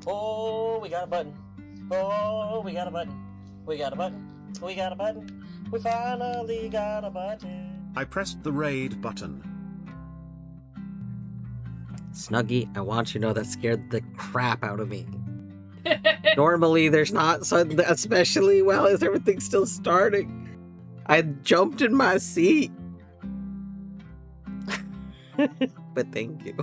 Oh, we got a button. Oh, we got a button. We got a button. We got a button. We finally got a button. I pressed the raid button. Snuggie, I want you to know that scared the crap out of me. Normally, there's not, so especially well as everything's still starting. I jumped in my seat. But thank you.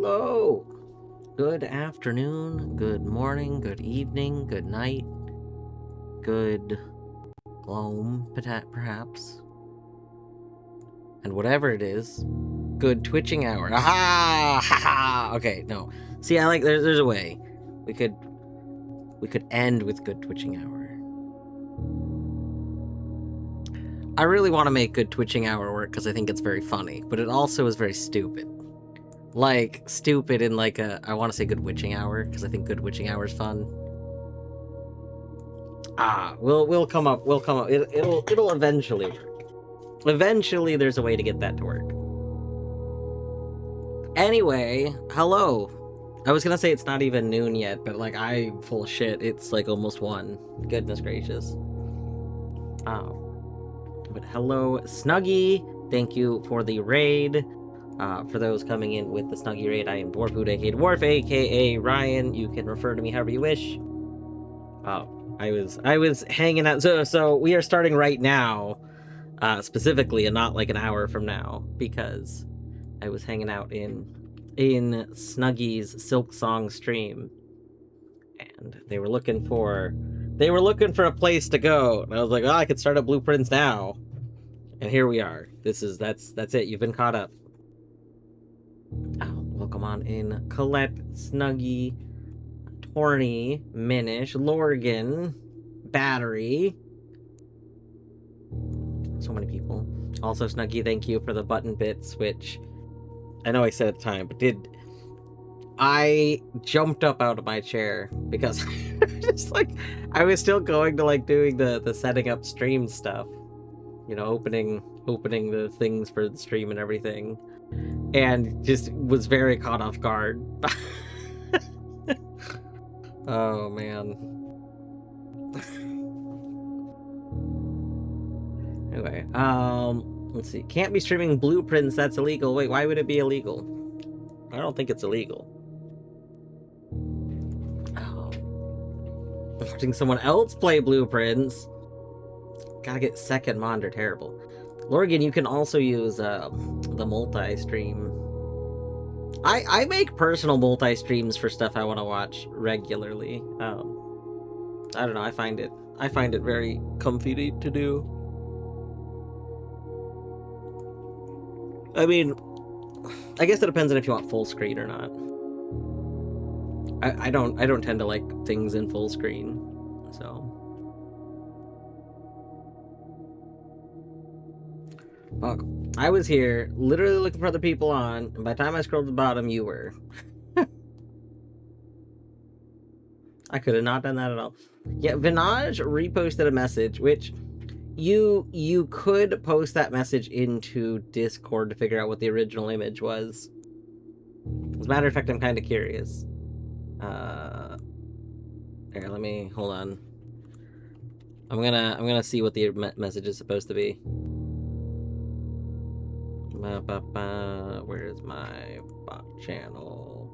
hello. Good afternoon, good morning, good evening, good night, good gloam, perhaps. And whatever it is, good twitching hour. Aha! Ha ha! Okay, no. See, I like, there's a way. We could end with good twitching hour. I really want to make good twitching hour work because I think it's very funny, but it also is very stupid. Like, stupid in like a, I want to say good witching hour because I think good witching hour is fun. We'll come up. It'll eventually work. Eventually, there's a way to get that to work. Anyway, hello. I was gonna say it's not even noon yet, but like I'm full of shit. It's like almost 1. Goodness gracious. But hello, Snuggy. Thank you for the raid. For those coming in with the Snuggy raid, I am Dwarfhood, aka Dwarf, aka Ryan. You can refer to me however you wish. I was hanging out. So we are starting right now, specifically, and not like an hour from now, because I was hanging out in Snuggy's Silksong stream, and they were looking for a place to go, and I was like, oh, I could start up Blueprints now, and here we are. That's it. You've been caught up. Welcome on in, Colette, Snuggy, Torny, Minish, Lorgan, Battery. So many people. Also, Snuggy, thank you for the button bits, which I know I said at the time, but I jumped up out of my chair because just like I was still going to like doing the setting up stream stuff, you know, opening the things for the stream and everything, and just was very caught off guard. Oh man. Anyway, let's see. Can't be streaming Blueprints, that's illegal. Wait, why would it be illegal? I don't think it's illegal. Watching someone else play Blueprints. Gotta get second monitor terrible. Lorgan, you can also use the multi-stream. I make personal multi-streams for stuff I want to watch regularly. I don't know, I find it very comfy to do. I mean, I guess it depends on if you want full screen or not. I don't tend to like things in full screen, so. Fuck. I was here literally looking for other people on, and by the time I scrolled to the bottom, you were. I could have not done that at all. Yeah, Vinaj reposted a message, which you could post that message into Discord to figure out what the original image was. As a matter of fact, I'm kind of curious. Here, let me hold on. I'm gonna see what the message is supposed to be. Where's my bot channel?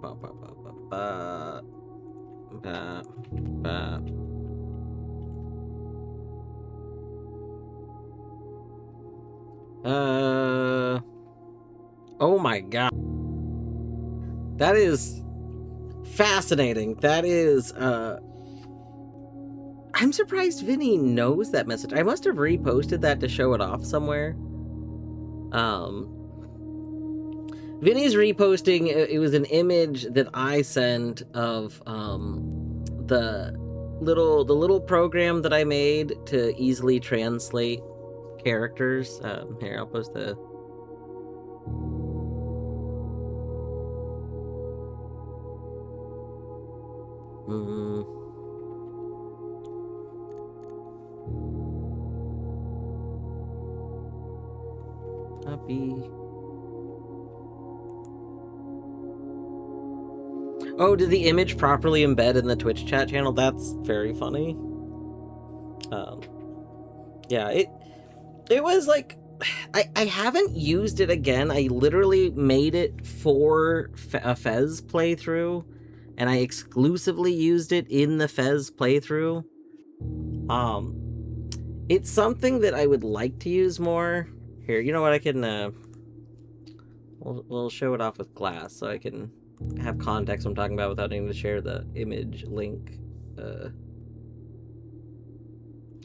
Oh my god. That is fascinating. That is, I'm surprised Vinny knows that message. I must have reposted that to show it off somewhere. Vinny's reposting, it was an image that I sent of, the little program that I made to easily translate characters. Here, I'll post the... Copy. Oh, did the image properly embed in the Twitch chat channel? That's very funny. Yeah, it was like, I haven't used it again. I literally made it for a Fez playthrough, and I exclusively used it in the Fez playthrough. It's something that I would like to use more. Here, you know what, I can, we'll show it off with glass, so I can have context I'm talking about without needing to share the image link.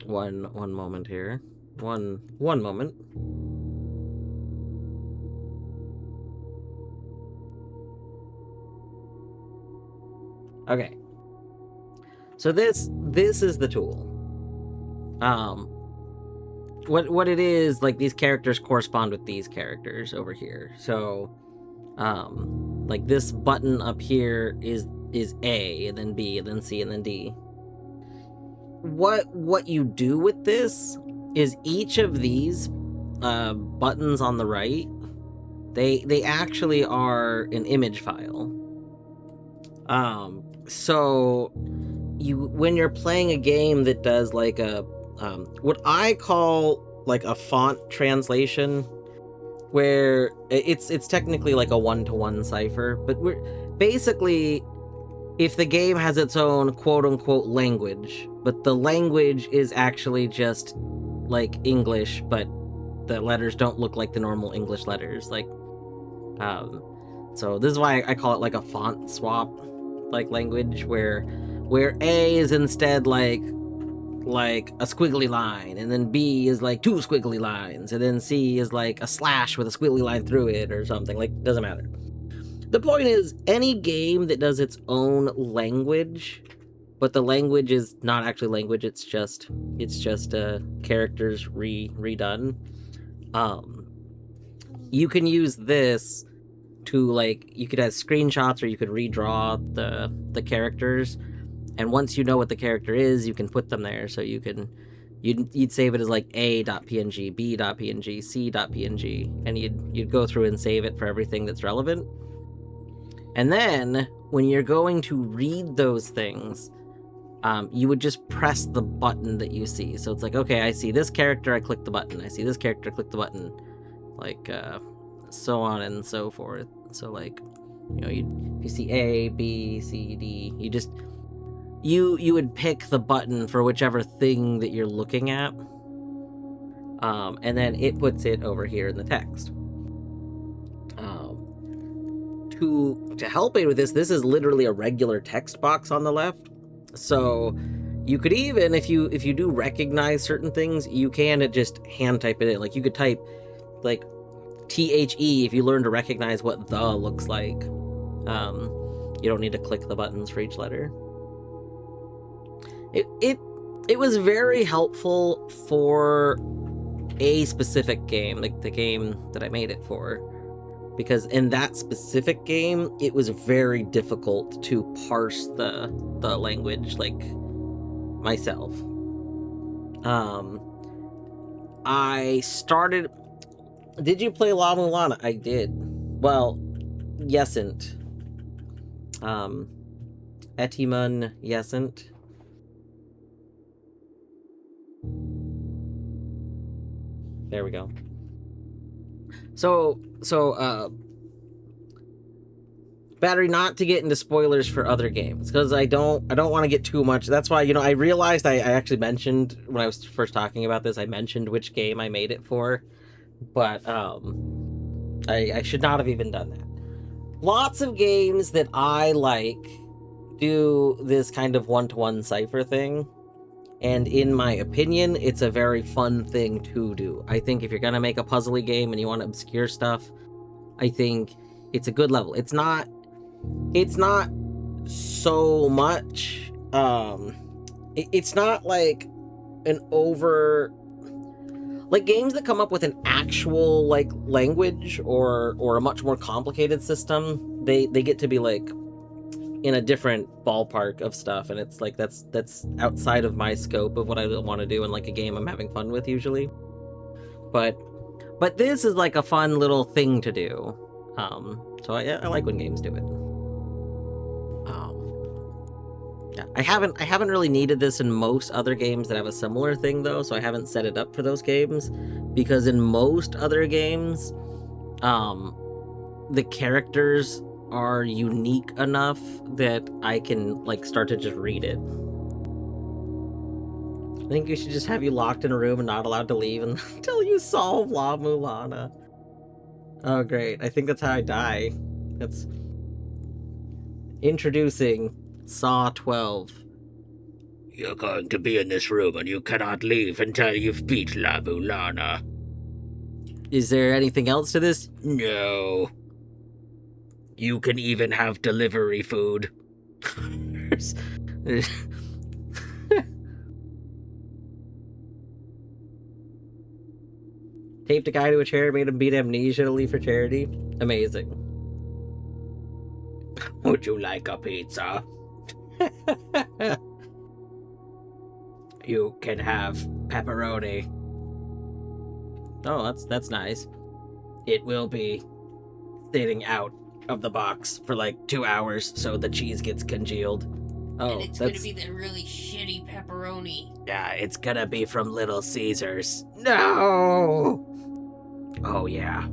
One moment here. One moment. Okay. So this is the tool. What it is, like, these characters correspond with these characters over here. So like this button up here is A, and then B, and then C, and then D. What you do with this is each of these buttons on the right, they actually are an image file. So when you're playing a game that does like a what I call like a font translation, where it's technically like a one-to-one cipher, but we're basically, if the game has its own quote-unquote language, but the language is actually just like English, but the letters don't look like the normal English letters, like so this is why I call it like a font swap like language, where A is instead like a squiggly line, and then B is like 2 squiggly lines, and then C is like a slash with a squiggly line through it or something. Like, doesn't matter. The point is, any game that does its own language, but the language is not actually language, it's just characters redone. You can use this to, like, you could have screenshots, or you could redraw the characters. And once you know what the character is, you can put them there. So you'd save it as like A.png, B.png, C.png, and you'd go through and save it for everything that's relevant. And then when you're going to read those things, you would just press the button that you see. So it's like, okay, I see this character, I click the button. I see this character, I click the button. Like, so on and so forth. So, like, you know, you see A, B, C, D, you would pick the button for whichever thing that you're looking at, and then it puts it over here in the text. To help me with this is literally a regular text box on the left. So you could even, if you do recognize certain things, you can just hand type it in. Like, you could type like THE if you learn to recognize what the looks like. You don't need to click the buttons for each letter. It was very helpful for a specific game, like the game that I made it for, because in that specific game, it was very difficult to parse the language, like, myself. I started... Did you play La Mulana? I did. Well, Yesent. Etimun Yesent. There we go. So, Battery, not to get into spoilers for other games, because I don't want to get too much. That's why, you know, I realized I actually mentioned, when I was first talking about this, I mentioned which game I made it for, but I should not have even done that. Lots of games that I like do this kind of one-to-one cipher thing, and in my opinion, it's a very fun thing to do. I think if you're gonna make a puzzly game and you want to obscure stuff, I think it's a good level. It's not so much, it's not like an over... Like, games that come up with an actual, like, language or a much more complicated system, they get to be, like, in a different ballpark of stuff, and it's like that's outside of my scope of what I want to do in, like, a game I'm having fun with usually. But this is like a fun little thing to do. So I like when games do it. Yeah, I haven't really needed this in most other games that have a similar thing, though, so I haven't set it up for those games, because in most other games, the characters are unique enough that I can, like, start to just read it. I think we should just have you locked in a room and not allowed to leave until you solve La Mulana. Oh, great. I think that's how I die. Introducing Saw 12. You're going to be in this room and you cannot leave until you've beat La Mulana. Is there anything else to this? No. You can even have delivery food. Taped a guy to a chair, made him beat amnesia to leave for charity. Amazing. Would you like a pizza? You can have pepperoni. Oh, that's nice. It will be sitting out of the box for like 2 hours so the cheese gets congealed. Oh, And it's gonna be the really shitty pepperoni. Yeah, it's gonna be from Little Caesars. No! Oh, yeah.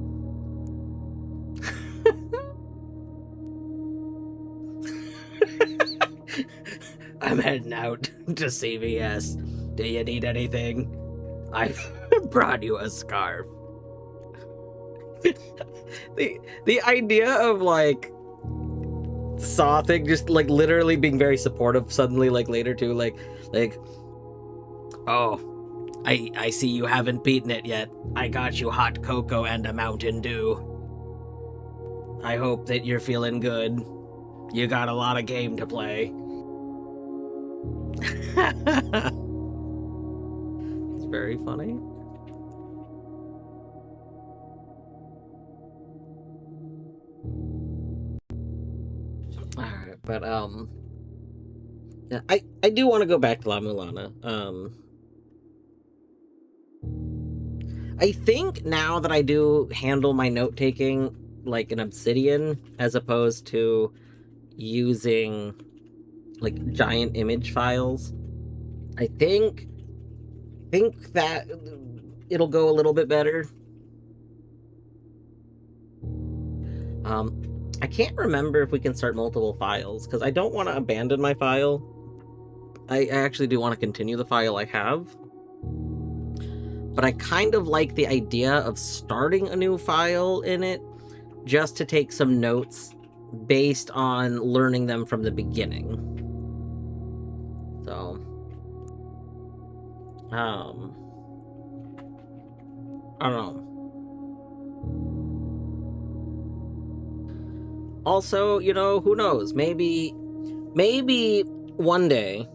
I'm heading out to CVS. Do you need anything? I brought you a scarf. The idea of like Saw thing just like literally being very supportive suddenly like later too like Oh, I see you haven't beaten it yet. I got you hot cocoa and a Mountain Dew. I hope that you're feeling good. You got a lot of game to play. it's very funny. Alright, but yeah, I do want to go back to La Mulana. I think now that I do handle my note taking like an Obsidian as opposed to using like giant image files, I think that it'll go a little bit better. I can't remember if we can start multiple files because I don't want to abandon my file. I actually do want to continue the file I have. But I kind of like the idea of starting a new file in it just to take some notes based on learning them from the beginning. So, I don't know. Also, you know, who knows? Maybe one day,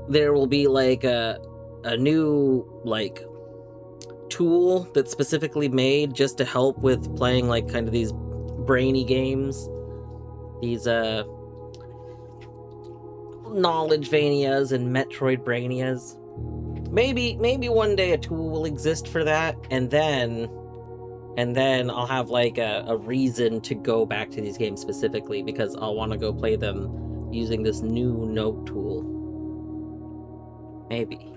there will be like a new like tool that's specifically made just to help with playing like kind of these brainy games, these Knowledge-vanias and Metroidbranias. Maybe one day a tool will exist for that, and then I'll have like a reason to go back to these games specifically because I'll want to go play them using this new note tool. Maybe.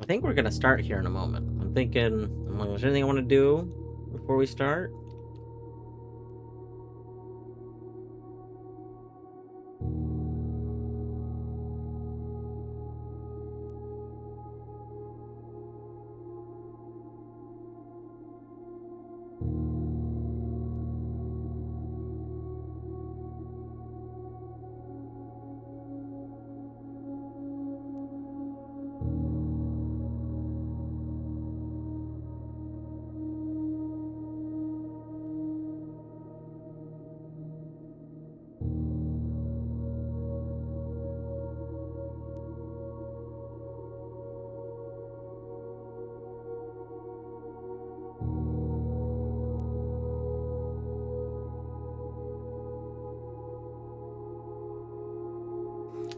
I think we're gonna start here in a moment. I'm thinking, is there anything I want to do before we start?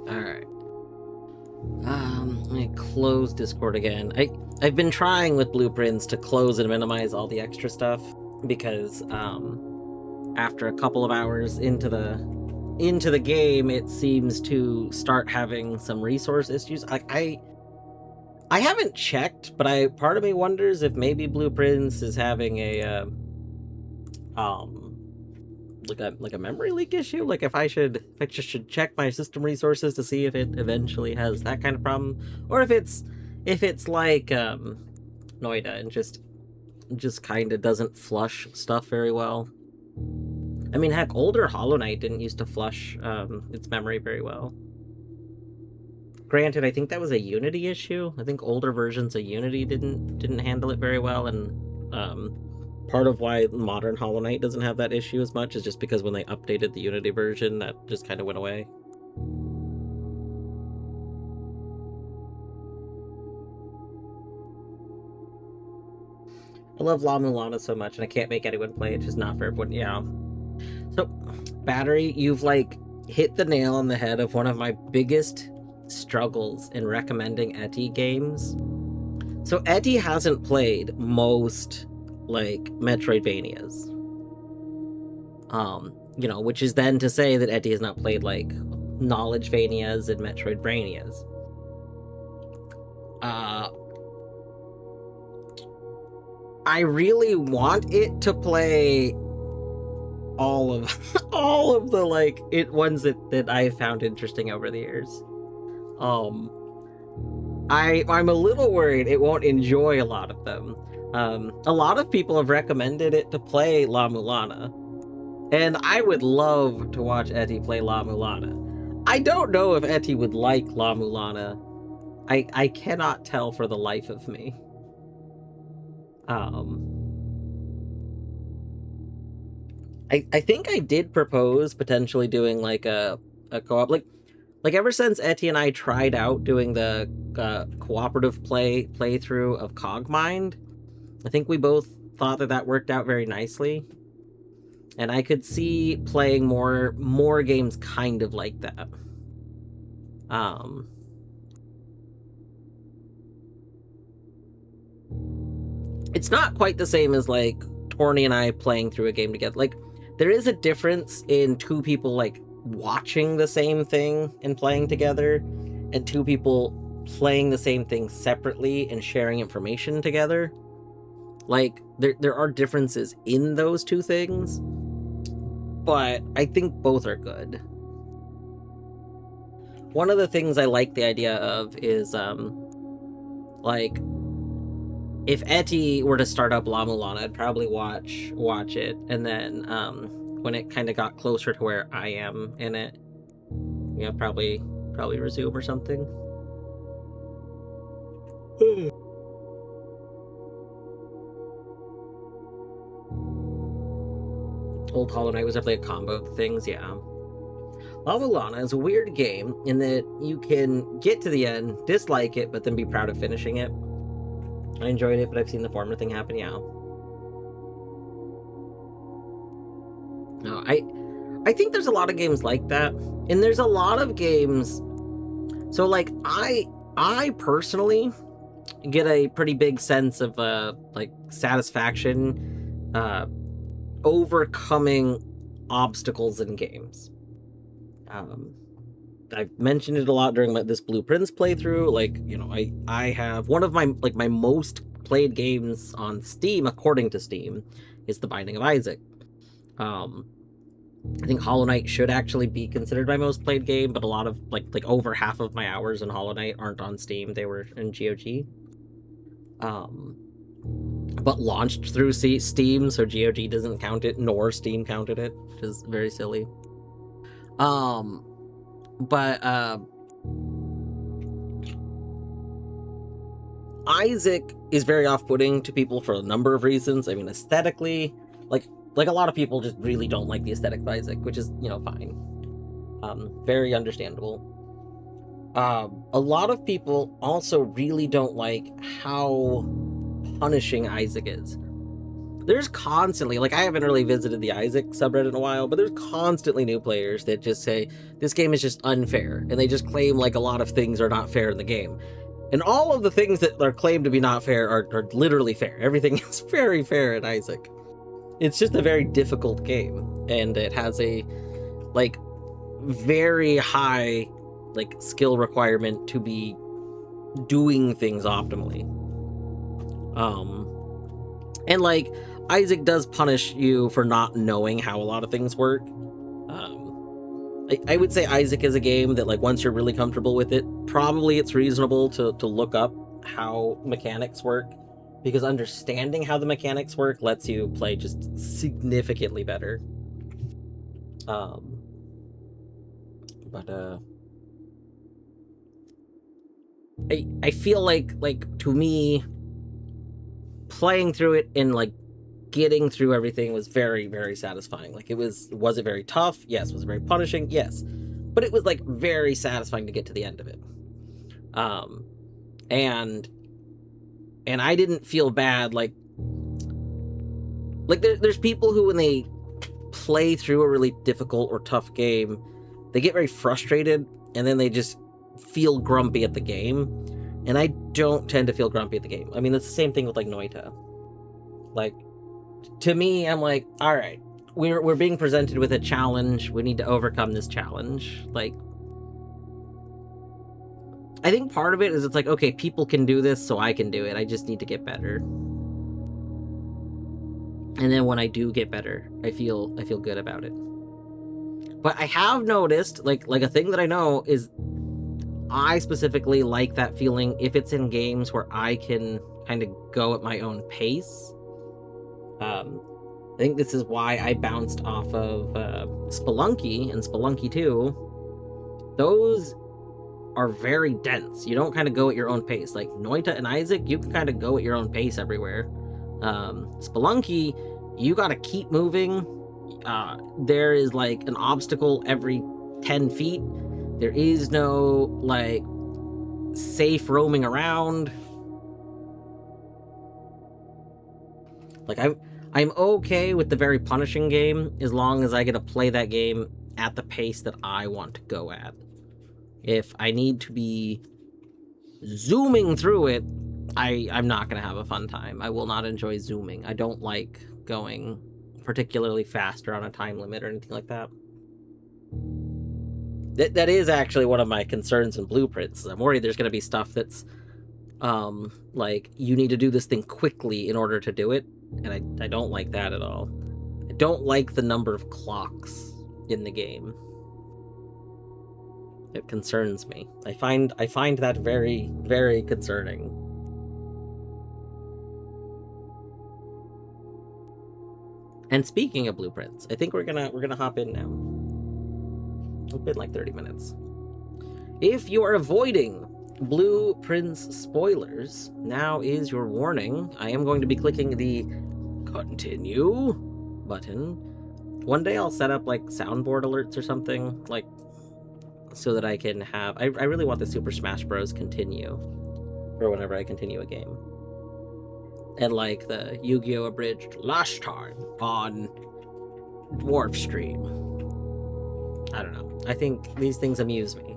Alright. Let me close Discord again. I've been trying with blueprints to close and minimize all the extra stuff because after a couple of hours into the game, it seems to start having some resource issues. I haven't checked, but part of me wonders if maybe blueprints is having a like a memory leak issue. Like if I just should check my system resources to see if it eventually has that kind of problem, or if it's like Noida and just kind of doesn't flush stuff very well. I mean, heck, older Hollow Knight didn't used to flush its memory very well. Granted, I think that was a Unity issue. I think older versions of Unity didn't handle it very well, and part of why modern Hollow Knight doesn't have that issue as much is just because when they updated the Unity version, that just kind of went away. I love La Mulana so much, and I can't make anyone play it. It's just not for everyone. Yeah. So, Battery, you've like hit the nail on the head of one of my biggest struggles in recommending Etty games. So Etty hasn't played most like Metroidvanias. You know, which is then to say that Etty has not played like Knowledgevanias and Metroidvanias. I really want it to play all of the like ones that I've found interesting over the years. I'm a little worried it won't enjoy a lot of them. A lot of people have recommended it to play La Mulana, and I would love to watch Etty play La Mulana. I don't know if Etty would like La Mulana. I cannot tell for the life of me. I think I did propose potentially doing like a co-op, like ever since Etty and I tried out doing the cooperative playthrough of Cogmind, I think we both thought that worked out very nicely, and I could see playing more games kind of like that. It's not quite the same as like Torny and I playing through a game together. Like there is a difference in two people like watching the same thing and playing together, and two people playing the same thing separately and sharing information together. Like there are differences in those two things, but I think both are good. One of the things I like the idea of is like if Etty were to start up La Mulana, I'd probably watch it, and then when it kind of got closer to where I am in it, you know, probably resume or something. Old Hollow Knight was definitely a combo of things, yeah. La Mulana is a weird game in that you can get to the end, dislike it, but then be proud of finishing it. I enjoyed it, but I've seen the former thing happen, yeah. No, I think there's a lot of games like that, and there's a lot of games. So like I personally get a pretty big sense of like satisfaction overcoming obstacles in games. I've mentioned it a lot during this Blueprints playthrough. Like, you know, I have one of my most played games on Steam, according to Steam, is The Binding of Isaac. I think Hollow Knight should actually be considered my most played game, but a lot of like over half of my hours in Hollow Knight aren't on Steam. They were in GOG. But launched through Steam, so GOG doesn't count it, nor Steam counted it, which is very silly. But Isaac is very off-putting to people for a number of reasons. I mean, aesthetically, like a lot of people just really don't like the aesthetic of Isaac, which is, you know, fine. Very understandable. A lot of people also really don't like how punishing Isaac is. There's constantly, like, I haven't really visited the Isaac subreddit in a while, but there's constantly new players that just say, this game is just unfair, and they just claim, like, a lot of things are not fair in the game. And all of the things that are claimed to be not fair are literally fair. Everything is very fair in Isaac. It's just a very difficult game, and it has a like very high like skill requirement to be doing things optimally. And like Isaac does punish you for not knowing how a lot of things work. I would say Isaac is a game that, like, once you're really comfortable with it, probably it's reasonable to look up how mechanics work, because understanding how the mechanics work lets you play just significantly better. I feel like to me, playing through it and like getting through everything was very, very satisfying. Like, was it very tough? Yes. Was it very punishing? Yes. But it was like very satisfying to get to the end of it. And I didn't feel bad. Like there's people who, when they play through a really difficult or tough game, they get very frustrated and then they just feel grumpy at the game. And I don't tend to feel grumpy at the game. I mean, it's the same thing with like Noita. Like, to me, I'm like, all right, we're being presented with a challenge. We need to overcome this challenge. Like, I think part of it is it's like, okay, people can do this, so I can do it. I just need to get better. And then when I do get better, I feel good about it. But I have noticed, like a thing that I know is, I specifically like that feeling if it's in games where I can kind of go at my own pace. I think this is why I bounced off of Spelunky and Spelunky 2. Those are very dense. You don't kind of go at your own pace. Like Noita and Isaac, you can kind of go at your own pace everywhere. Spelunky, you gotta keep moving. There is like an obstacle every 10 feet. There is no like safe roaming around. Like, I'm okay with the very punishing game as long as I get to play that game at the pace that I want to go at. If I need to be zooming through it, I'm not going to have a fun time. I will not enjoy zooming. I don't like going particularly faster on a time limit or anything like that. That is actually one of my concerns in Blueprints. I'm worried there's going to be stuff that's like, you need to do this thing quickly in order to do it. And I don't like that at all. I don't like the number of clocks in the game. It concerns me. I find that very, very concerning. And speaking of Blueprints, I think we're gonna hop in now. It's been like 30 minutes. If you are avoiding Blueprints spoilers, now is your warning. I am going to be clicking the continue button. One day I'll set up like soundboard alerts or something, like, so that I can have, I really want the Super Smash Bros. Continue for whenever I continue a game. And like the Yu-Gi-Oh! Abridged last time on Dwarf Stream. I don't know. I think these things amuse me.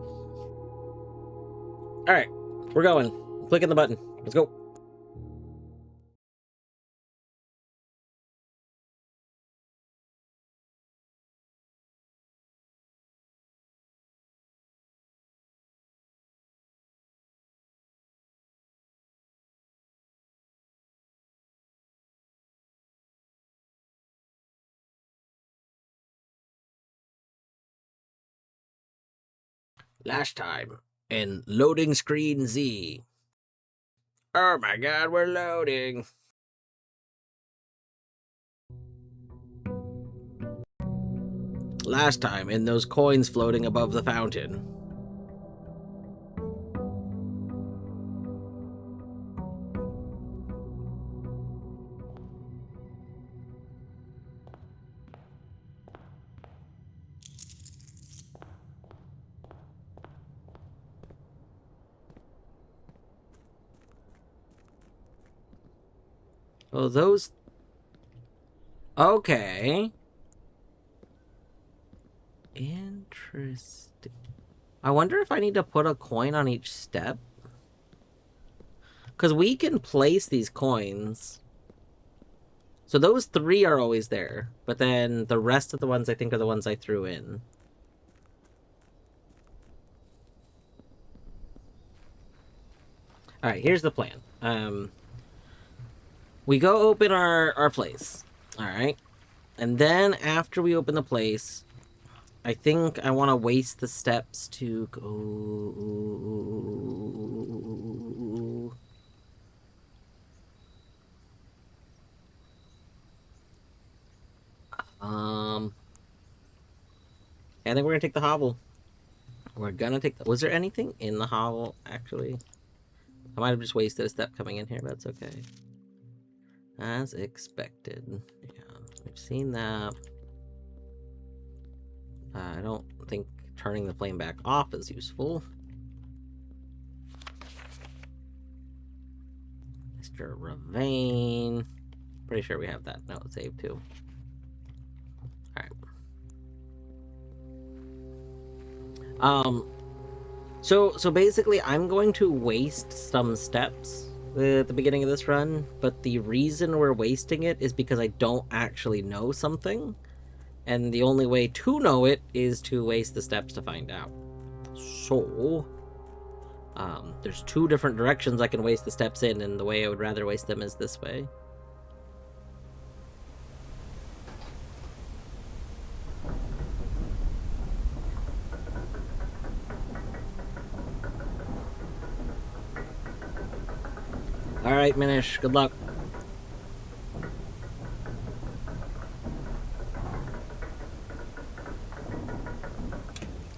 Alright, we're going. Clicking the button. Let's go. Last time in loading screen Z. Oh my god, we're loading. Last time in those coins floating above the fountain. Oh, those... Okay. Interesting. I wonder if I need to put a coin on each step. Because we can place these coins. So those 3 are always there. But then the rest of the ones I think are the ones I threw in. Alright, here's the plan. We go open our place. Alright. And then after we open the place, I think I want to waste the steps to go... I think we're gonna take the hovel. We're gonna take the... Was there anything in the hovel, actually? I might have just wasted a step coming in here, but that's okay. As expected. Yeah, we've seen that. I don't think turning the flame back off is useful. Mr. Ravane. Pretty sure we have that note saved too. Alright. So basically I'm going to waste some steps at the beginning of this run, but the reason we're wasting it is because I don't actually know something, and the only way to know it is to waste the steps to find out. So there's 2 different directions I can waste the steps in, and the way I would rather waste them is this way. Alright, Minish, good luck.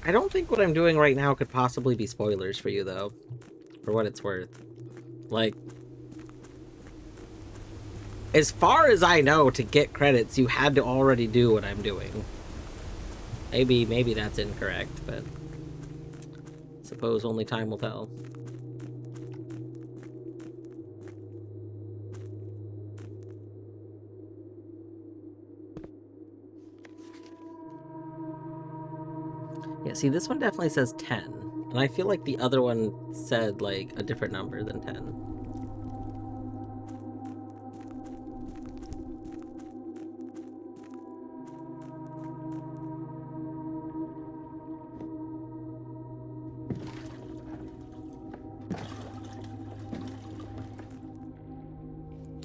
I don't think what I'm doing right now could possibly be spoilers for you, though. For what it's worth. Like, as far as I know, to get credits, you had to already do what I'm doing. Maybe that's incorrect, but I suppose only time will tell. Yeah, see, this one definitely says 10. And I feel like the other one said, like, a different number than 10.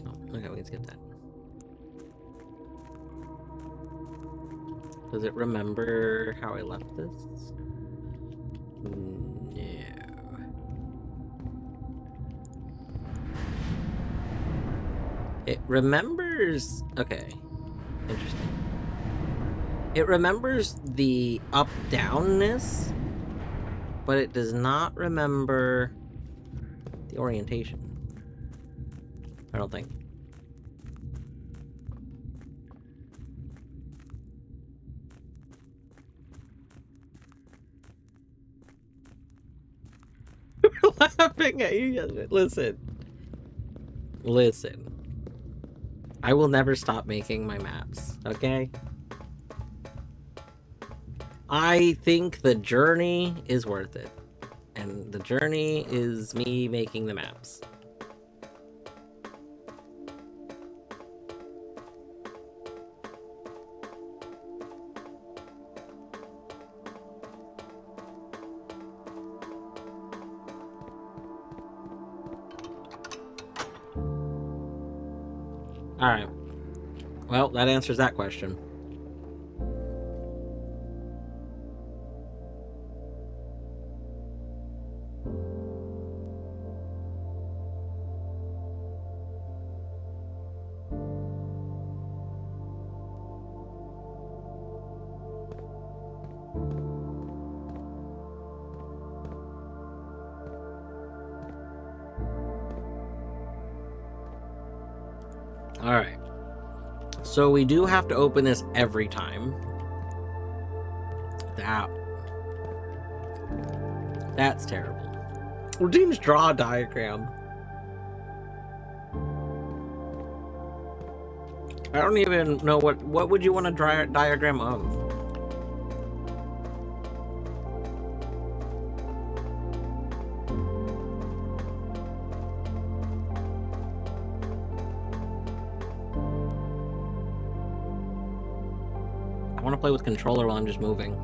Oh, okay, we can skip that. Does it remember how I left this? No. It remembers... Okay. Interesting. It remembers the up-downness, but it does not remember the orientation. I don't think. Laughing at you, Yasmin. Listen. I will never stop making my maps, okay? I think the journey is worth it. And the journey is me making the maps. Alright. Well, that answers that question. Alright. So we do have to open this every time. That's terrible. Redeem's draw diagram. I don't even know what would you want to draw a diagram of? to play with controller while I'm just moving.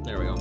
There we go.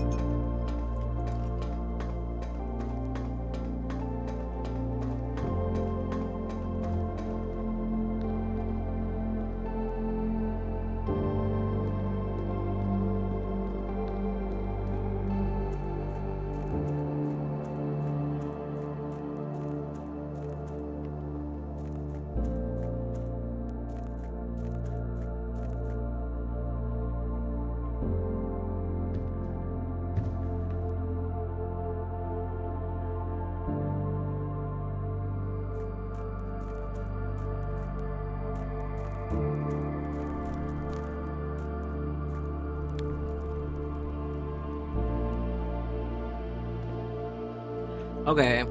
Okay,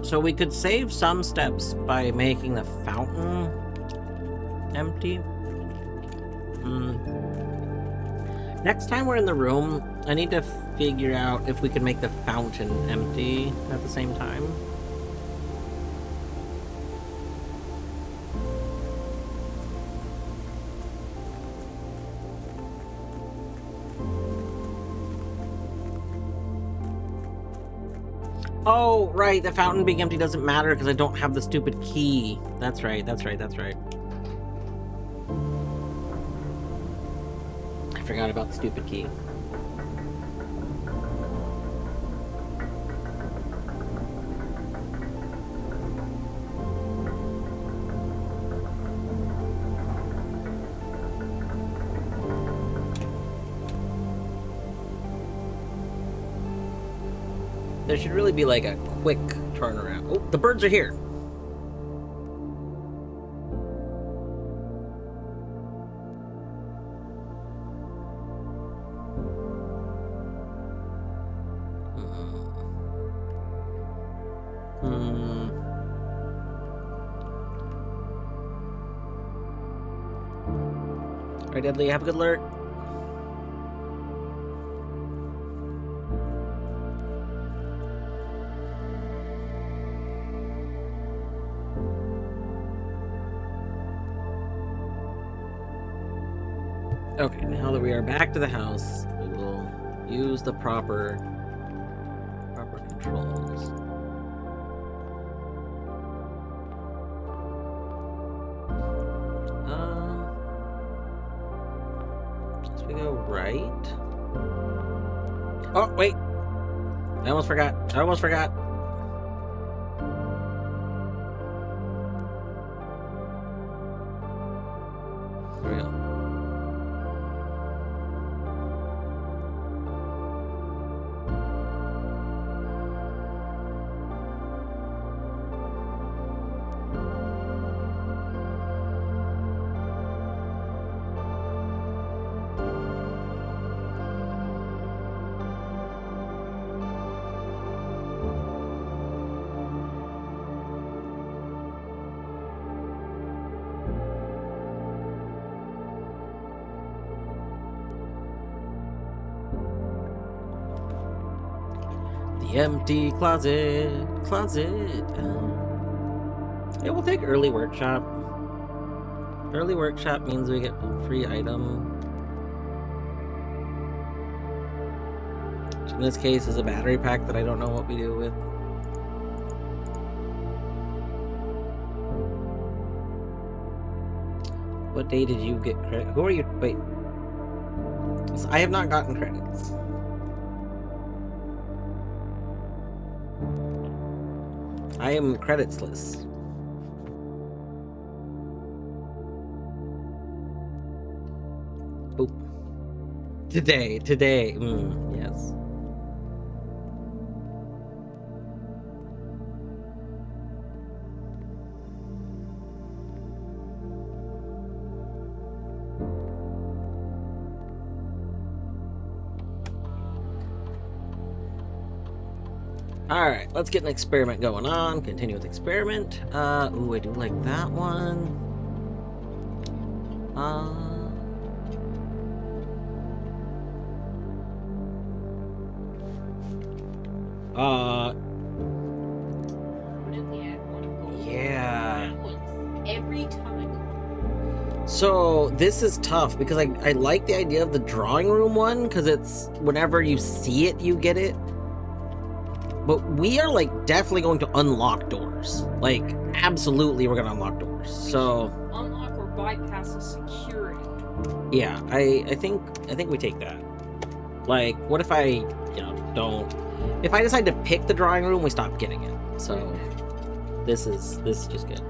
so we could save some steps by making the fountain empty. Next time we're in the room, I need to figure out if we can make the fountain empty at the same time. Oh, right, the fountain being empty doesn't matter because I don't have the stupid key. That's right, that's right, that's right. I forgot about the stupid key. There should really be like a quick turnaround. Oh, the birds are here. All right, Deadly, have a good alert. Okay, now that we are back to the house, we will use the proper controls. So we go right. Oh, wait! I almost forgot. There we go. The empty closet. Yeah, we'll take early workshop. Early workshop means we get a free item. Which in this case is a battery pack that I don't know what we do with. What day did you get credit? Who are you? Wait. I have not gotten credits. I am creditsless. Boop. Today. Yes. Alright, let's get an experiment going on. Continue with experiment. Ooh, I do like that one. Yeah. So this is tough because I like the idea of the drawing room one because it's whenever you see it, you get it. But we are like definitely going to unlock doors. Like absolutely, we're gonna unlock doors. So Unlock or bypass the security. yeah, I think we take that. Like, what if I don't? If I decide to pick the drawing room, we stop getting it. So this is just good.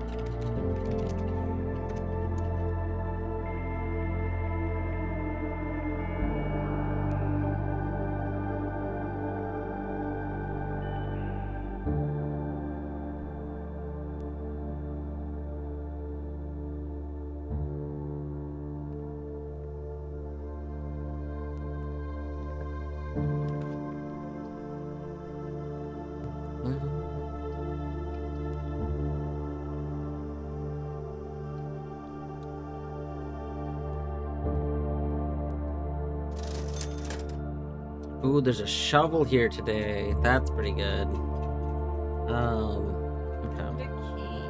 Ooh, there's a shovel here today. That's pretty good. Okay. The key.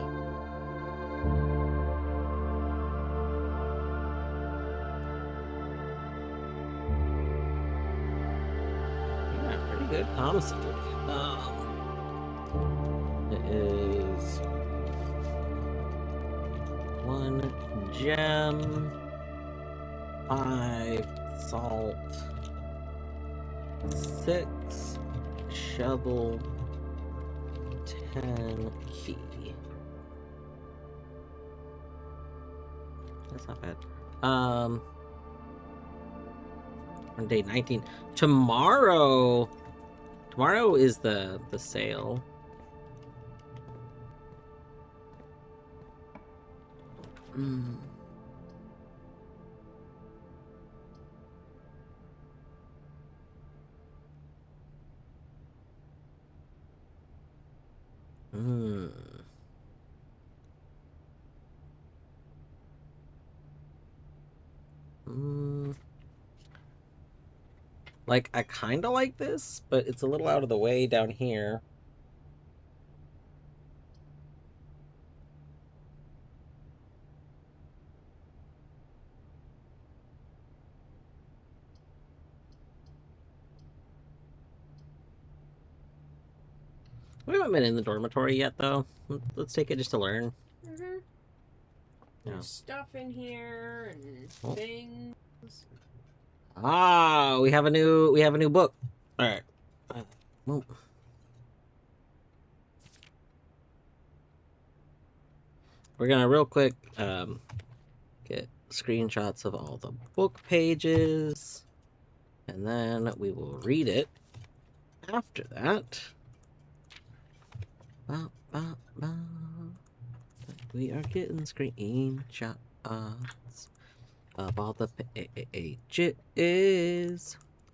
Yeah, pretty good. Honestly. It is 1 gem, 5 salt, 6 shovel, 10 key. That's not bad. On day 19. Tomorrow is the sale. Mm. Hmm. Like, I kind of like this, but it's a little out of the way down here. We haven't been in the dormitory yet, though. Let's take it just to learn. Mm-hmm. Yeah. There's stuff in here and Oh. things. Ah, we have a new book. All right. Well. We're gonna real quick get screenshots of all the book pages, and then we will read it after that. We are getting screenshots of all the pages.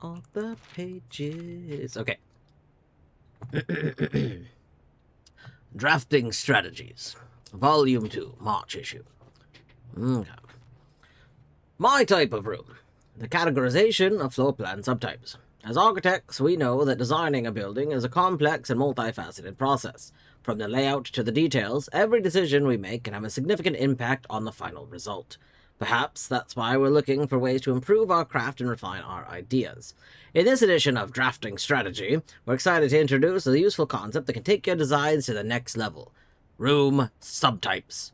All the pages. Okay. Drafting Strategies. Volume 2, March issue. Okay. My type of room. The categorization of floor plan subtypes. As architects, we know that designing a building is a complex and multifaceted process. From the layout to the details, every decision we make can have a significant impact on the final result. Perhaps that's why we're looking for ways to improve our craft and refine our ideas. In this edition of Drafting Strategy, we're excited to introduce a useful concept that can take your designs to the next level. Room subtypes.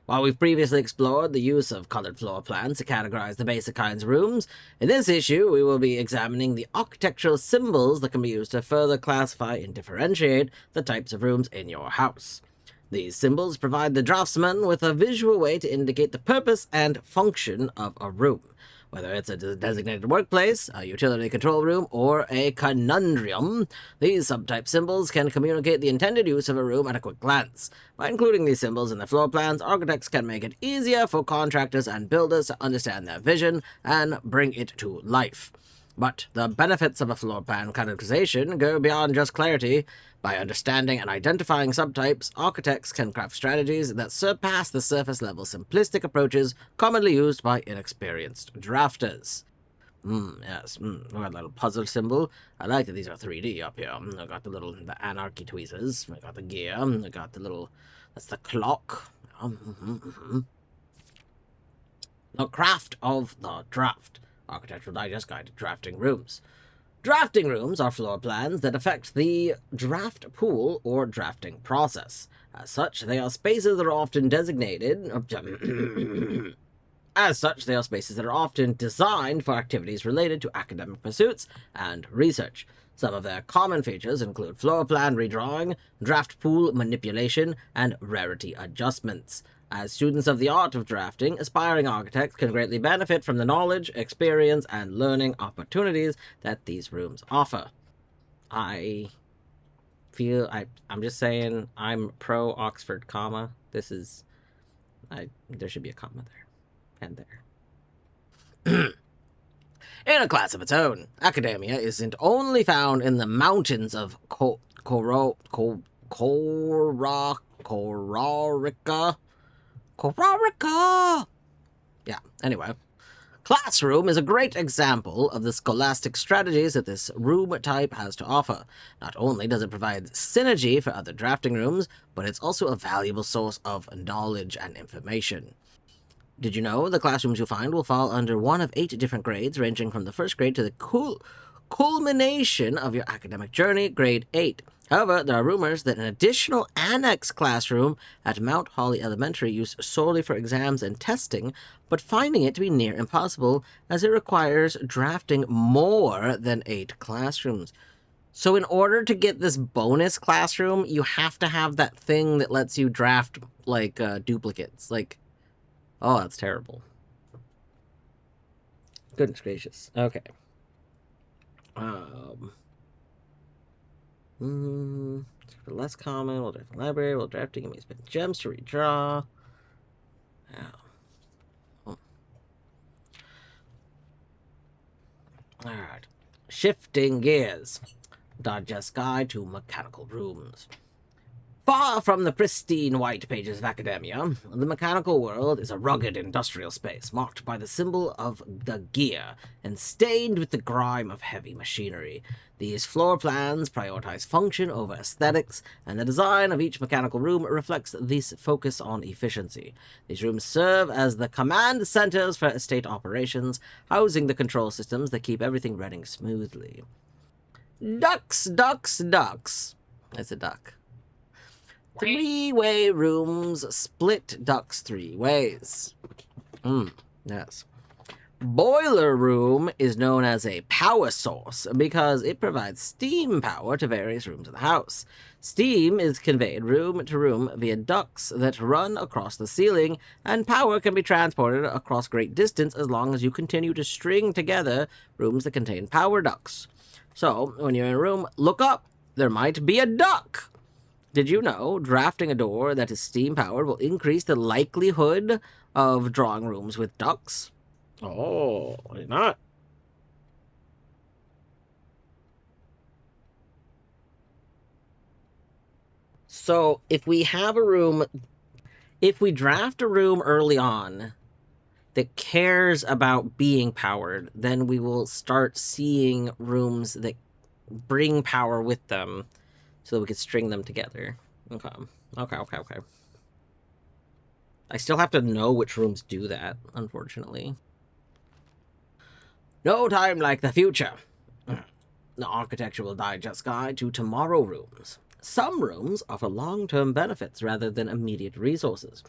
While we've previously explored the use of colored floor plans to categorize the basic kinds of rooms, in this issue we will be examining the architectural symbols that can be used to further classify and differentiate the types of rooms in your house. These symbols provide the draftsman with a visual way to indicate the purpose and function of a room. Whether it's a designated workplace, a utility control room, or a conundrum, these subtype symbols can communicate the intended use of a room at a quick glance. By including these symbols in the floor plans, architects can make it easier for contractors and builders to understand their vision and bring it to life. But the benefits of a floor plan categorization go beyond just clarity. By understanding and identifying subtypes, architects can craft strategies that surpass the surface-level simplistic approaches commonly used by inexperienced drafters. Yes, we got a little puzzle symbol. I like that these are 3D up here. I got the anarchy tweezers. I got the gear. I got the little, that's the clock. The Craft of the Draft. Architectural Digest Guide to Drafting Rooms. Drafting rooms are floor plans that affect the draft pool or drafting process. As such, they are spaces that are often designated... As such, they are spaces that are often designed for activities related to academic pursuits and research. Some of their common features include floor plan redrawing, draft pool manipulation, and rarity adjustments. As students of the art of drafting, aspiring architects can greatly benefit from the knowledge, experience, and learning opportunities that these rooms offer. I'm just saying, I'm pro Oxford comma. There should be a comma there. And there. In a class of its own, academia isn't only found in the mountains of Kororica. Yeah, anyway. Classroom is a great example of the scholastic strategies that this room type has to offer. Not only does it provide synergy for other drafting rooms, but it's also a valuable source of knowledge and information. Did you know the classrooms you'll find will fall under one of 8 different grades, ranging from the first grade to the culmination of your academic journey, grade 8. However, there are rumors that an additional annex classroom at Mount Holly Elementary used solely for exams and testing, but finding it to be near impossible as it requires drafting more than 8 classrooms. So in order to get this bonus classroom, you have to have that thing that lets you draft, like, duplicates. Like, oh, that's terrible. Goodness gracious. Okay. Less common, we'll draft the library, we'll drafting, and we spend gems to redraw. Alright. Shifting gears. Digest Guide to Mechanical Rooms. Far from the pristine white pages of academia, the mechanical world is a rugged industrial space marked by the symbol of the gear and stained with the grime of heavy machinery. These floor plans prioritize function over aesthetics, and the design of each mechanical room reflects this focus on efficiency. These rooms serve as the command centers for estate operations, housing the control systems that keep everything running smoothly. Ducks. It's a duck. 3-way rooms split ducks 3 ways. Yes. Boiler room is known as a power source because it provides steam power to various rooms of the house. Steam is conveyed room to room via ducts that run across the ceiling, and power can be transported across great distance as long as you continue to string together rooms that contain power ducts. So, when you're in a room, look up. There might be a duck. Did you know drafting a door that is steam-powered will increase the likelihood of drawing rooms with ducts? Oh, I did not. So, if we draft a room early on that cares about being powered, then we will start seeing rooms that bring power with them, so that we could string them together. Okay. I still have to know which rooms do that, unfortunately. No time like the future. The Architectural Digest Guide to Tomorrow Rooms. Some rooms offer long-term benefits rather than immediate resources.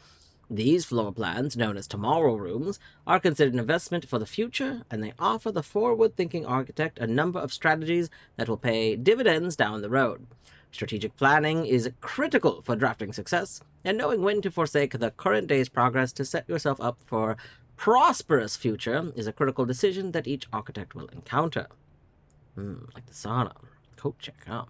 These floor plans, known as tomorrow rooms, are considered an investment for the future, and they offer the forward-thinking architect a number of strategies that will pay dividends down the road. Strategic planning is critical for drafting success, and knowing when to forsake the current day's progress to set yourself up for a prosperous future is a critical decision that each architect will encounter. Like the sauna. Coat check out.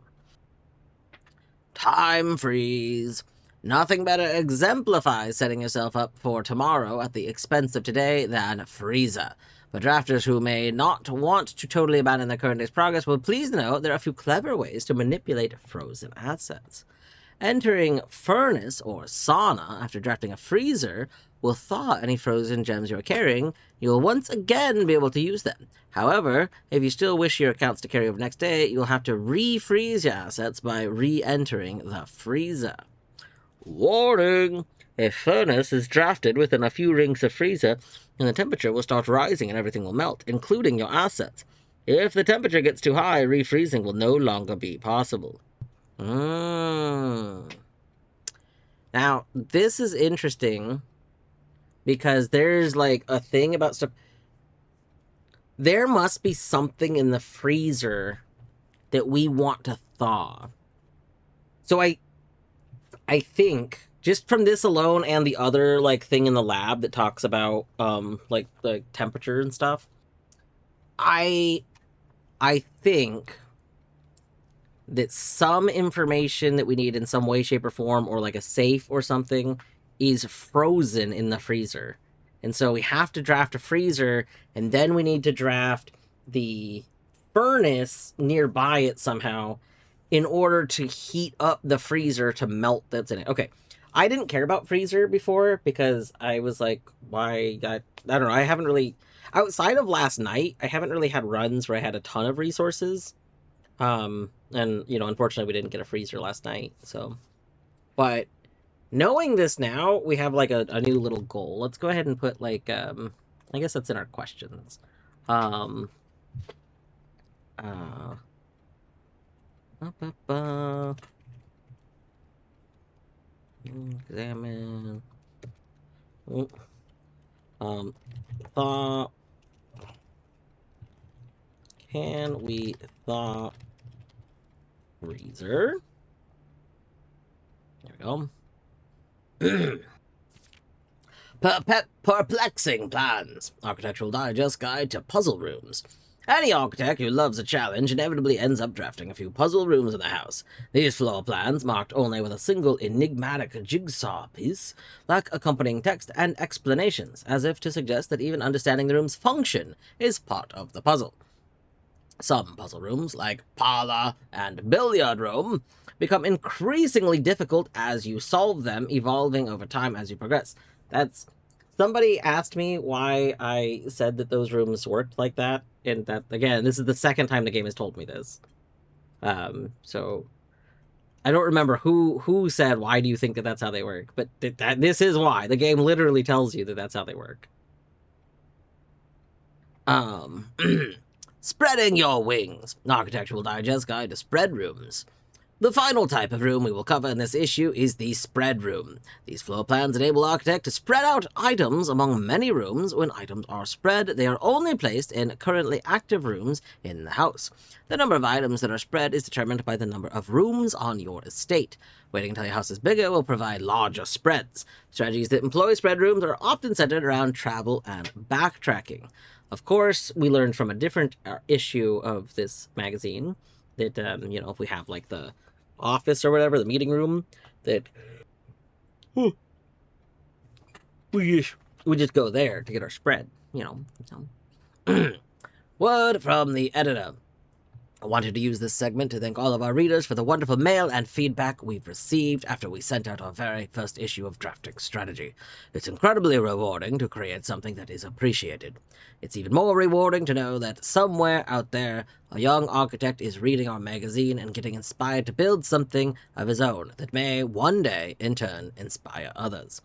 Time freeze. Nothing better exemplifies setting yourself up for tomorrow at the expense of today than Freezer. For drafters who may not want to totally abandon their current day's progress, well, please know there are a few clever ways to manipulate frozen assets. Entering Furnace or Sauna after drafting a Freezer will thaw any frozen gems you are carrying. You will once again be able to use them. However, if you still wish your accounts to carry over next day, you'll have to refreeze your assets by re-entering the Freezer. Warning! A furnace is drafted within a few rings of freezer, and the temperature will start rising and everything will melt, including your assets. If the temperature gets too high, refreezing will no longer be possible. Now, this is interesting because there's like a thing about stuff. There must be something in the freezer that we want to thaw. So I think just from this alone and the other like thing in the lab that talks about like the temperature and stuff, I think that some information that we need in some way, shape, or form, or like a safe or something, is frozen in the freezer. And so we have to draft a freezer, and then we need to draft the furnace nearby it somehow in order to heat up the freezer to melt that's in it. Okay, I didn't care about freezer before because I was like, why? I don't know. I haven't really, outside of last night, I haven't really had runs where I had a ton of resources. And, you know, unfortunately, we didn't get a freezer last night, so. But knowing this now, we have, like, a new little goal. Let's go ahead and put, like, I guess that's in our questions. Examine. Thaw. Can we thaw freezer? There we go. Perplexing plans. Architectural Digest Guide to Puzzle Rooms. Any architect who loves a challenge inevitably ends up drafting a few puzzle rooms in the house. These floor plans, marked only with a single enigmatic jigsaw piece, lack accompanying text and explanations, as if to suggest that even understanding the room's function is part of the puzzle. Some puzzle rooms, like parlor and billiard room, become increasingly difficult as you solve them, evolving over time as you progress. Somebody asked me why I said that those rooms worked like that, and that, again, this is the second time the game has told me this. So I don't remember who said, why do you think that that's how they work, but this is why. The game literally tells you that that's how they work. Spreading your wings. Architectural Digest Guide to Spread Rooms. The final type of room we will cover in this issue is the spread room. These floor plans enable architect to spread out items among many rooms. When items are spread, they are only placed in currently active rooms in the house. The number of items that are spread is determined by the number of rooms on your estate. Waiting until your house is bigger will provide larger spreads. Strategies that employ spread rooms are often centered around travel and backtracking. Of course, we learned from a different issue of this magazine that, you know, if we have, like, the office or whatever, the meeting room, that we just go there to get our spread, you know. Word from the editor. I wanted to use this segment to thank all of our readers for the wonderful mail and feedback we've received after we sent out our very first issue of Drafting Strategy. It's incredibly rewarding to create something that is appreciated. It's even more rewarding to know that somewhere out there, a young architect is reading our magazine and getting inspired to build something of his own that may one day, in turn, inspire others.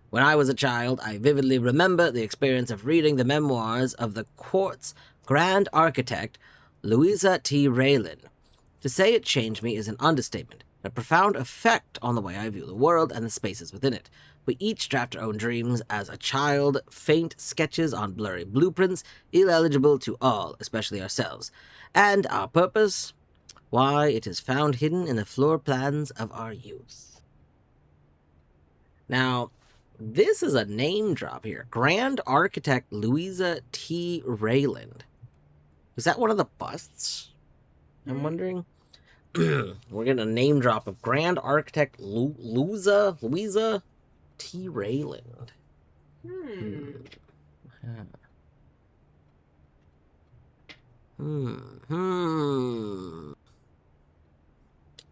When I was a child, I vividly remember the experience of reading the memoirs of the Quartz grand architect, Louisa T. Raylan. To say it changed me is an understatement, a profound effect on the way I view the world and the spaces within it. We each draft our own dreams as a child, faint sketches on blurry blueprints, illegible to all, especially ourselves. And our purpose? Why, it is found hidden in the floor plans of our youth. Now, this is a name drop here. Grand Architect Louisa T. Raylan. Is that one of the busts? I'm wondering. We're getting a name drop of Grand Architect Louisa T. Raylan.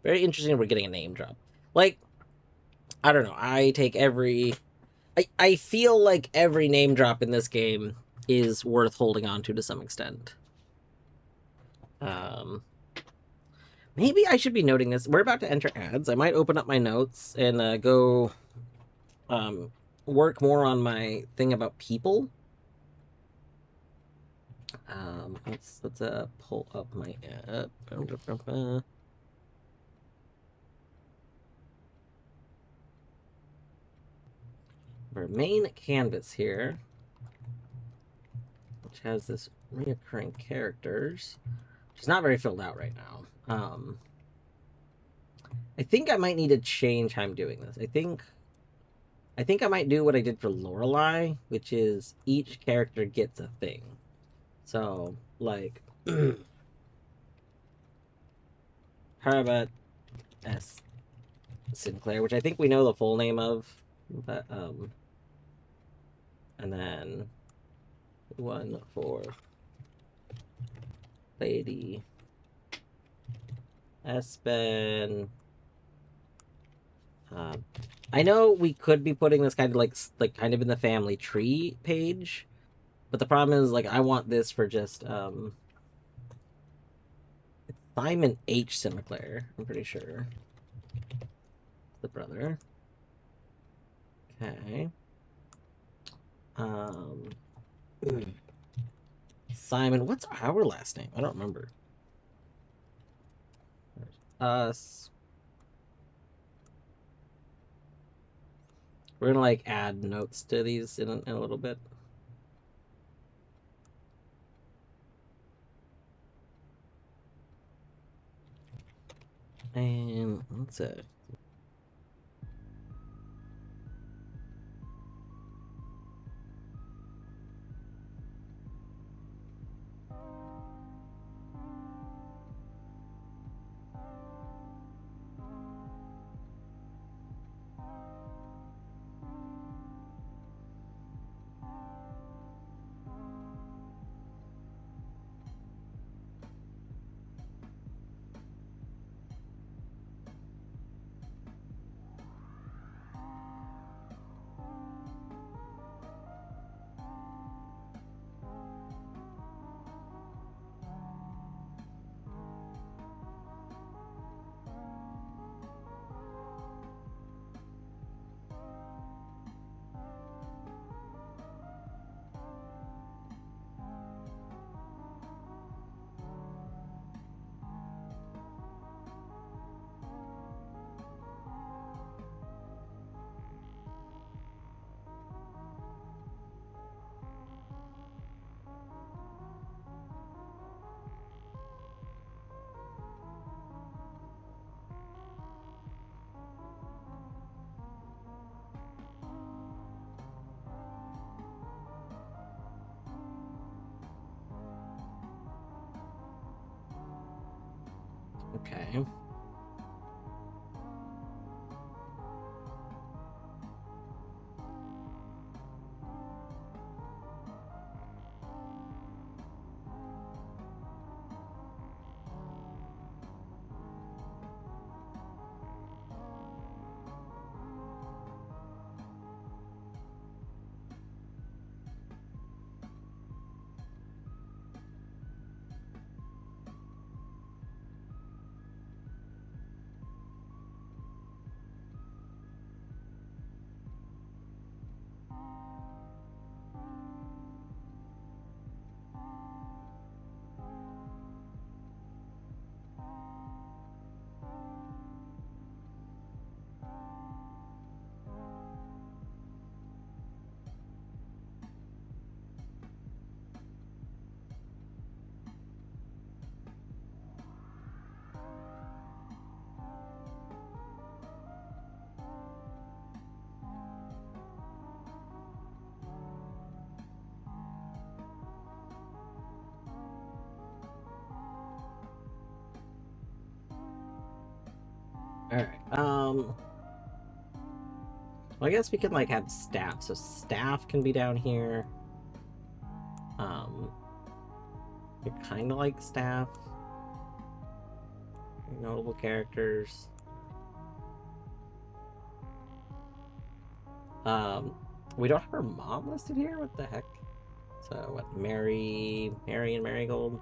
Very interesting we're getting a name drop. Like, I don't know. I feel like every name drop in this game is worth holding on to some extent. Maybe I should be noting this. We're about to enter ads. I might open up my notes and go work more on my thing about people. Let's pull up my app. Our main canvas here, which has this reoccurring characters, which is not very filled out right now. I think I might need to change how I'm doing this. I think I might do what I did for Lorelei, which is each character gets a thing. So, like, Harabut S. Sinclair, which I think we know the full name of, but, and then one for Lady Espen. I know we could be putting this kind of like kind of in the family tree page, but the problem is, like, I want this for just it's Simon H. Sinclair, I'm pretty sure. The brother. Okay. Simon, what's our last name? I don't remember. Us. We're gonna like add notes to these in a little bit. And let's see. Okay. Alright, well, I guess we could, like, have staff. So staff can be down here. You're kind of like staff. Notable characters. We don't have her mom listed here? What the heck? So, what, Mary and Marigold?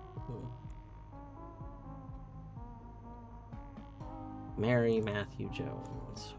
Mary Matthew Jones.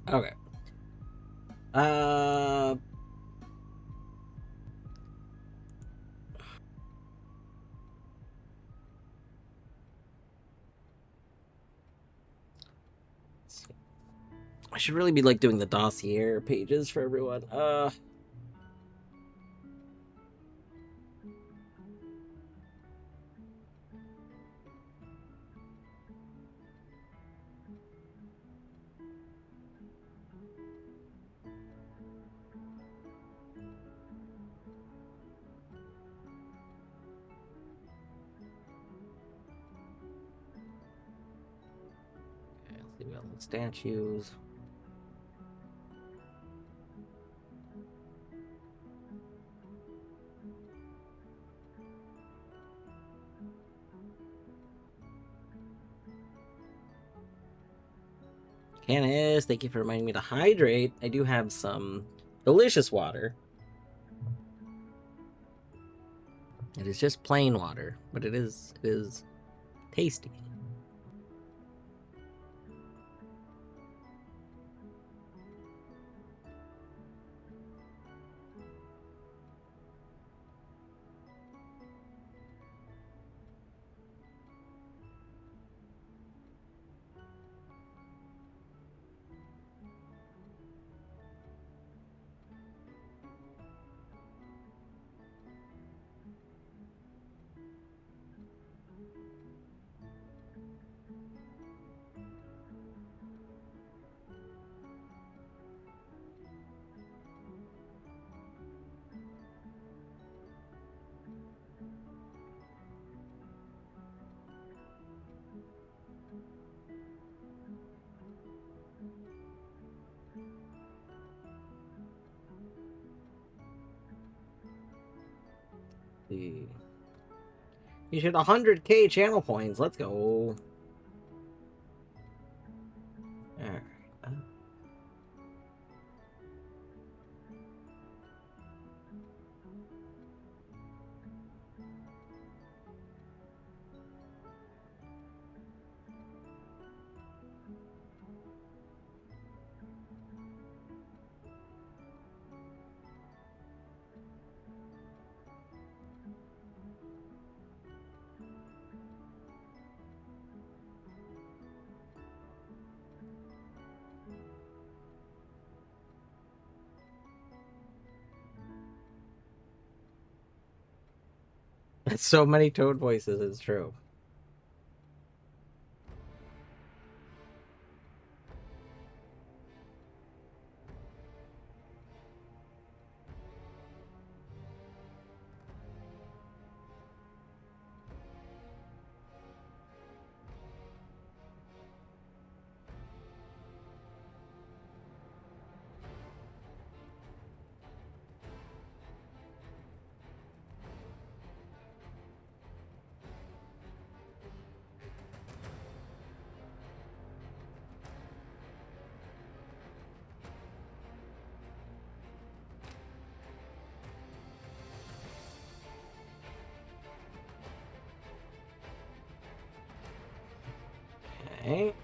Okay. Uh. I should really be like doing the dossier pages for everyone. Let's see, we got statues. Canis, thank you for reminding me to hydrate. I do have some delicious water. It is just plain water, but it is tasty. You should 100k channel points. Let's go. Alright. That's so many Toad voices, it's true. Okay.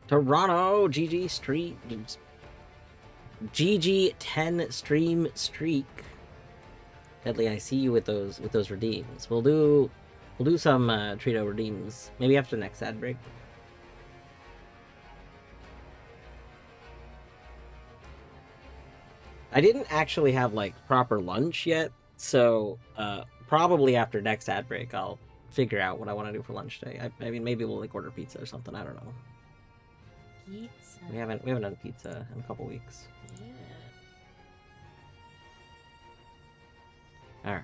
Toronto, GG Street, GG 10 stream streak. Deadly, I see you with those redeems. We'll do some Trito redeems maybe after the next ad break. I didn't actually have like proper lunch yet, so probably after next ad break I'll figure out what I want to do for lunch today. I mean, maybe we'll like order pizza or something. I don't know. Pizza. We haven't done pizza in a couple weeks. Yeah. All right.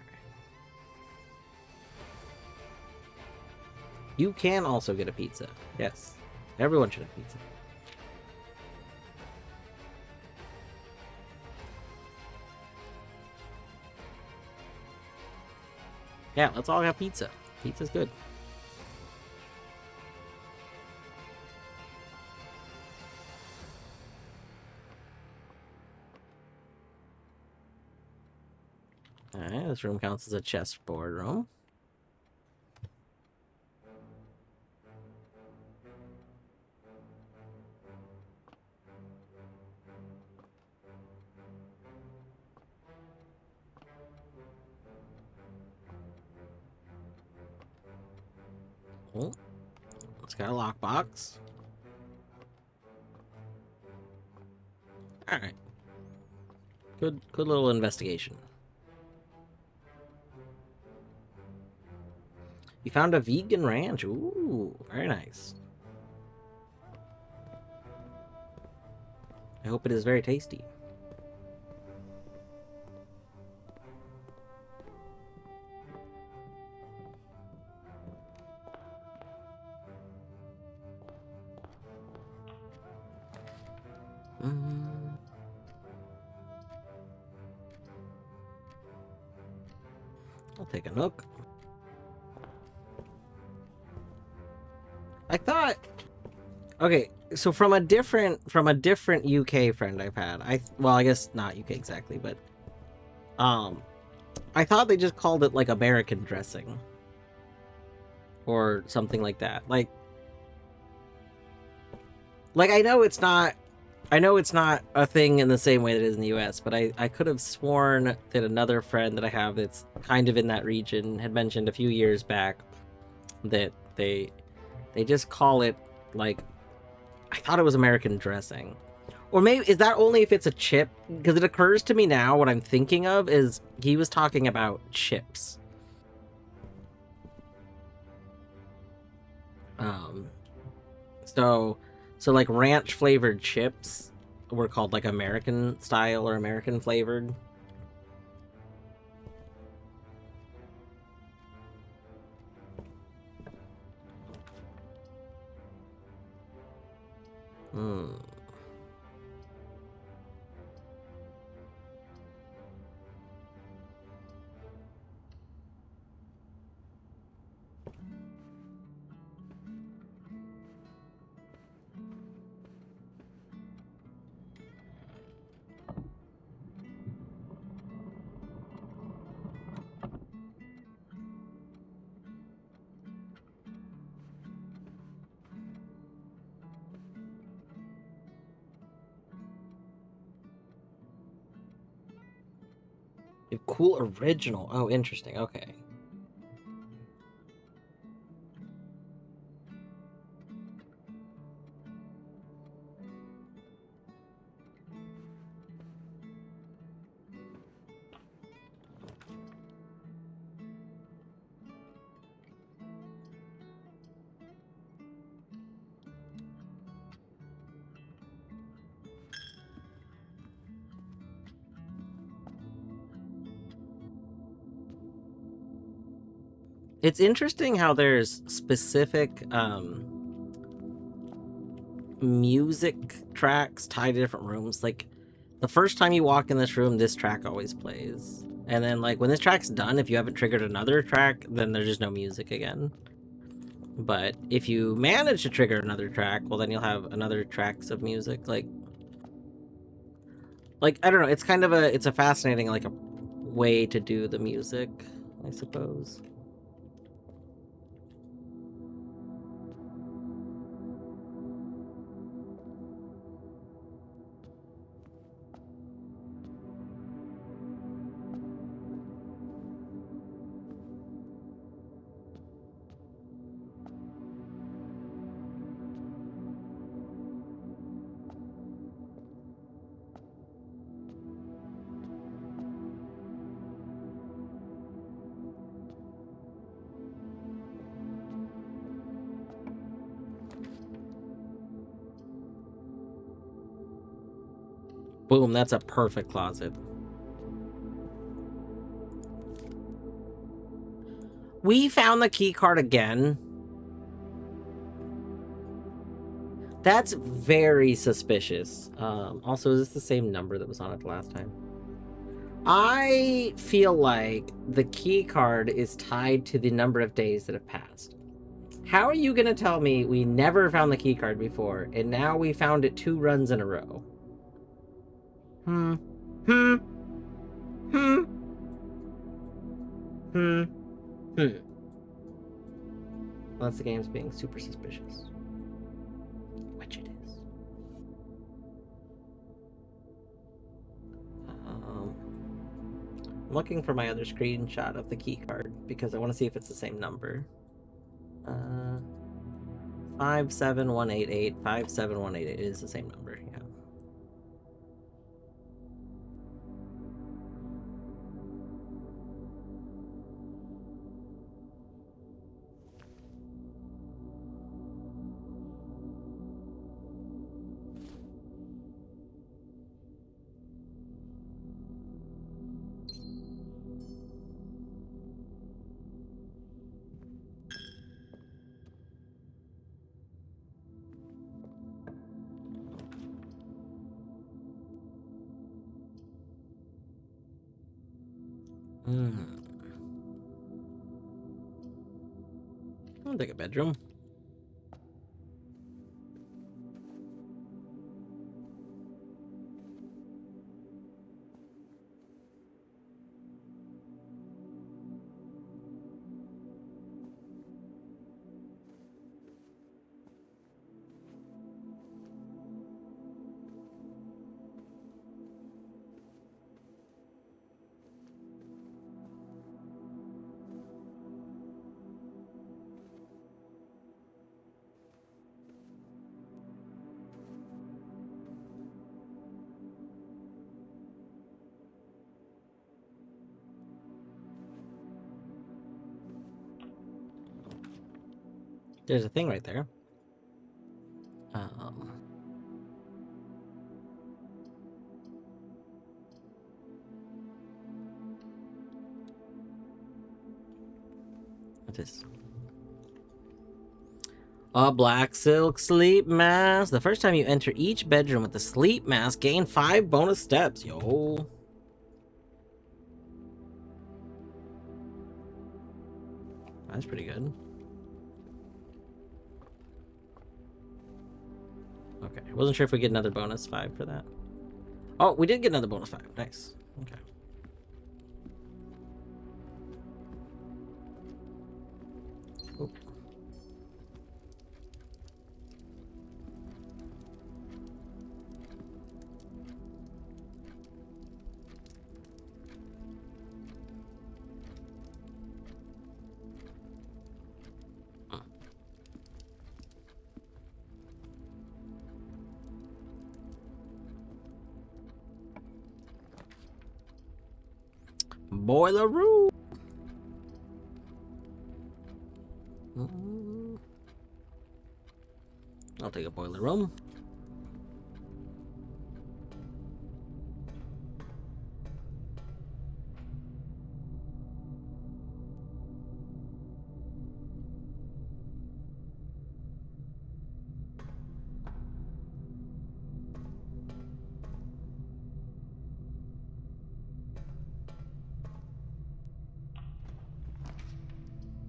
You can also get a pizza. Yes, everyone should have pizza. Yeah, let's all have pizza. Pizza's good. Alright, this room counts as a chessboard room. Oh, it's got a lockbox. Alright. Good little investigation. You found a vegan ranch. Ooh, very nice. I hope it is very tasty. I'll take a look. I thought, okay, so from a different UK friend I've had, well, I guess not UK exactly, but I thought they just called it like American dressing or something like that. Like I know it's not a thing in the same way that it is in the US, but I could have sworn that another friend that I have that's kind of in that region had mentioned a few years back that they just call it, like, I thought it was American dressing. Or maybe, is that only if it's a chip? Because it occurs to me now, what I'm thinking of is he was talking about chips. So like ranch flavored chips were called like American style or American flavored. Cool original. Oh, interesting. Okay. It's interesting how there's specific music tracks tied to different rooms. Like, the first time you walk in this room, this track always plays. And then, like, when this track's done, if you haven't triggered another track, then there's just no music again. But if you manage to trigger another track, well, then you'll have another tracks of music. Like, I don't know, it's kind of it's a fascinating, like, a way to do the music, I suppose. Boom, that's a perfect closet. We found the key card again. That's very suspicious. Also, is this the same number that was on it the last time? I feel like the key card is tied to the number of days that have passed. How are you gonna tell me we never found the key card before, and now we found it 2 runs in a row? Hmm. Unless the game's being super suspicious. Which it is. I'm looking for my other screenshot of the key card because I want to see if it's the same number. 57188, 57188 is the same number, yeah. I'll take a bedroom. There's a thing right there. What's this? A black silk sleep mask. The first time you enter each bedroom with the sleep mask, gain 5 bonus steps. Yo. That's pretty good. Okay, I wasn't sure if we get another bonus 5 for that. Oh, we did get another bonus 5. Nice. Okay. Oop. Boiler room. I'll take a boiler room.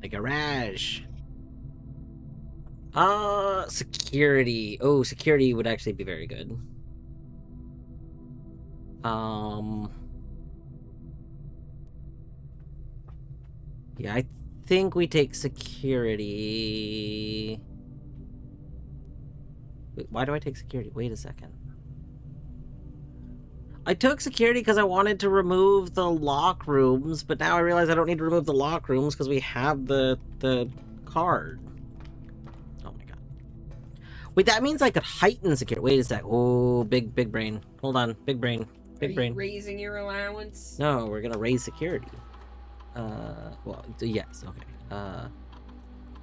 The garage. Security. Oh, security would actually be very good. Yeah, I think we take security. Wait, why do I take security? Wait a second. I took security because I wanted to remove the lock rooms, but now I realize I don't need to remove the lock rooms because we have the card. Oh my god. Wait, that means I could heighten security. Wait a sec. Oh, big brain. Hold on. Big brain. Big brain. Raising your allowance? No, we're gonna raise security. Well, yes, okay.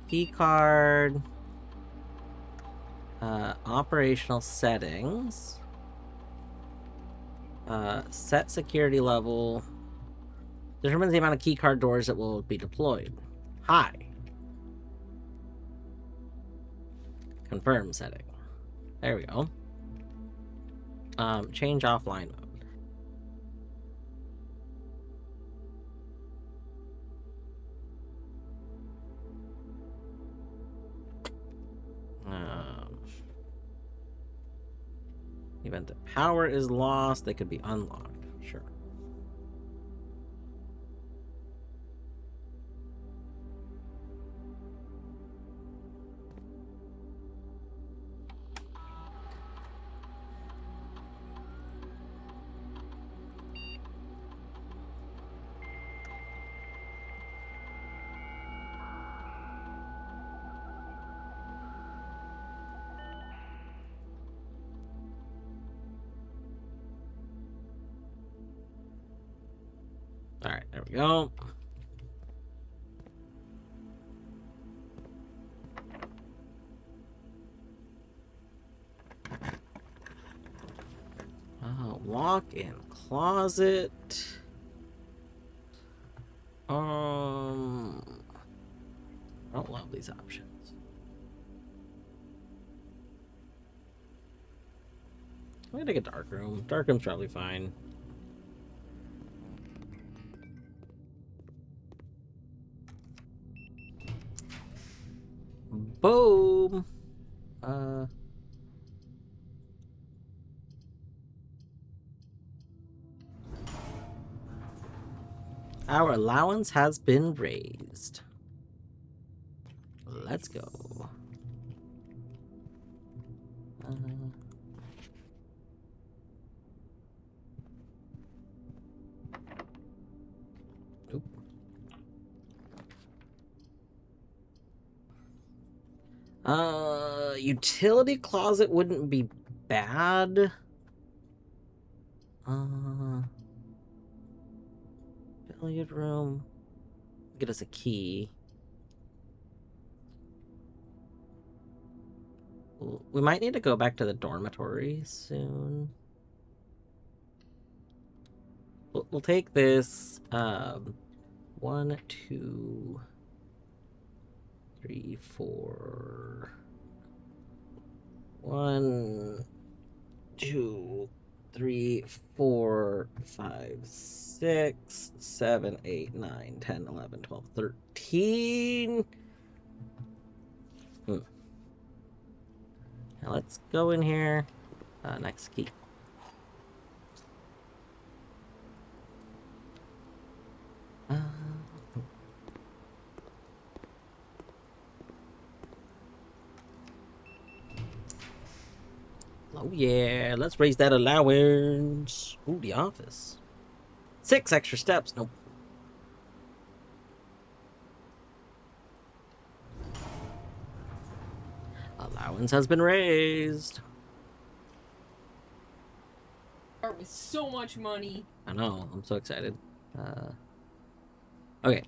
Key card. Operational settings. Set security level. Determines the amount of keycard doors that will be deployed. High. Confirm setting. There we go. Change offline mode. Event that power is lost, they could be unlocked. Sure. All right, there we go. Walk-in closet. I don't love these options. I'm gonna take a dark room. Dark room's probably fine. Boom. Our allowance has been raised. Let's go. Oop. Utility closet wouldn't be bad. Billiard room. Get us a key. We might need to go back to the dormitory soon. We'll take this. 1, 2, 3, 4. 1, 2, 3, 4, 5, 6, 7, 8, 9, 10, 11, 12, 13. Now let's go in here. Next key. Oh yeah, let's raise that allowance. Ooh, the office. 6 extra steps. Nope. Allowance has been raised. With so much money. I know. I'm so excited. Okay.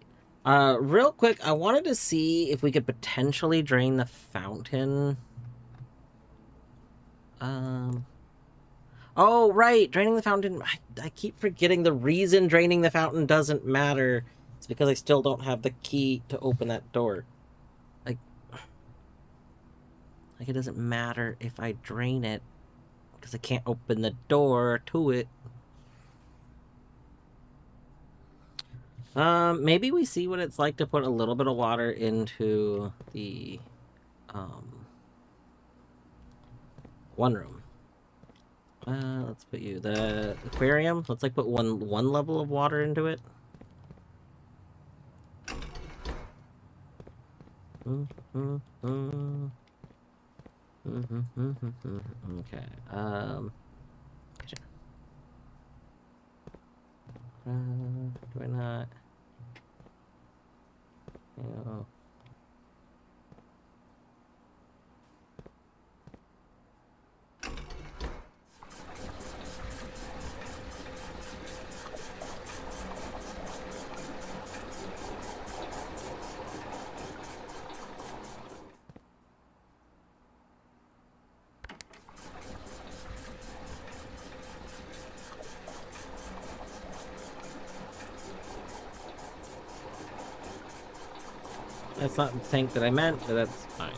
Real quick, I wanted to see if we could potentially drain the fountain. Oh, right. Draining the fountain. I keep forgetting the reason draining the fountain doesn't matter. It's because I still don't have the key to open that door. Like it doesn't matter if I drain it because I can't open the door to it. Maybe we see what it's like to put a little bit of water into the one room. Let's put you the aquarium. Let's like put one level of water into it. Okay. Do I not? No. That's not the tank that I meant, but that's fine.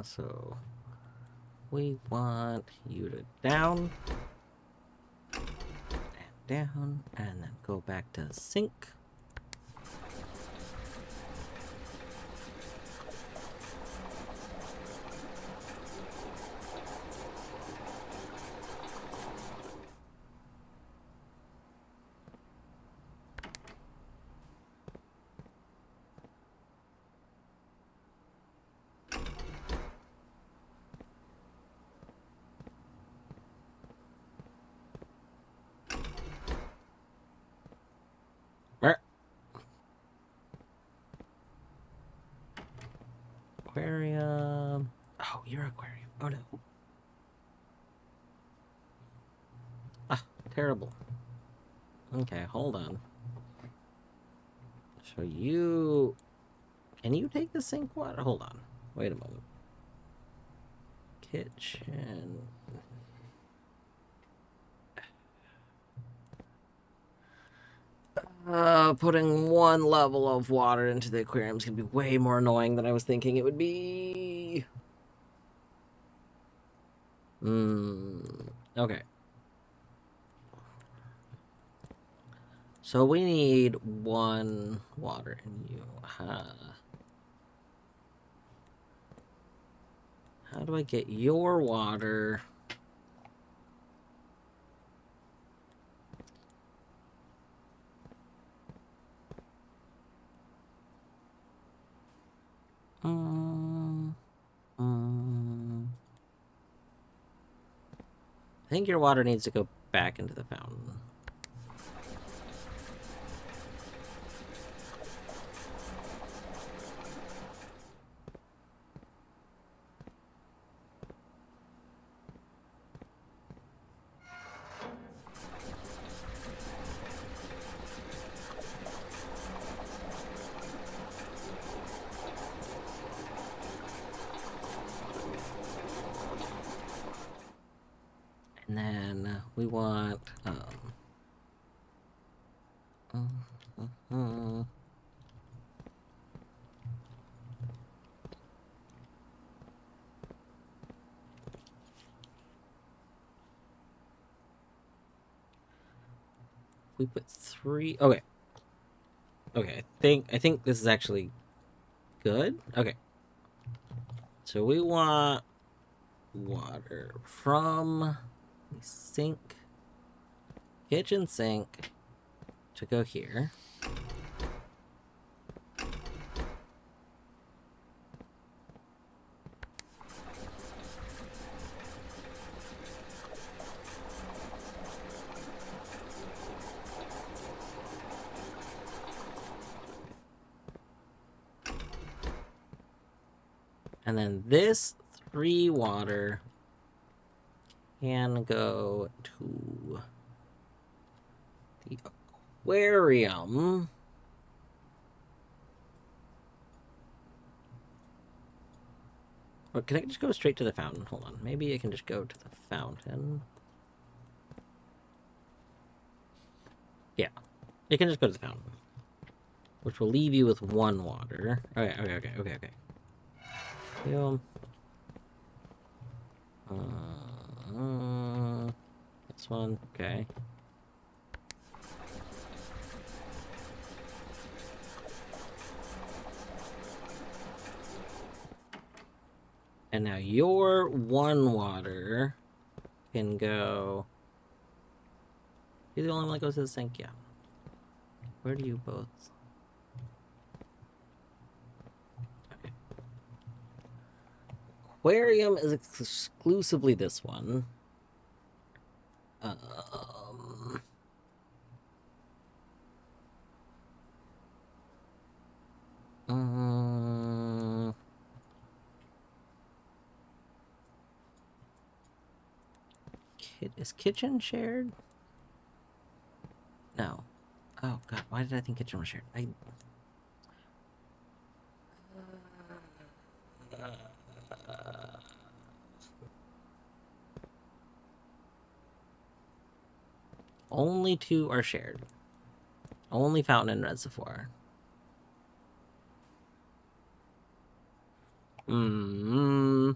So we want you to down, and down, and then go back to sink. Aquarium. Oh, your aquarium. Oh no. Ah, terrible. Okay, hold on. So you... Can you take the sink water? Hold on. Wait a moment. Kitchen... Putting one level of water into the aquarium is going to be way more annoying than I was thinking it would be. Okay. So we need one water in you. How do I get your water? I think your water needs to go back into the fountain. And then we want we put 3. Okay. Okay, I think this is actually good. Okay. So we want water from the sink, kitchen sink, to go here. And then this 3 water can go to the aquarium. Or can I just go straight to the fountain? Hold on. Maybe I can just go to the fountain. Yeah. You can just go to the fountain. Which will leave you with 1 water. Okay. This one, okay. And now your 1 water can go... You're the only one that goes to the sink, yeah. Where do you both... Aquarium is exclusively this one. Is kitchen shared? No. Oh god, why did I think kitchen was shared? Only 2 are shared. Only fountain and reservoir. Hmm.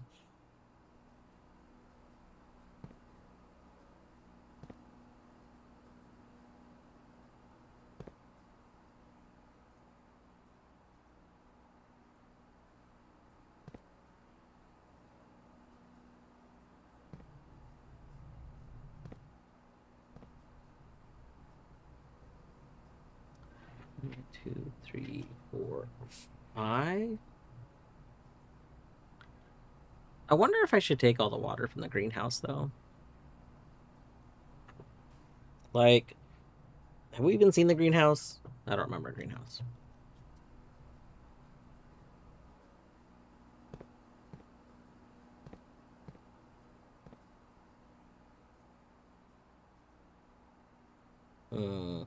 One, 2, 3, 4, 5. I wonder if I should take all the water from the greenhouse, though. Like, have we even seen the greenhouse? I don't remember a greenhouse. Hmm.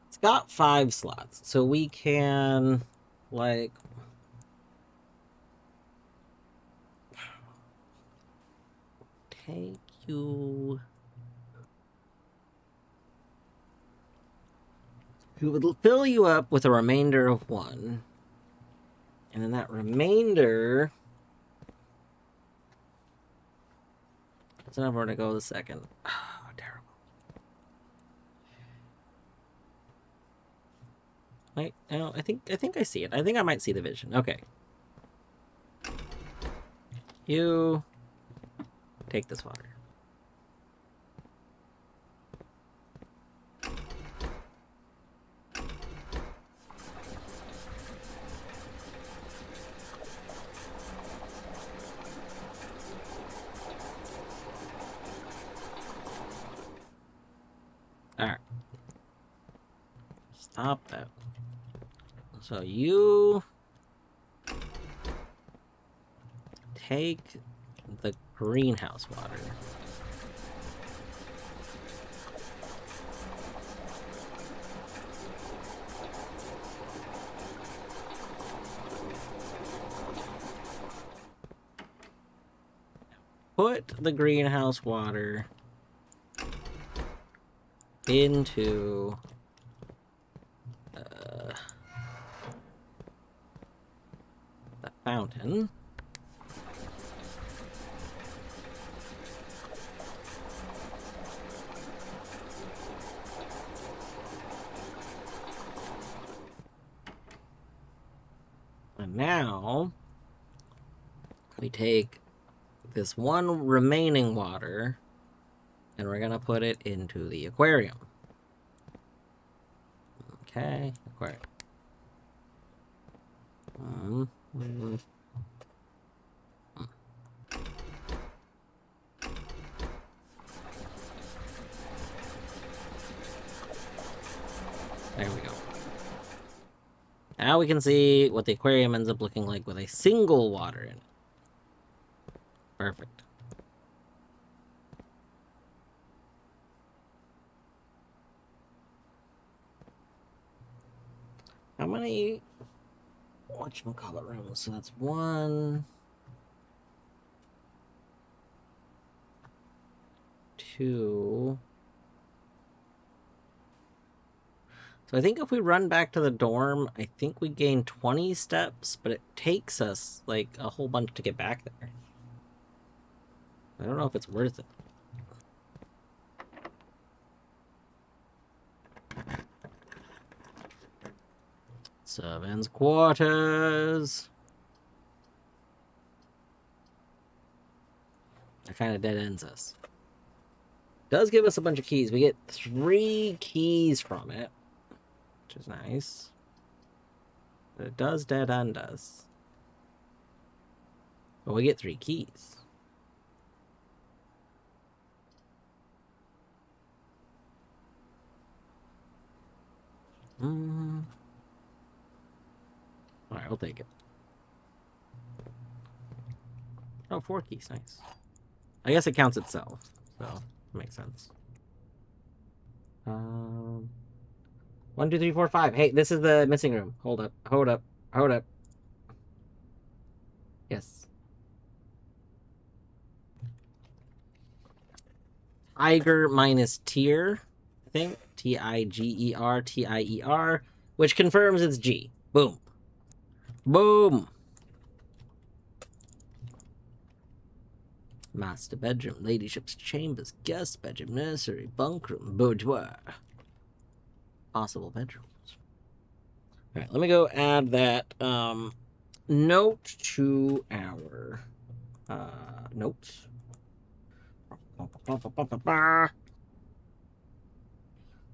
It's got 5 slots, so we can, like, take you. It would fill you up with a remainder of 1. And then that remainder. That's not where to go the second. Oh, terrible. Wait, no, I think I see it. I think I might see the vision. Okay. You take this water. Alright. Stop that. So you take the greenhouse water. Put the greenhouse water into the fountain. And now we take this one remaining water and we're gonna put it into the aquarium. Okay, aquarium. There we go. Now we can see what the aquarium ends up looking like with a single water in it. Perfect. How many whatchamacallit rooms? So that's 1, 2. So I think if we run back to the dorm, I think we gain 20 steps, but it takes us like a whole bunch to get back there. I don't know if it's worth it. Servants' quarters. That kind of dead ends us. Does give us a bunch of keys. We get 3 keys from it, which is nice. But it does dead end us. But we get 3 keys. Alright, we'll take it. Oh, 4 keys, nice. I guess it counts itself, so it makes sense. 1, 2, 3, 4, 5. Hey, this is the missing room. Hold up, hold up, hold up. Yes. Tiger minus tier, I think. Tiger, which confirms it's G. Boom. Boom. Master bedroom, ladyship's chambers, guest bedroom, nursery, bunk room, boudoir. Possible bedrooms. All right, let me go add that note to our notes.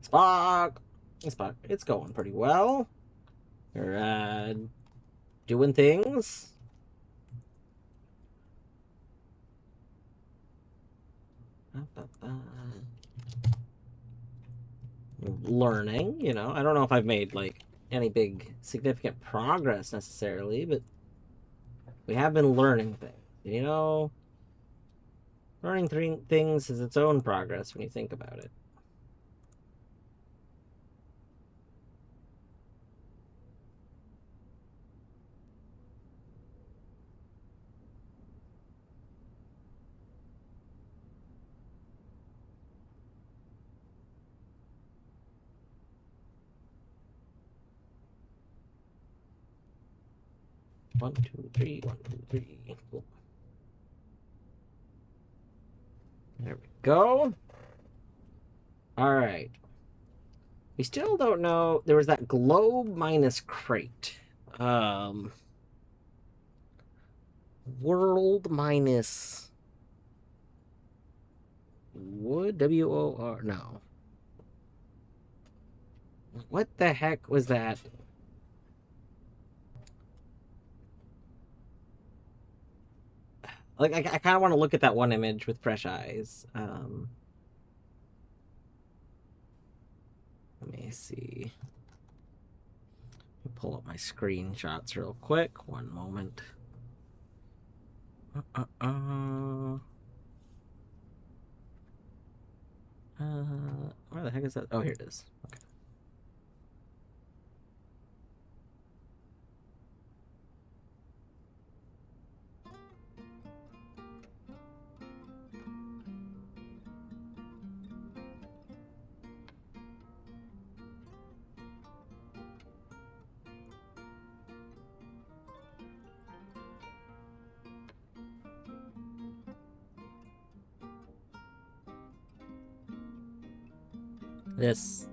Spock. Spock. It's going pretty well. We're doing things. Learning, you know. I don't know if I've made like any big significant progress necessarily, but we have been learning things. You know, learning things is its own progress when you think about it. One, two, three, 1, 2, 3. Cool. There we go. All right. We still don't know. There was that globe minus crate. World minus wood. WOR. No. What the heck was that? Like, I kind of want to look at that one image with fresh eyes. Let me see. Let me pull up my screenshots real quick. One moment. Where the heck is that? Oh, here it is. Okay.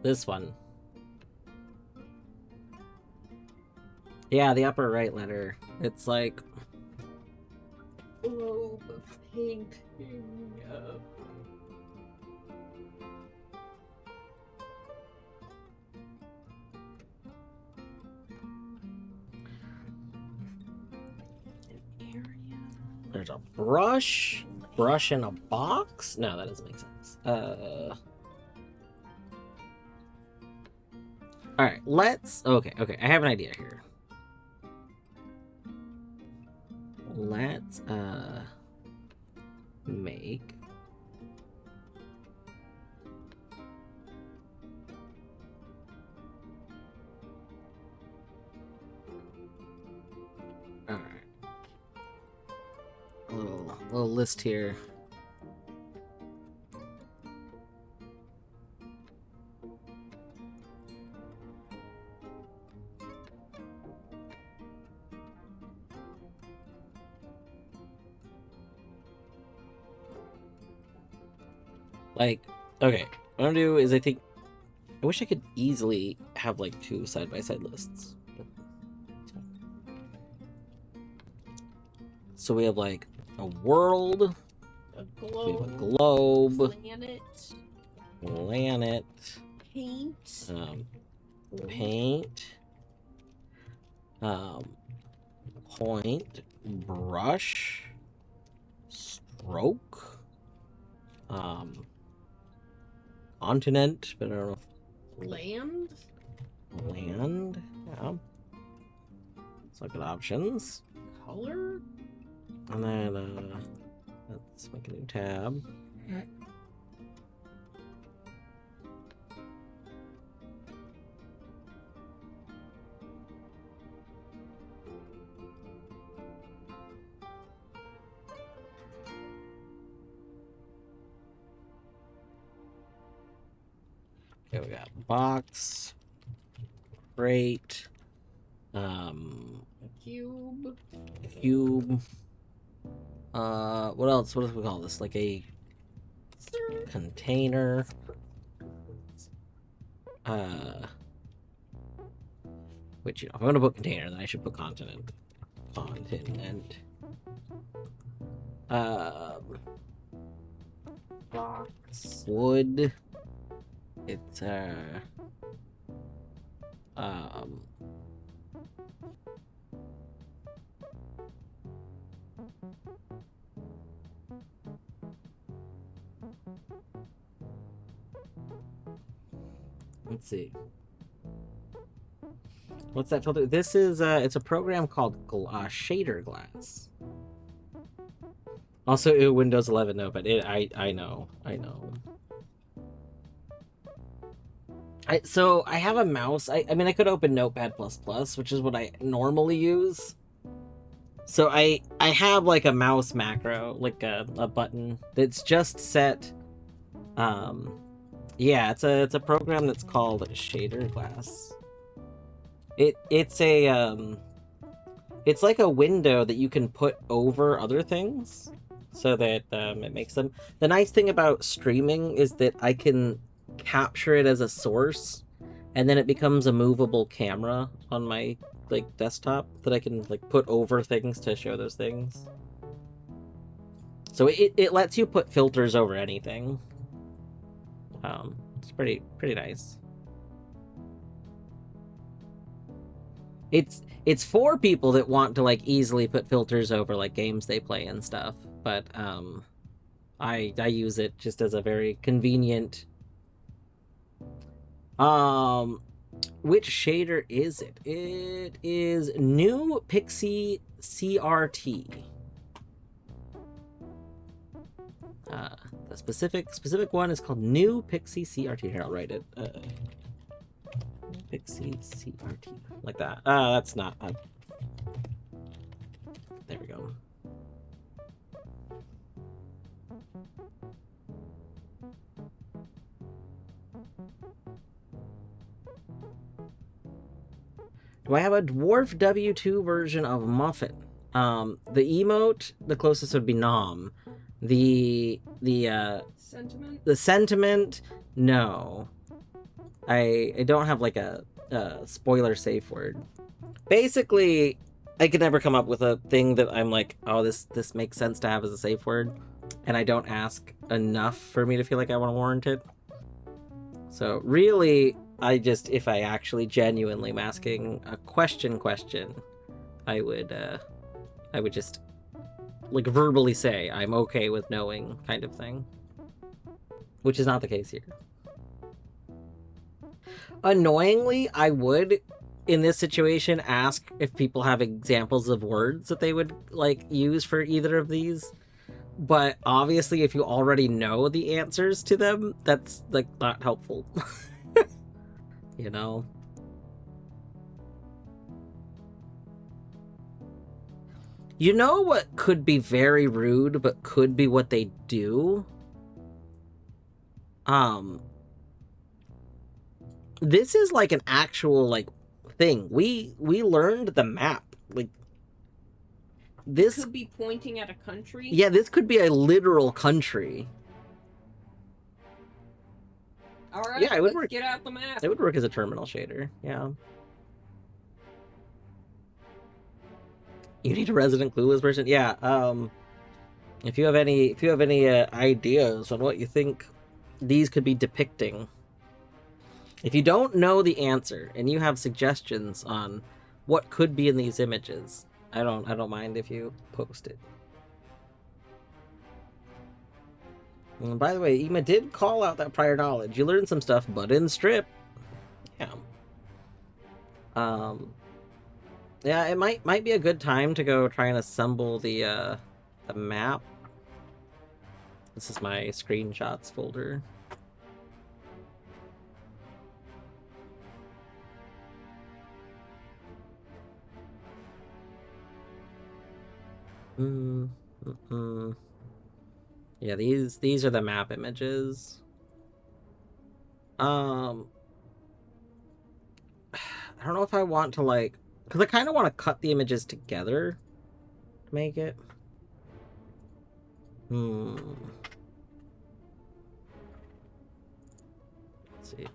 This one. Yeah, the upper right letter. It's like Globe of painting. there's a brush in a box. No, that doesn't make sense. All right, let's. Okay. I have an idea here. Let's make. All right. Little list here. Like, okay, what I'm gonna do is I wish I could easily have like 2 side-by-side lists. So we have like a world, A we have a globe. globe, Planet. planet, Paint. paint, point, brush, stroke, continent, but I don't know Land. if land. Yeah. Let's look at options. Color. And then let's make a new tab. Okay, we got box, crate, A cube. cube. What else? What do we call this? Like a container. Which, you know, if I'm gonna put container, then I should put continent. Continent. Box. Wood. It's let's see. What's that filter? This is it's a program called Shader Glass. Also, Windows 11 though, but I know. So I have a mouse. I mean, I could open Notepad++, which is what I normally use. So I have like a mouse macro, like a button that's just set. Yeah, it's a program that's called Shader Glass. It's like a window that you can put over other things, so that it makes them. The nice thing about streaming is that I can capture it as a source, and then it becomes a movable camera on my like desktop that I can like put over things to show those things. So it lets you put filters over anything. It's pretty nice. It's for people that want to like easily put filters over like games they play and stuff, but I use it just as a very convenient. Which shader is it? It is New Pixie CRT. The specific one is called New Pixie CRT. Here, I'll write it. Pixie CRT, like that. That's not. There we go. Do I have a dwarf W2 version of Muffin? The emote, the closest would be Nom. The Sentiment? The sentiment, no. I don't have like a spoiler safe word. Basically, I could never come up with a thing that I'm like, oh, this makes sense to have as a safe word, and I don't ask enough for me to feel like I want to warrant it. So really, if I actually genuinely am asking a question, I would just like verbally say I'm okay with knowing, kind of thing, which is not the case here. Annoyingly, I would, in this situation, ask if people have examples of words that they would like use for either of these. But obviously, if you already know the answers to them, that's like not helpful. You know? You know what could be very rude, but could be what they do? This is like an actual like thing. We learned the map. Like this could be pointing at a country. Yeah, this could be a literal country. All right, yeah, it would work. Get out the map. It would work as a terminal shader. Yeah. You need a resident clueless person. Yeah. If you have any ideas on what you think these could be depicting. If you don't know the answer and you have suggestions on what could be in these images, I don't mind if you post it. And by the way, Ema did call out that prior knowledge. You learned some stuff, but in strip. Yeah. Yeah, it might be a good time to go try and assemble the map. This is my screenshots folder. Yeah, these are the map images. I don't know if I want to like, because I kind of want to cut the images together to make it. Let's see.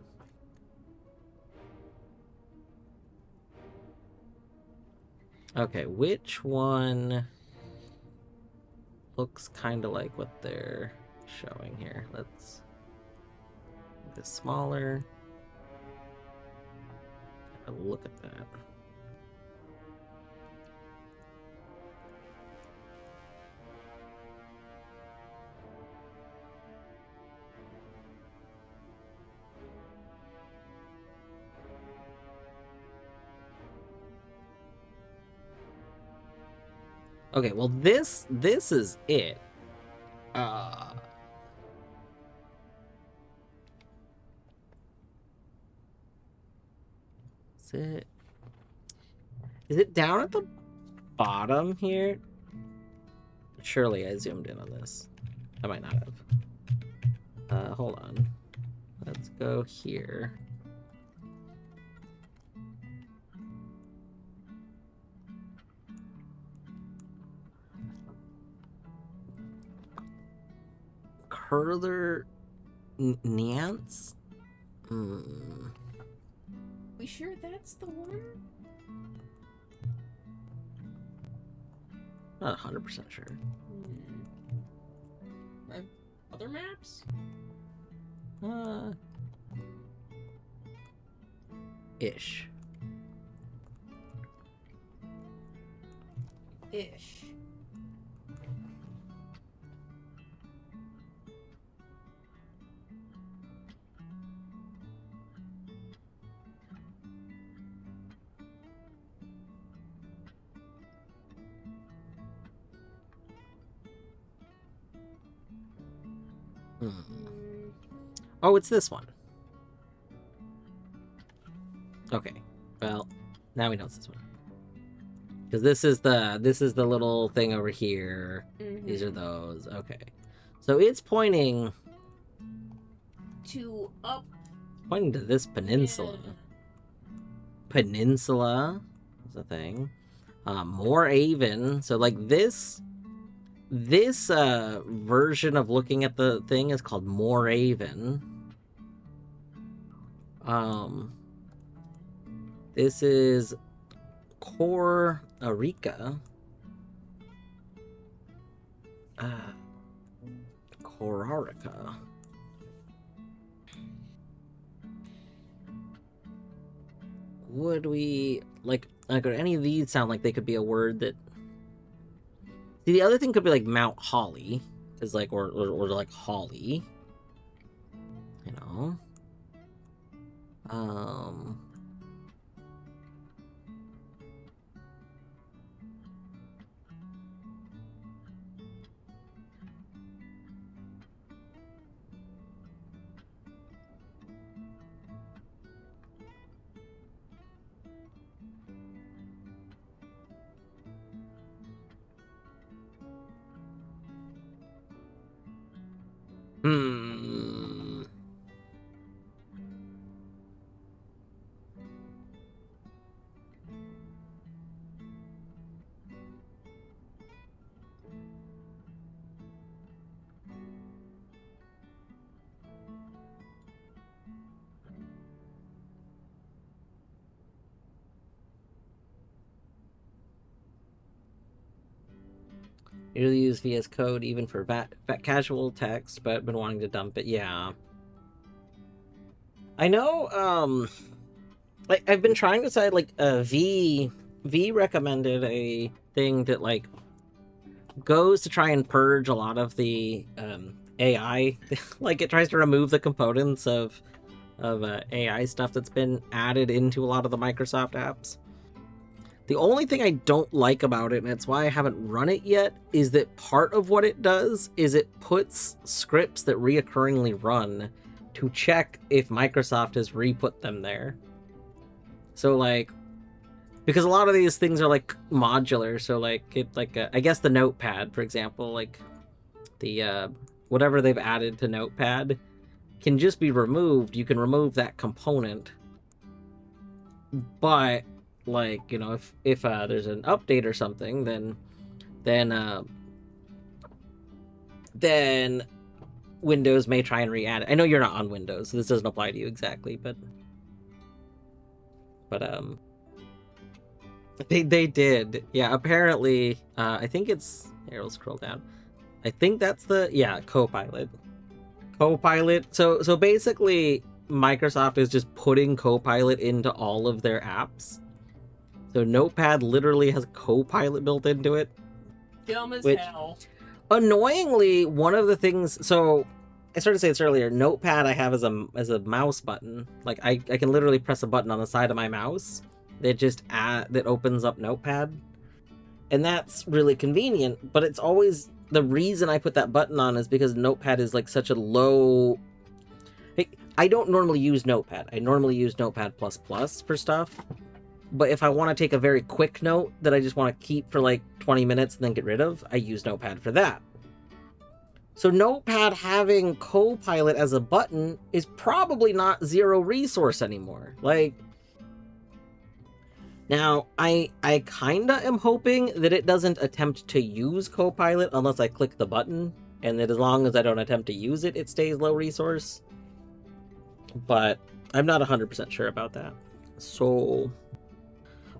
Okay, which one looks kind of like what they're showing here? Let's make this smaller. Have a look at that. Okay, well this is it. Is it down at the bottom here? Surely I zoomed in on this. I might not have. Hold on. Let's go here. Curler Nance? We sure that's the one? Not 100% sure. Other maps? Ish. Ish. Oh, it's this one. Okay. Well, now we know it's this one. Because this is the little thing over here. These are those. Okay. So it's pointing to up. Pointing to this peninsula. Yeah. Peninsula is a thing. More Avon. So like this version of looking at the thing is called More Avon. This is Cor Arica. Corarica. Would we like any of these sound like they could be a word that? See, the other thing could be like Mount Holly, is like or like Holly. You know. Usually use VS Code even for casual text, but been wanting to dump it. Yeah. I know, like, I've been trying to decide, like, V recommended a thing that, like, goes to try and purge a lot of the, AI. Like, it tries to remove the components of AI stuff that's been added into a lot of the Microsoft apps. The only thing I don't like about it, and it's why I haven't run it yet, is that part of what it does is it puts scripts that reoccurringly run to check if Microsoft has re-put them there. So, like, because a lot of these things are, like, modular, so, like, I guess the Notepad, for example, like, the, whatever they've added to Notepad, can just be removed. You can remove that component. But, like, you know, if there's an update or something, then Windows may try and re-add it. I know you're not on Windows, so this doesn't apply to you exactly, but they did. Yeah, apparently, I think it's, here, we'll scroll down. I think that's Copilot. Copilot. So basically, Microsoft is just putting Copilot into all of their apps. So Notepad literally has Copilot built into it. Dumb as Which- hell. Annoyingly, one of the things, so I started to say this earlier, Notepad I have as a mouse button. Like I can literally press a button on the side of my mouse that opens up Notepad. And that's really convenient, but it's always, the reason I put that button on is because Notepad is like such a low, I don't normally use Notepad. I normally use Notepad++ for stuff. But if I want to take a very quick note that I just want to keep for like 20 minutes and then get rid of, I use Notepad for that. So Notepad having Copilot as a button is probably not zero resource anymore. Like, now, I kinda am hoping that it doesn't attempt to use Copilot unless I click the button, and that as long as I don't attempt to use it, it stays low resource. But I'm not 100% sure about that. So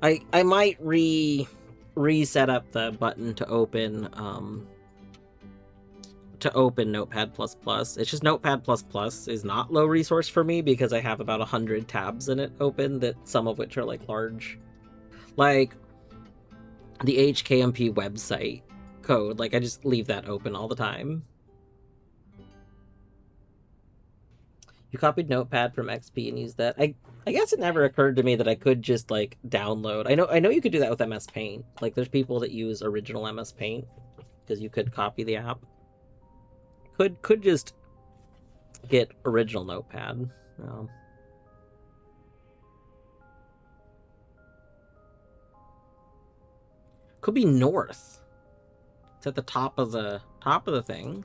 I might reset up the button to open Notepad++. It's just Notepad++ is not low resource for me because I have about 100 tabs in it open, that some of which are like large. Like the HKMP website code, like I just leave that open all the time. You copied Notepad from XP and used that. I guess it never occurred to me that I could just like download. I know you could do that with MS Paint. Like there's people that use original MS Paint because you could copy the app. Could just get original Notepad. Could be north. It's at the top of the thing.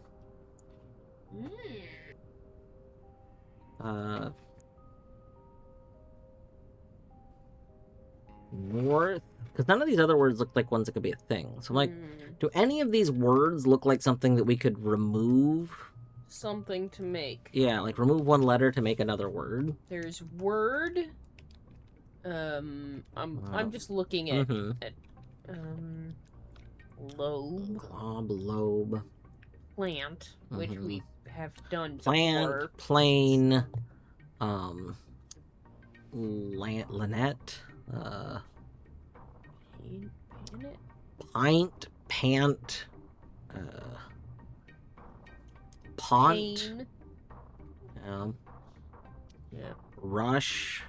North, because none of these other words look like ones that could be a thing. So I'm like, do any of these words look like something that we could remove? Something to make. Yeah, like remove one letter to make another word. There's word. I'm just looking at lobe. Glob, lobe. Plant, which we have done Plant, before. plane, Lynette, pint, pant, pont, Pain. yeah, rush,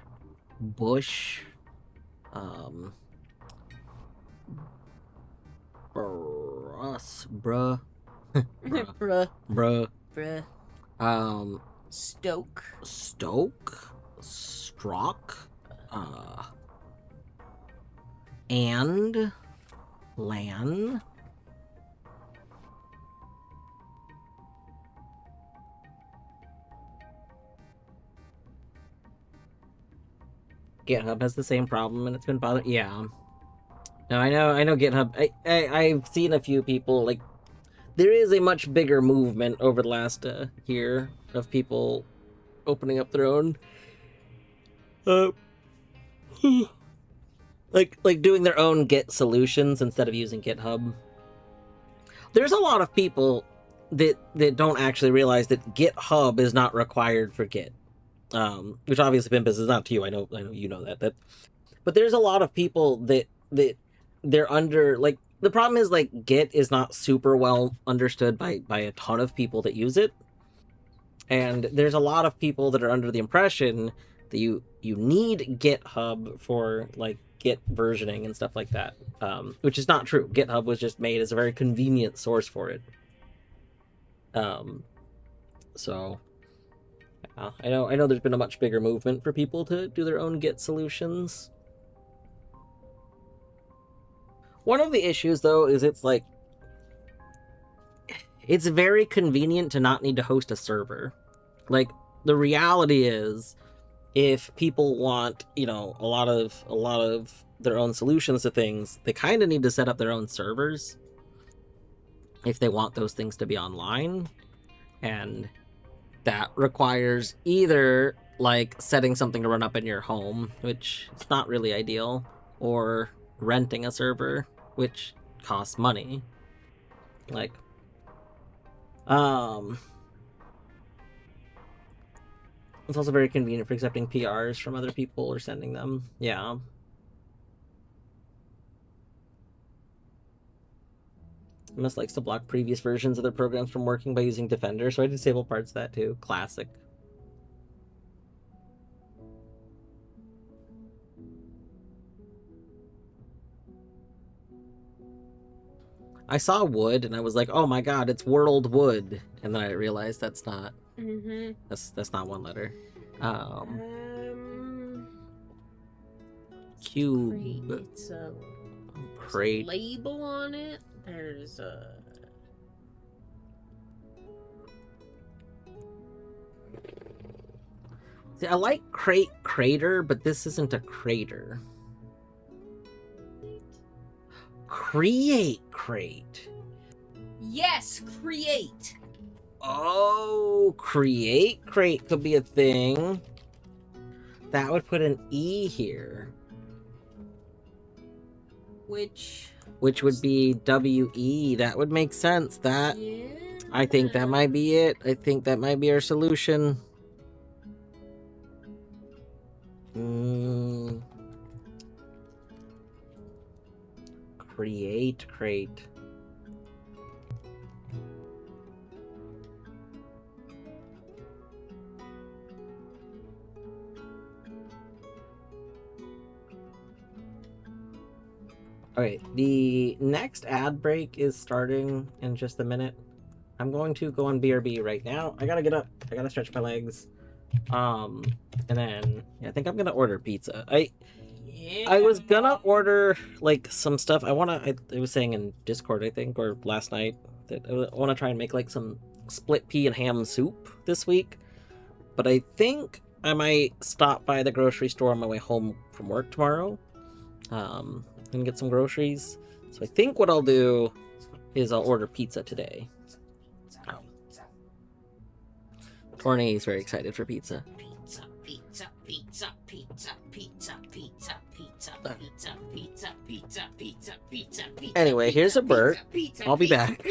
bush, bruh, Bruh. bruh, Stoke. stoke, strock, and lan, GitHub has the same problem and it's been bothering. Yeah. No, I know GitHub. I've seen a few people, like, there is a much bigger movement over the last year of people opening up their own like doing their own Git solutions instead of using GitHub. There's a lot of people that don't actually realize that GitHub is not required for Git. Which obviously Pimp is not to you. I know you know that. But there's a lot of people that they're under, like, the problem is, like, Git is not super well understood by a ton of people that use it. And there's a lot of people that are under the impression that you need GitHub for, like, Git versioning and stuff like that. Which is not true. GitHub was just made as a very convenient source for it. So I know there's been a much bigger movement for people to do their own Git solutions. One of the issues, though, is it's like, it's very convenient to not need to host a server. Like, the reality is, if people want, you know, a lot of their own solutions to things, they kind of need to set up their own servers if they want those things to be online. And that requires either like setting something to run up in your home, which is not really ideal, or renting a server, which costs money. Like, it's also very convenient for accepting PRs from other people or sending them. Yeah. MS likes to block previous versions of their programs from working by using Defender, so I disable parts of that too. Classic. I saw wood and I was like, "Oh my god, it's world wood," and then I realized that's not. Mm-hmm. That's not one letter. Cube. It's a Crate. label on it. There's a. See, I like crater, but this isn't a crater. Create crate. Yes, create. Oh, create crate could be a thing. That would put an E here. Which would be WE. That would make sense. That yeah. I think that might be it. I think that might be our solution. Create crate. Alright, the next ad break is starting in just a minute. I'm going to go on BRB right now. I gotta get up. I gotta stretch my legs. And then yeah, I think I'm gonna order pizza. I was gonna order like some stuff. I was saying in Discord, I think, or last night, that I wanna try and make like some split pea and ham soup this week. But I think I might stop by the grocery store on my way home from work tomorrow. And get some groceries. So I think what I'll do is I'll order pizza today. Torney is very excited for pizza. Pizza, pizza, pizza, pizza, pizza, pizza, pizza, pizza, pizza, pizza, pizza, pizza, pizza. Anyway, here's a Bert. I'll be back.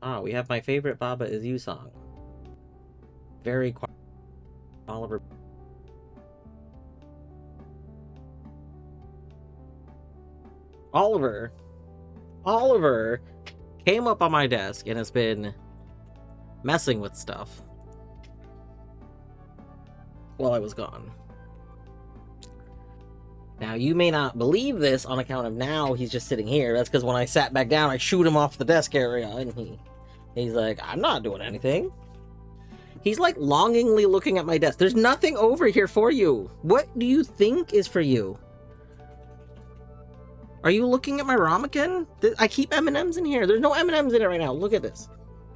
Oh, we have my favorite Baba Is You song. Very quiet. Oliver. Oliver came up on my desk and has been messing with stuff while I was gone. Now, you may not believe this on account of now he's just sitting here. That's because when I sat back down, I shoot him off the desk area, and he's like, I'm not doing anything. He's like longingly looking at my desk. There's nothing over here for you. What do you think is for you? Are you looking at my ramekin? I keep M&Ms in here. There's no M&Ms in it right now. Look at this.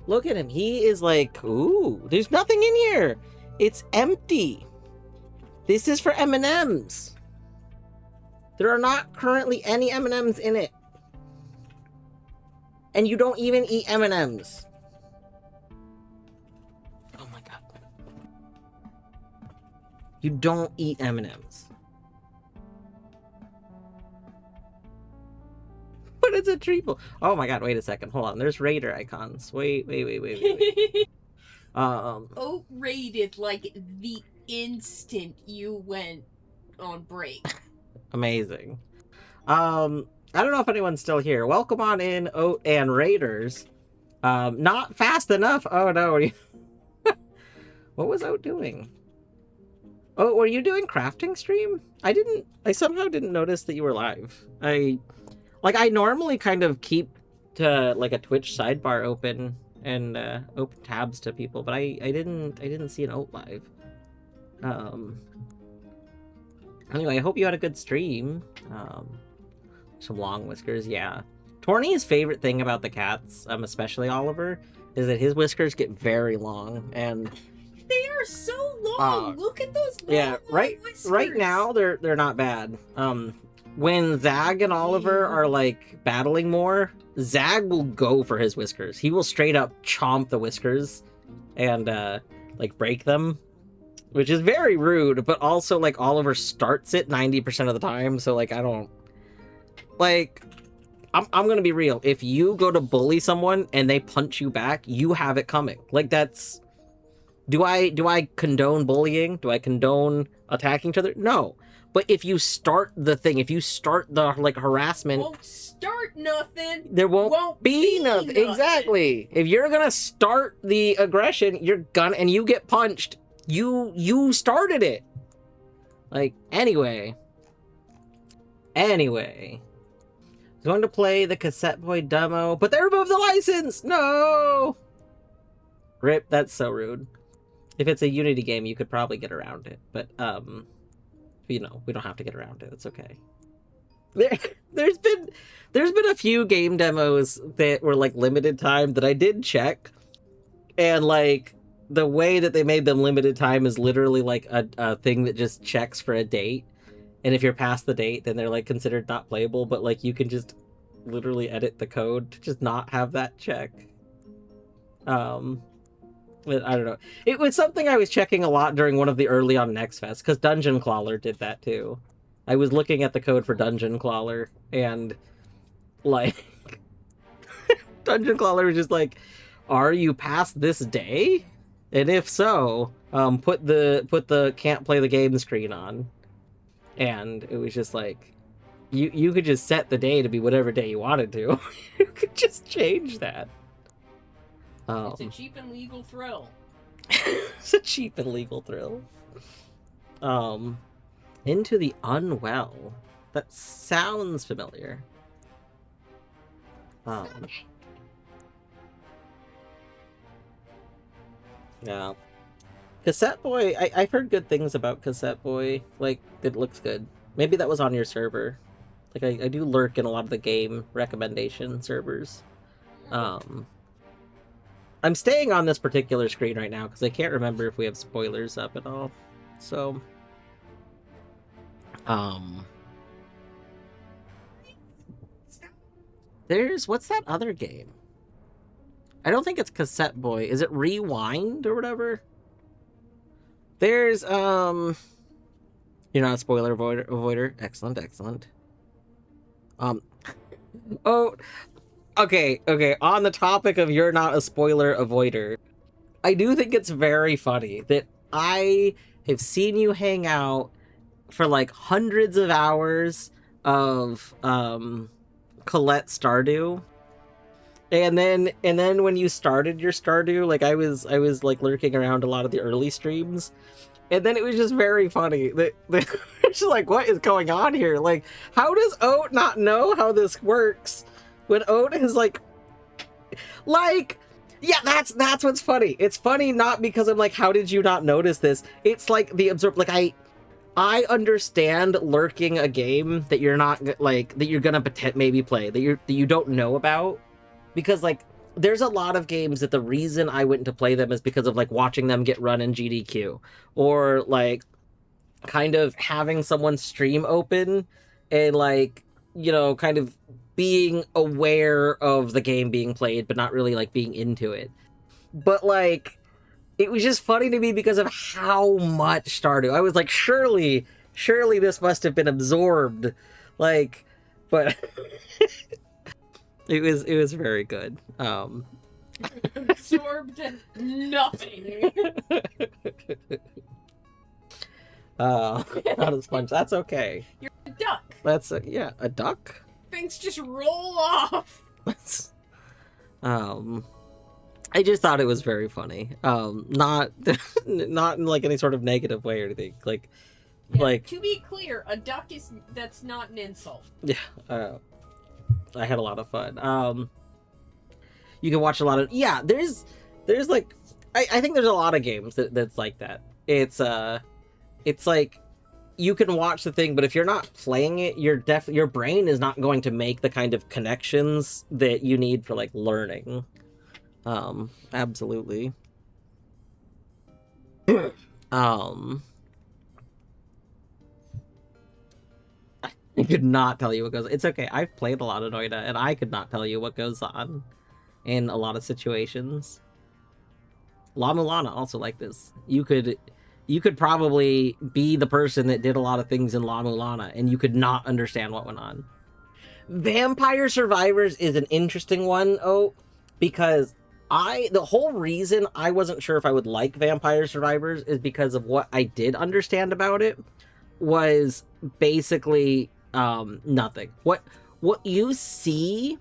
Look at him. He is like, ooh, there's nothing in here. It's empty. This is for M&Ms. There are not currently any M&Ms in it. And you don't even eat M&Ms. Oh my god. You don't eat M&Ms. But it's a triple. Oh my god, wait a second. Hold on. There's Raider icons. Wait. Rated like the instant you went on break. Amazing. I don't know if anyone's still here. Welcome on in, Oat and Raiders. Not fast enough. Oh no. What was Oat doing? Oh, were you doing crafting stream? I somehow didn't notice that you were live. I normally kind of keep to like a Twitch sidebar open and open tabs to people, but I didn't see an Oat live. Anyway, I hope you had a good stream. Some long whiskers, yeah. Torny's favorite thing about the cats, especially Oliver, is that his whiskers get very long, and They are so long. Look at those long, yeah, right. whiskers. Right now, they're not bad. When Zag and Oliver are like battling more, Zag will go for his whiskers. He will straight up chomp the whiskers and like break them, which is very rude. But also, like, Oliver starts it 90% of the time, so like I don't like. I'm gonna be real. If you go to bully someone and they punch you back, you have it coming. Like, that's. Do I condone bullying? Do I condone attacking each other? No. But if you start the thing, if you start the like harassment, Won't start nothing. there won't be nothing. Exactly. If you're gonna start the aggression, you're gonna, and you get punched, you started it. Like, anyway. Going to play the Cassette Boy demo, but they removed the license. No. Rip. That's so rude. If it's a Unity game, you could probably get around it, but you know, we don't have to get around it. It's okay. There's been a few game demos that were like limited time that I did check, and like the way that they made them limited time is literally like a thing that just checks for a date, and if you're past the date, then they're like considered not playable. But like you can just literally edit the code to just not have that check. But I don't know. It was something I was checking a lot during one of the early on Next Fest, because Dungeon Crawler did that too. I was looking at the code for Dungeon Crawler, and like Dungeon Crawler was just like, "Are you past this day? And if so, put the can't play the game screen on." And it was just like, you could just set the day to be whatever day you wanted to. You could just change that. It's a cheap and legal thrill. It's a cheap and legal thrill. Into the Unwell. That sounds familiar. Yeah. Cassette Boy, I've heard good things about Cassette Boy. Like, it looks good. Maybe that was on your server. Like, I do lurk in a lot of the game recommendation servers. I'm staying on this particular screen right now because I can't remember if we have spoilers up at all. So, what's that other game? I don't think it's Cassette Boy. Is it Rewind or whatever? There's, you're not a spoiler avoider. Excellent. Oh, Okay, on the topic of you're not a spoiler avoider, I do think it's very funny that I have seen you hang out for like hundreds of hours of Colette Stardew. And then when you started your Stardew, like I was like lurking around a lot of the early streams. And then it was just very funny that it's like, what is going on here? Like, how does Oat not know how this works when Oat is like, yeah, that's what's funny. It's funny not because I'm like, how did you not notice this? It's like the absorb. Like I understand lurking a game that you're not like that you're gonna maybe play that you don't know about, because like there's a lot of games that the reason I went to play them is because of like watching them get run in GDQ, or like kind of having someone stream open and like, you know, kind of being aware of the game being played but not really like being into it. But like it was just funny to me because of how much Stardew. I was like, surely this must have been absorbed, like, but it was very good. Absorbed nothing. Not a sponge. That's okay. You're a duck. That's a duck. Things just roll off. I just thought it was very funny. Not in like any sort of negative way or anything. Like, Yeah, like to be clear, a duck that's not an insult. yeah. I had a lot of fun. You can watch a lot of there's like I think there's a lot of games that's like that. It's like you can watch the thing, but if you're not playing it, your brain is not going to make the kind of connections that you need for like learning. Absolutely. I could not tell you what goes on. It's okay. I've played a lot of Noida, and I could not tell you what goes on in a lot of situations. La Mulana also like this. You could probably be the person that did a lot of things in La Mulana, and you could not understand what went on. Vampire Survivors is an interesting one, because the whole reason I wasn't sure if I would like Vampire Survivors is because of what I did understand about it was basically nothing. What you see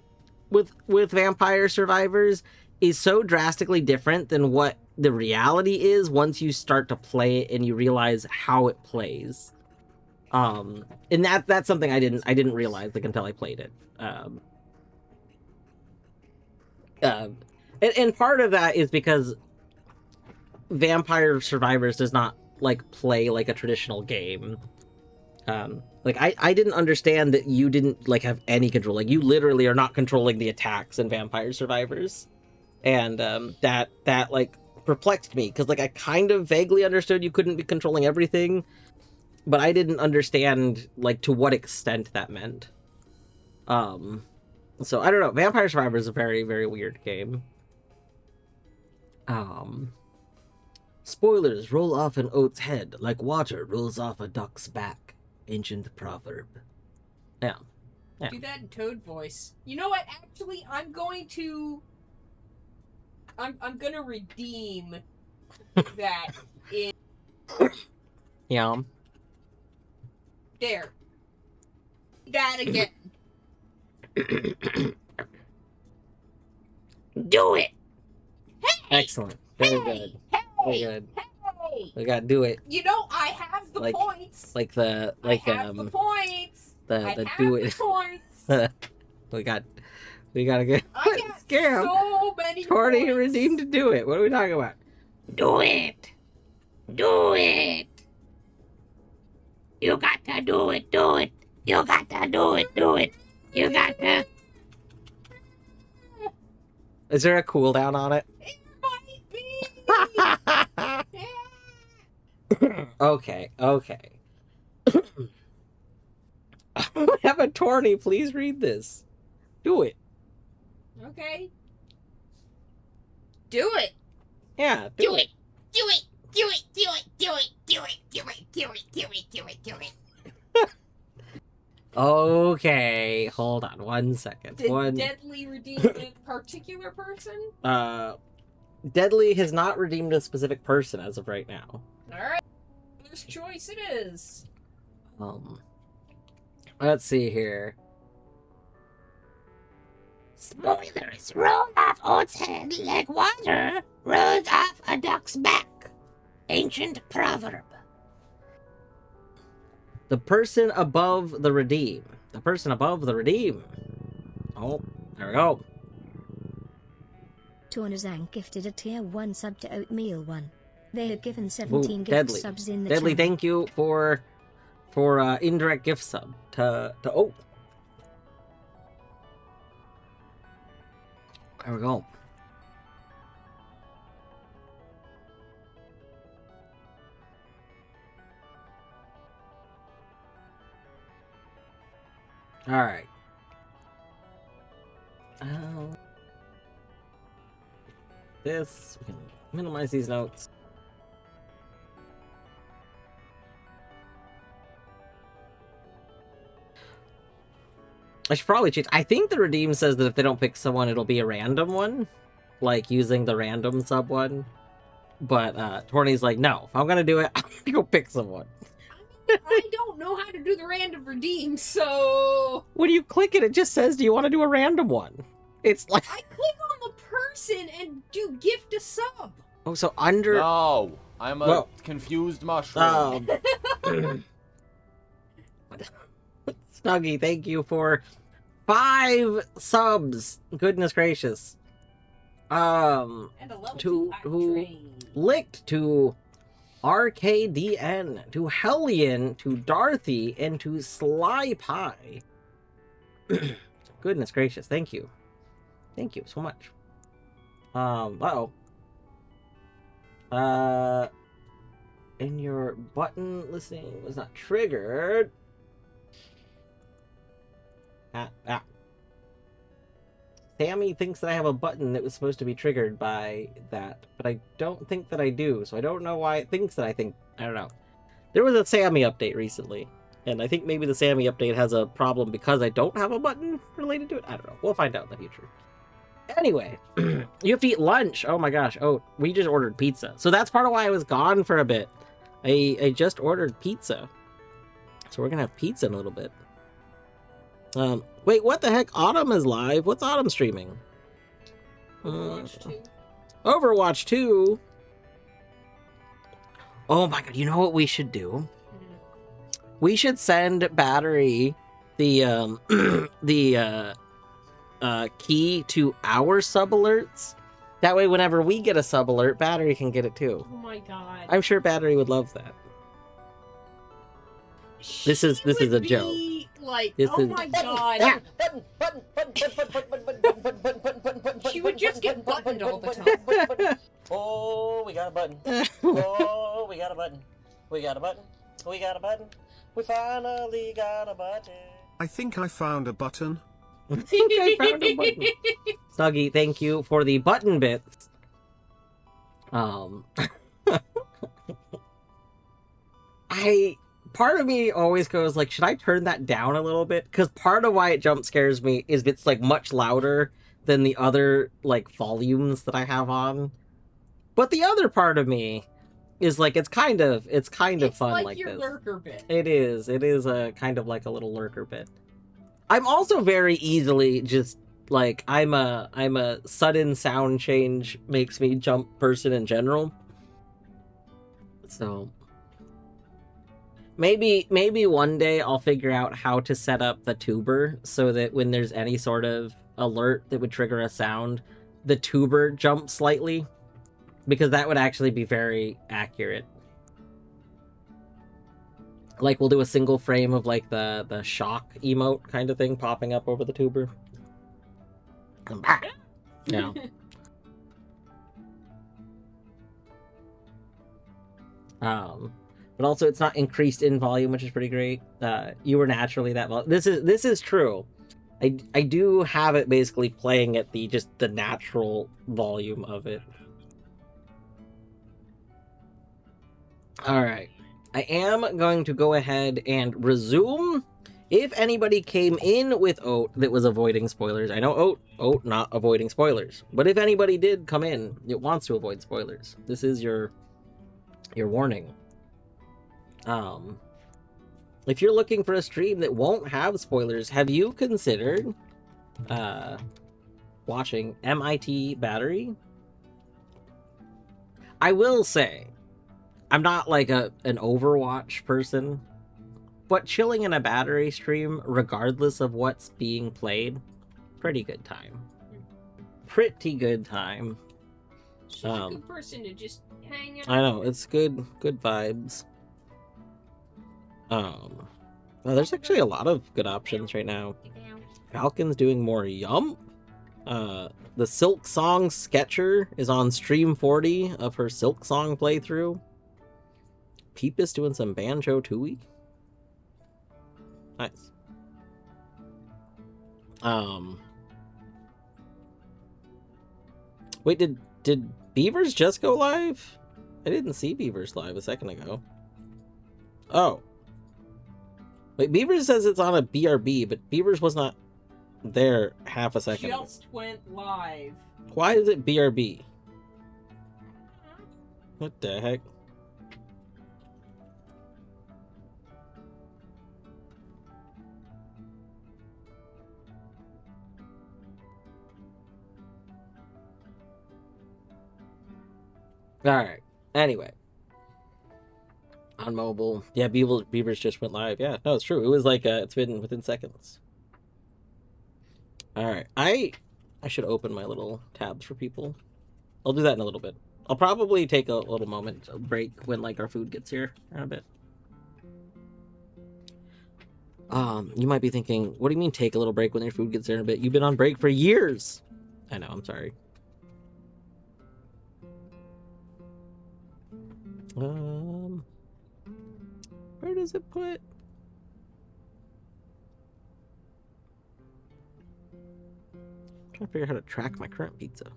with Vampire Survivors is so drastically different than what the reality is once you start to play it and you realize how it plays. And that's something I didn't realize like until I played it. And part of that is because Vampire Survivors does not like play like a traditional game. Like I didn't understand that you didn't like have any control. Like you literally are not controlling the attacks in Vampire Survivors, and that like perplexed me because like I kind of vaguely understood you couldn't be controlling everything, but I didn't understand like to what extent that meant. So I don't know. Vampire Survivors is a very, very weird game. Spoilers roll off an oat's head like water rolls off a duck's back. Ancient proverb. Yeah. Do that in Toad voice. You know what? Actually, I'm going to redeem that in Yeah. there. That again. Do it. Hey! Excellent. Very good. Very good. We gotta do it. You know, I have the points. Like the I have the points. the do it. Points. we gotta get I got Scam. so many Torny points. redeemed to do it. What are we talking about? Do it. Do it. You got to do it. Do it. You got to do it. Do it. You got to. Is there a cooldown on it? It might be. Okay. Have a Torny, please read this. Do it. Okay. Do it. Yeah. Do it. Do it. Do it. Do it. Do it. Do it. Do it. Do it. Do it. Do it. Do it. Okay, hold on 1 second. Did Deadly redeem a particular person? Deadly has not redeemed a specific person as of right now. Alright. First choice it is. Let's see here. Spoilers, roll off oat's head like water rolls off a duck's back. Ancient proverb. The person above the redeem. The person above the redeem. Oh, there we go. Tornazang gifted a tier 1 sub to Oatmeal 1. They had given 17 gift Deadly. subs in the Deadly, channel. thank you for indirect gift sub to Oat. There we go. All right. This, we can minimize these notes. I should probably cheat. I think the redeem says that if they don't pick someone, it'll be a random one, like using the random sub one. But Torny's like, no, if I'm gonna do it, I'm gonna go pick someone. I don't know how to do the random redeem, so When you click it, it just says, do you want to do a random one? It's like, I click on the person and do gift a sub. oh, so under. No, I'm a Well- confused mushroom. Snuggy, thank you for 5 subs. Goodness gracious. And a level To 2 hype who train. licked to RKDN, to Hellion, to Dorothy, and to Sly Pie. Goodness gracious, thank you. Thank you so much. Uh-oh. And your button listening was not triggered. Sammy thinks that I have a button that was supposed to be triggered by that, but I don't think that I do, so I don't know why it thinks that I don't know. There was a Sammy update recently, and I think maybe the Sammy update has a problem because I don't have a button related to it. I don't know. We'll find out in the future. Anyway, you have to eat lunch. Oh my gosh. Oh, we just ordered pizza. So that's part of why I was gone for a bit. I just ordered pizza. So we're gonna have pizza in a little bit. Wait, what the heck? Autumn is live. What's Autumn streaming? Overwatch 2. Overwatch 2. Oh my god, you know what we should do? We should send Battery the key to our sub alerts. That way whenever we get a sub alert, Battery can get it too. Oh my god. I'm sure Battery would love that. This is a joke. Like, This oh is- my god. Ah! She would just get buttoned all the time. Oh, we got a button. Oh, we got a button. We got a button. We got a button. We finally got a button. I think I found a button. I think I found a button. Snuggy, thank you for the button bits. Part of me always goes like, should I turn that down a little bit? Because part of why it jump scares me is it's like much louder than the other like volumes that I have on. But the other part of me is like, it's kind of fun like your this. lurker bit. It is a kind of like a little lurker bit. I'm also very easily just like, I'm a sudden sound change makes me jump person in general. So maybe one day I'll figure out how to set up the tuber so that when there's any sort of alert that would trigger a sound, the tuber jumps slightly, because that would actually be very accurate. Like, we'll do a single frame of like the shock emote kind of thing popping up over the tuber. Yeah. But also it's not increased in volume, which is pretty great. You were naturally that this is true. I do have it basically playing at the natural volume of it. All right. I am going to go ahead and resume If anybody came in with Oat that was avoiding spoilers, I know Oat not avoiding spoilers, but if anybody did come in that wants to avoid spoilers, this is your warning. If you're looking for a stream that won't have spoilers, have you considered watching MIT Battery? I will say, I'm not like an Overwatch person, but chilling in a Battery stream, regardless of what's being played, pretty good time. Pretty good time. She's a good person to just hang out. I know, it's good vibes. Well, there's actually a lot of good options right now. Falcon's doing more Yump. The Silk Song Sketcher is on stream 40 of her Silk Song playthrough. Peep is doing some Banjo Tooie. Nice. Wait, did Beavers just go live? I didn't see Beavers live a second ago. Oh. Wait, Beavers says it's on a BRB, but Beavers was not there half a second ago. Just went live. Why is it BRB? What the heck? Alright. Anyway. On mobile. Yeah, Beavers just went live. Yeah, no, it's true. It was like, it's been within seconds. Alright. I should open my little tabs for people. I'll do that in a little bit. I'll probably take a little moment, a break, when, like, our food gets here in a bit. You might be thinking, what do you mean take a little break when your food gets here in a bit? You've been on break for years! I know, I'm sorry. Where does it put? I'm trying to figure out how to track my current pizza.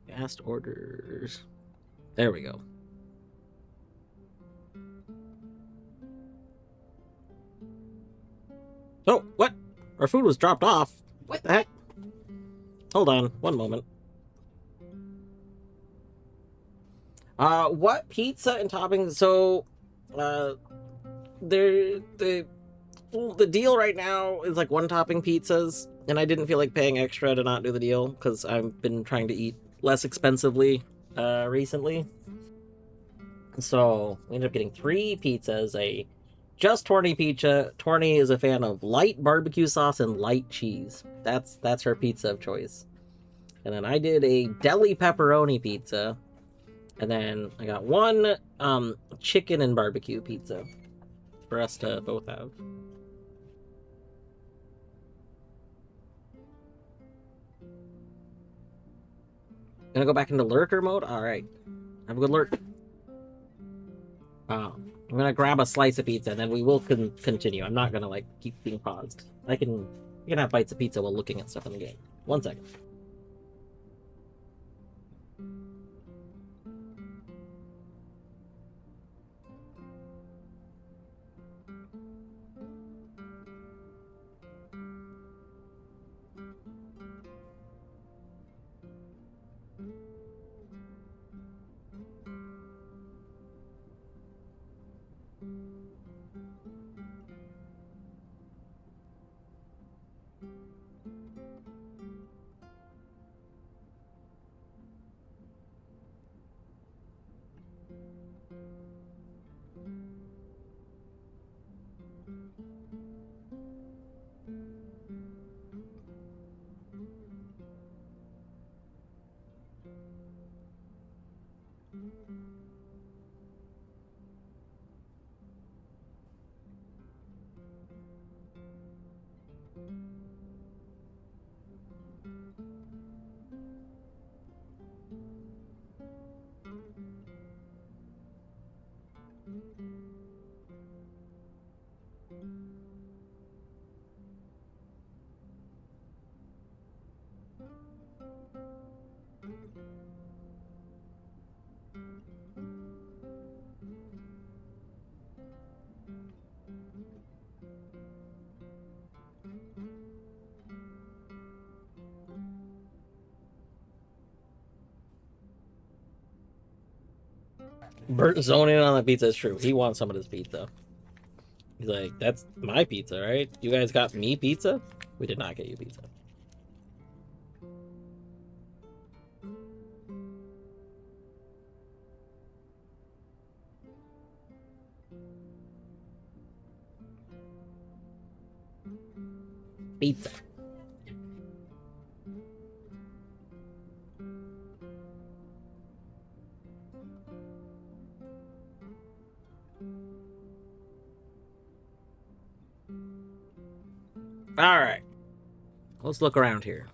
Past orders. There we go. Oh, what? Our food was dropped off. What the heck? Hold on, one moment. What pizza and toppings? So, the deal right now is like one topping pizzas, and I didn't feel like paying extra to not do the deal because I've been trying to eat less expensively recently. So we ended up getting 3 pizzas, a just Torny pizza. Torny is a fan of light barbecue sauce and light cheese. That's her pizza of choice. And then I did a deli pepperoni pizza. And then I got 1 chicken and barbecue pizza for us to both have. Gonna go back into lurker mode? Alright. Have a good lurk. I'm gonna grab a slice of pizza and then we will continue. I'm not gonna like keep being paused. You can have bites of pizza while looking at stuff in the game. 1 second. Bert zoning in on the pizza is true. He wants some of this pizza. He's like, that's my pizza, right? You guys got me pizza? We did not get you pizza. Pizza. All right. Let's look around here.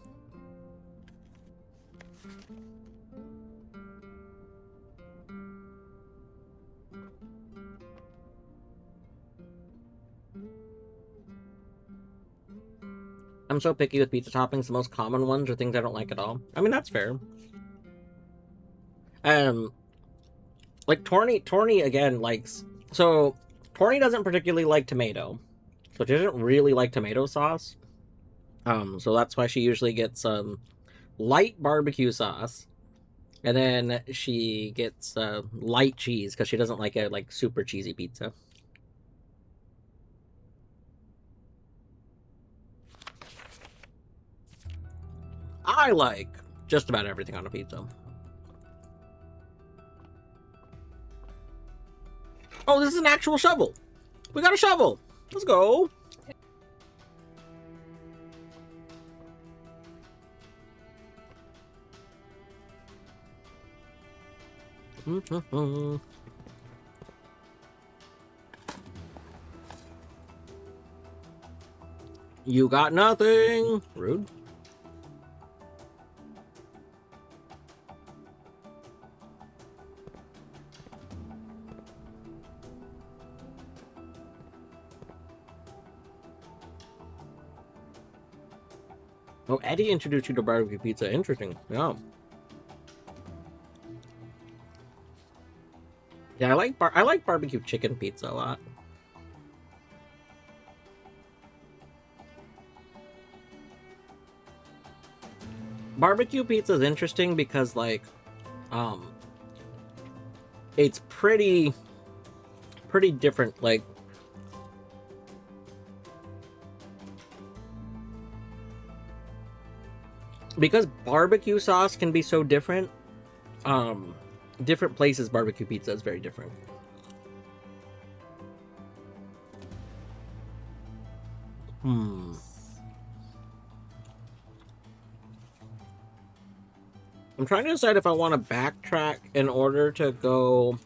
I'm so picky with pizza toppings. The most common ones are things I don't like at all. I mean, that's fair. Like Torny again likes. So Torny doesn't particularly like tomato, so she doesn't really like tomato sauce. So that's why she usually gets light barbecue sauce, and then she gets light cheese because she doesn't like a super cheesy pizza. I like just about everything on a pizza. Oh, this is an actual shovel. We got a shovel. Let's go. You got nothing. Rude. Oh, Eddie introduced you to barbecue pizza. Interesting. Yeah. Yeah, I like barbecue chicken pizza a lot. Barbecue pizza is interesting because it's pretty different. Like, because barbecue sauce can be so different, different places barbecue pizza is very different. I'm trying to decide if I want to backtrack in order to go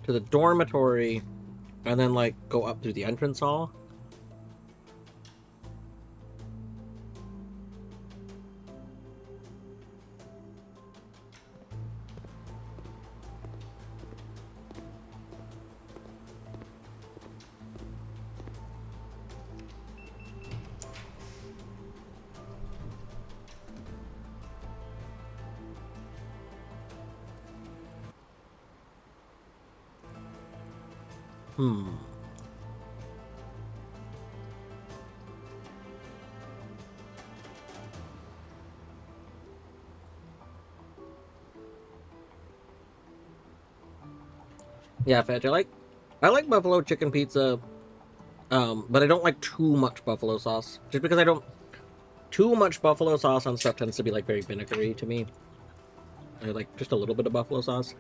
to the dormitory and then go up through the entrance hall. Yeah, Fetch, I like buffalo chicken pizza, but I don't like too much buffalo sauce. Just because too much buffalo sauce on stuff tends to be very vinegary to me. I like just a little bit of buffalo sauce.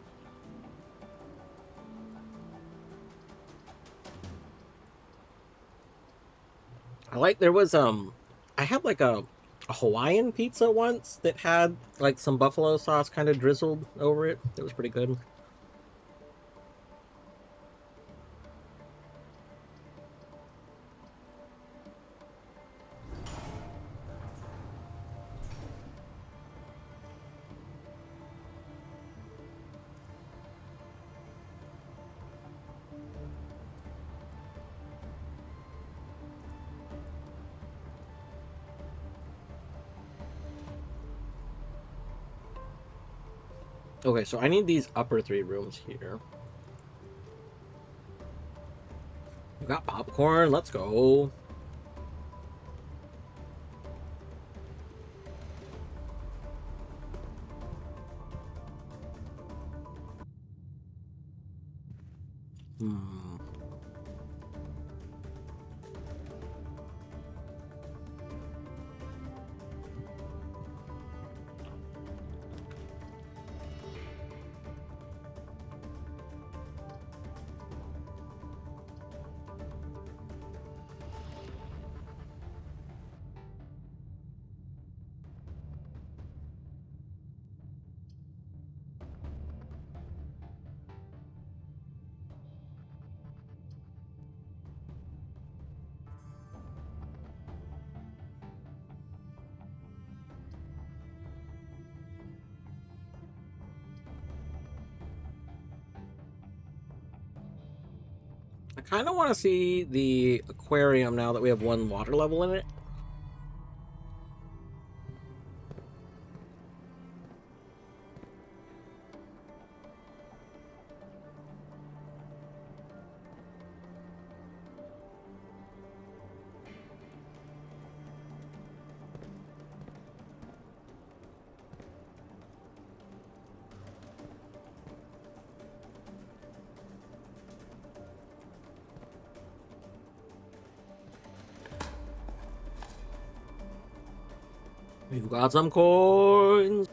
There was I had a Hawaiian pizza once that had some buffalo sauce kind of drizzled over it. It was pretty good. Okay, so I need these upper 3 rooms here. We got popcorn, let's go. I kind of want to see the aquarium now that we have 1 water level in it. We've got some coins.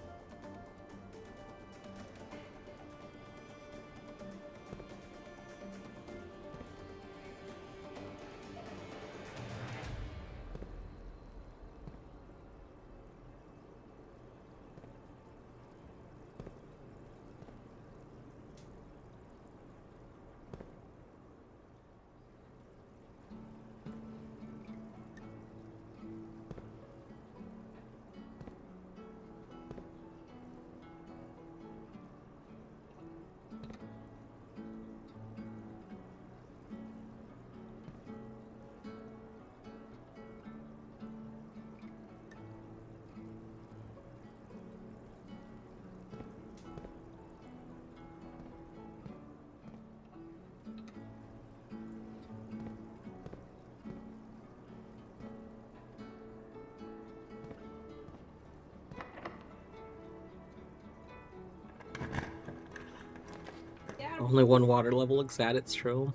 Only 1 water level looks at it's true.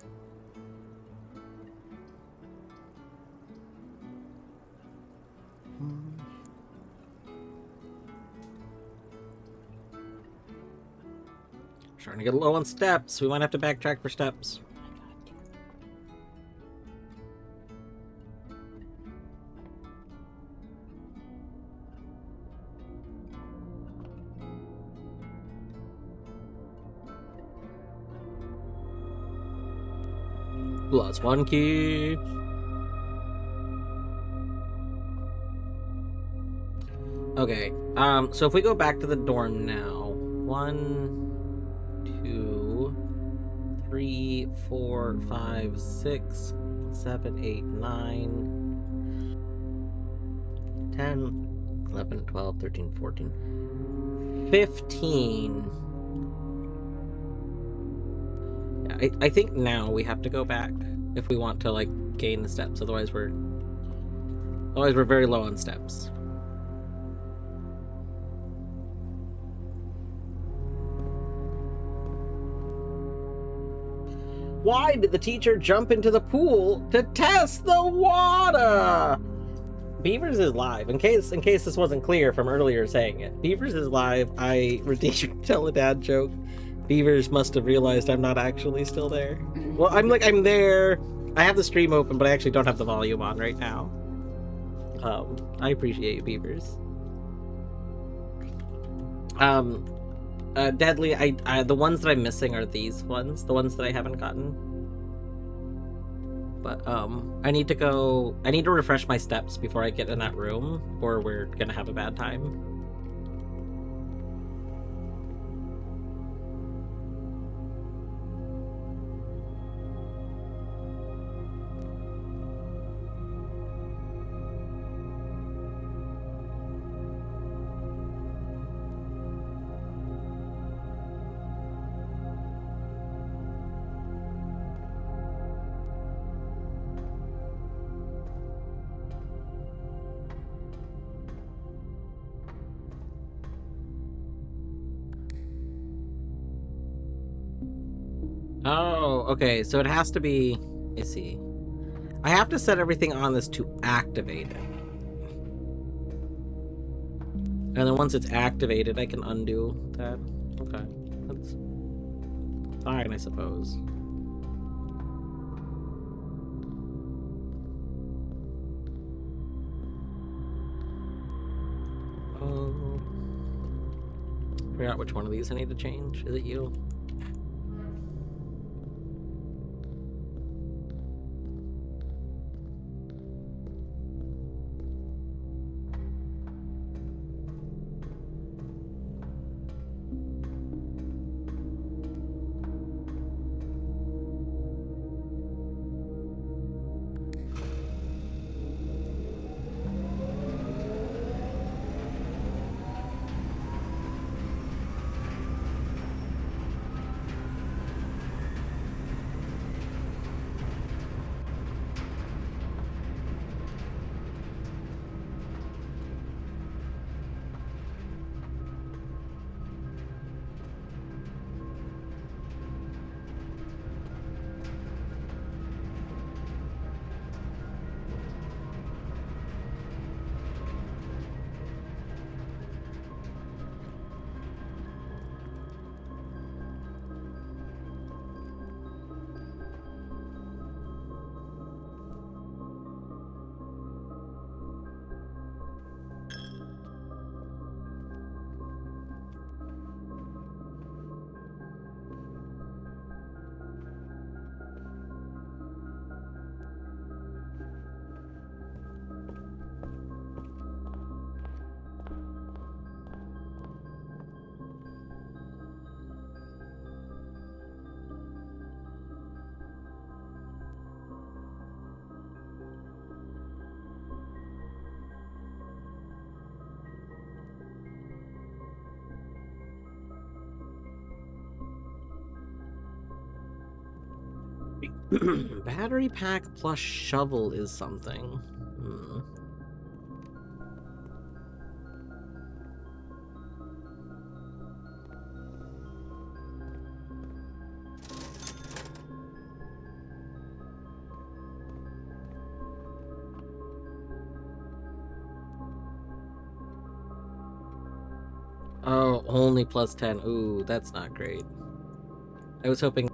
Starting to get low on steps. We might have to backtrack for steps. Plus 1 key. Okay, so if we go back to the dorm now, 1, 2, 3, 4, 5, 6, 7, 8, 9, 10, 11, 12, 13, 14, 15. I think now we have to go back if we want to like gain the steps. Otherwise we're very low on steps. Why did the teacher jump into the pool to test the water? Beavers is live. In case this wasn't clear from earlier saying it, Beavers is live. I redeemed tell a dad joke. Beavers must have realized I'm not actually still there. Well, I'm there. I have the stream open, but I actually don't have the volume on right now. I appreciate you, Beavers. Deadly, I the ones that I'm missing are these ones, the ones that I haven't gotten. But, I need to refresh my steps before I get in that room, or we're gonna have a bad time. Oh, okay, so it has to be, let's see. I have to set everything on this to activate it. And then once it's activated, I can undo that. Okay, that's fine, I suppose. Figure out which one of these I need to change. Is it you? Battery pack plus shovel is something. Hmm. Oh, only plus 10. Ooh, that's not great. I was hoping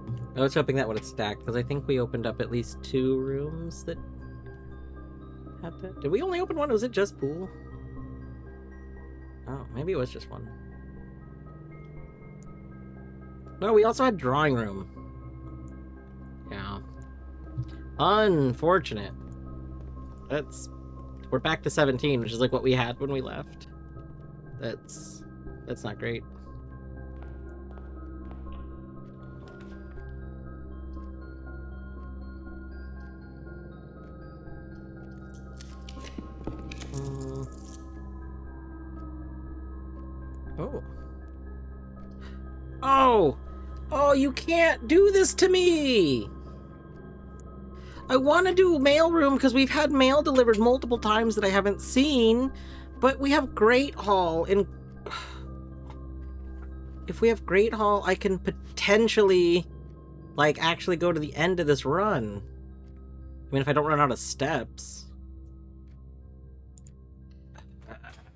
that would have stacked, because I think we opened up at least 2 rooms that had that. Did we only open one? Was it just pool? Oh, maybe it was just one. No, we also had drawing room. Yeah. Unfortunate. We're back to 17, which is like what we had when we left. That's not great. Oh, you can't do this to me! I want to do mailroom because we've had mail delivered multiple times that I haven't seen, but we have Great Hall, and if we have Great Hall, I can potentially, like, actually go to the end of this run. I mean, if I don't run out of steps.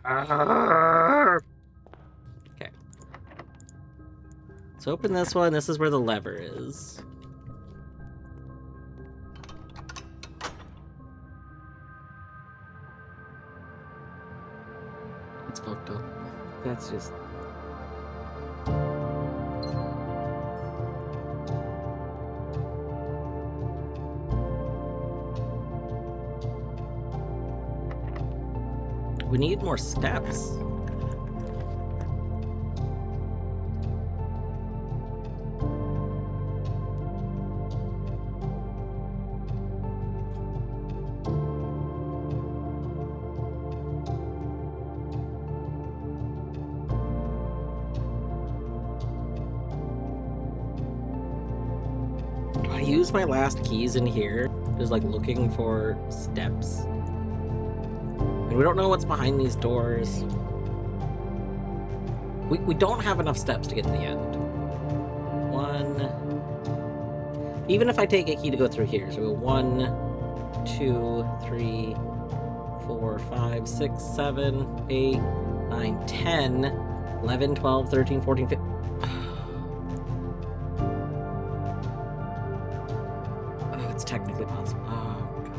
Okay. So open this one. This is where the lever is. It's fucked up. That's just... We need more steps. I use my last keys in here, just like looking for steps. And we don't know what's behind these doors. We don't have enough steps to get to the end. 1. Even if I take a key to go through here, so we go 1, 2, 3, 4, 5, 6, 7, 8, 9, 10, 11, 12, 13, 14, 15. Oh, it's technically possible. Oh, God.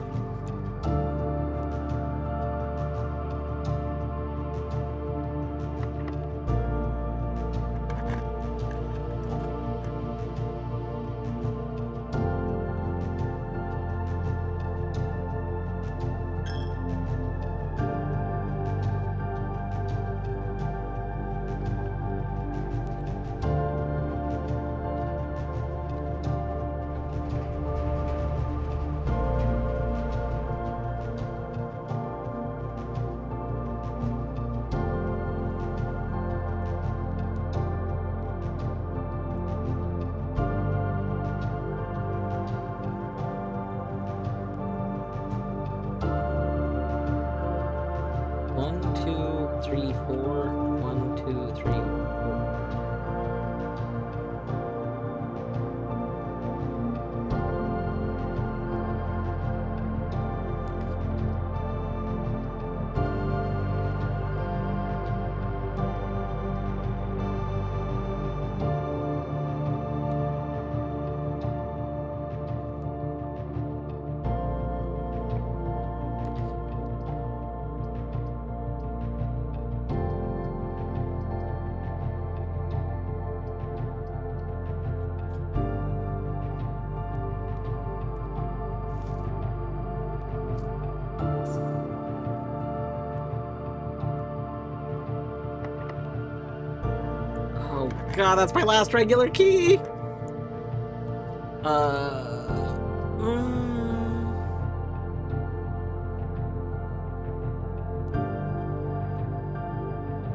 God, that's my last regular key!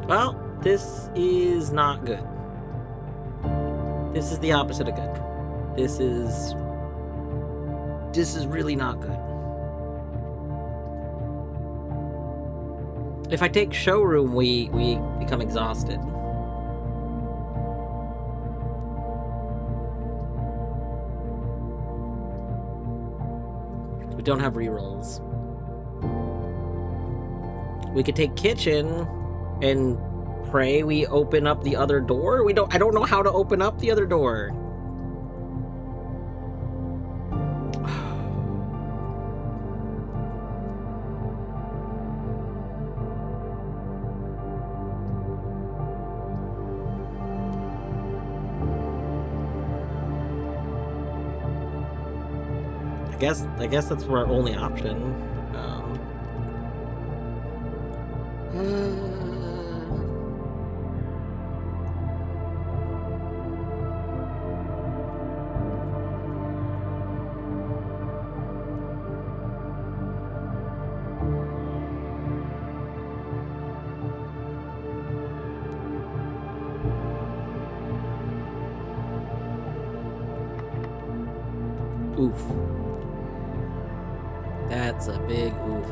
Well, this is not good. This is the opposite of good. This is This is really not good. If I take showroom, we become exhausted. We don't have rerolls. We could take kitchen and pray we open up the other door. I don't know how to open up the other door. I guess that's our only option. Oof. That's a big oof.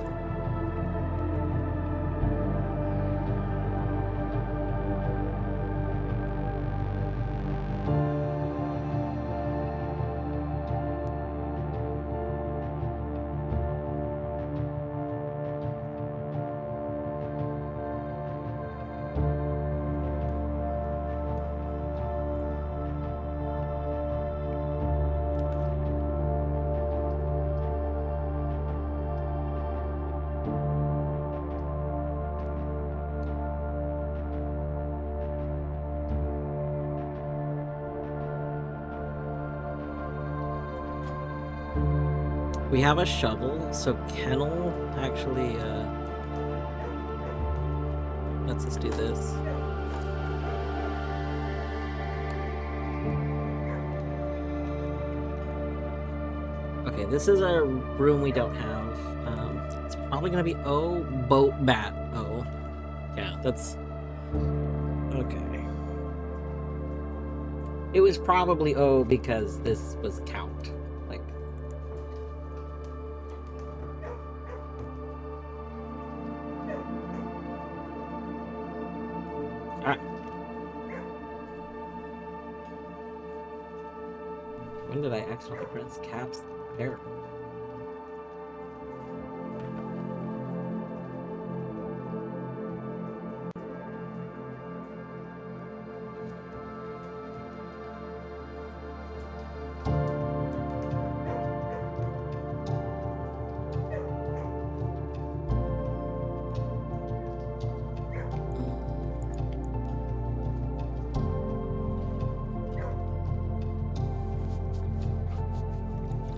We have a shovel, so Kennel actually, lets us do this. Okay, this is a room we don't have. It's probably gonna be O, boat, bat, O. Yeah, that's... Okay. It was probably O because this was count. When did I accidentally press caps there?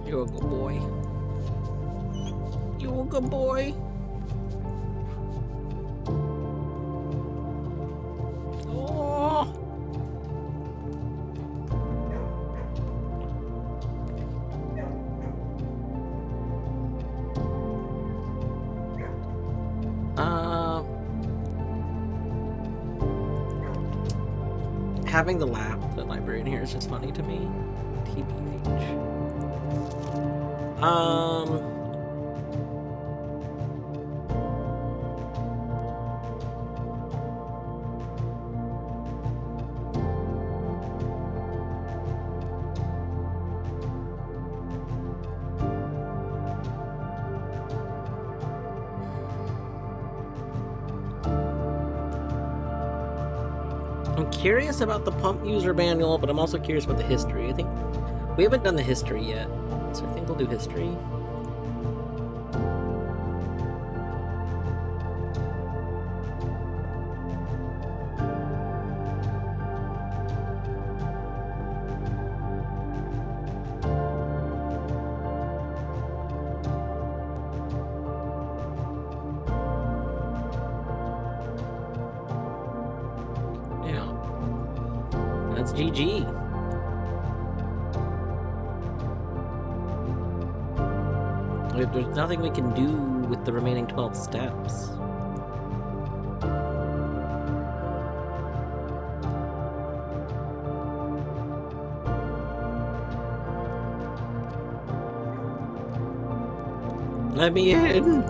You're a good boy. You're a good boy. Oh. Having the librarian here is just funny to me. TBH. I'm curious about the pump user manual, but I'm also curious about the history. I think we haven't done the history yet, so I think we'll do history. That's GG. There's nothing we can do with the remaining 12 steps. Let me in.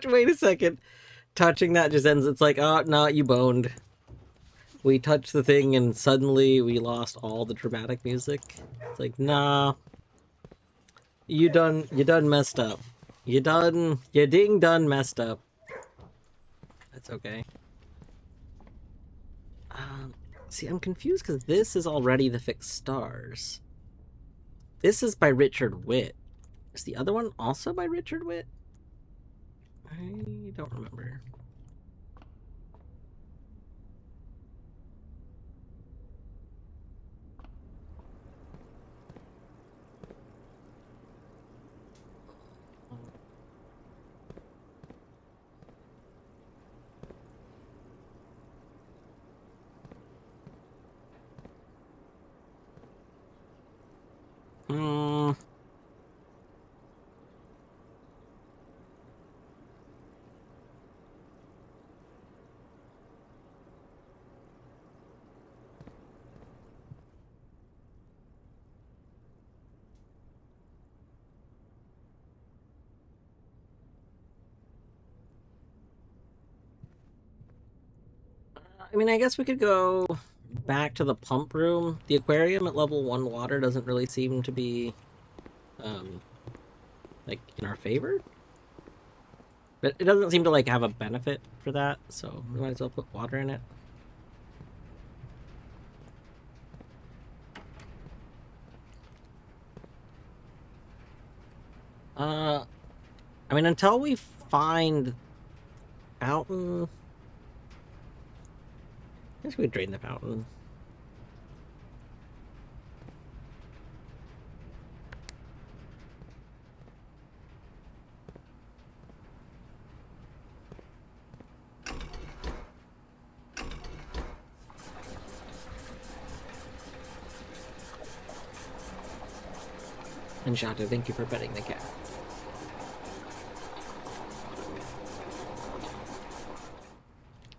Wait a second. Touching that just ends. It's like, oh, no, you boned. We touched the thing and suddenly we lost all the dramatic music. It's like, nah. You done messed up. You ding done messed up. That's okay. See, I'm confused because this is already the Fixed Stars. This is by Richard Witt. Is the other one also by Richard Witt? I don't remember. I mean, I guess we could go back to the pump room. The aquarium at level 1 water doesn't really seem to be, like, in our favor. But it doesn't seem to, like, have a benefit for that, so we might as well put water in it. I mean, until we find fountain... I guess we could drain the fountain. And Shadow, thank you for petting the cat.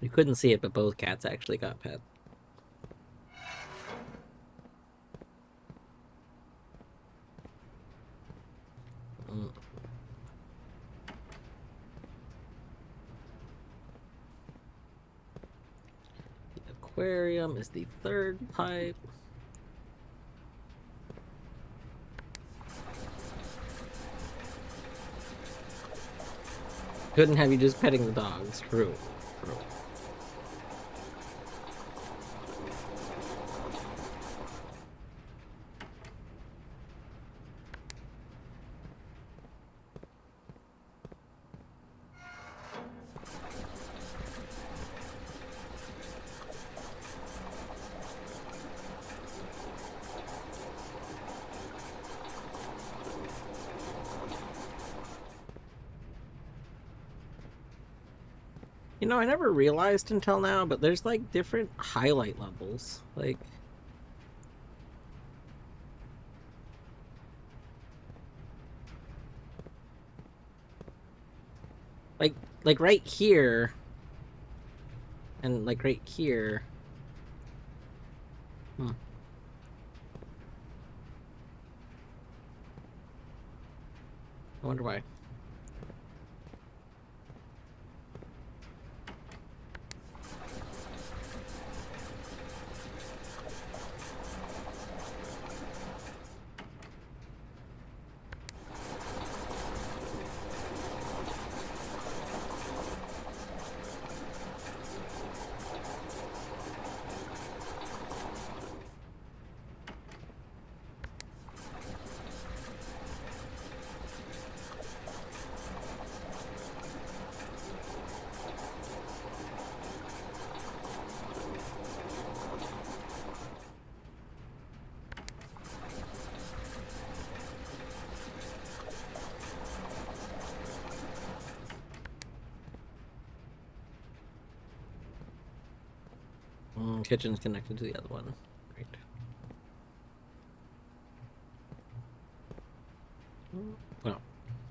You couldn't see it, but both cats actually got pet. The aquarium is the third pipe. Couldn't have you just petting the dogs. True. True. You know, I never realized until now, but there's like different highlight levels. Like right here and like right here. I wonder why. Kitchen's connected to the other one. Right. Oh,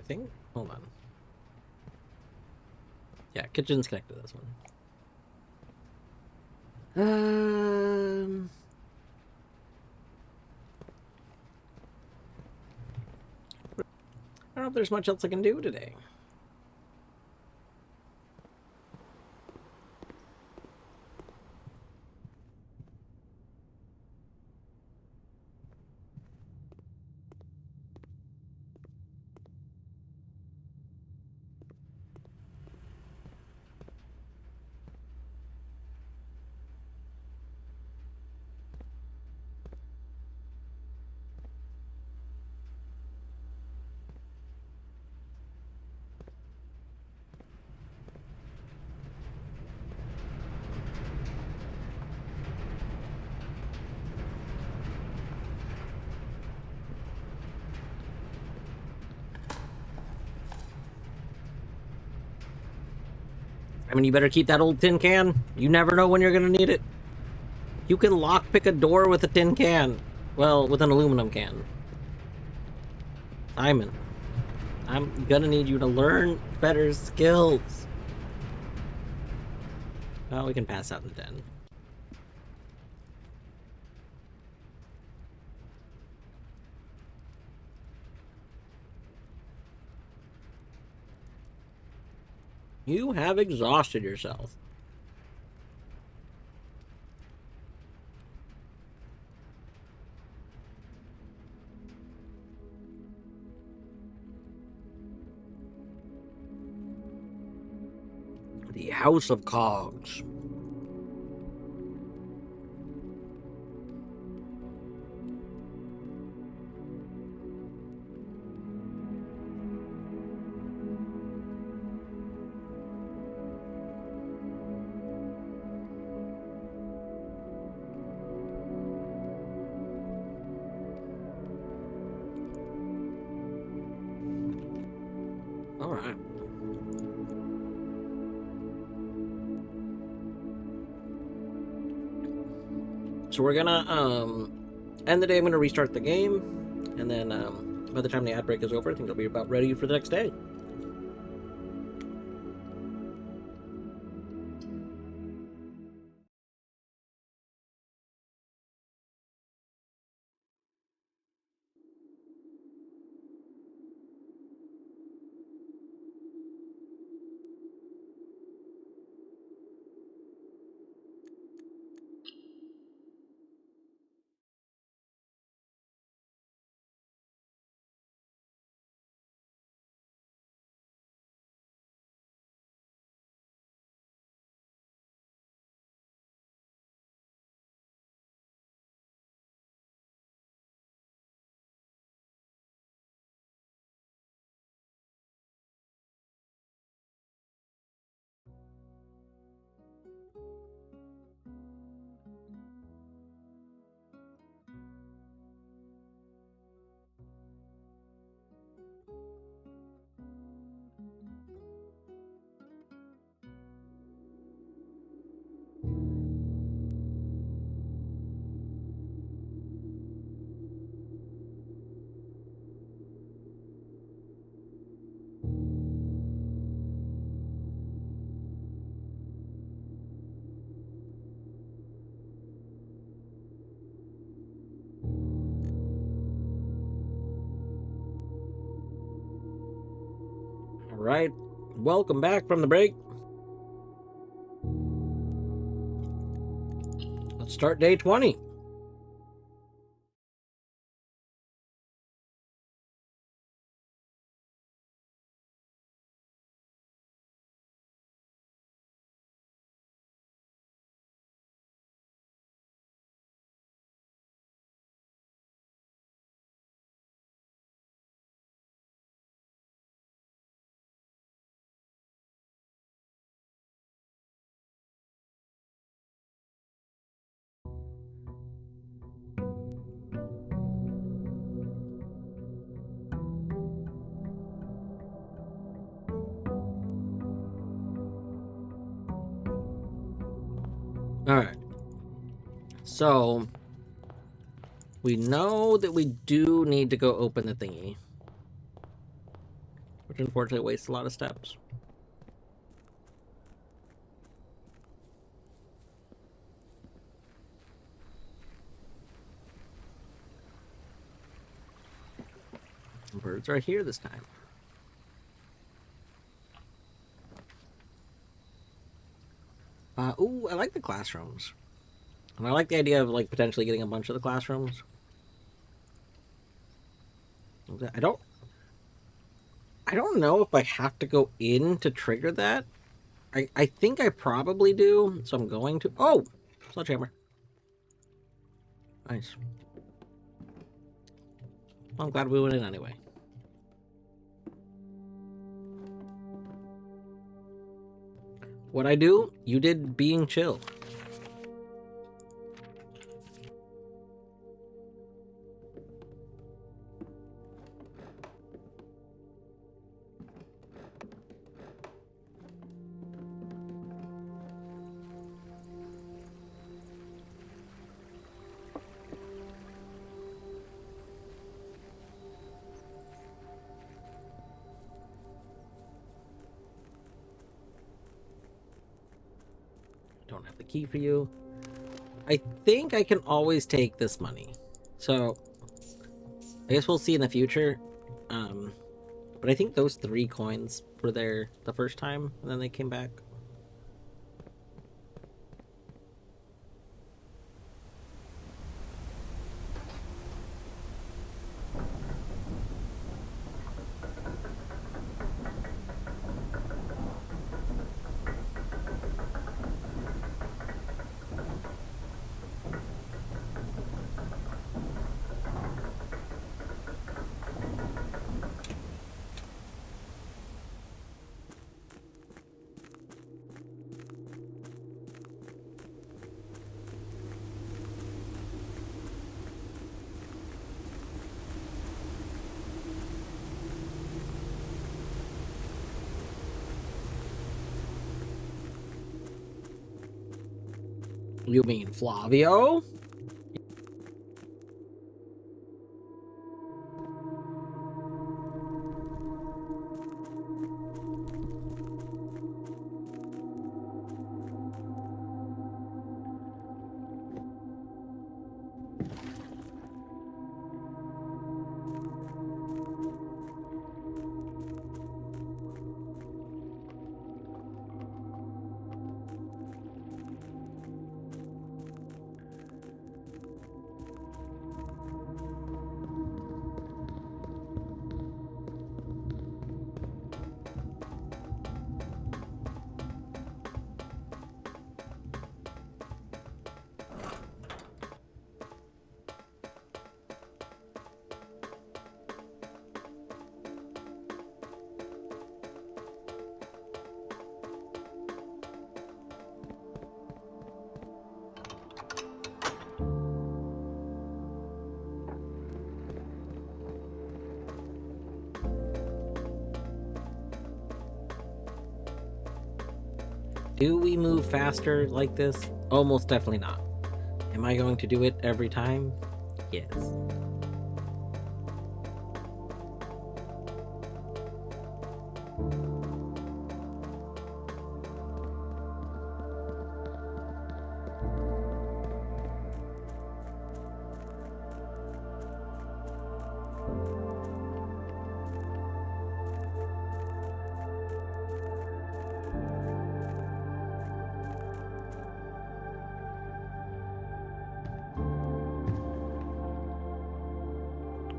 I think. Hold on. Yeah, kitchen's connected to this one. I don't know if there's much else I can do today. I mean, you better keep that old tin can. You never know when you're gonna need it. You can lockpick a door with a tin can. Well, with an aluminum can. Simon, I'm gonna need you to learn better skills. Well, we can pass out in the den. You have exhausted yourself. The House of Cogs. All right. So we're gonna end the day. I'm gonna restart the game, and then by the time the ad break is over, I think it'll be about ready for the next day. All right. Welcome back from the break. Let's start day 20. All right. So, we know that we do need to go open the thingy. Which unfortunately wastes a lot of steps. Birds are here this time. Ooh, I like the classrooms. And I like the idea of like potentially getting a bunch of the classrooms. I don't know if I have to go in to trigger that. I think I probably do, so I'm going to. Oh! Sledgehammer. Nice. Well, I'm glad we went in anyway. What I do, you did being chill. Don't have the key for you. I think I can always take this money. So, I guess we'll see in the future. But I think those 3 coins were there the first time, and then they came back. You mean Flavio? Do we move faster like this? Almost definitely not. Am I going to do it every time? Yes.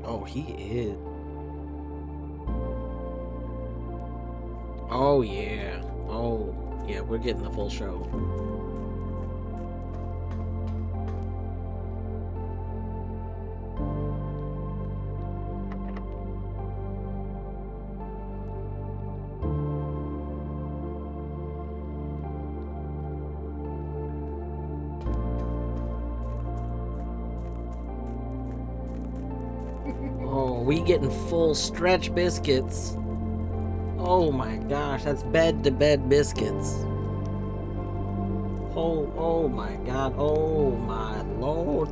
Oh, he is. Oh, yeah. Oh, yeah, we're getting the full show. Oh, we getting full stretch biscuits. Oh my gosh, that's bed to bed biscuits. Oh my god. Oh my lord.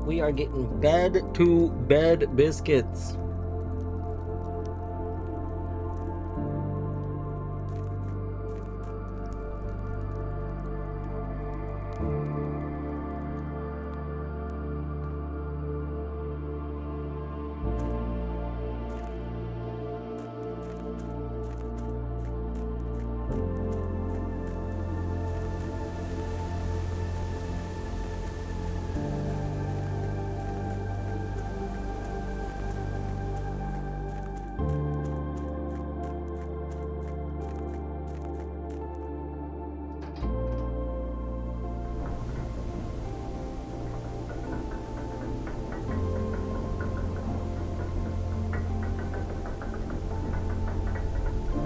We are getting bed to bed biscuits.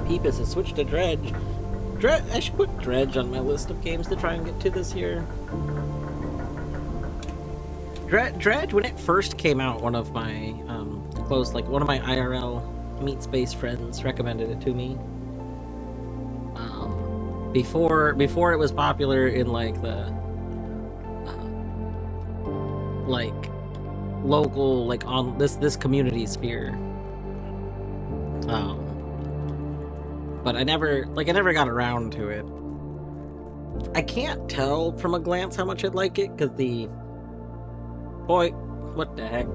Peepus has switched to Dredge. I should put Dredge on my list of games to try and get to this year. Dredge, when it first came out, one of my one of my IRL Meat Space friends recommended it to me. Before it was popular in like the like local on this community sphere. But I never got around to it. I can't tell from a glance how much I'd like it, because boy, what the heck?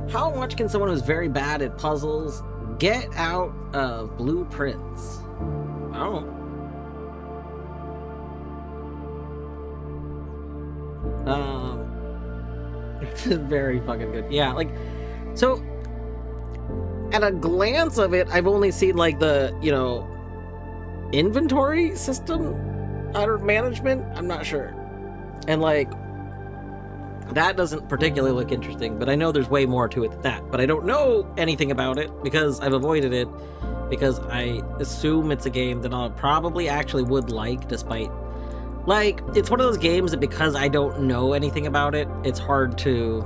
How much can someone who's very bad at puzzles get out of blueprints? Oh. It's very fucking good. Yeah, so at a glance of it, I've only seen the, inventory system management. I'm not sure. And that doesn't particularly look interesting, but I know there's way more to it than that. But I don't know anything about it because I've avoided it, because I assume it's a game that I probably actually would like, despite it's one of those games that because I don't know anything about it, it's hard to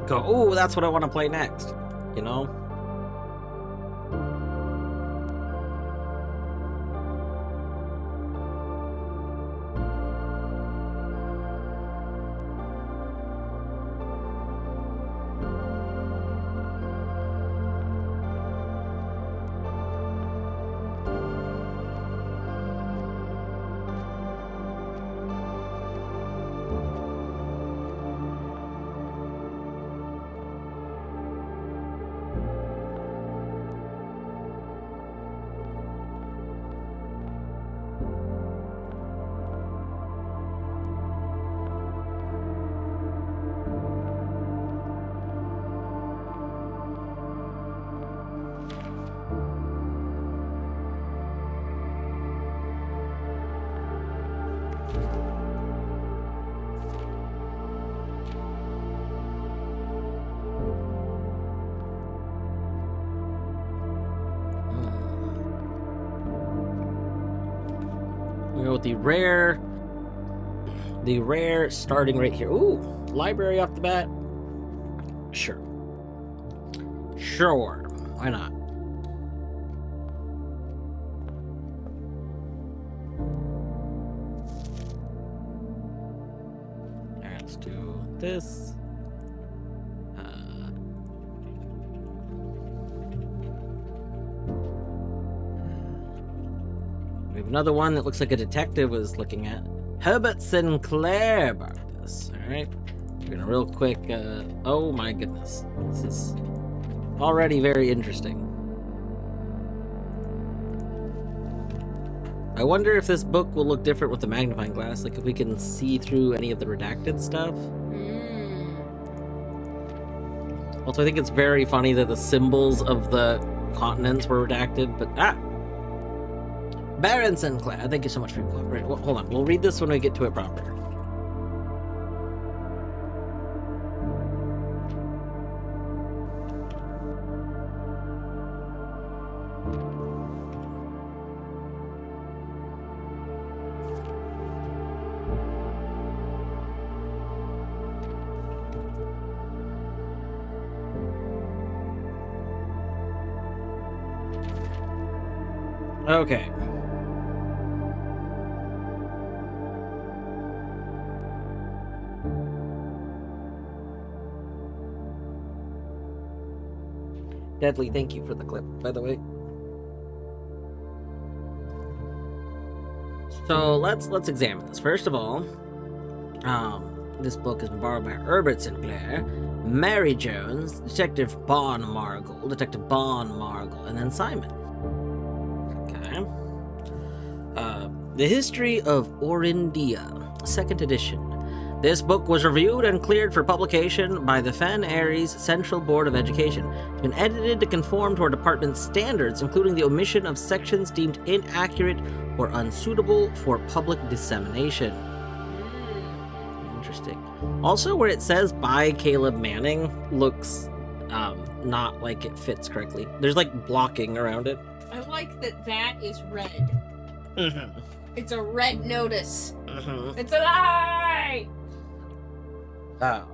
go, oh, that's what I want to play next, you know? We go with the rare starting right here. Ooh, library off the bat. Sure, why not? Alright, let's do this. We have another one that looks like a detective was looking at. Herbert Sinclair bought this. Alright. We're gonna real quick, oh my goodness. This is already very interesting. I wonder if this book will look different with the magnifying glass, if we can see through any of the redacted stuff. Also, I think it's very funny that the symbols of the continents were redacted, but Baron Sinclair, thank you so much for your cooperation. Well, hold on, we'll read this when we get to it proper. Okay. Deadly, thank you for the clip, by the way. So let's examine this. First of all, this book has been borrowed by Herbert Sinclair, Mary Jones, Detective Bon Margle, and then Simon. Okay. The History of Orindia, 2nd edition. This book was reviewed and cleared for publication by the Fen Aries Central Board of Education. It's been edited to conform to our department's standards, including the omission of sections deemed inaccurate or unsuitable for public dissemination. Interesting. Also, where it says by Caleb Manning looks not like it fits correctly. There's like blocking around it. I like that is red. Mm-hmm. It's a red notice. Mm-hmm. It's an eye! Oh.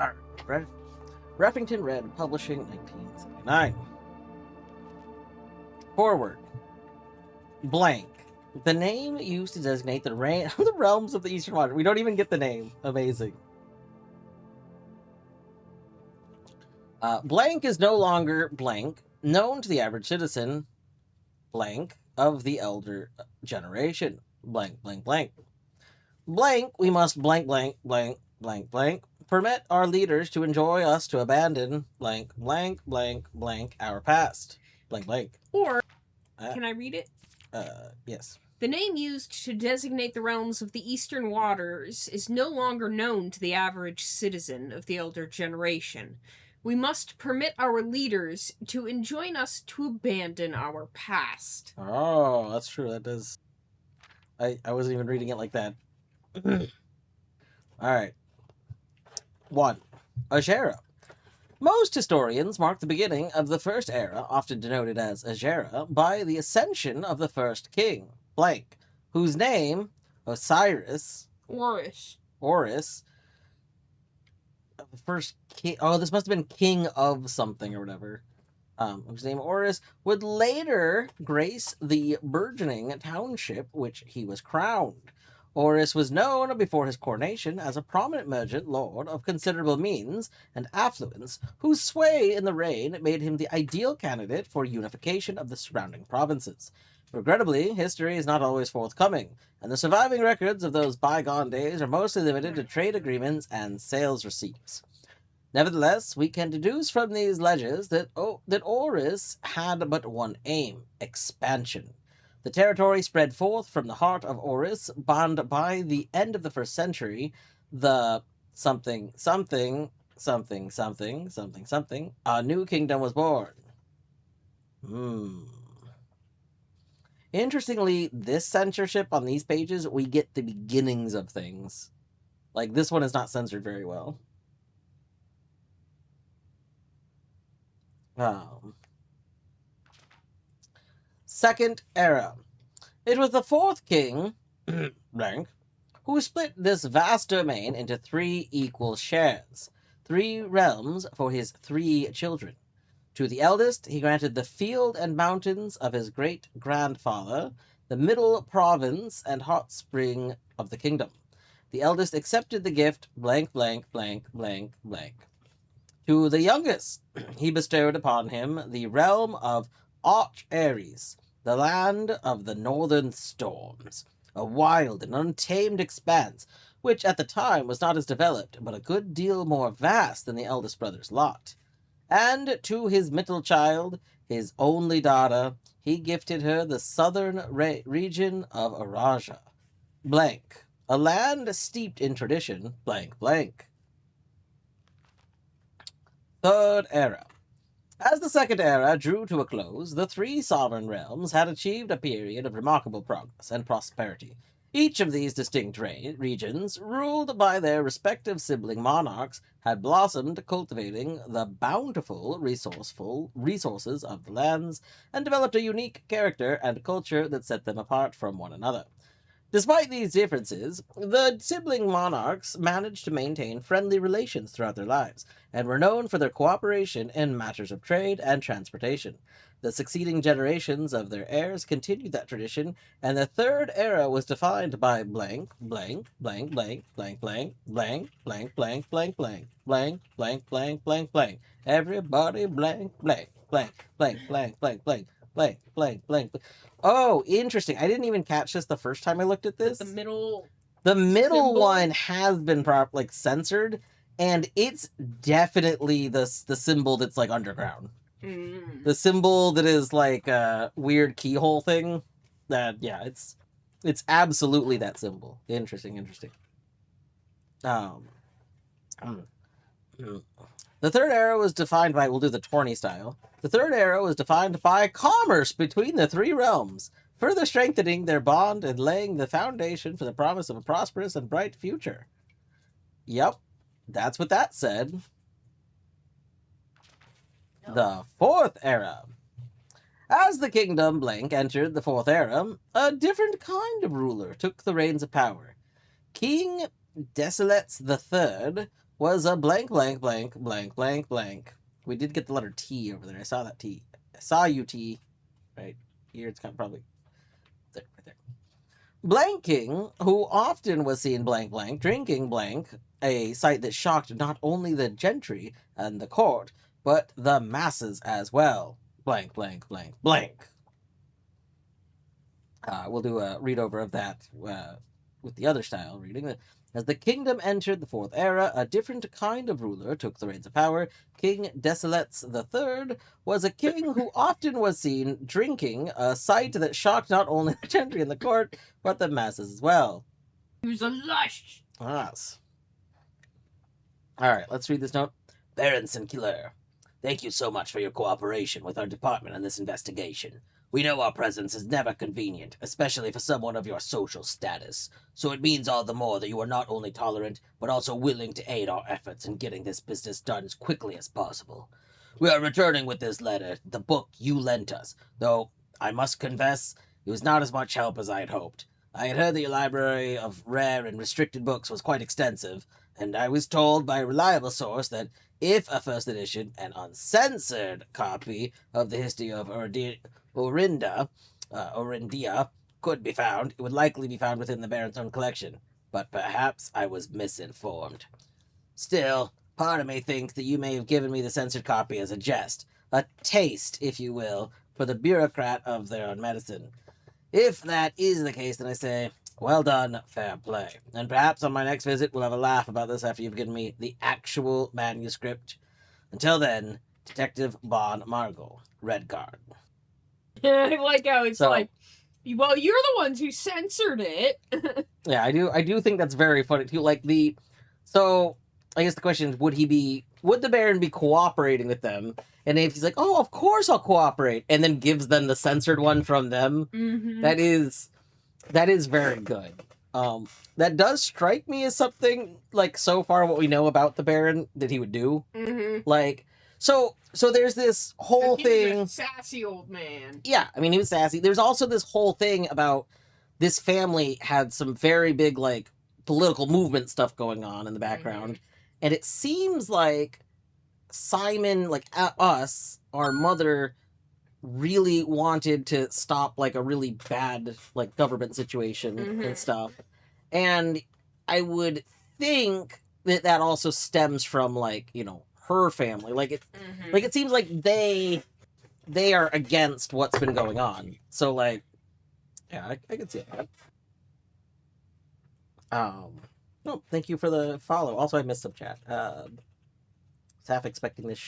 Alright. Reffington Red, publishing 1979. Forward. Blank. The name used to designate the realms of the Eastern Water. We don't even get the name. Amazing. Blank is no longer blank, known to the average citizen, blank, of the elder generation. Blank, blank, blank. Blank, we must blank, blank, blank, blank, blank. Permit our leaders to enjoy us to abandon blank, blank, blank, blank, our past. Blank, blank. Or, can I read it? Yes. The name used to designate the realms of the Eastern Waters is no longer known to the average citizen of the elder generation. We must permit our leaders to enjoin us to abandon our past. Oh, that's true. That does. I wasn't even reading it like that. All right. 1. Ajera. Most historians mark the beginning of the first era, often denoted as Ajera, by the ascension of the first king, blank, whose name, Osiris, Horus. The first king. Oh, this must have been king of something or whatever. Whose name Horus would later grace the burgeoning township which he was crowned. Horus was known before his coronation as a prominent merchant lord of considerable means and affluence, whose sway in the reign made him the ideal candidate for unification of the surrounding provinces. Regrettably, history is not always forthcoming, and the surviving records of those bygone days are mostly limited to trade agreements and sales receipts. Nevertheless, we can deduce from these ledges that Horus had but one aim: expansion. The territory spread forth from the heart of Horus, and by the end of the 1st century, the something, a new kingdom was born. Interestingly, this censorship on these pages, we get the beginnings of things. Like, this one is not censored very well. Second era. It was the 4th king, blank, who split this vast domain into 3 equal shares, 3 realms for his 3 children. To the eldest, he granted the field and mountains of his great-grandfather, the middle province and hot spring of the kingdom. The eldest accepted the gift, blank, blank, blank, blank, blank. To the youngest, he bestowed upon him the realm of Arch Aries, the land of the northern storms, a wild and untamed expanse, which at the time was not as developed, but a good deal more vast than the eldest brother's lot. And to his middle child, his only daughter, he gifted her the southern region of Araja, blank, a land steeped in tradition, blank, blank. Third era. As the 2nd era drew to a close, the 3 sovereign realms had achieved a period of remarkable progress and prosperity. Each of these distinct regions, ruled by their respective sibling monarchs, had blossomed, cultivating the bountiful resources of the lands, and developed a unique character and culture that set them apart from one another. Despite these differences, the sibling monarchs managed to maintain friendly relations throughout their lives, and were known for their cooperation in matters of trade and transportation. The succeeding generations of their heirs continued that tradition, and the third era was defined by blank, blank, blank, blank, blank, blank, blank, blank, blank, blank, blank, blank, blank, blank, blank, blank. Everybody blank, blank, blank, blank, blank, blank, blank, blank, blank, blank. Oh, interesting. I didn't even catch this the first time I looked at this. The middle The middle symbol? one has been censored, and it's definitely the symbol that's like underground. Mm. The symbol that is like a weird keyhole thing. It's absolutely that symbol. Interesting. The third era was defined by, we'll do the tourney style. The third era was defined by commerce between the three realms, further strengthening their bond and laying the foundation for the promise of a prosperous and bright future. Yep, that's what that said. The fourth era. As the kingdom blank entered the fourth era, a different kind of ruler took the reins of power. King Desolates III was a blank, blank, blank, blank, blank, blank. We did get the letter T over there. I saw that T. I saw you, T. Right here, it's kind of probably there, right there. Blank King, who often was seen blank, blank, drinking blank, a sight that shocked not only the gentry and the court, but the masses as well. Blank, blank, blank, blank. We'll do a read over of that with the other style reading. As the kingdom entered the fourth era, a different kind of ruler took the reins of power. King Desolates III was a king who often was seen drinking, a sight that shocked not only the gentry and the court, but the masses as well. He was a lush. Yes. Alright, let's read this note. Baron Sinclair, thank you so much for your cooperation with our department on this investigation. We know our presence is never convenient, especially for someone of your social status, so it means all the more that you are not only tolerant, but also willing to aid our efforts in getting this business done as quickly as possible. We are returning with this letter, the book you lent us, though I must confess, it was not as much help as I had hoped. I had heard that your library of rare and restricted books was quite extensive, and I was told by a reliable source that if a first edition and uncensored copy of the history of Orindia could be found, it would likely be found within the Baron's own collection, but perhaps I was misinformed. Still, part of me thinks that you may have given me the censored copy as a jest, a taste, if you will, for the bureaucrat of their own medicine. If that is the case, then I say, well done, fair play. And perhaps on my next visit we'll have a laugh about this after you've given me the actual manuscript. Until then, Detective Bon Margot, Red Guard. I like how it's So- like, well, you're the ones who censored it. Yeah, I do think that's very funny too. So I guess the question is, would the Baron be cooperating with them? And if he's like, oh, of course I'll cooperate, and then gives them the censored one from them, Mm-hmm. that is very good. That does strike me as something, like, so far what we know about the Baron that he would do. Mm-hmm. Like, so there's this whole thing. A sassy old man. Yeah, I mean, he was sassy. There's also this whole thing about this family had some very big, like, political movement stuff going on in the background. And it seems like Simon, like, us, our mother, really wanted to stop, like, a really bad, like, government situation and stuff. And I would think that also stems from, like, you know, her family. Like, it seems like they are against what's been going on. So, like, yeah, I can see that. No, thank you for the follow. Also, I missed some chat. Was half expecting this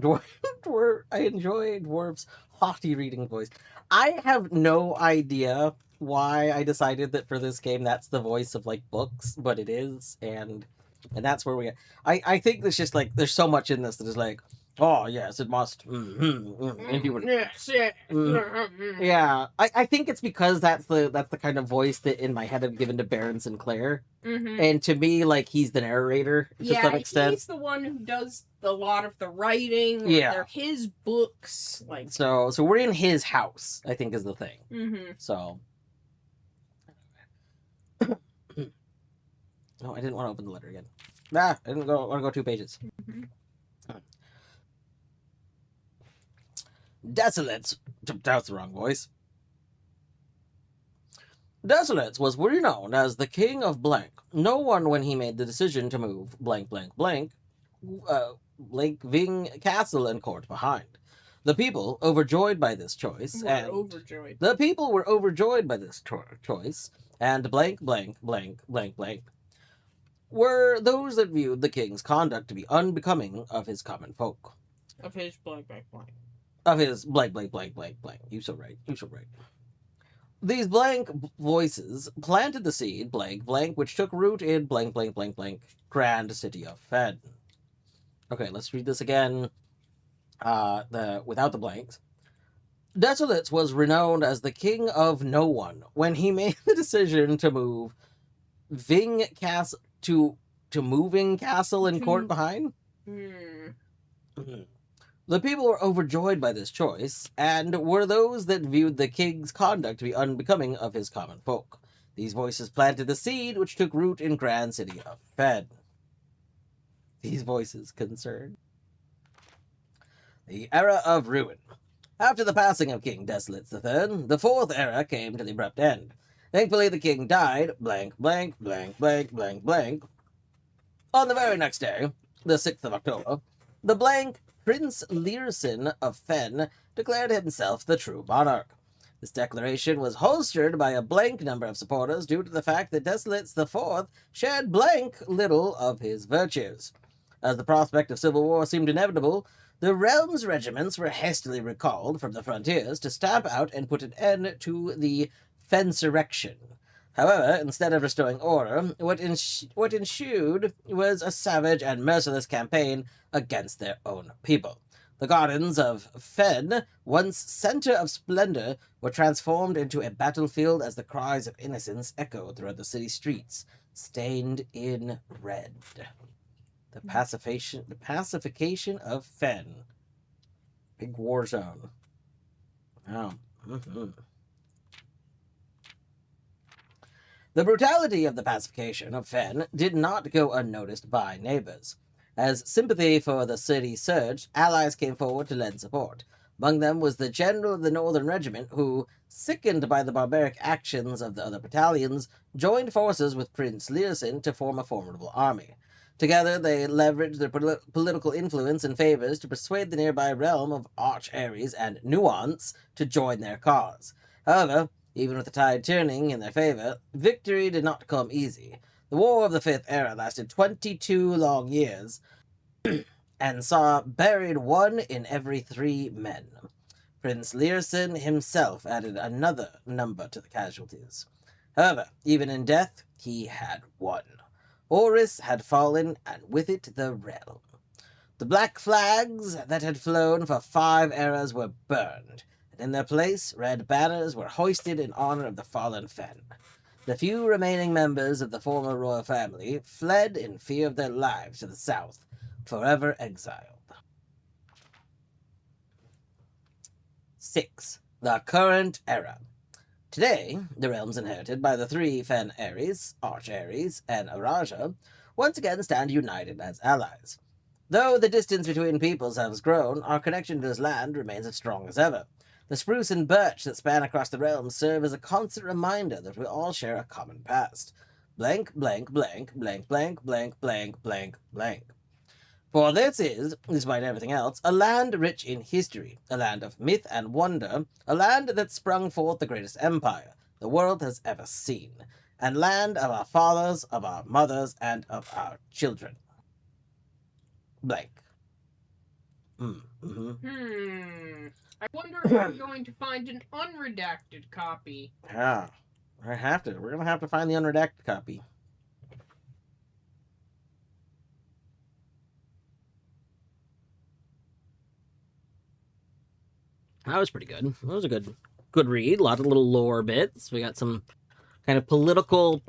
I enjoy Dwarf's haughty reading voice. I have no idea why I decided that for this game that's the voice of, like, books, but it is, and that's where we I think there's just, like, there's so much in this that is like, oh yes, it must if you would Yes, yeah. yeah, I think it's because that's the kind of voice that in my head I've given to Baron Sinclair. Mm-hmm. And to me, like, he's the narrator to some extent. He's the one who does a lot of the writing. Like, Yeah. they're his books. Like, So we're in his house, I think is the thing. mm-hmm. So No, I didn't want to open the letter again. I didn't want to go 2 pages. Desolates. That's the wrong voice. Desolates was renowned as the king of blank. No one, when he made the decision to move blank, Ving Castle and court behind. The people, overjoyed by this choice, the people were overjoyed by this choice, and blank, were those that viewed the king's conduct to be unbecoming of his common folk. Of his blank. Of his blank. You so right. These blank voices planted the seed, which took root in blank, grand city of Fen. Okay, let's read this again. Without the blanks. Desolates was renowned as the king of no one when he made the decision to move Ving Castle to moving castle and court behind. The people were overjoyed by this choice, and were those that viewed the king's conduct to be unbecoming of his common folk. These voices planted the seed which took root in grand city of Fen. These voices concern the era of ruin. After the passing of King Desolates III, the 4th era came to the abrupt end. Thankfully, the king died, blank. On the very next day, the 6th of October, the blank Prince Learson of Fen declared himself the true monarch. This declaration was holstered by a blank number of supporters due to the fact that Desolates IV shared blank little of his virtues. As the prospect of civil war seemed inevitable, the realm's regiments were hastily recalled from the frontiers to stamp out and put an end to the Fensurrection. However, instead of restoring order, what ensued was a savage and merciless campaign against their own people. The gardens of Fen, once center of splendor, were transformed into a battlefield as the cries of innocence echoed throughout the city streets, stained in red. The pacification of Fen. Big war zone. Oh. The brutality of the pacification of Fen did not go unnoticed by neighbors. As sympathy for the city surged, allies came forward to lend support. Among them was the general of the Northern Regiment who, sickened by the barbaric actions of the other battalions, joined forces with Prince Learson to form a formidable army. Together, they leveraged their political influence and favors to persuade the nearby realm of Arch-Ares and Nuance to join their cause. However, even with the tide turning in their favor, victory did not come easy. The War of the 5th Era lasted 22 long years and saw buried 1 in every 3 men. Prince Learson himself added another number to the casualties. However, even in death, he had won. Oris had fallen, and with it the realm. The black flags that had flown for 5 eras were burned, and in their place red banners were hoisted in honor of the fallen Fen. The few remaining members of the former royal family fled in fear of their lives to the south, forever exiled. 6. The current era. Today, the realms inherited by the 3 Fen Ares, Arch-Ares, and Araja, once again stand united as allies. Though the distance between peoples has grown, our connection to this land remains as strong as ever. The spruce and birch that span across the realms serve as a constant reminder that we all share a common past. Blank. For this is, despite everything else, a land rich in history, a land of myth and wonder, a land that sprung forth the greatest empire the world has ever seen, and land of our fathers, of our mothers, and of our children. Blank. I wonder if we're going to find an unredacted copy. Yeah, we're gonna have to find the unredacted copy. That was pretty good. That was a good read. A lot of little lore bits. We got some kind of political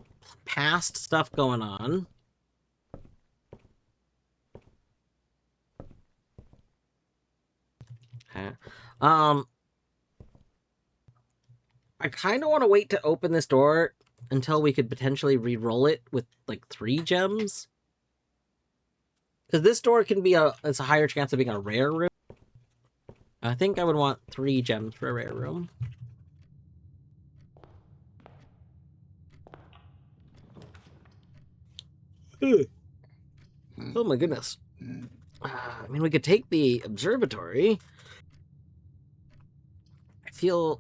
past stuff going on. I kind of want to wait to open this door until we could potentially re-roll it with like 3 gems. Because this door can be it's a higher chance of being a rare room. I think I would want 3 gems for a rare room. Oh my goodness. I mean, we could take the observatory. I feel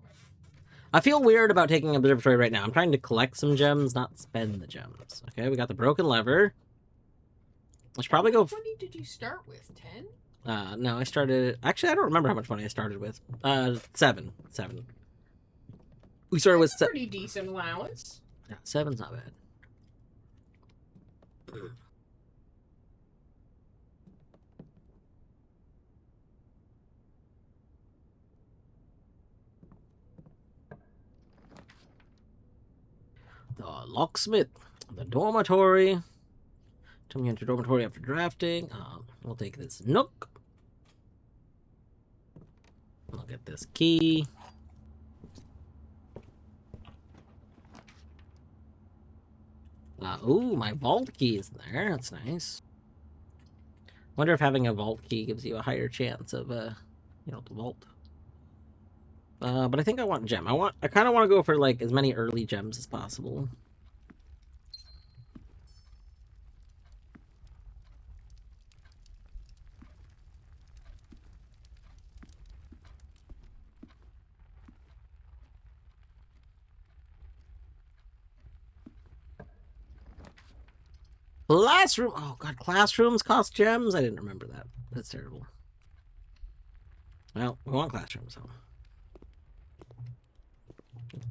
weird about taking observatory right now. I'm trying to collect some gems, not spend the gems. Okay, we got the broken lever. I should probably go... How much money did you start with? 10? No, I started... Actually, I don't remember how much money I started with. 7. We started with... That's a pretty decent allowance. Yeah, 7's not bad. The locksmith, the dormitory. Tell me enter dormitory after drafting. We'll take this nook. We'll get this key. Ooh, my vault key is there. That's nice. Wonder if having a vault key gives you a higher chance of, the vault. But I think I want gem. I kind of want to go for, like, as many early gems as possible. Classroom! Oh, God, classrooms cost gems? I didn't remember that. That's terrible. Well, we want classrooms, so...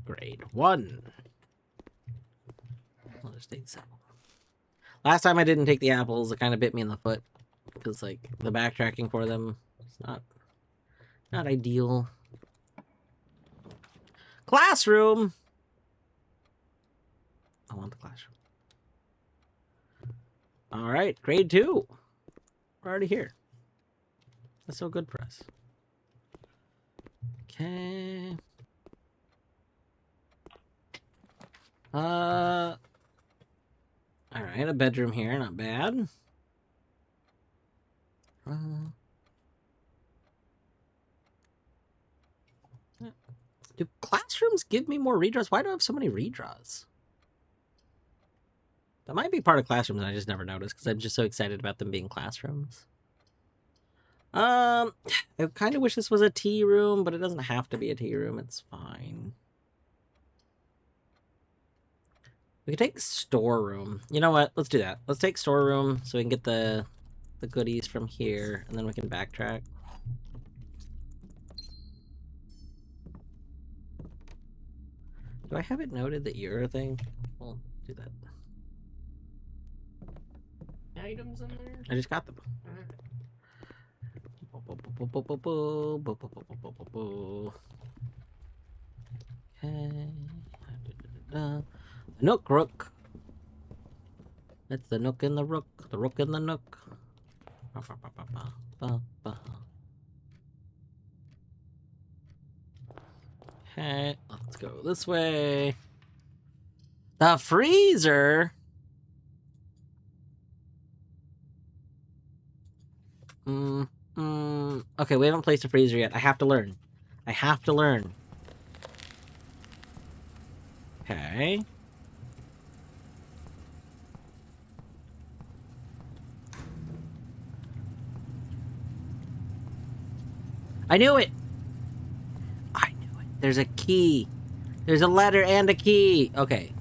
Grade 1. I'll just take 7. Last time I didn't take the apples, it kind of bit me in the foot. Because, like, the backtracking for them is not ideal. Classroom! I want the classroom. Alright, grade 2. We're already here. That's so good for us. Okay. Alright, a bedroom here, not bad. Do classrooms give me more redraws? Why do I have so many redraws? That might be part of classrooms and I just never noticed because I'm just so excited about them being classrooms. I kind of wish this was a tea room, but it doesn't have to be a tea room. It's fine. We could take storeroom. You know what? Let's do that. Let's take storeroom so we can get the goodies from here, and then we can backtrack. Do I have it noted that you're a thing? We'll do that. Items in there? I just got them. Okay. Nook rook. That's the nook and the rook. The rook and the nook. Okay, let's go this way. The freezer. Okay, we haven't placed a freezer yet. I have to learn. Okay. I knew it! There's a key. There's a letter and a key. Okay.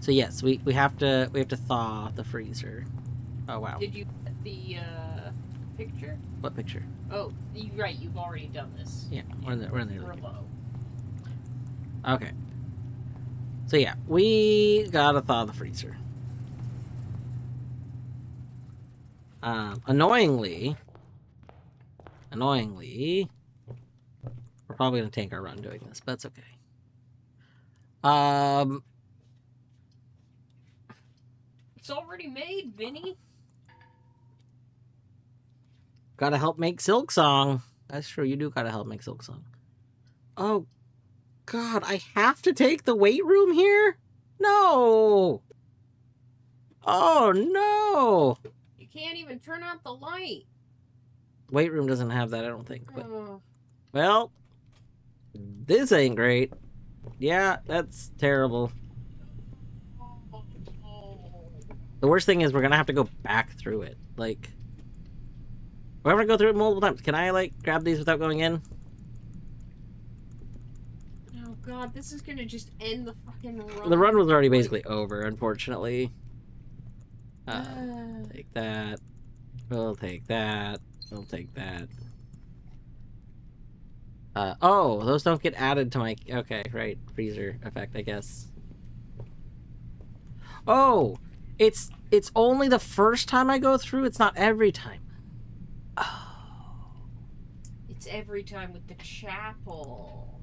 So yes, we have to thaw the freezer. Oh wow. Did you get the picture? What picture? Oh, right. You've already done this. Yeah, we're in there. Below. Okay. So yeah, we gotta thaw the freezer. Annoyingly, we're probably gonna tank our run doing this, but that's okay. It's already made, Vinny. Gotta help make Silksong. That's true, you do gotta help make Silksong. Oh, God, I have to take the weight room here? No! Oh no! You can't even turn out the light. Weight room doesn't have that, I don't think. But Oh. well, this ain't great. Yeah, that's terrible. The worst thing is we're gonna have to go back through it. Like, we're gonna go through it multiple times. Can I, like, grab these without going in? Oh god, this is gonna just end the fucking run. The run was already basically over, unfortunately. Take that. We'll take that. We'll take that. Oh, those don't get added to my... Okay, right. Freezer effect, I guess. Oh! It's only the first time I go through, it's not every time. Oh. It's every time with the chapel.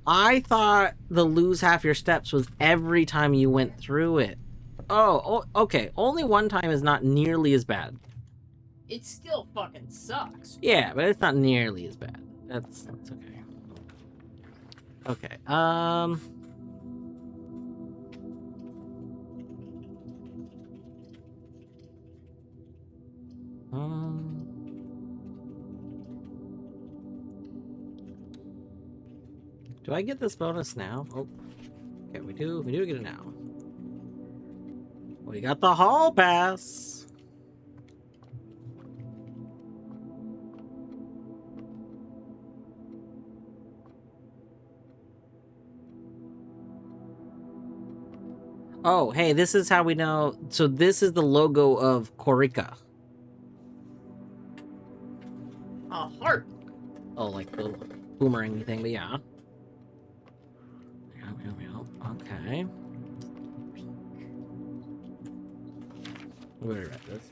I thought the lose half your steps was every time you went through it. Oh, okay. Only one time is not nearly as bad. It still fucking sucks. Yeah, but it's not nearly as bad. That's okay. Okay, do I get this bonus now? Oh, okay, we do get it now. We got the hall pass. Oh, hey, this is how we know. So this is the logo of Corica. A heart. Oh, like the boomerang thing, but yeah. Okay. Where at this?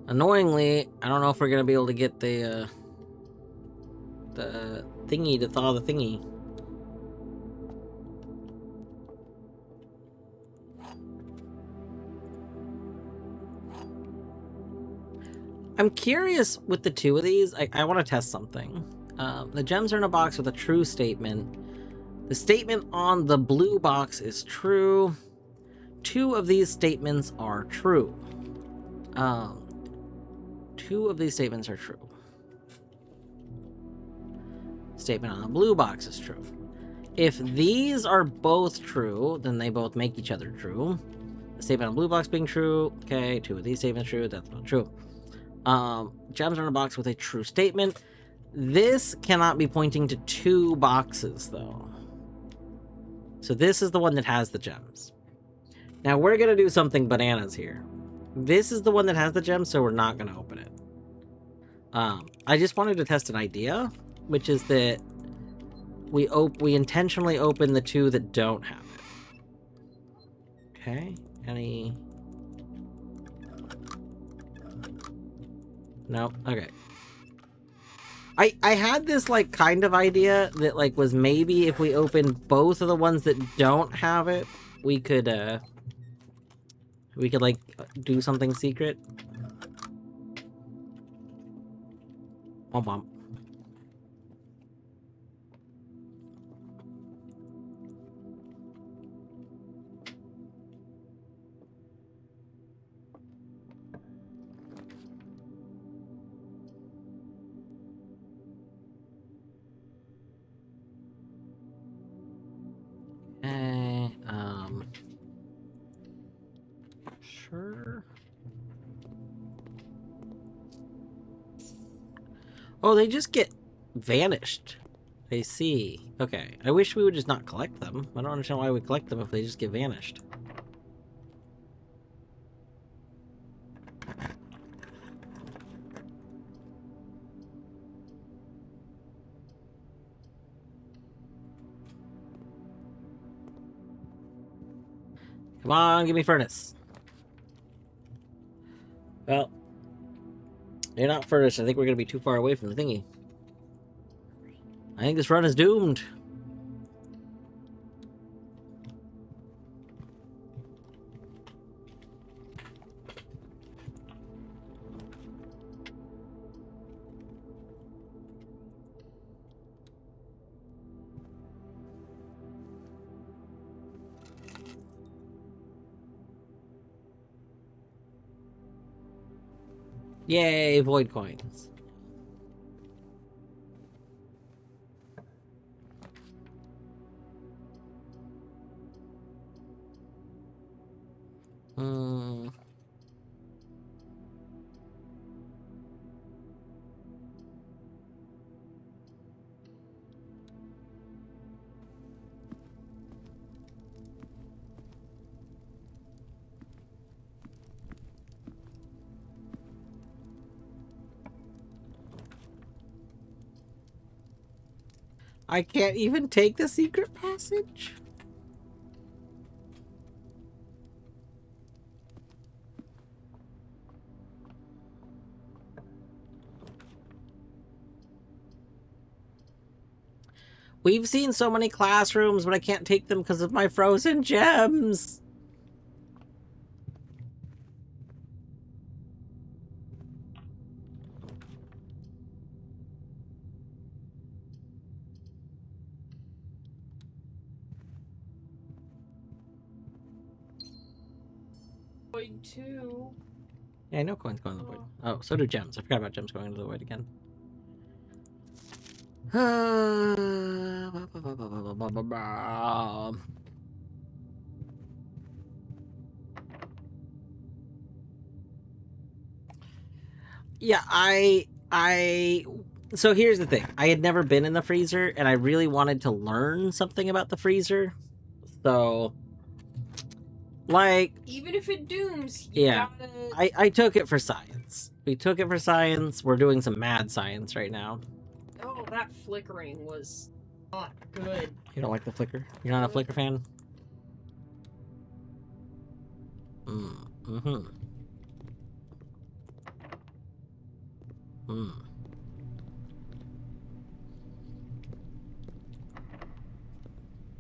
Annoyingly, I don't know if we're gonna be able to get the thingy to thaw the thingy. I'm curious with the two of these. I want to test something. The gems are in a box with a true statement. The statement on the blue box is true. Two of these statements are true. Two of these statements are true. Statement on the blue box is true. If these are both true, then they both make each other true. The statement on the blue box being true. Okay, two of these statements true. That's not true. Gems are in a box with a true statement. This cannot be pointing to two boxes, though. So this is the one that has the gems. Now we're going to do something bananas here. This is the one that has the gems, so we're not going to open it. I just wanted to test an idea, which is that we intentionally open the two that don't have it. Okay, any... Nope, okay. I had this, like, kind of idea that, like, was maybe if we open both of the ones that don't have it, we could, like, do something secret. Womp womp. Okay, sure. Oh, they just get vanished. I see. Okay. I wish we would just not collect them. I don't understand why we collect them if they just get vanished. Come on, give me furnace. Well, you're not furnace. I think we're going to be too far away from the thingy. I think this run is doomed. Yay, void coins. Hmm. I can't even take the secret passage? We've seen so many classrooms, but I can't take them because of my frozen gems. Void 2. Yeah, I know coins go in the void. Oh, so do gems. I forgot about gems going into the void again. Yeah, so here's the thing. I had never been in the freezer, and I really wanted to learn something about the freezer. So, like, Even if it dooms, you yeah, gotta... I took it for science. We took it for science. We're doing some mad science right now. Oh, that flickering was not good. You don't like the flicker? You're not a flicker fan? Mm-hmm. Hmm.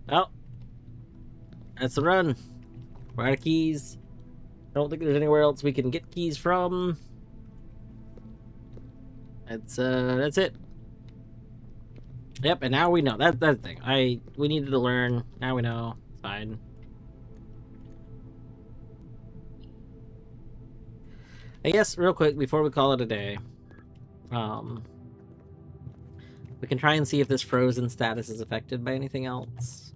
Well, that's the run. We're out of keys. I don't think there's anywhere else we can get keys from. That's it. Yep, and now we know. That's the thing. We needed to learn. Now we know. It's fine. I guess real quick before we call it a day, we can try and see if this frozen status is affected by anything else.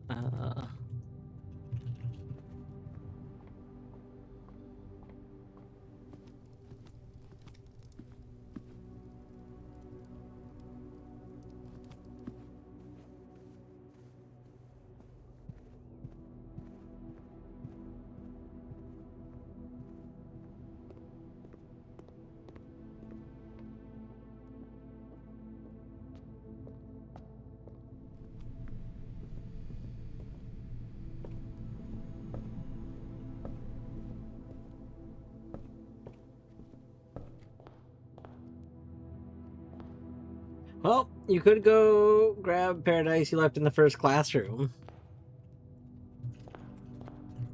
Well, you could go grab Paradise you left in the first classroom.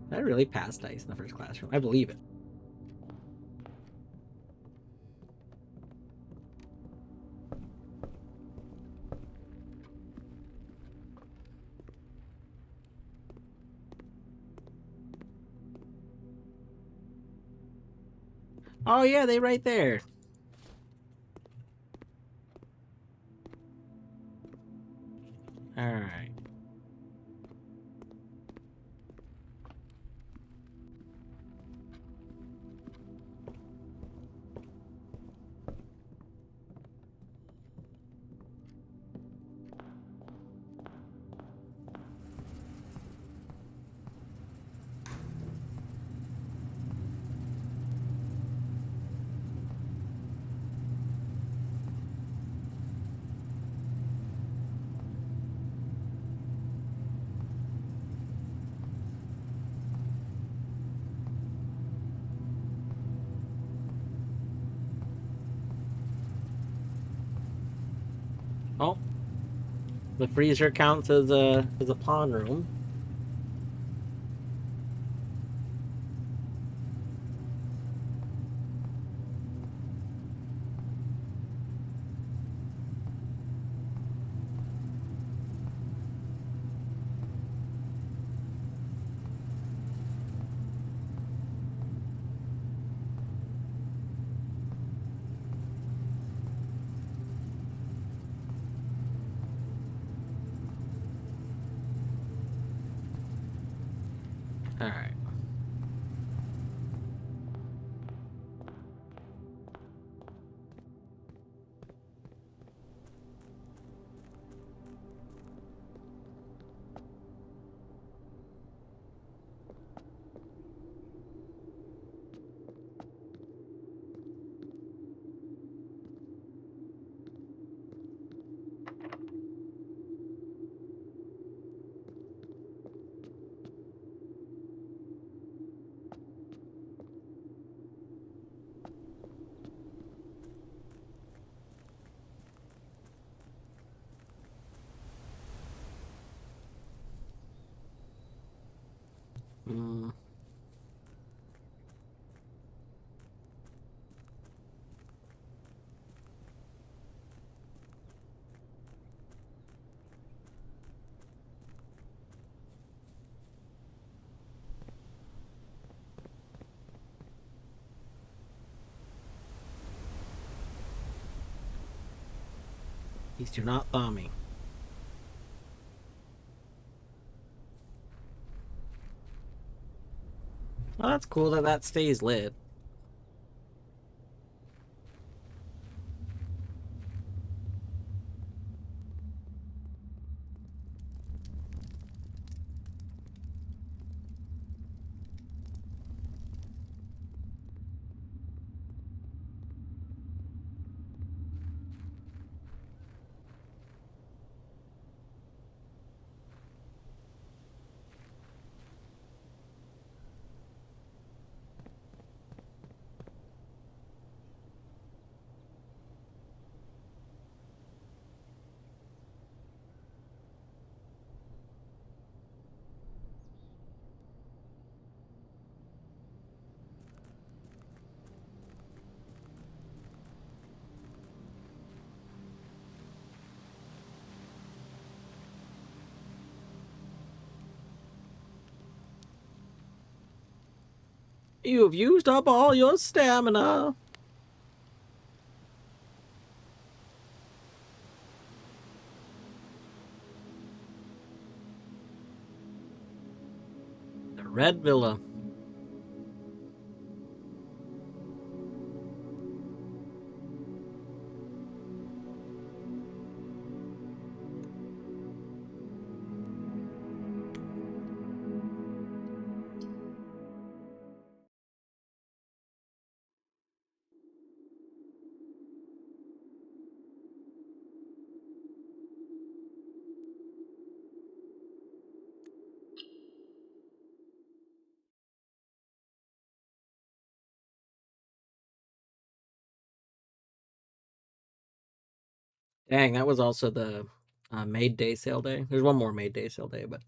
Did I really pass dice in the first classroom? I believe it. Oh yeah, they right there. Alright. Oh, the freezer counts as a pawn room. Alright. Hmm. These do not thaw me. Well, that's cool that that stays lit. You have used up all your stamina. The Red Villa. Dang, that was also the Maid Day sale day. There's one more Maid Day sale day, but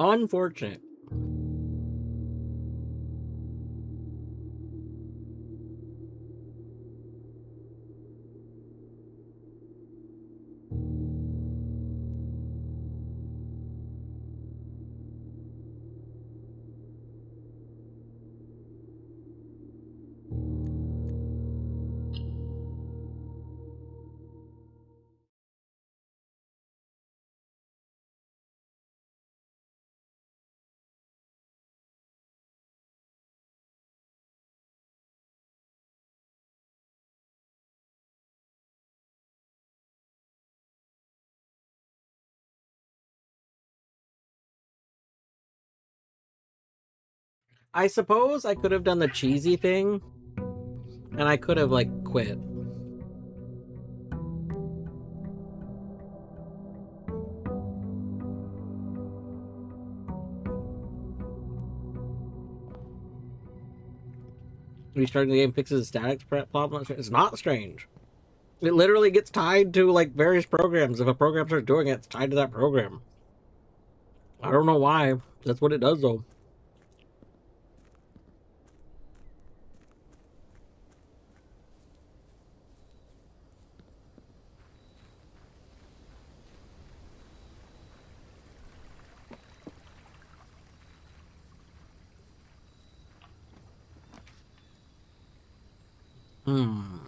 unfortunate. I suppose I could have done the cheesy thing, and I could have, like, quit. Restarting the game fixes the static problem. It's not strange. It literally gets tied to, like, various programs. If a program starts doing it, it's tied to that program. I don't know why. That's what it does, though. Hmm.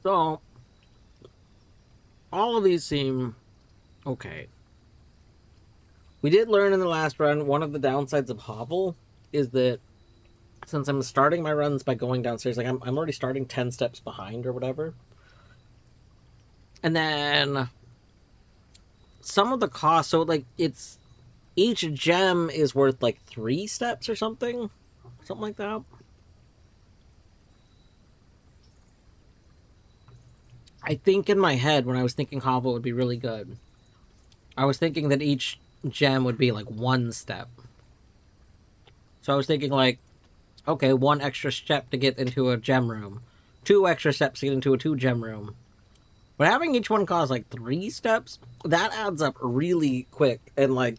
So, all of these seem okay. We did learn in the last run, one of the downsides of Hovel is that since I'm starting my runs by going downstairs, like I'm already starting 10 steps behind or whatever. And then some of the costs, so like it's each gem is worth like 3 steps or something like that. I think in my head when I was thinking Hovel would be really good, I was thinking that each gem would be like 1 step. So I was thinking like, okay, 1 extra step to get into a gem room, 2 extra steps to get into a 2 gem room. But having each one cost like 3 steps, that adds up really quick. And like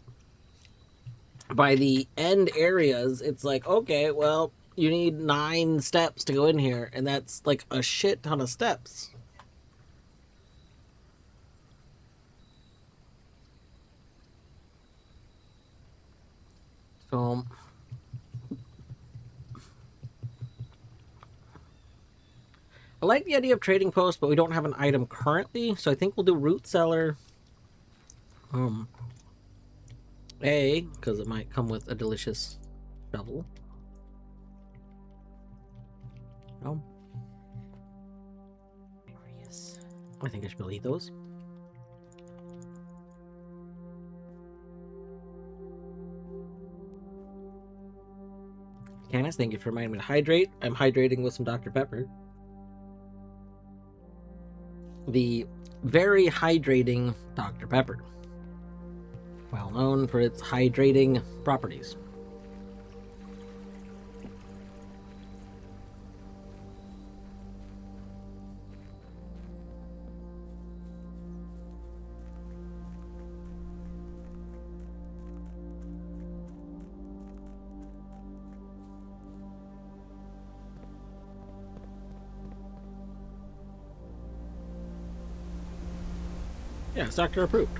by the end areas, it's like, okay, well, you need 9 steps to go in here, and that's like a shit ton of steps. So I like the idea of trading posts, but we don't have an item currently, so I think we'll do root cellar. Because it might come with a delicious shovel. Oh. Yes. I think I should be able to eat those. Candace, thank you for reminding me to hydrate. I'm hydrating with some Dr. Pepper. The very hydrating Dr. Pepper. Well known for its hydrating properties. Yes, doctor approved.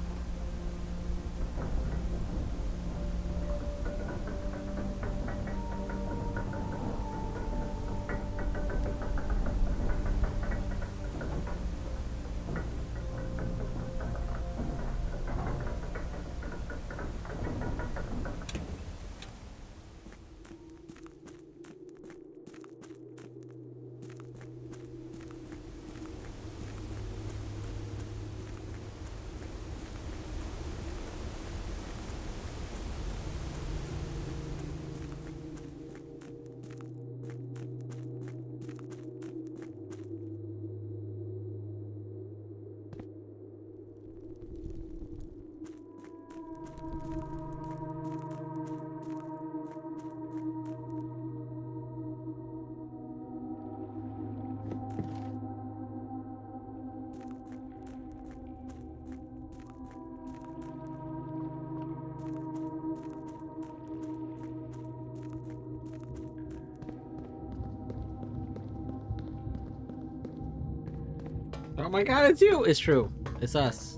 Oh my god, it's you! It's true. It's us.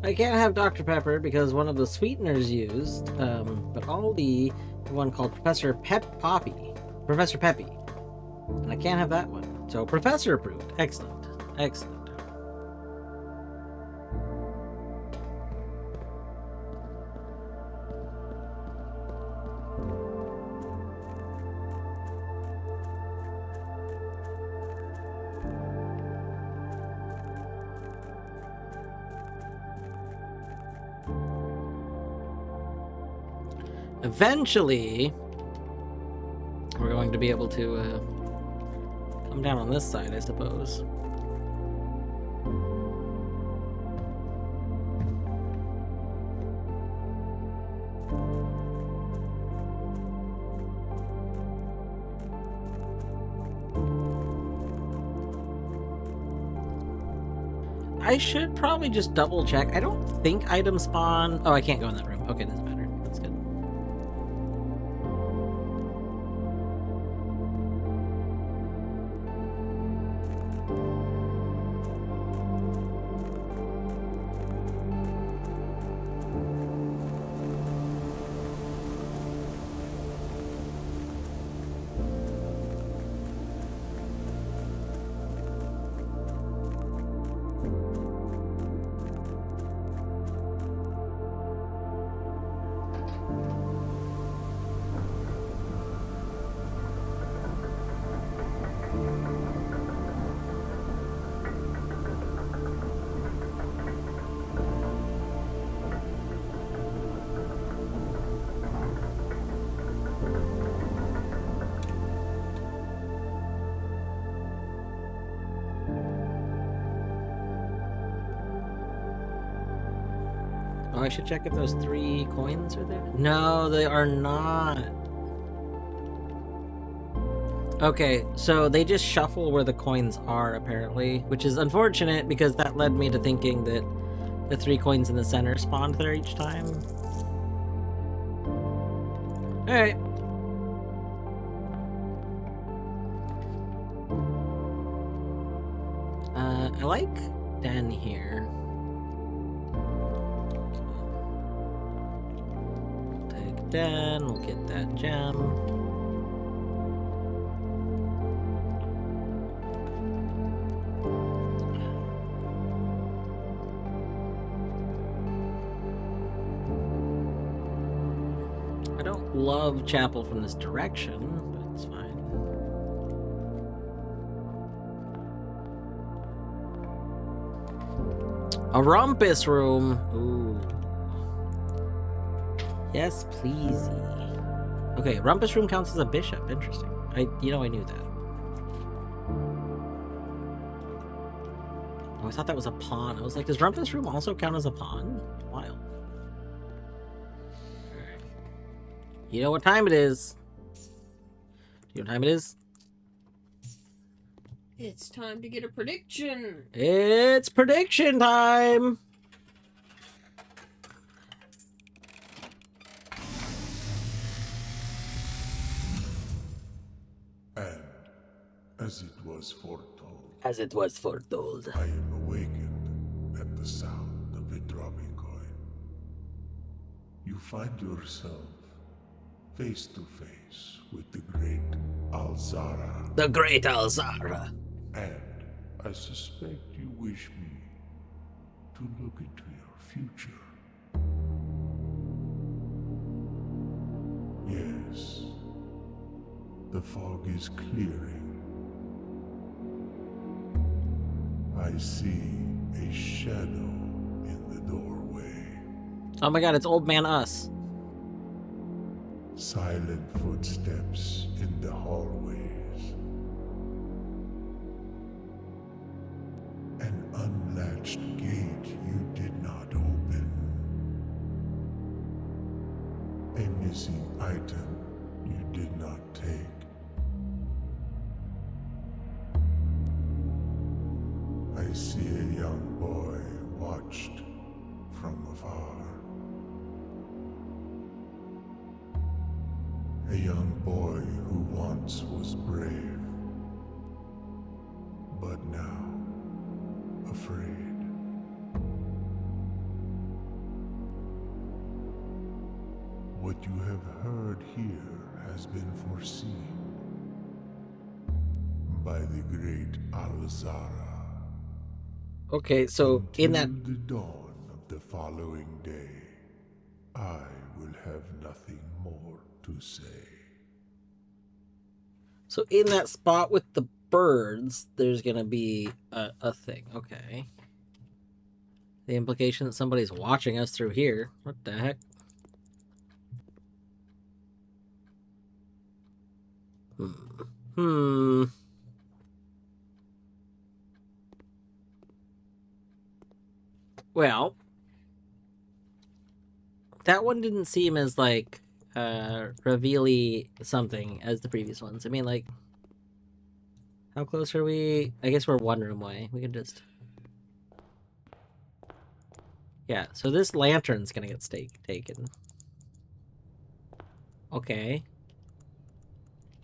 I can't have Dr. Pepper because one of the sweeteners used, but all the one called Professor Peppy. And I can't have that one. So Professor approved. Excellent. Excellent. Eventually, we're going to be able to come down on this side, I suppose. I should probably just double check. I don't think items spawn. Oh, I can't go in that room. Okay, doesn't matter. That's good. Oh, I should check if those 3 coins are there. No, they are not. Okay, so they just shuffle where the coins are, apparently, which is unfortunate because that led me to thinking that the 3 coins in the center spawned there each time. Alright. I like Den here. Take Den, we'll get that gem. I don't love Chapel from this direction, but it's fine. A rumpus room. Ooh. Yes, please. Okay, rumpus room counts as a bishop. Interesting. I knew that. Oh, I thought that was a pawn. I was like, does rumpus room also count as a pawn? Wild. Alright. You know what time it is. You know what time it is? It's time to get a prediction. It's prediction time! And as it was foretold, As it was foretold. I am awakened at the sound of a dropping coin. You find yourself face to face with the great Alzara. The great Alzara. And I suspect you wish me to look into your future. Yes, the fog is clearing. I see a shadow in the doorway. Oh my god, it's Old Man Us. Silent footsteps in the hallways. An unlatched gate you did not open. A missing item you did not take. I see a young boy watched from afar. A young boy who once was brave, but now afraid. What you have heard here has been foreseen by the great Alzara. Okay, so in that... Till the dawn of the following day, I will have nothing more to say. So in that spot with the birds, there's gonna be a thing. Okay. The implication that somebody's watching us through here. What the heck? Well, that one didn't seem as like reveal-y something as the previous ones. I mean, like, how close are we? I guess we're one room away. We can just... Yeah, so this lantern's gonna get taken. Okay.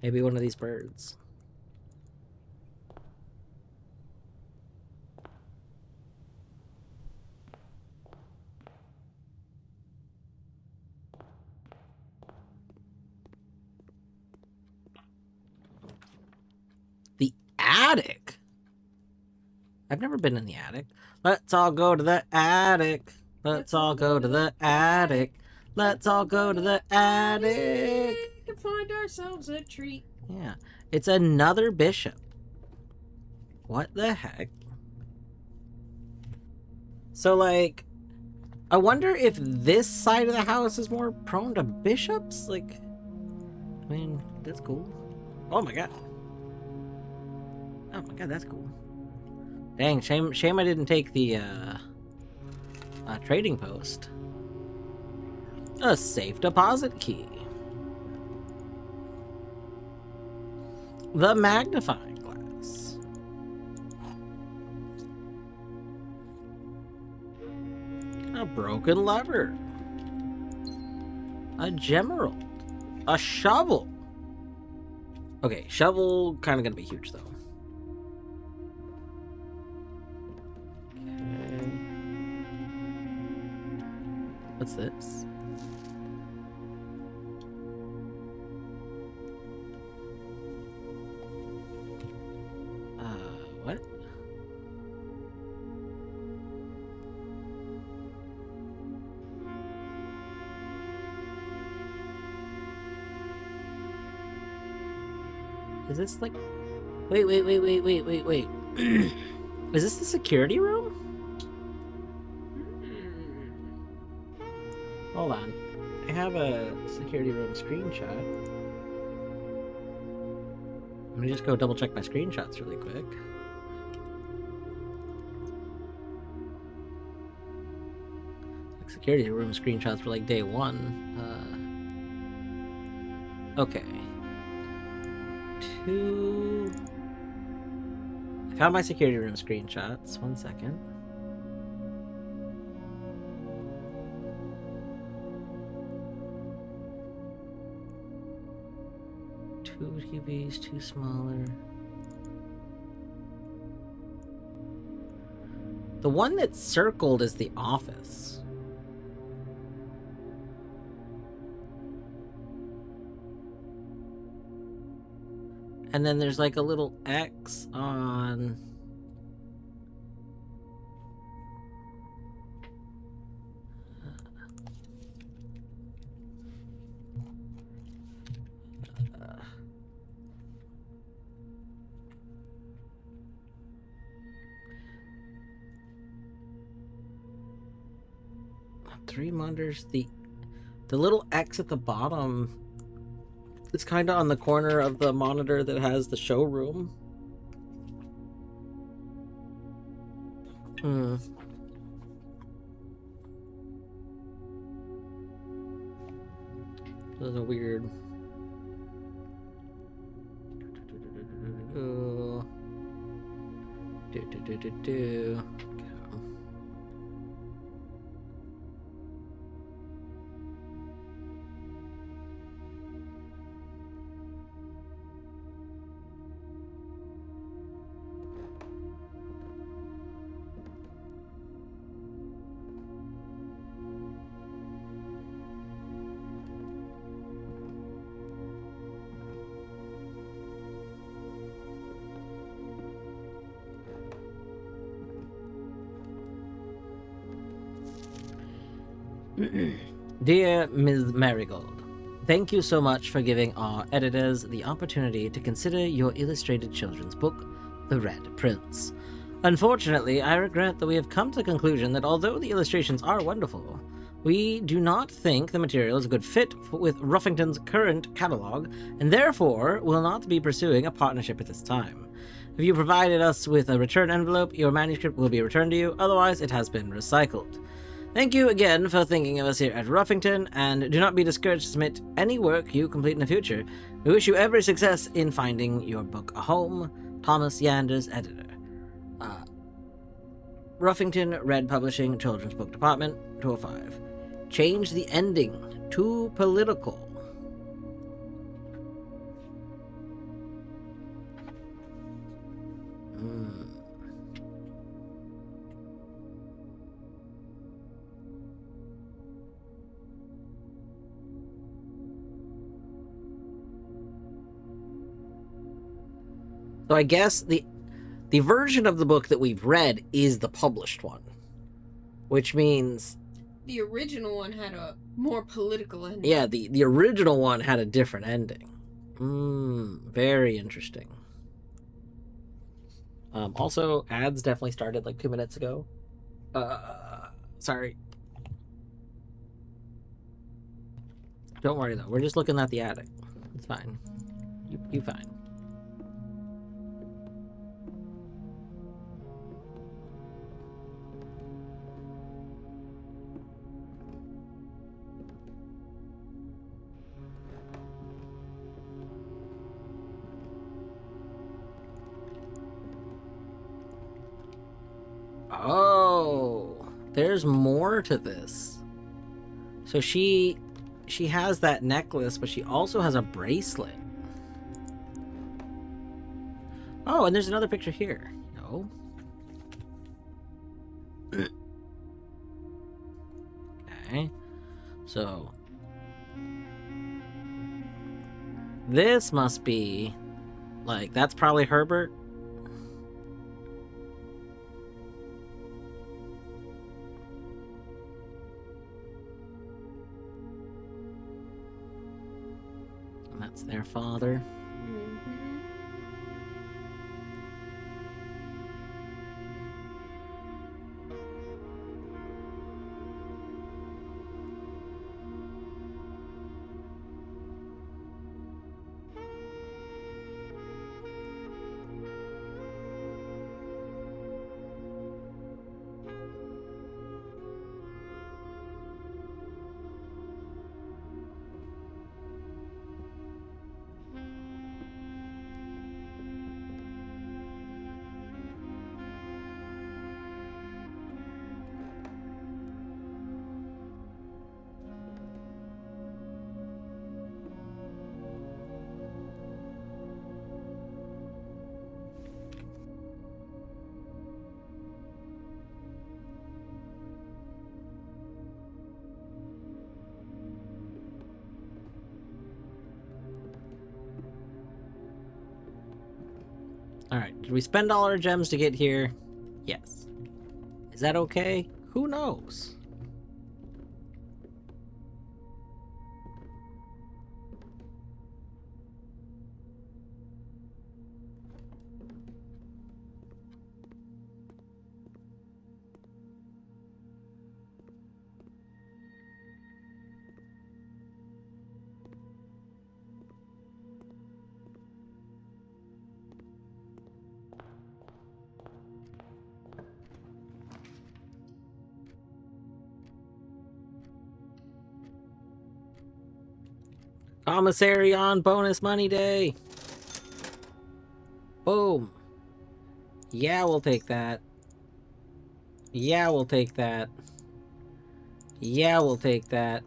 Maybe one of these birds. The attic? I've never been in the attic. Let's all go to the attic. Let's all go to the attic. Let's all go to the attic. And find ourselves a treat. Yeah. It's another bishop. What the heck? So, like, I wonder if this side of the house is more prone to bishops? Like, I mean, that's cool. Oh my god. Oh my god, that's cool. Dang, shame I didn't take the, trading post. A safe deposit key. The magnifying glass. A broken lever. A gemerald. A shovel. Okay, shovel kind of gonna be huge though. Okay. What's this? What? Is this like... Wait. Is this the security room? Hold on. I have a security room screenshot. Let me just go double check my screenshots really quick. Security room screenshots for like day one. Okay. I found my security room screenshots. 1 second. Two TVs, two smaller. The one that's circled is the office. And then there's like a little X on... Three monitors. The little X at the bottom... It's kind of on the corner of the monitor that has the showroom. Those are weird. Dear Ms. Marigold, thank you so much for giving our editors the opportunity to consider your illustrated children's book, The Red Prince. Unfortunately, I regret that we have come to the conclusion that although the illustrations are wonderful, we do not think the material is a good fit with Ruffington's current catalog, and therefore will not be pursuing a partnership at this time. If you provided us with a return envelope, your manuscript will be returned to you, otherwise it has been recycled. Thank you again for thinking of us here at Ruffington, and do not be discouraged to submit any work you complete in the future. We wish you every success in finding your book a home. Thomas Yanders, editor. Ruffington Red Publishing Children's Book Department, 205. Change the ending to political. So I guess the version of the book that we've read is the published one, which means The original one had a more political ending. yeah, the original one had a different ending. Very interesting. Also, ads definitely started like 2 minutes ago. Sorry. Don't worry though. We're just looking at the attic. It's fine. You fine. Oh, there's more to this. So she has that necklace, but she also has a bracelet. Oh, and there's another picture here. No. Okay. So this must be like, that's probably Herbert. That's their father. Alright, did we spend all our gems to get here? Yes. Is that okay? Who knows? Commissary on bonus money day. Boom. Yeah, we'll take that. Yeah, we'll take that. Yeah, we'll take that.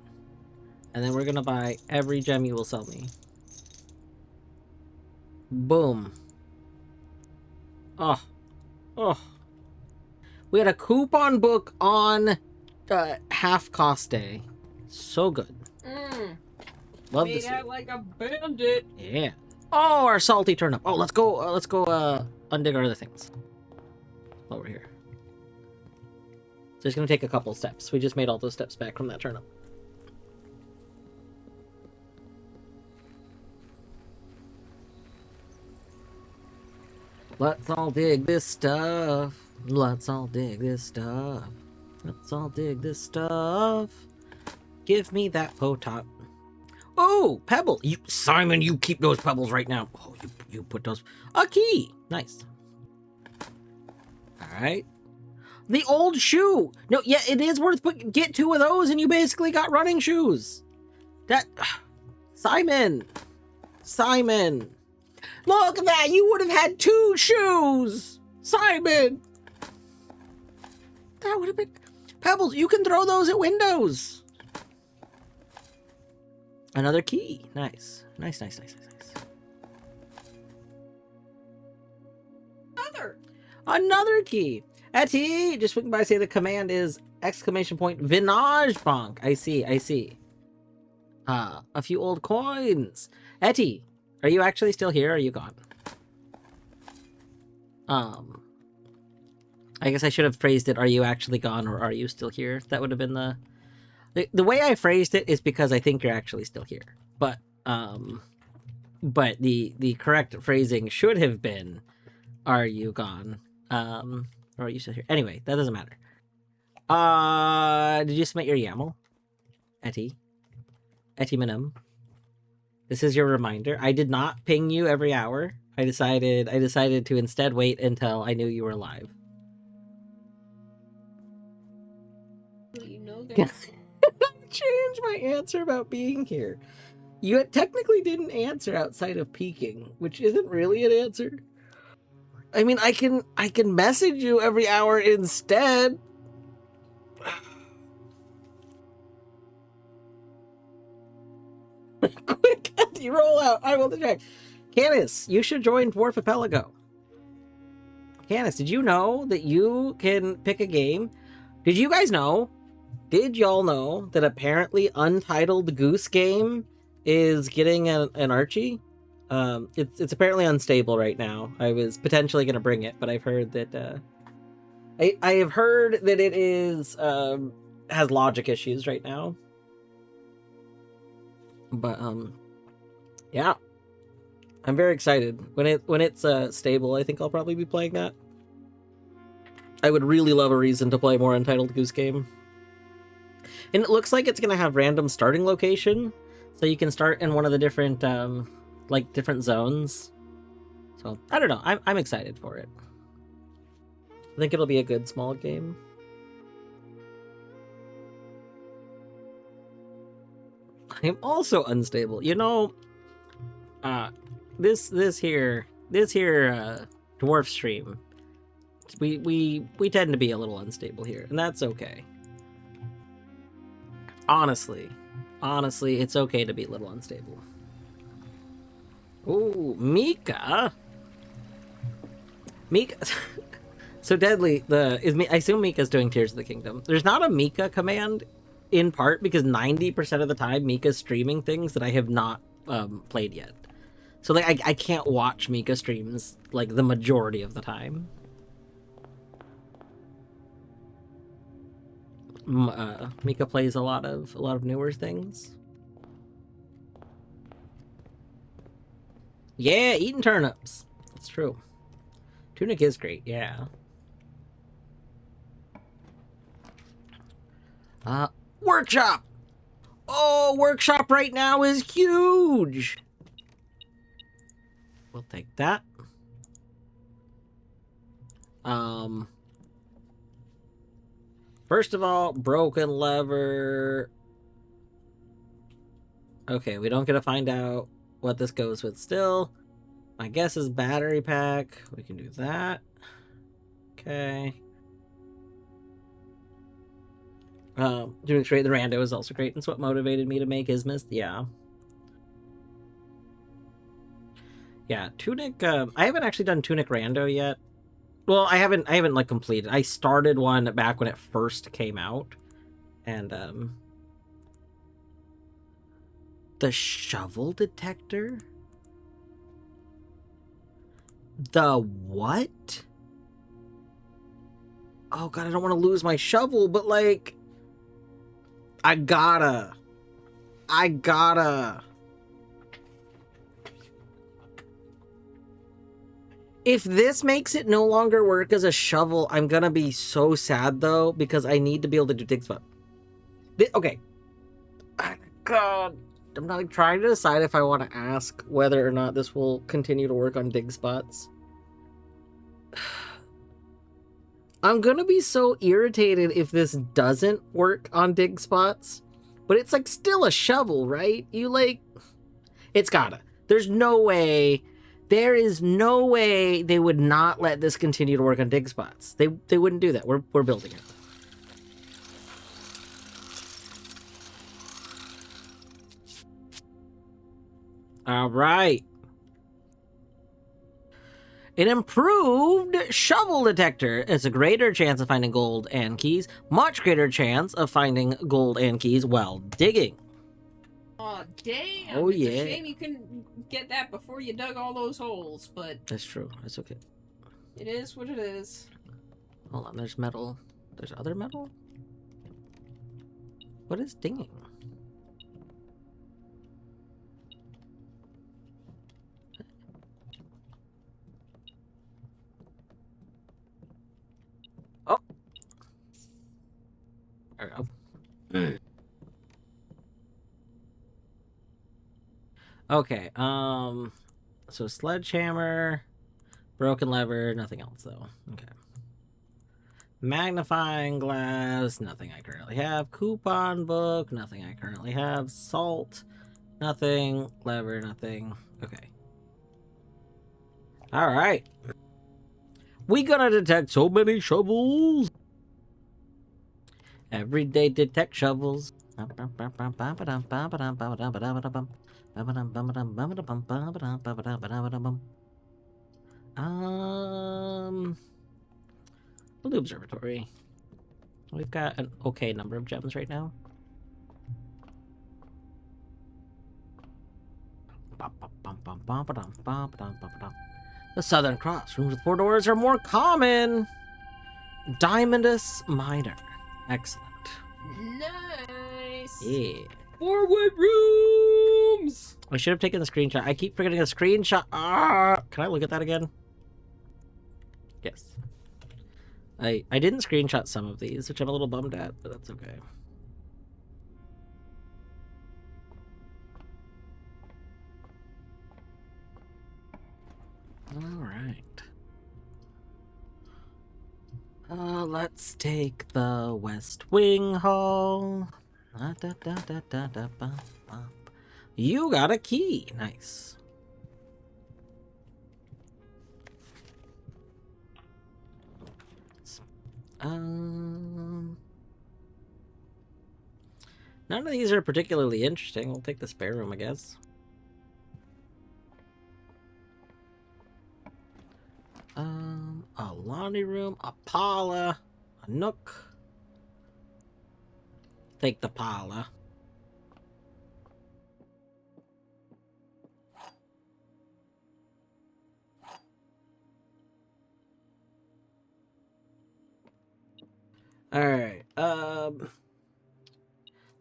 And then we're gonna buy every gem you will sell me. Boom. Oh. Oh. We had a coupon book on half cost day. So good. Love to Made see out it. like a bandit. Yeah. Oh, our salty turnip. Oh, let's go undig our other things. Over here. So it's gonna take a couple steps. We just made all those steps back from that turnip. Let's all dig this stuff. Let's all dig this stuff. Let's all dig this stuff. Give me that potop. Oh, pebble! Simon, you keep those pebbles right now. Oh, you put those. A key. Nice. All right. The old shoe. No, yeah, it is worth get 2 of those, and you basically got running shoes. That Simon. Look at that! You would have had 2 shoes, Simon. that would have been... Pebbles, you can throw those at windows. Another key. Nice. Nice. Another key. Etty, just swing by and say the command is ! Vinage bonk. I see. A few old coins. Etty, are you actually still here or are you gone? I guess I should have phrased it, are you actually gone or are you still here? That would have been the way I phrased it is because I think you're actually still here. But the correct phrasing should have been, are you gone? Or are you still here? Anyway, that doesn't matter. Did you submit your YAML? Etty Minum. This is your reminder. I did not ping you every hour. I decided to instead wait until I knew you were alive. Well, you know Can I change my answer about being here? You technically didn't answer outside of peeking, which isn't really an answer. I mean, I can message you every hour instead. Quick, Andy, roll out. I will check. Canis, you should join Dwarf Archipelago. Canis, did you know that you can pick a game? Did you guys know? Did y'all know that apparently Untitled Goose Game is getting an Archie? It's apparently unstable right now. I was potentially going to bring it, but I've heard that I have heard that it is has logic issues right now. But yeah, I'm very excited when it's stable. I think I'll probably be playing that. I would really love a reason to play more Untitled Goose Game. And it looks like it's going to have random starting location, so you can start in one of the different different zones. So I don't know. I'm excited for it. I think it'll be a good small game. I'm also unstable. You know, this here dwarf stream, we tend to be a little unstable here, and that's okay. Honestly, it's okay to be a little unstable. Ooh, Mika. So Deadly, I assume Mika's doing Tears of the Kingdom. There's not a Mika command, in part because 90% of the time Mika's streaming things that I have not played yet. So like I can't watch Mika streams like the majority of the time. Mika plays a lot of newer things. Yeah, eating turnips. That's true. Tunic is great, yeah. Workshop! Oh, workshop right now is huge! We'll take that. First of all, broken lever. Okay, we don't get to find out what this goes with still. My guess is battery pack. We can do that. Okay. Doing straight the rando is also great. It's what motivated me to make Ismith. Yeah. Yeah, Tunic. I haven't actually done Tunic rando yet. Well, I haven't like completed. I started one back when it first came out, and the shovel detector. The what? Oh god, I don't want to lose my shovel, but like, I gotta. If this makes it no longer work as a shovel, I'm gonna be so sad though, because I need to be able to do dig spot. Okay. God. I'm not trying to decide if I want to ask whether or not this will continue to work on dig spots. I'm gonna be so irritated if this doesn't work on dig spots. But it's like still a shovel, right? You like... It's gotta. There's no way... There is no way they would not let this continue to work on dig spots. They wouldn't do that. We're building it. All right. An improved shovel detector. It's a greater chance of finding gold and keys. Much greater chance of finding gold and keys while digging. Oh, damn. Oh, it's yeah. a shame you couldn't get that before you dug all those holes, but That's true. That's okay. it is what it is. Hold on. There's metal. There's other metal? What is dinging? Oh. There we go. Okay, so sledgehammer, broken lever, nothing else though. Okay. Magnifying glass, nothing I currently have. Coupon book, nothing I currently have. Salt, nothing. Lever, nothing. Okay. Alright. We gonna detect so many shovels. Everyday detect shovels. Blue Observatory. We've got an okay number of gems right now. The Southern Cross. Rooms with 4 doors are more common. Diamondus Minor. Excellent. Nice. Yeah. 4 wood rooms. I should have taken the screenshot. I keep forgetting a screenshot. Ah, can I look at that again? Yes. I didn't screenshot some of these, which I'm a little bummed at, but that's okay. Alright. Let's take the West Wing Hall. You got a key. Nice. None of these are particularly interesting. We'll take the spare room, I guess. A laundry room, a parlor, a nook. Take the parlor. Alright,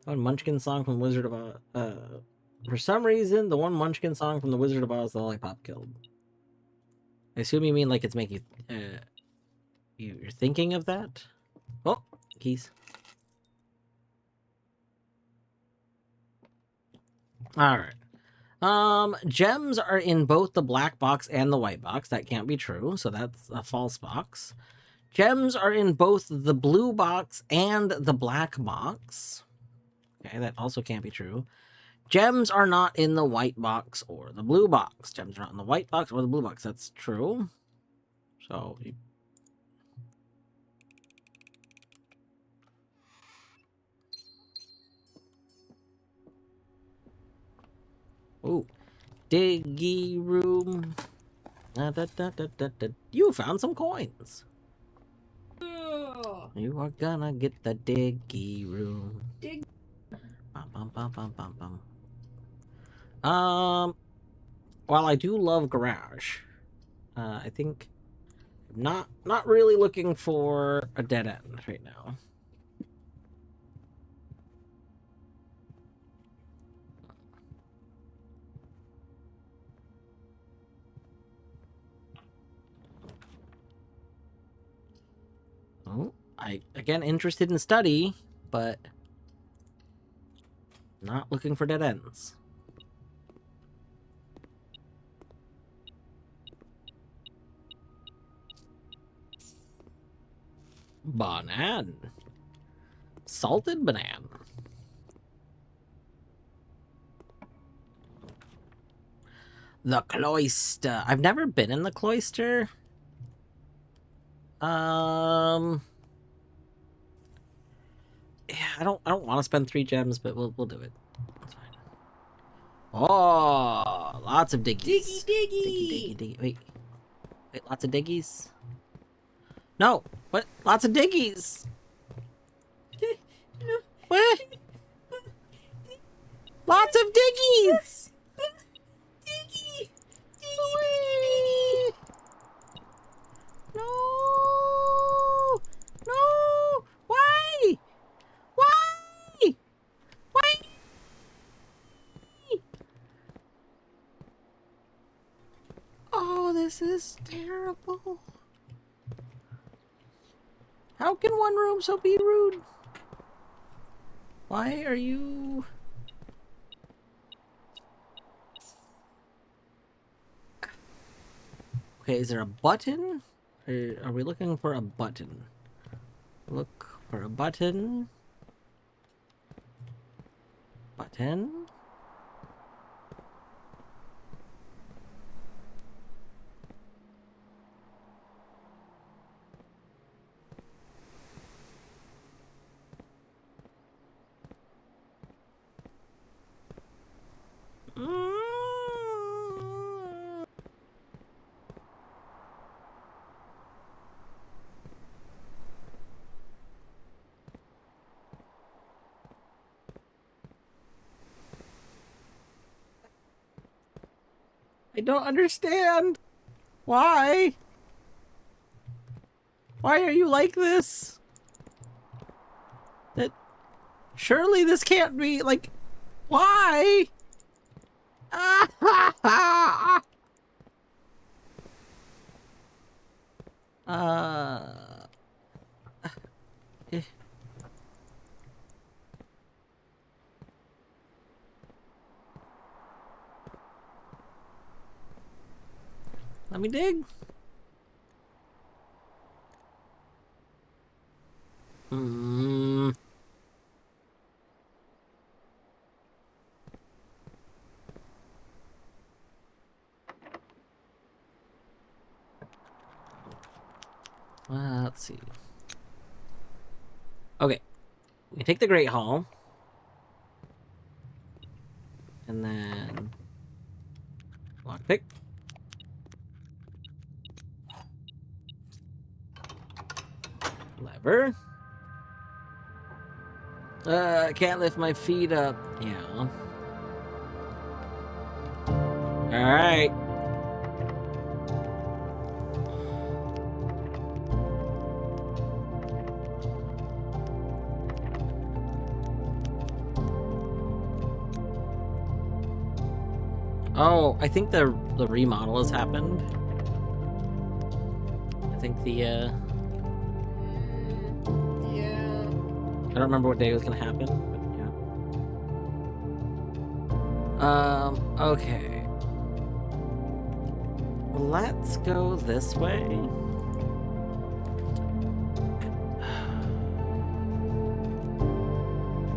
one Munchkin song from Wizard of Oz. For some reason, the one Munchkin song from the Wizard of Oz, the Lollipop killed. I assume you mean like it's making you're thinking of that? Oh, keys. Alright. Gems are in both the black box and the white box. That can't be true, so that's a false box. Gems are in both the blue box and the black box. Okay, that also can't be true. Gems are not in the white box or the blue box. Gems are not in the white box or the blue box. That's true. So... Ooh. Diggy room. You found some coins. You are gonna get the diggy room. Dig. Bum, bum, bum, bum, bum. While I do love garage, I think not really looking for a dead end right now. Oh, again interested in study, but not looking for dead ends. Banan. Salted banana. The cloister. I've never been in the cloister. Yeah, I don't want to spend 3 gems, but we'll do it. That's fine. Oh, lots of diggies. Diggy. Diggy. Wait, lots of diggies? No, what? Lots of diggies. No. What? Lots of diggies. Diggy. Whee! No! No! Why? Why? Why? Oh, this is terrible. How can one room so be rude? Why are you... Okay, is there a button? Or are we looking for a button? Look for a button. Button. I don't understand. Why? Why are you like this? That surely this can't be like why? Eh. Let me dig. Let's see. Okay. We take the Great Hall. And then lockpick. Lever. I can't lift my feet up. Yeah. Alright. Oh, I think the remodel has happened. I think the Yeah. I don't remember what day it was gonna happen, but yeah. Okay. Let's go this way.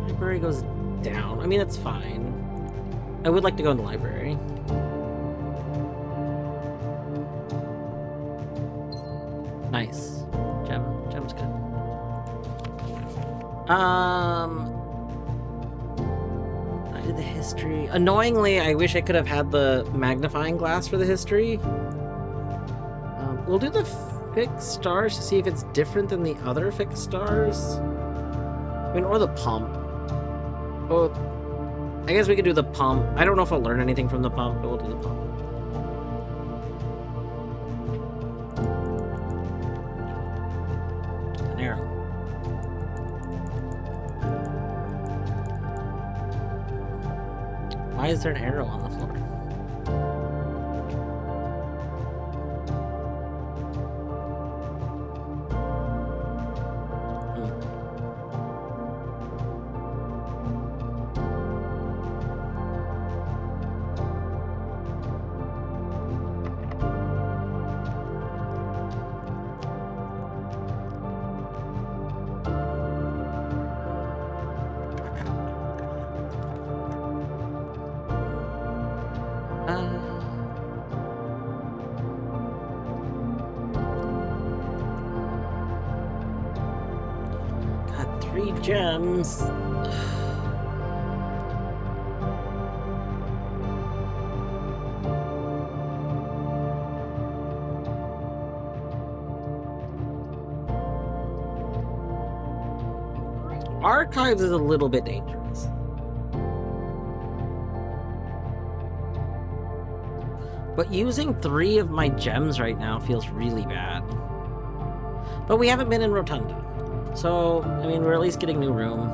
Library goes down. I mean, it's fine. I would like to go in the library. Nice. Gem's good. I did the history. Annoyingly, I wish I could have had the magnifying glass for the history. We'll do the fixed stars to see if it's different than the other fixed stars. I mean, or the pump. Oh, I guess we could do the pump. I don't know if I'll learn anything from the pump, but we'll do the pump. An arrow. Why is there an arrow on the floor? Got 3 gems. Archives is a little bit dangerous. But using 3 of my gems right now feels really bad. But we haven't been in Rotunda. So, I mean, we're at least getting new room.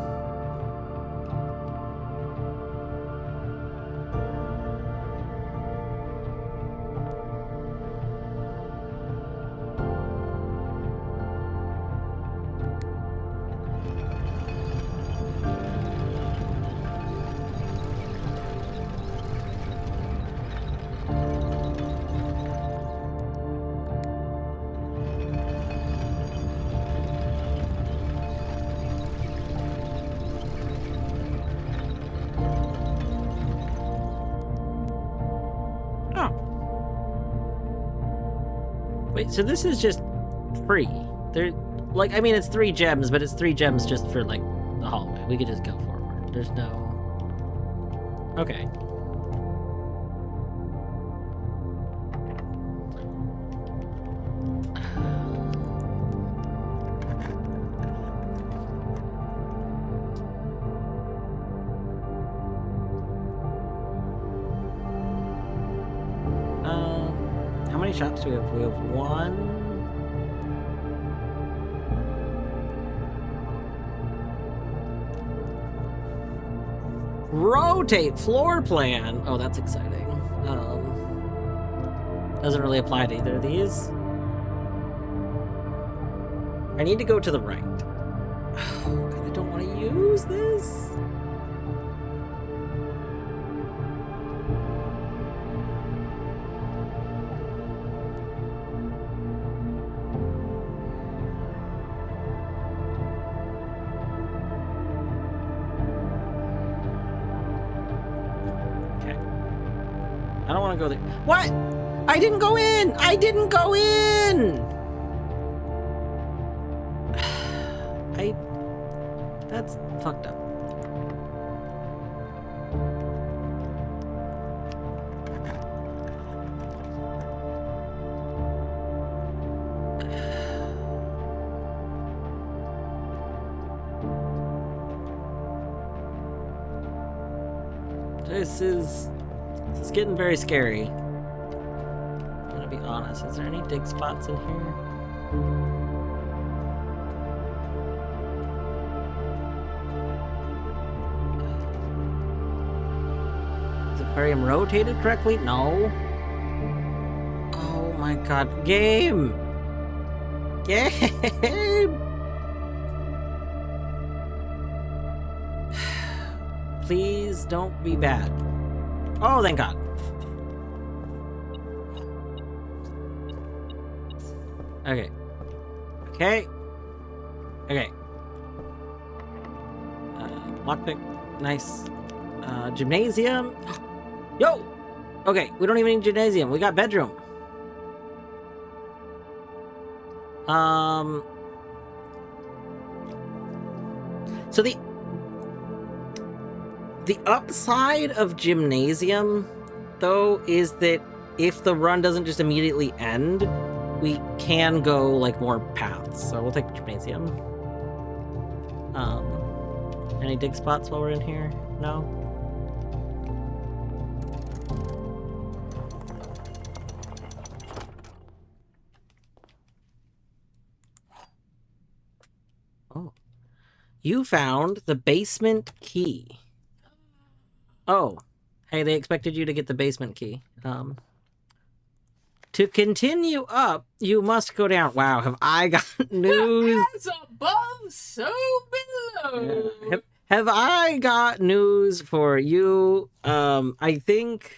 Wait, so this is just free. There, like, I mean, it's 3 gems, but it's 3 gems just for, like, the hallway. We could just go forward. There's no... Okay. How many shops do we have? We have 1. Rotate floor plan. Oh, that's exciting. Doesn't really apply to either of these. I need to go to the right. Oh, God, I don't want to use this. I don't want to go there. What? I didn't go in! I didn't go in! That's fucked up. This is getting very scary. I'm gonna be honest. Is there any dig spots in here? Is the aquarium rotated correctly? No. Oh my god. Game! Game! Please don't be bad. Oh, thank God. Okay. Okay. Okay. Lockpick. Nice. Gymnasium. Yo! Okay, we don't even need gymnasium. We got bedroom. So the upside of gymnasium, though, is that if the run doesn't just immediately end, we can go, like, more paths. So we'll take gymnasium. Any dig spots while we're in here? No? Oh. You found the basement key. Oh, hey, they expected you to get the basement key. To continue up, you must go down. Wow, have I got news? As above, so below. Have I got news for you? I think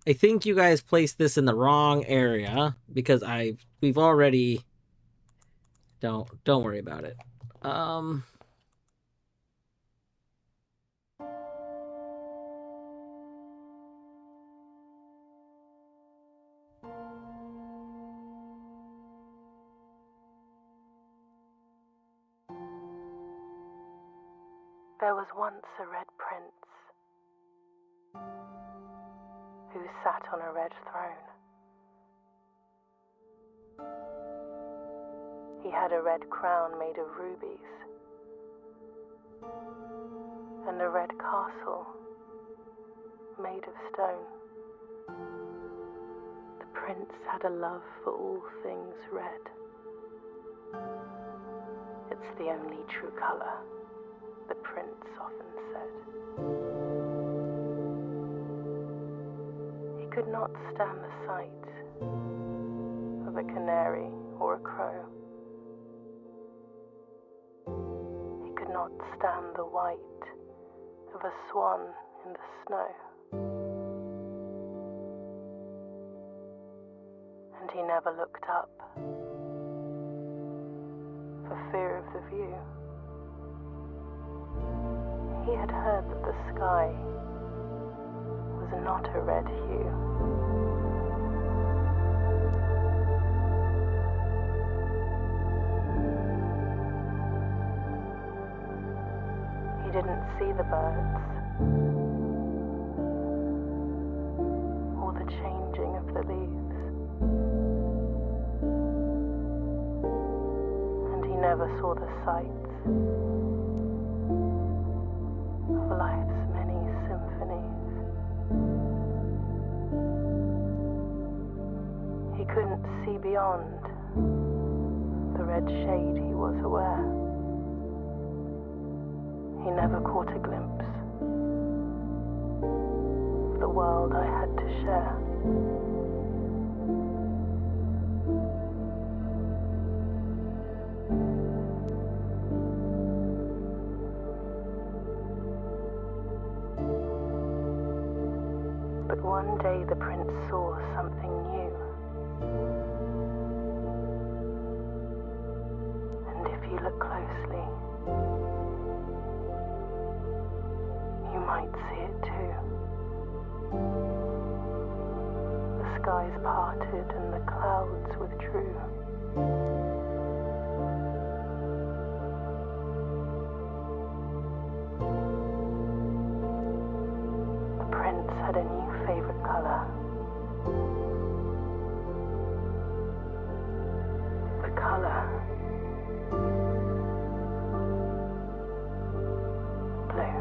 you guys placed this in the wrong area because we've already. Don't worry about it. There was once a red prince who sat on a red throne. He had a red crown made of rubies and a red castle made of stone. The prince had a love for all things red. It's the only true color, the prince often said. He could not stand the sight of a canary or a crow. He could not stand the white of a swan in the snow. And he never looked up for fear of the view. He had heard that the sky was not a red hue. He didn't see the birds or the changing of the leaves, and he never saw the sights of life's many symphonies. He couldn't see beyond the red shade he was aware. He never caught a glimpse of the world I had to share. But one day the prince saw something new. And if you look closely, you might see it too. The skies parted and the clouds withdrew. The prince had a new favorite color. The color blue.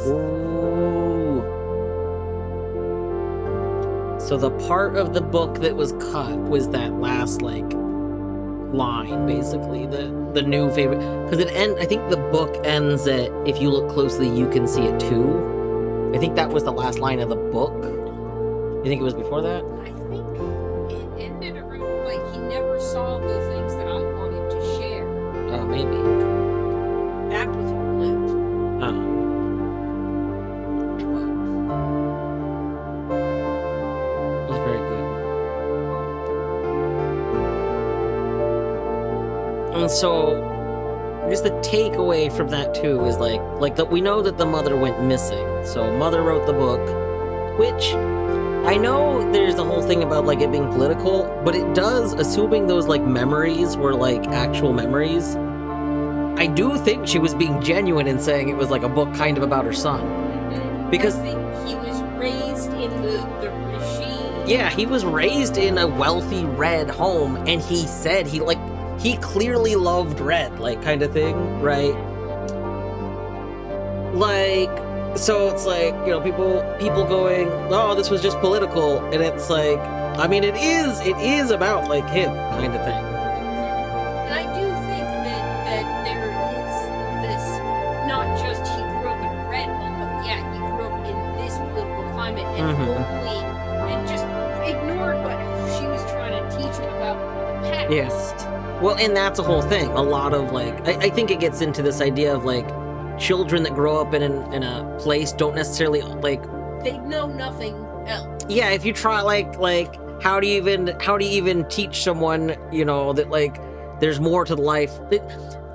Ooh. So the part of the book that was cut was that last like line, basically the new favorite, because I think the book ends at if you look closely you can see it too. I think that was the last line of the book. You think it was before that? I think it ended around like he never saw the things that I wanted to share. Oh, maybe. That was lit. It was very good. And so, I guess the takeaway from that too is we know that the mother went missing. So mother wrote the book, which I know there's the whole thing about like it being political, but it does, assuming those like memories were like actual memories. I do think she was being genuine in saying it was like a book kind of about her son. Because I think he was raised in the regime. yeah, he was raised in a wealthy red home, and he said he clearly loved red, like kind of thing, right? Like, so it's like, you know, people going, oh, this was just political, and it's like, I mean, it is about like him kind of thing. And I do think that there is this, not just he grew up in a red home, but yeah, he grew up in this political climate and only and just ignored what she was trying to teach him about the past. Yeah. Well, and that's a whole thing. A lot of like, I think it gets into this idea of like children that grow up in a place don't necessarily like. They know nothing else. Yeah, if you try like how do you even teach someone, you know, that like there's more to life.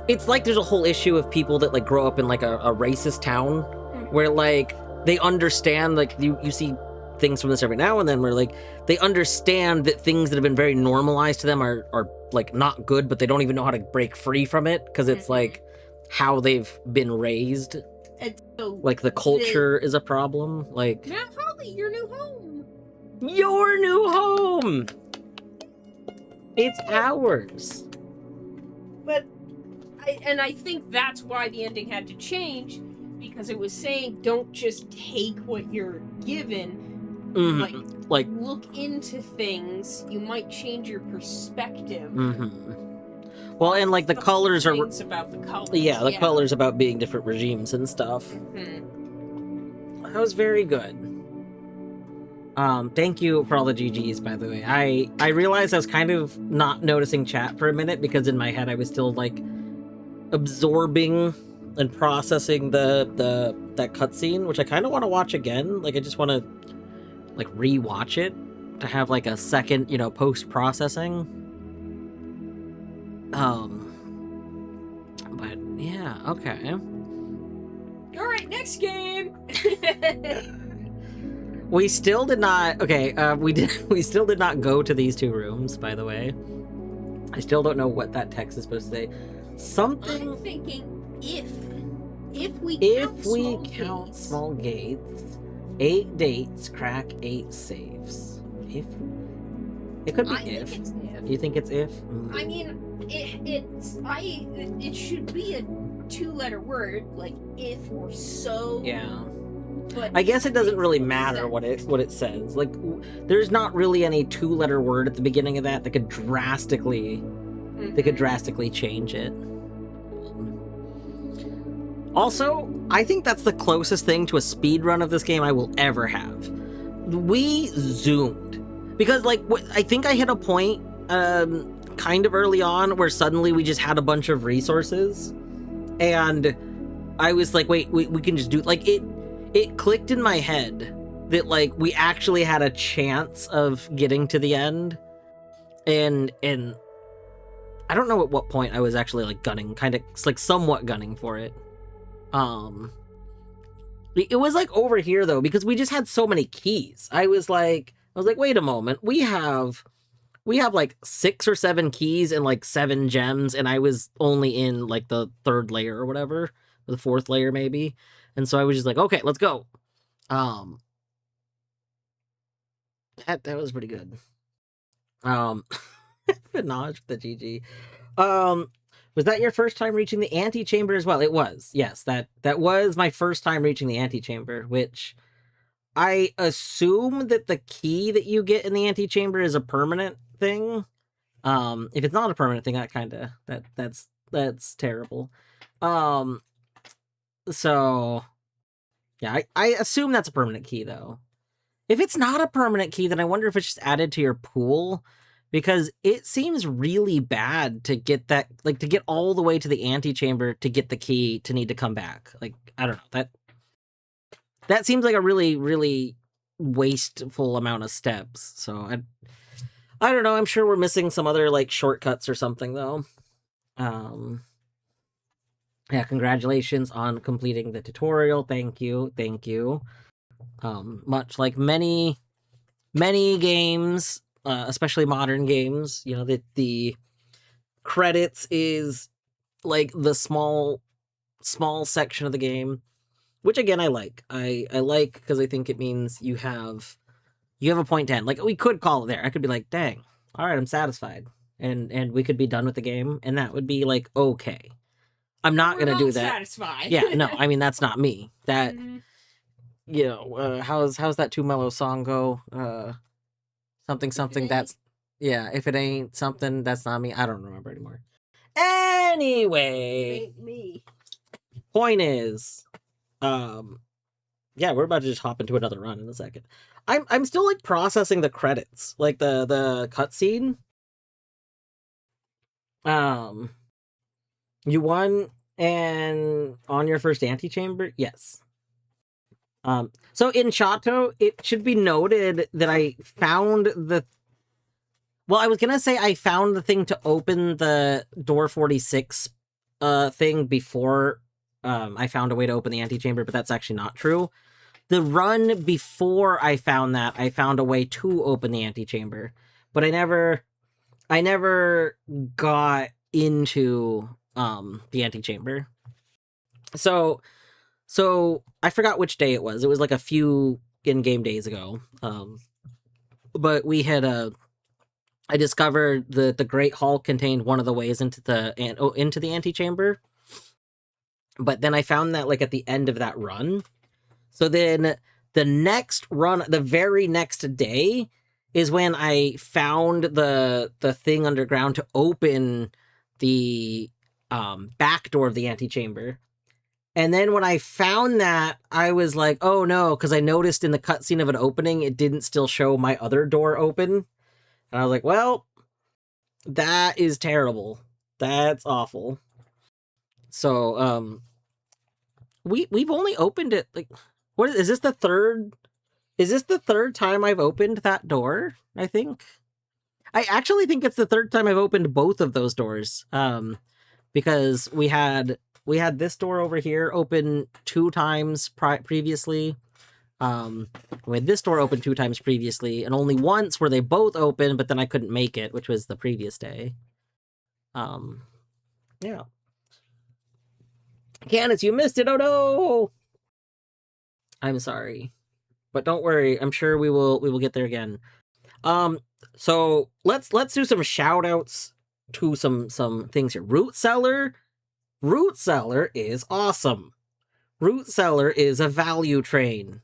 It's like there's a whole issue of people that like grow up in like a racist town where like they understand, like you see things from this every now and then where like they understand that things that have been very normalized to them are like not good, but they don't even know how to break free from it because it's like how they've been raised. And so Like the culture is a problem. Like Mount Holly, your new home. your new home. It's ours. But I think that's why the ending had to change, because it was saying don't just take what you're given. Like Look into things. You might change your perspective. Well, and like the colors are Things about the colors. yeah, the colors about being different regimes and stuff. That was very good. Thank you for all the GGs, by the way. I realized I was kind of not noticing chat for a minute because in my head I was still like absorbing and processing that cutscene, which I kind of want to watch again. Like I just want to like rewatch it to have like a second, you know, post processing. But yeah, okay. All right, next game. We still did not. Okay, we still did not go to these two rooms. By the way, I still don't know what that text is supposed to say. Something. I'm thinking if we count small gates, 8 dates crack 8 safes. If it could be if. Think it's if. You think it's if? I mean, it should be a 2-letter word like if or so. Yeah. But I guess it doesn't really matter what it says. Like, there's not really any 2-letter word at the beginning of that could drastically change it. Also, I think that's the closest thing to a speed run of this game I will ever have. We zoomed because, like, I think I hit a point kind of early on where suddenly we just had a bunch of resources, and I was like, wait, we can just do like it. It clicked in my head that like we actually had a chance of getting to the end, and I don't know at what point I was actually like gunning, kind of like somewhat gunning for it. It was like over here though, because we just had so many keys. I was like, wait a moment, we have like 6 or 7 keys and like 7 gems, and I was only in like the 3rd layer or whatever, or the 4th layer maybe. And so I was just like, okay, let's go. That was pretty good. Minaj with the GG. Was that your first time reaching the antechamber as well? It was. Yes, that was my first time reaching the antechamber, which I assume that the key that you get in the antechamber is a permanent thing. If it's not a permanent thing, that's terrible. So yeah, I assume that's a permanent key though. If it's not a permanent key, then I wonder if it's just added to your pool, because it seems really bad to get that, like to get all the way to the antechamber to get the key to need to come back. Like, I don't know, that seems like a really, really wasteful amount of steps. So I don't know, I'm sure we're missing some other like shortcuts or something though. Yeah, congratulations on completing the tutorial. Thank you. Much like many games, especially modern games, you know, that the credits is like the small section of the game, which again I like. I like because I think it means you have a point to end. Like, we could call it there. I could be like, dang, all right, I'm satisfied, and we could be done with the game, and that would be like okay. I'm not going to do that. Satisfied. Yeah, no, I mean, that's not me. That, you know, how's that Too Mellow song go? Something that's, yeah, if it ain't something, that's not me. I don't remember anymore. Anyway. Ain't me. Point is, yeah, we're about to just hop into another run in a second. I'm still, like, processing the credits. Like, the cutscene. You won and on your first antechamber? Yes. So in Chateau, it should be noted that I found I was gonna say I found the thing to open the door 46 thing before I found a way to open the antechamber, but that's actually not true. The run before I found that, I found a way to open the antechamber, but I never got into the antechamber. So So I forgot which day it was. It was like a few in-game days ago. But we had I discovered the Great Hall contained one of the ways into the antechamber. But then I found that like at the end of that run. So then the next run, the very next day, is when I found the thing underground to open the back door of the antechamber. And then when I found that, I was like, oh no, because I noticed in the cutscene of it opening, it didn't still show my other door open. And I was like, well, that is terrible. That's awful. So, we've only opened it, like, is this the third time I've opened that door, I think? I actually think it's the third time I've opened both of those doors. Because we had this door over here open 2 times previously. We had this door open 2 times previously, and only once were they both open, but then I couldn't make it, which was the previous day. Yeah. Candace, you missed it. Oh no! I'm sorry, but don't worry. I'm sure we will get there again. So let's do some shout outs to some things here. Root Cellar is awesome. Root Cellar is a value train.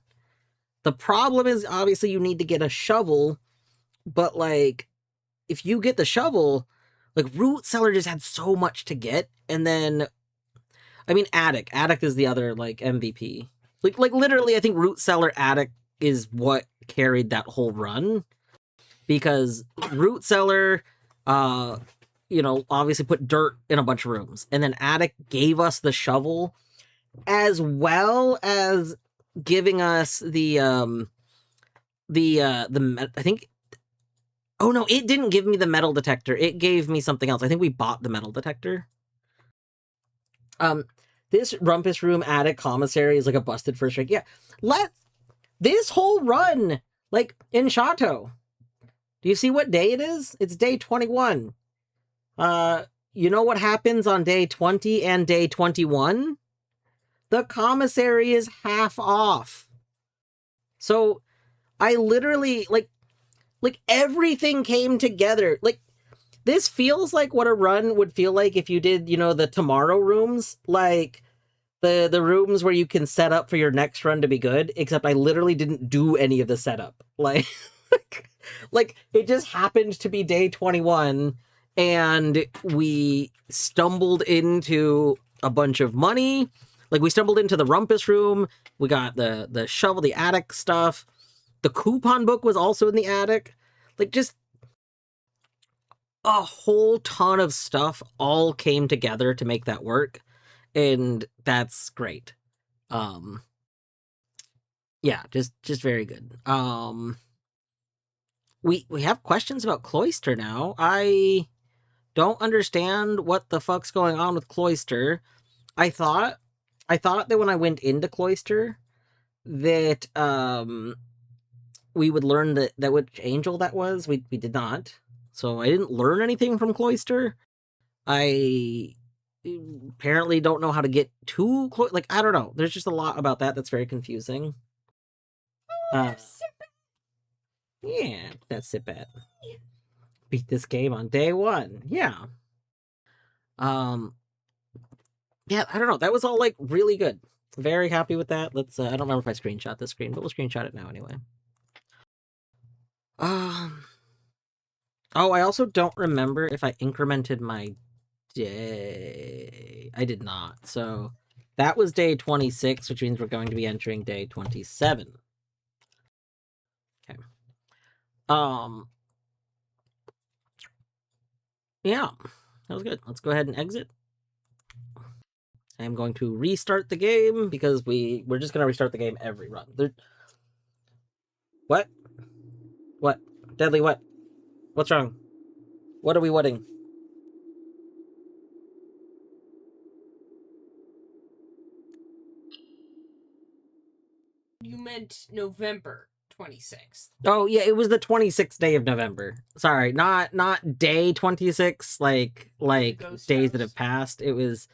The problem is obviously you need to get a shovel, but like if you get the shovel, like Root Cellar just had so much to get, and then I mean Attic is the other like MVP. Like literally I think Root Cellar Attic is what carried that whole run, because Root Cellar obviously put dirt in a bunch of rooms, and then Attic gave us the shovel, as well as giving us the I think, oh no, it didn't give me the metal detector. It gave me something else. I think we bought the metal detector. This Rumpus Room Attic commissary is like a busted first strike. Yeah, this whole run, like in Chateau. Do you see what day it is? It's day 21. You know what happens on day 20 and day 21? The commissary is half off. So I literally, like everything came together. Like, this feels like what a run would feel like if you did, the tomorrow rooms, like the rooms where you can set up for your next run to be good, except I literally didn't do any of the setup. Like, like it just happened to be day 21, and we stumbled into a bunch of money. Like, we stumbled into the Rumpus Room, we got the shovel, the attic stuff, the coupon book was also in the attic. Like, just a whole ton of stuff all came together to make that work, and that's great. Yeah, just very good. We have questions about Cloister now. I don't understand what the fuck's going on with Cloister. I thought that when I went into Cloister that we would learn that which angel that was. We did not. So I didn't learn anything from Cloister. I apparently don't know how to get to Cloister. Like, I don't know. There's just a lot about that that's very confusing. Yeah, that's it bad. Beat this game on day 1. Yeah. Yeah, I don't know. That was all like really good. Very happy with that. Let's I don't remember if I screenshot the screen, but we'll screenshot it now anyway. Oh, I also don't remember if I incremented my day. I did not. So that was day 26, which means we're going to be entering day 27. Okay. Yeah, that was good. Let's go ahead and exit. I'm going to restart the game because we're just going to restart the game every run. What? What? Deadly, what? What's wrong? What are we whatting? You meant November 26th. Oh, yeah, it was the 26th day of November. Sorry, not day 26, like days that have passed. It was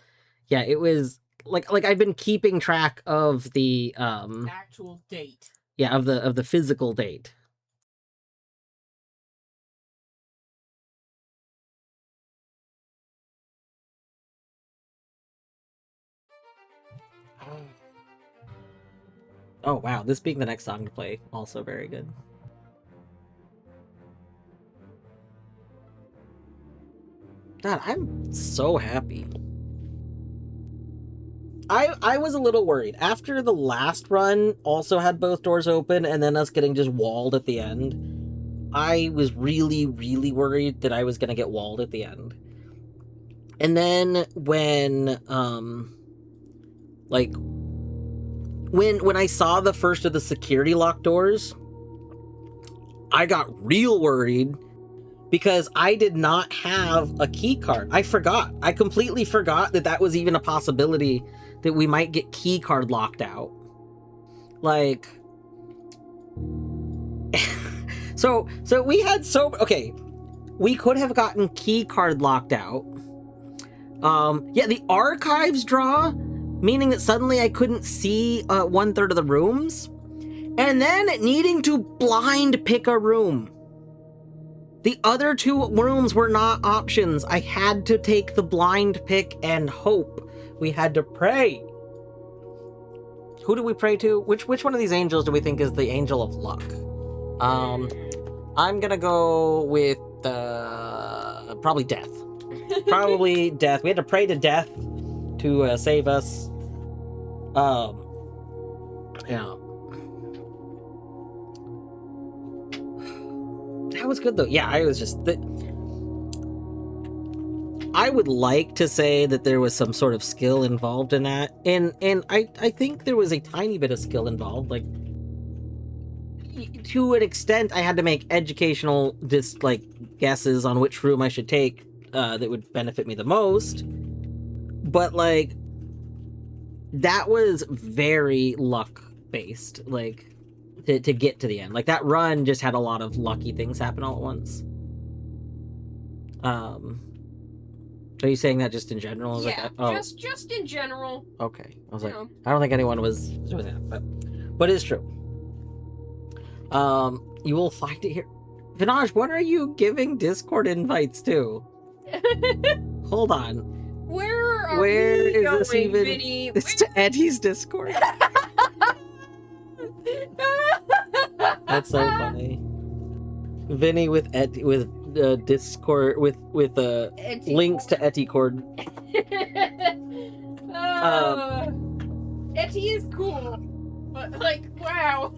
like I've been keeping track of the Actual date. yeah, of the physical date. Oh wow, this being the next song to play, also very good. God, I'm so happy. I was a little worried. After the last run also had both doors open and then us getting just walled at the end, I was really, really worried that I was gonna get walled at the end. And then when like when I saw the first of the security lock doors, I got real worried because I did not have a key card. I forgot. I completely forgot that that was even a possibility, that we might get key card locked out. Like, so we had okay, we could have gotten key card locked out. Yeah, the archives draw, meaning that suddenly I couldn't see 1/3 of the rooms, and then needing to blind pick a room. The other 2 rooms were not options. I had to take the blind pick and hope. We had to pray. Who do we pray to? Which one of these angels do we think is the angel of luck? I'm gonna go with probably death. Probably death. We had to pray to death to save us. Yeah. That was good though. Yeah, I was just I would like to say that there was some sort of skill involved in that, and I think there was a tiny bit of skill involved. Like, to an extent, I had to make educational guesses on which room I should take that would benefit me the most. But like, that was very luck based. Like, to get to the end, like that run just had a lot of lucky things happen all at once. Are you saying that just in general? Yeah, like, oh. just in general. Okay, I was like, know. I don't think anyone was doing that, but it's true. You will find it here. Vinaj, what are you giving Discord invites to? Hold on. Where are Where we is going, this even? Vinny? It's to Eddie's Discord. That's so funny. Vinny with Discord with links to Eticord. Etty is cool, but like, wow.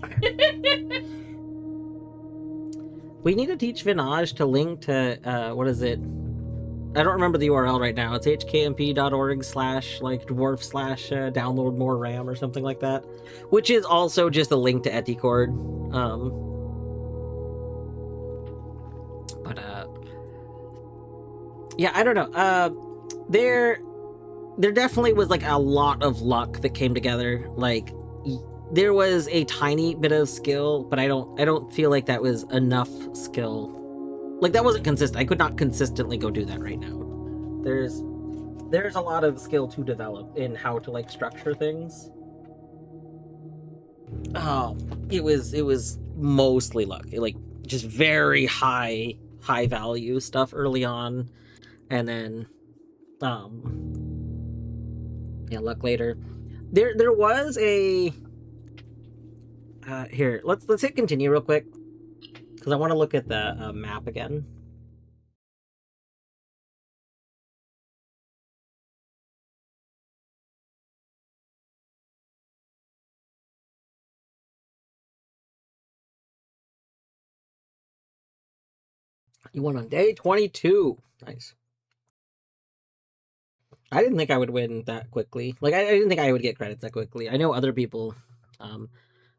We need to teach Vinaj to link to what is it? I don't remember the URL right now. It's hkmp.org/dwarf/download more RAM or something like that, which is also just a link to Eticord. But yeah, I don't know. There definitely was like a lot of luck that came together. Like, there was a tiny bit of skill, but I don't feel like that was enough skill. Like, that wasn't consistent. I could not consistently go do that right now. There's a lot of skill to develop in how to like structure things. It was mostly luck. Like, just very high value stuff early on, and then yeah, luck later. There was a here, let's hit continue real quick, because I want to look at the map again. You won on day 22. Nice. I didn't think I would win that quickly. Like, I didn't think I would get credits that quickly. I know other people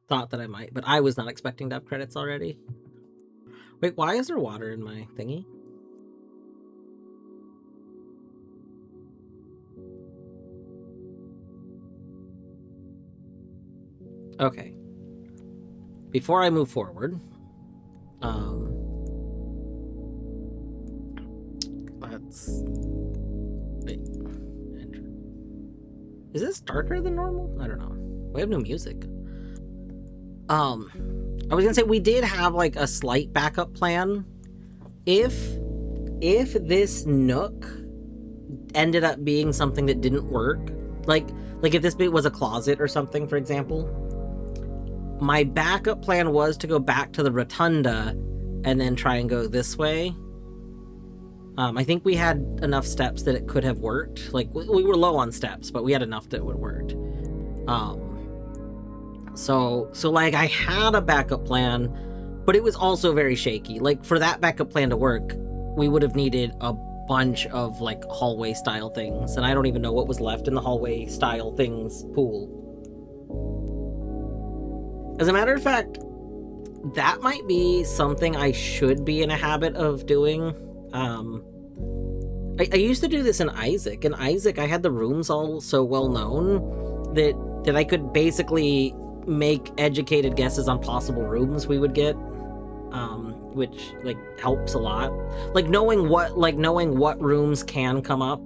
thought that I might, but I was not expecting to have credits already. Wait, why is there water in my thingy? Okay. Before I move forward, let's wait. Is this darker than normal? I don't know. We have no music. I was gonna say we did have like a slight backup plan. If this nook ended up being something that didn't work, like if this bit was a closet or something, for example, my backup plan was to go back to the rotunda and then try and go this way. I think we had enough steps that it could have worked. Like, we were low on steps, but we had enough that it would work. So like, I had a backup plan, but it was also very shaky. Like, for that backup plan to work, we would have needed a bunch of, like, hallway-style things, and I don't even know what was left in the hallway-style things pool. As a matter of fact, that might be something I should be in a habit of doing. I used to do this in Isaac. In Isaac, I had the rooms all so well known that I could basically make educated guesses on possible rooms we would get, which like helps a lot. Like knowing what rooms can come up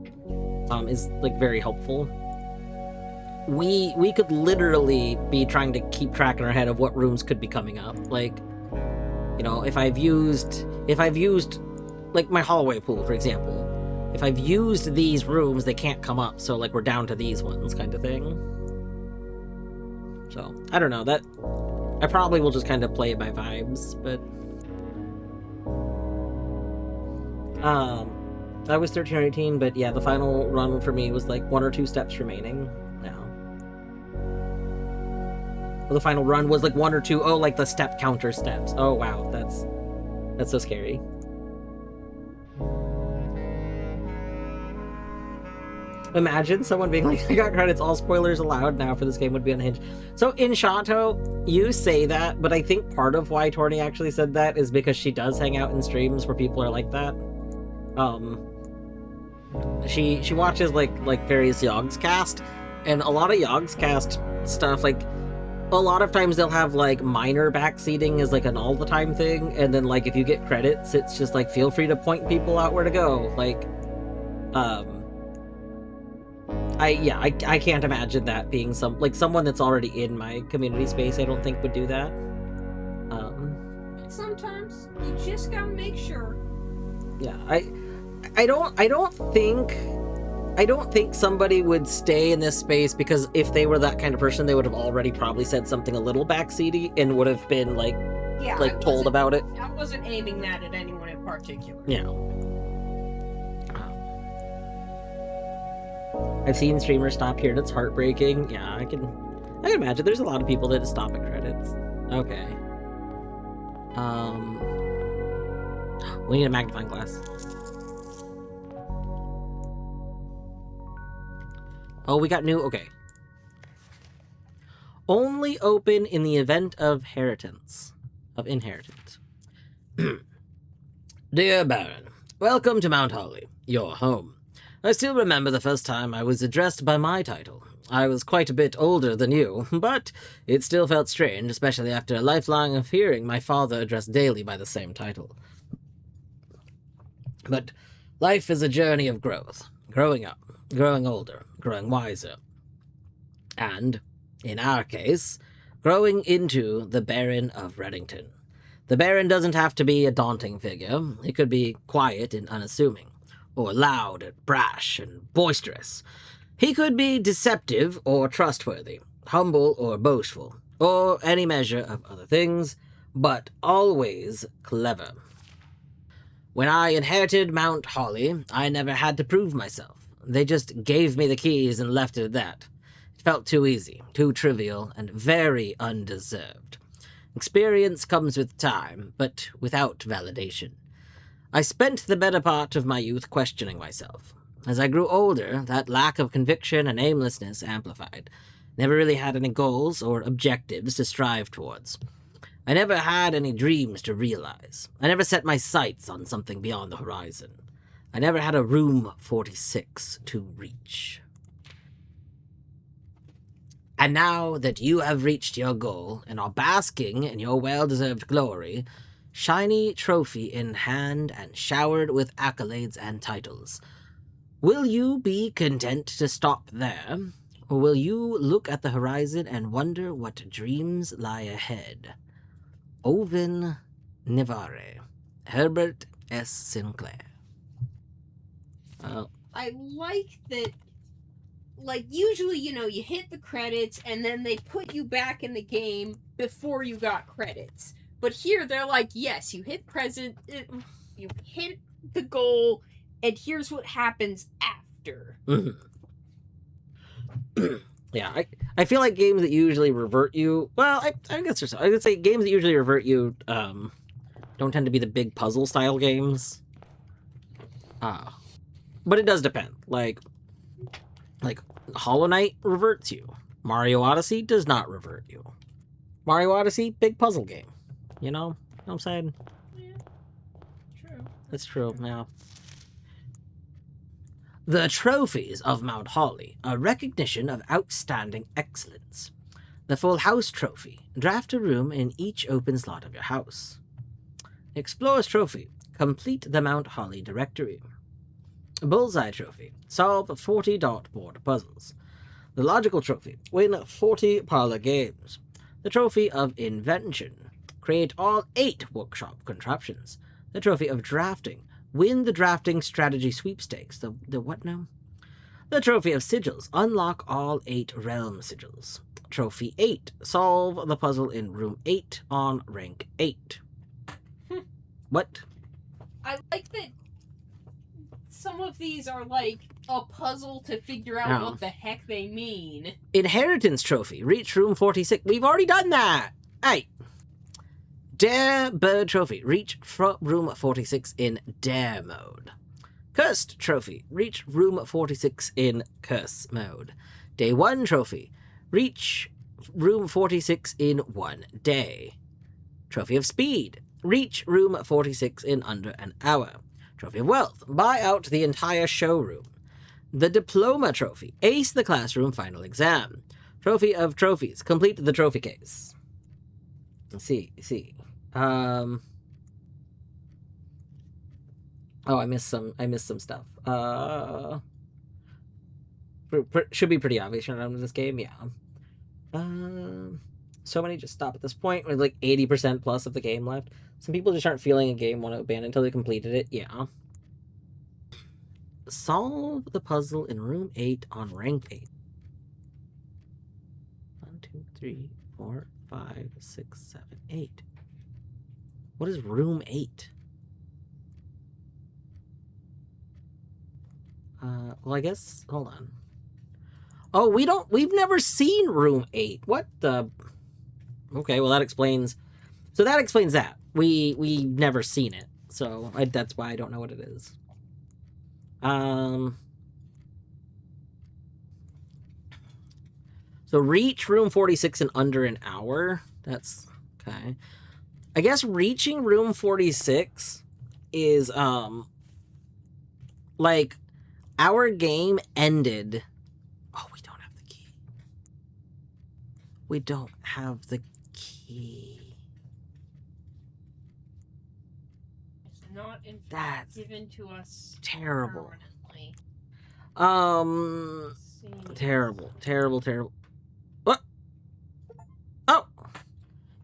is like very helpful. We could literally be trying to keep track in our head of what rooms could be coming up. Like, you know, if I've used like my hallway pool, for example. If I've used these rooms, they can't come up, so like we're down to these ones kind of thing. So, I don't know, that I probably will just kind of play it by vibes, but I was 13 or 18, but yeah, the final run for me was like 1 or 2 steps remaining now. Well, the final run was like 1 or 2, oh, like the step counter steps. Oh wow, that's so scary. Imagine someone being like, I got credits, all spoilers allowed now for this game would be unhinged. So in Shato, you say that, but I think part of why Torny actually said that is because she does hang out in streams where people are like that. She watches like various Yogscast, and a lot of Yogscast stuff, like a lot of times they'll have like minor backseating as like an all the time thing, and then like if you get credits, it's just like feel free to point people out where to go. Like, I can't imagine that being someone that's already in my community space. I don't think would do that. Sometimes you just gotta make sure. Yeah, I don't think somebody would stay in this space, because if they were that kind of person, they would have already probably said something a little backseaty and would have been like told about it. I wasn't aiming that at anyone in particular. Yeah. I've seen streamers stop here and it's heartbreaking. Yeah, I can imagine there's a lot of people that just stop at credits. Okay. We need a magnifying glass. Oh, we got new, okay. Only open in the event of inheritance. Dear Baron, welcome to Mount Holly, your home. I still remember the first time I was addressed by my title. I was quite a bit older than you, but it still felt strange, especially after a lifelong of hearing my father addressed daily by the same title. But life is a journey of growth. Growing up, growing older, growing wiser. And, in our case, growing into the Baron of Reddington. The Baron doesn't have to be a daunting figure. He could be quiet and unassuming, or loud and brash and boisterous. He could be deceptive or trustworthy, humble or boastful, or any measure of other things, but always clever. When I inherited Mount Holly, I never had to prove myself. They just gave me the keys and left it at that. It felt too easy, too trivial, and very undeserved. Experience comes with time, but without validation. I spent the better part of my youth questioning myself. As I grew older, that lack of conviction and aimlessness amplified. Never really had any goals or objectives to strive towards. I never had any dreams to realize. I never set my sights on something beyond the horizon. I never had a Room 46 to reach. And now that you have reached your goal and are basking in your well-deserved glory, shiny trophy in hand and showered with accolades and titles, will you be content to stop there? Or will you look at the horizon and wonder what dreams lie ahead? Oven Nevare. Herbert S. Sinclair. I like that, like, usually, you hit the credits and then they put you back in the game before you got credits. But here they're like, yes, you hit you hit the goal, and here's what happens after. Yeah, I feel like games that usually revert you, well, I guess there's, I would say games that usually revert you, don't tend to be the big puzzle style games. But it does depend. Like Hollow Knight reverts you. Mario Odyssey does not revert you. Mario Odyssey, big puzzle game. You know what I'm saying? Yeah, true. That's true, yeah. The Trophies of Mount Holly, a recognition of outstanding excellence. The Full House Trophy. Draft a room in each open slot of your house. Explorer's Trophy. Complete the Mount Holly directory. Bullseye Trophy. Solve 40 dartboard puzzles. The Logical Trophy. Win 40 parlor games. The Trophy of Invention. Create all 8 workshop contraptions. The Trophy of Drafting. Win the Drafting Strategy Sweepstakes. The what now? The Trophy of Sigils. Unlock all 8 realm sigils. Trophy 8. Solve the puzzle in room 8 on rank 8. What? I like that some of these are like a puzzle to figure out what the heck they mean. Inheritance Trophy. Reach room 46. We've already done that! Hey! Dare Bird Trophy. Reach room 46 in Dare mode. Cursed Trophy. Reach room 46 in Curse mode. Day 1 Trophy. Reach room 46 in 1 day. Trophy of Speed. Reach room 46 in under an hour. Trophy of Wealth. Buy out the entire showroom. The Diploma Trophy. Ace the classroom final exam. Trophy of Trophies. Complete the trophy case. Let's see. Oh, I missed some stuff. Should be pretty obvious around this game, yeah. So many just stop at this point with like 80% plus of the game left. Some people just aren't feeling a game, want to abandon until they completed it, yeah. Solve the puzzle in room 8 on rank 8. 1, 2, 3, 4, 5, 6, 7, 8. What is room 8? Well, I guess, hold on. Oh, we've never seen room 8. What the? Okay, well that explains that. We've never seen it. So that's why I don't know what it is. So reach room 46 in under an hour. That's okay. I guess reaching room 46 is like our game ended. Oh, we don't have the key. We don't have the key. It's not in fact given to us terrible. Permanently. Terrible. What? Oh!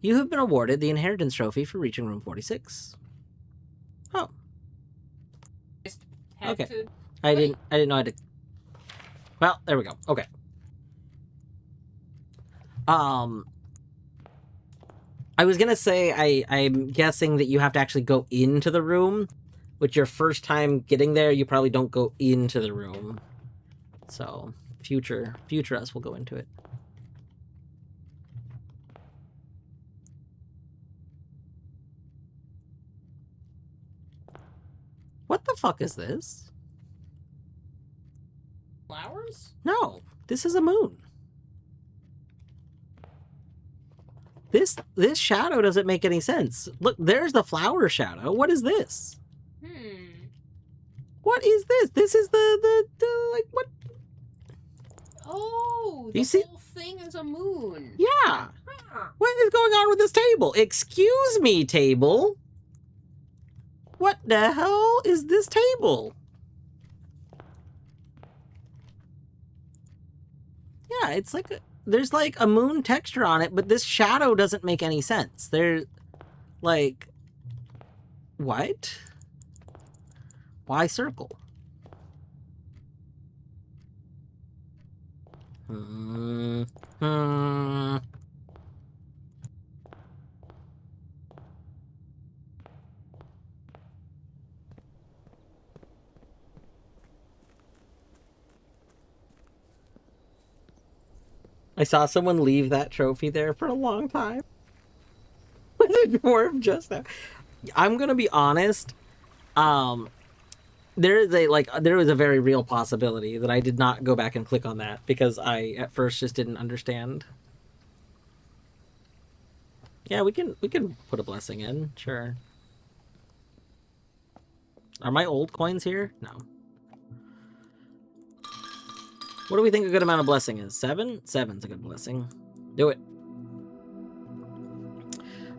You have been awarded the Inheritance Trophy for reaching room 46. Oh. Okay. I didn't know how to... Well, there we go. Okay. I was gonna say, I'm guessing that you have to actually go into the room, which your first time getting there, you probably don't go into the room. So, future us will go into it. What the fuck is this? Flowers? No, this is a moon. This shadow doesn't make any sense. Look, there's the flower shadow. What is this? What is this? This is the like what? Oh, the whole thing is a moon. Yeah. What is going on with this table? Excuse me, table. What the hell is this table? Yeah, it's like there's like a moon texture on it, but this shadow doesn't make any sense. They're like, what? Why circle? Hmm. I saw someone leave that trophy there for a long time. More of just that. I'm gonna be honest. There was a very real possibility that I did not go back and click on that because I at first just didn't understand. Yeah, we can put a blessing in, sure. Are my old coins here? No. What do we think a good amount of blessing is? 7? 7's a good blessing. Do it.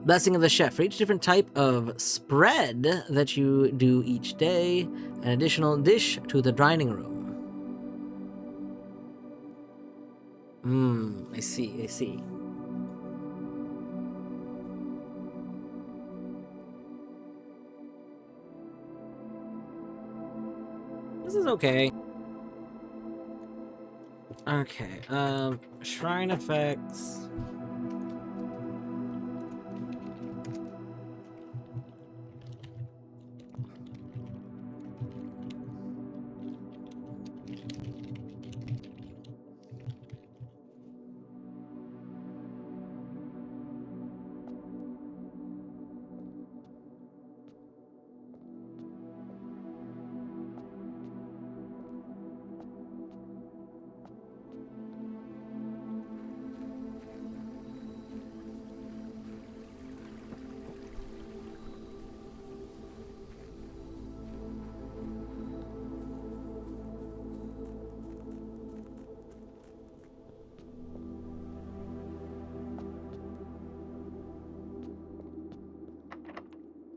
Blessing of the chef. For each different type of spread that you do each day, an additional dish to the dining room. I see, I see. This is okay. Okay, shrine effects.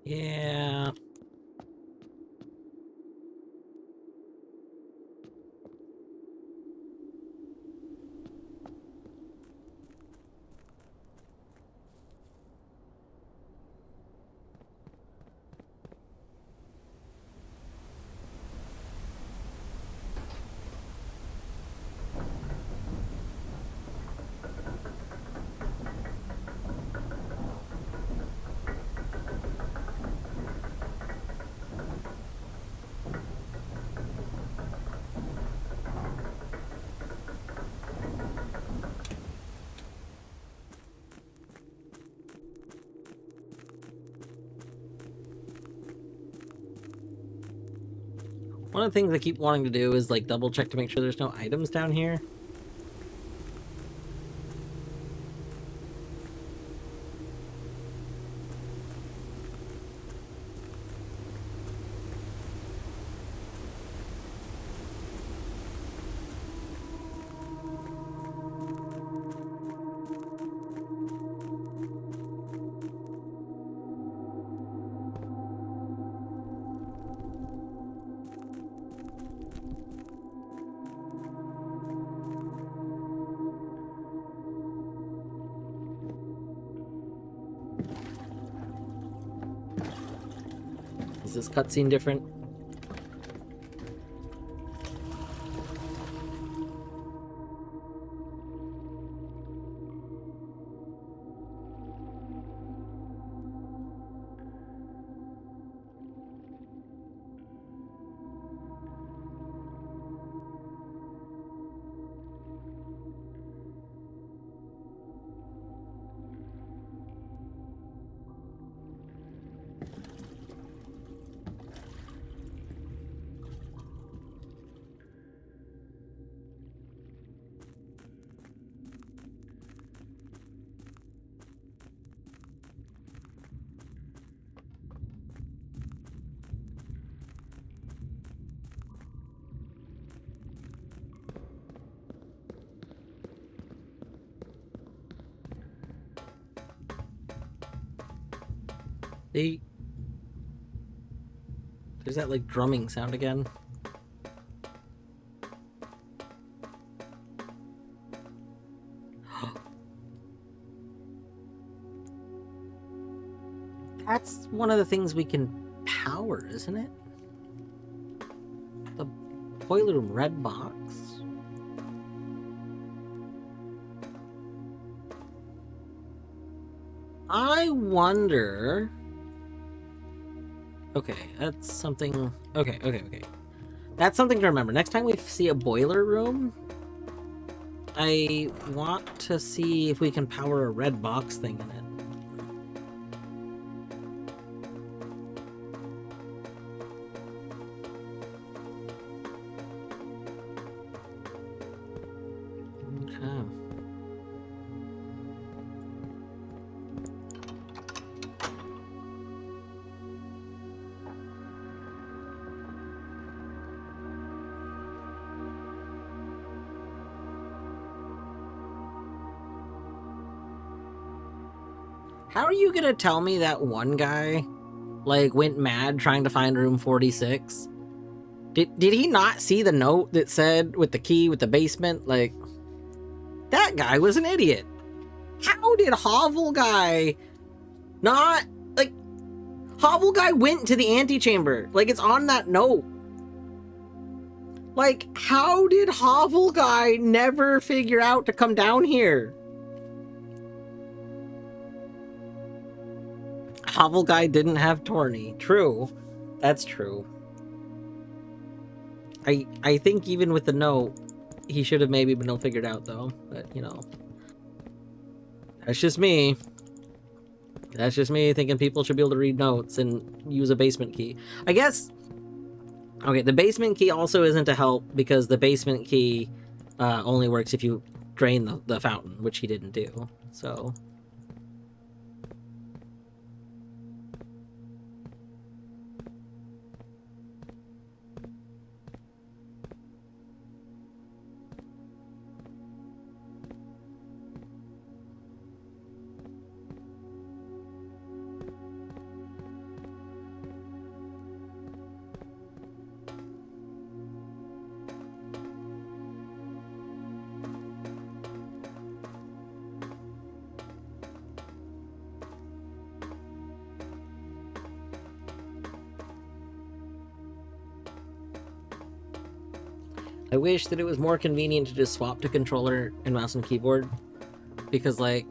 Yeah. One of the things I keep wanting to do is like double check to make sure there's no items down here. Is this cutscene different? There's that like drumming sound again. That's one of the things we can power, isn't it? The boiler room red box. I wonder... Okay, that's something... Okay. That's something to remember. Next time we see a boiler room, I want to see if we can power a red box thing in it. Okay. How are you gonna tell me that one guy, like, went mad trying to find room 46? Did he not see the note that said with the key with the basement? Like, that guy was an idiot. How did Hovel guy not, like, Hovel guy went to the antechamber. Like, it's on that note. Like, how did Hovel guy never figure out to come down here? Hovel guy didn't have Torny. True. That's true. I think even with the note, he should have maybe been able to figure it out, though. But, you know. That's just me. That's just me thinking people should be able to read notes and use a basement key. I guess... Okay, the basement key also isn't to help, because the basement key only works if you drain the fountain, which he didn't do. So... I wish that it was more convenient to just swap to controller and mouse and keyboard, because, like,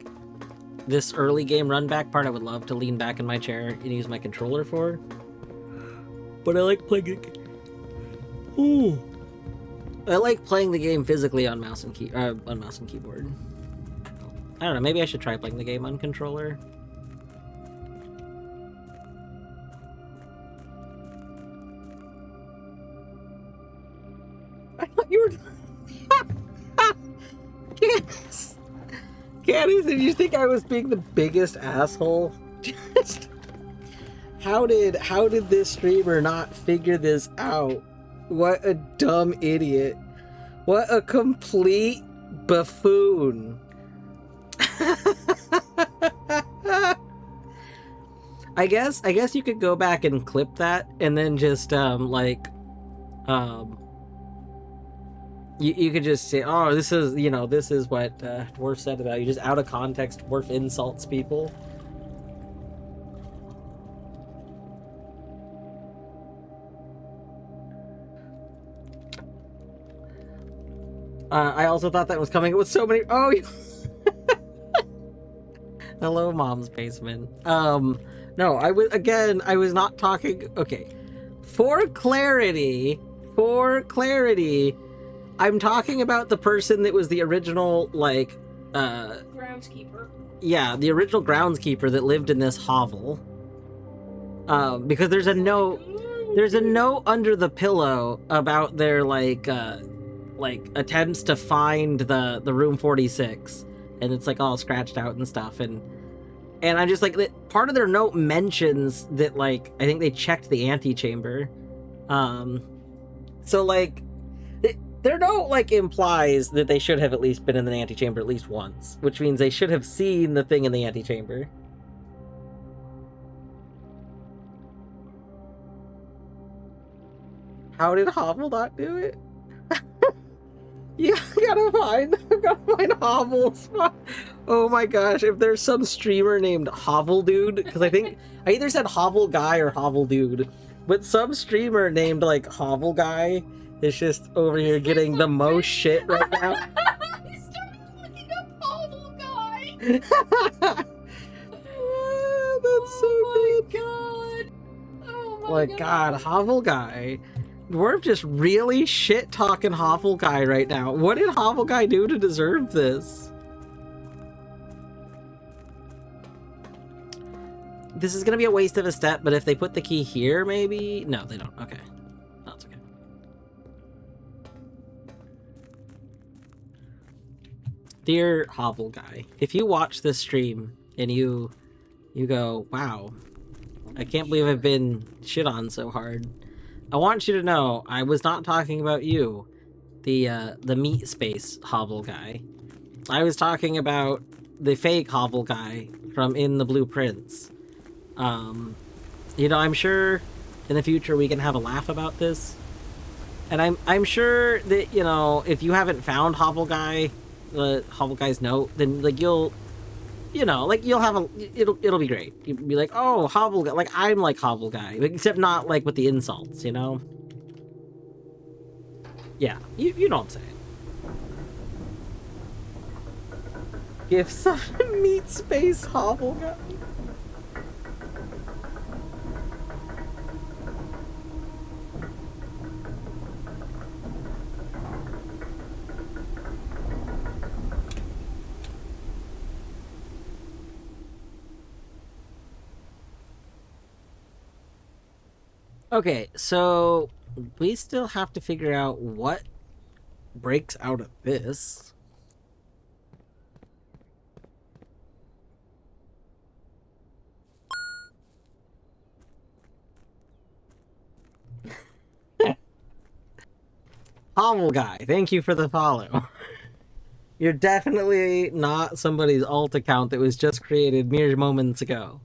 this early game run back part I would love to lean back in my chair and use my controller for, but I like playing it. Ooh. I like playing the game physically on mouse and keyboard. I don't know, maybe I should try playing the game on controller. I thought you were... Candace, did you think I was being the biggest asshole? How did this streamer not figure this out? What a dumb idiot. What a complete buffoon. I guess you could go back and clip that and then just you could just say, oh, this is, you know, this is what Dwarf said about you. Just out of context, Dwarf insults people. I also thought that was coming with so many... Oh, hello, Mom's Basement. No, I was not talking... Okay. For clarity, I'm talking about the person that was the original, like, groundskeeper. Yeah, the original groundskeeper that lived in this hovel. Because there's a note under the pillow about their, like attempts to find the room 46. And it's, like, all scratched out and stuff, and I'm just, like, part of their note mentions that, like, I think they checked the antechamber. So, like, their note, like, implies that they should have at least been in the antechamber at least once, which means they should have seen the thing in the antechamber. How did Hovel not do it? Yeah, I've gotta find Hovel's. Oh my gosh, if there's some streamer named Hovel Dude, because I think I either said Hovel Guy or Hovel Dude, but some streamer named like Hovel Guy is just over here getting the most shit right now. I started looking up Hovel Guy. That's so good. God. Oh my Like, God, Hovel Guy. We're just really shit talking Hovel Guy right now. What did Hovel Guy do to deserve this? This is gonna be a waste of a step, but if they put the key here, maybe? No, they don't. Okay. That's okay. Dear Hovel Guy, if you watch this stream and you go, wow, I can't believe I've been shit on so hard. I want you to know I was not talking about you, the meat space Hovel Guy. I was talking about the fake Hovel Guy from In the Blueprints. You know, I'm sure in the future we can have a laugh about this. And I'm sure that, you know, if you haven't found Hovel Guy, the Hovel Guy's note, then like you'll have it'll be great. You'll be like, oh, Hovel Guy, like I'm like Hovel Guy, except not like with the insults, you know? Yeah, you know what I'm saying. Give some meat space Hovel Guy. Okay, so we still have to figure out what breaks out of this. Hovel Guy, thank you for the follow. You're definitely not somebody's alt account that was just created mere moments ago.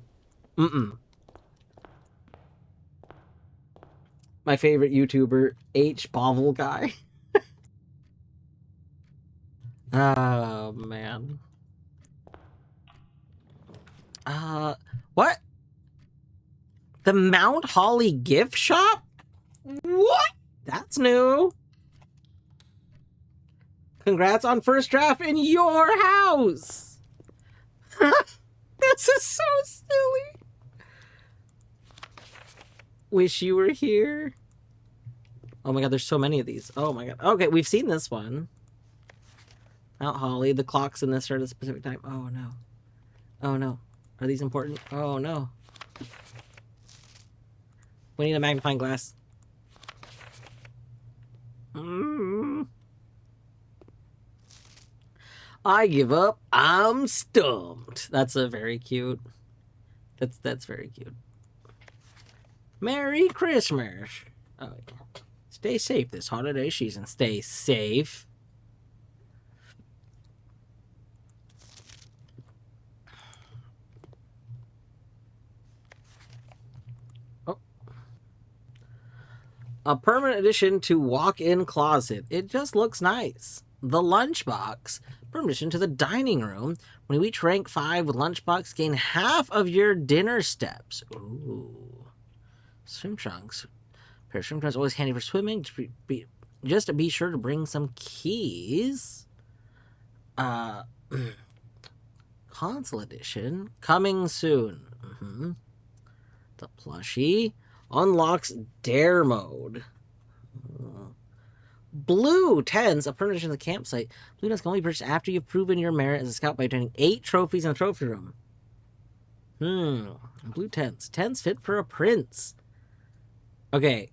Mm-mm. My favorite YouTuber, H. Bovel Guy. Oh, man. What? The Mount Holly gift shop? What? That's new. Congrats on first draft in your house. This is so silly. Wish you were here. Oh my god, there's so many of these. Oh my god. Okay, we've seen this one. Mount Holly. The clocks in this are at a specific time. Oh no. Oh no. Are these important? Oh no. We need a magnifying glass. I give up. I'm stumped. That's a very cute. That's very cute. Merry Christmas. Oh, yeah. Stay safe this holiday season. Stay safe. Oh. A permanent addition to walk-in closet. It just looks nice. The lunchbox. Permission to the dining room. When you each rank 5 with lunchbox, gain half of your dinner steps. Ooh. Swim trunks. Pair of swim trunks always handy for swimming. Just be sure to bring some keys. Console edition coming soon. The plushie unlocks dare mode. Blue tens, a permission to the campsite. Blue tens can only be purchased after you've proven your merit as a scout by obtaining 8 trophies in the trophy room. Blue tens. Tens fit for a prince. Okay.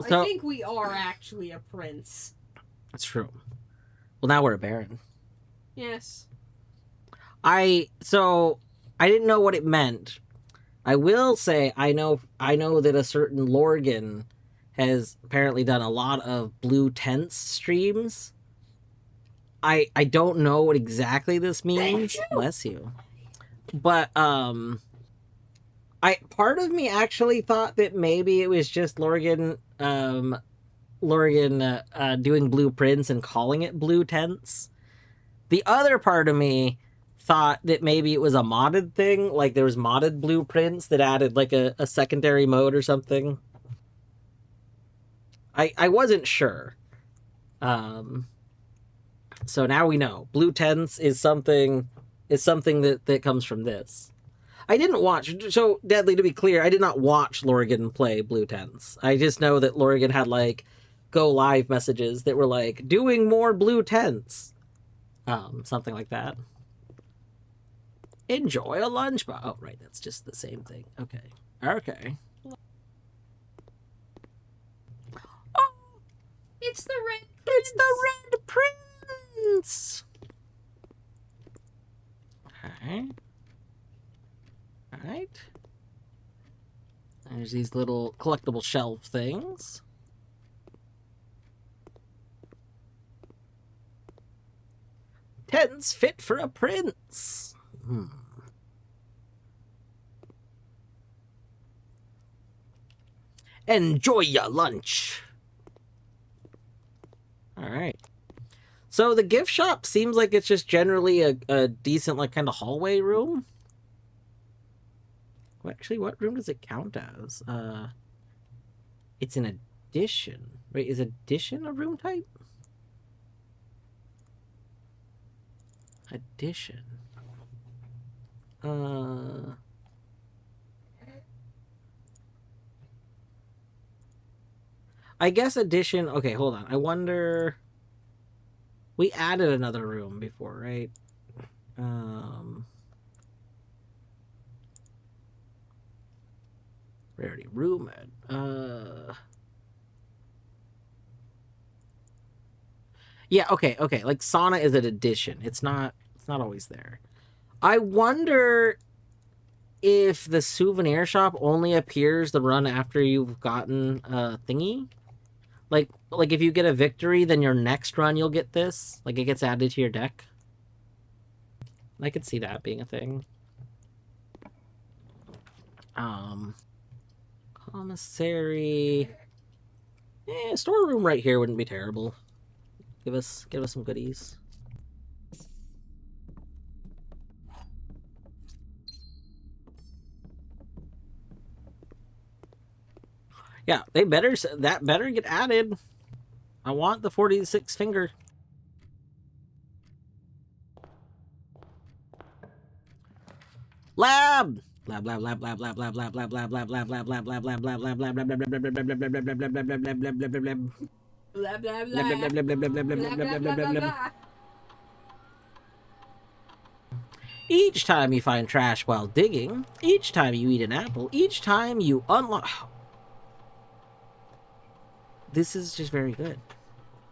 So, I think we are actually a prince. That's true. Well, now we're a baron. Yes. I didn't know what it meant. I will say I know that a certain Lorgan has apparently done a lot of blue tents streams. I don't know what exactly this means. Bless you. But part of me actually thought that maybe it was just Lorgan Lorgan doing blueprints and calling it blue tents. The other part of me thought that maybe it was a modded thing, like there was modded blueprints that added like a secondary mode or something. I wasn't sure. So now we know. Blue tents is something that comes from this. I didn't watch, so Deadly, to be clear, I did not watch Lorgan play Blue Tents. I just know that Lorgan had like go live messages that were like doing more Blue Tents. Something like that. Enjoy a lunch box. Oh, right, that's just the same thing. Okay. Okay. Oh, it's the Red Prince. It's the Red Prince. Okay. Alright. There's these little collectible shelf things. Tents fit for a prince. Enjoy your lunch. Alright. So the gift shop seems like it's just generally a decent, like, kind of hallway room. Well, actually, what room does it count as? It's an addition. Wait, is addition a room type? Addition. I guess addition... Okay, hold on. I wonder... We added another room before, right? Rarity room. Yeah, okay. Like sauna is an addition. It's not always there. I wonder if the souvenir shop only appears the run after you've gotten a thingy. Like if you get a victory, then your next run you'll get this. Like it gets added to your deck. I could see that being a thing. Commissary. Storeroom right here wouldn't be terrible. Give us some goodies. Yeah, that better get added. I want the 46 finger. Lab. Lab. Each time you find trash while digging, each time you eat an apple, each time you unlock... This is just very good.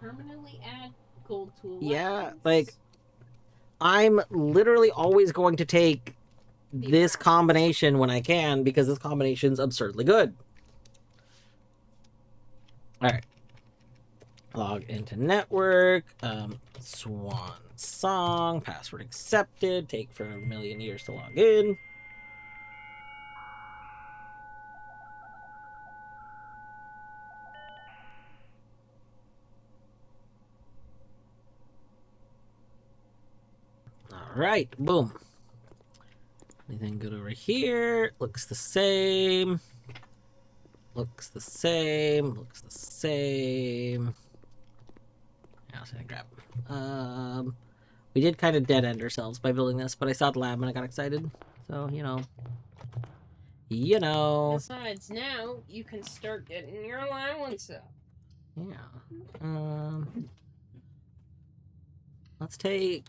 Permanently add gold to a Yeah, like, I'm literally always going to take this combination when I can, because this combination's absurdly good. Alright. Log into network. Swan song. Password accepted. Take for a million years to log in. Alright, boom. Anything good over here? Looks the same. Looks the same. Looks the same. Yeah, I was gonna grab. We did kind of dead end ourselves by building this, but I saw the lab and I got excited. So, you know. Besides, now you can start getting your allowance up. Yeah. Let's take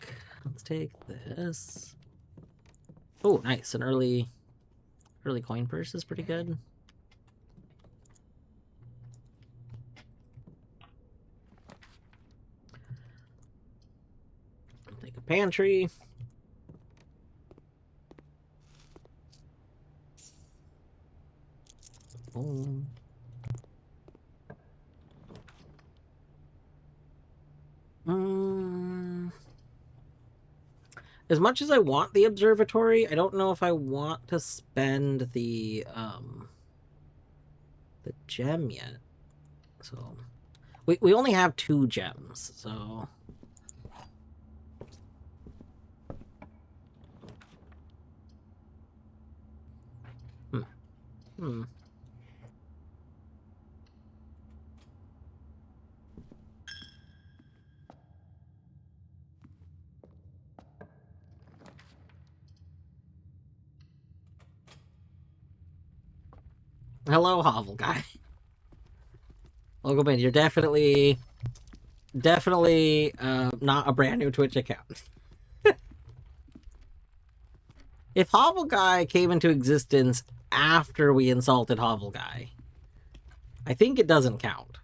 this. Oh, nice. An early coin purse is pretty good. I'll take a pantry. Boom. As much as I want the observatory, I don't know if I want to spend the gem yet. So We only have 2 gems, so... Hmm. Hello, Hovel guy. Welcome in. You're definitely not a brand new Twitch account. If Hovel guy came into existence after we insulted Hovel guy, I think it doesn't count.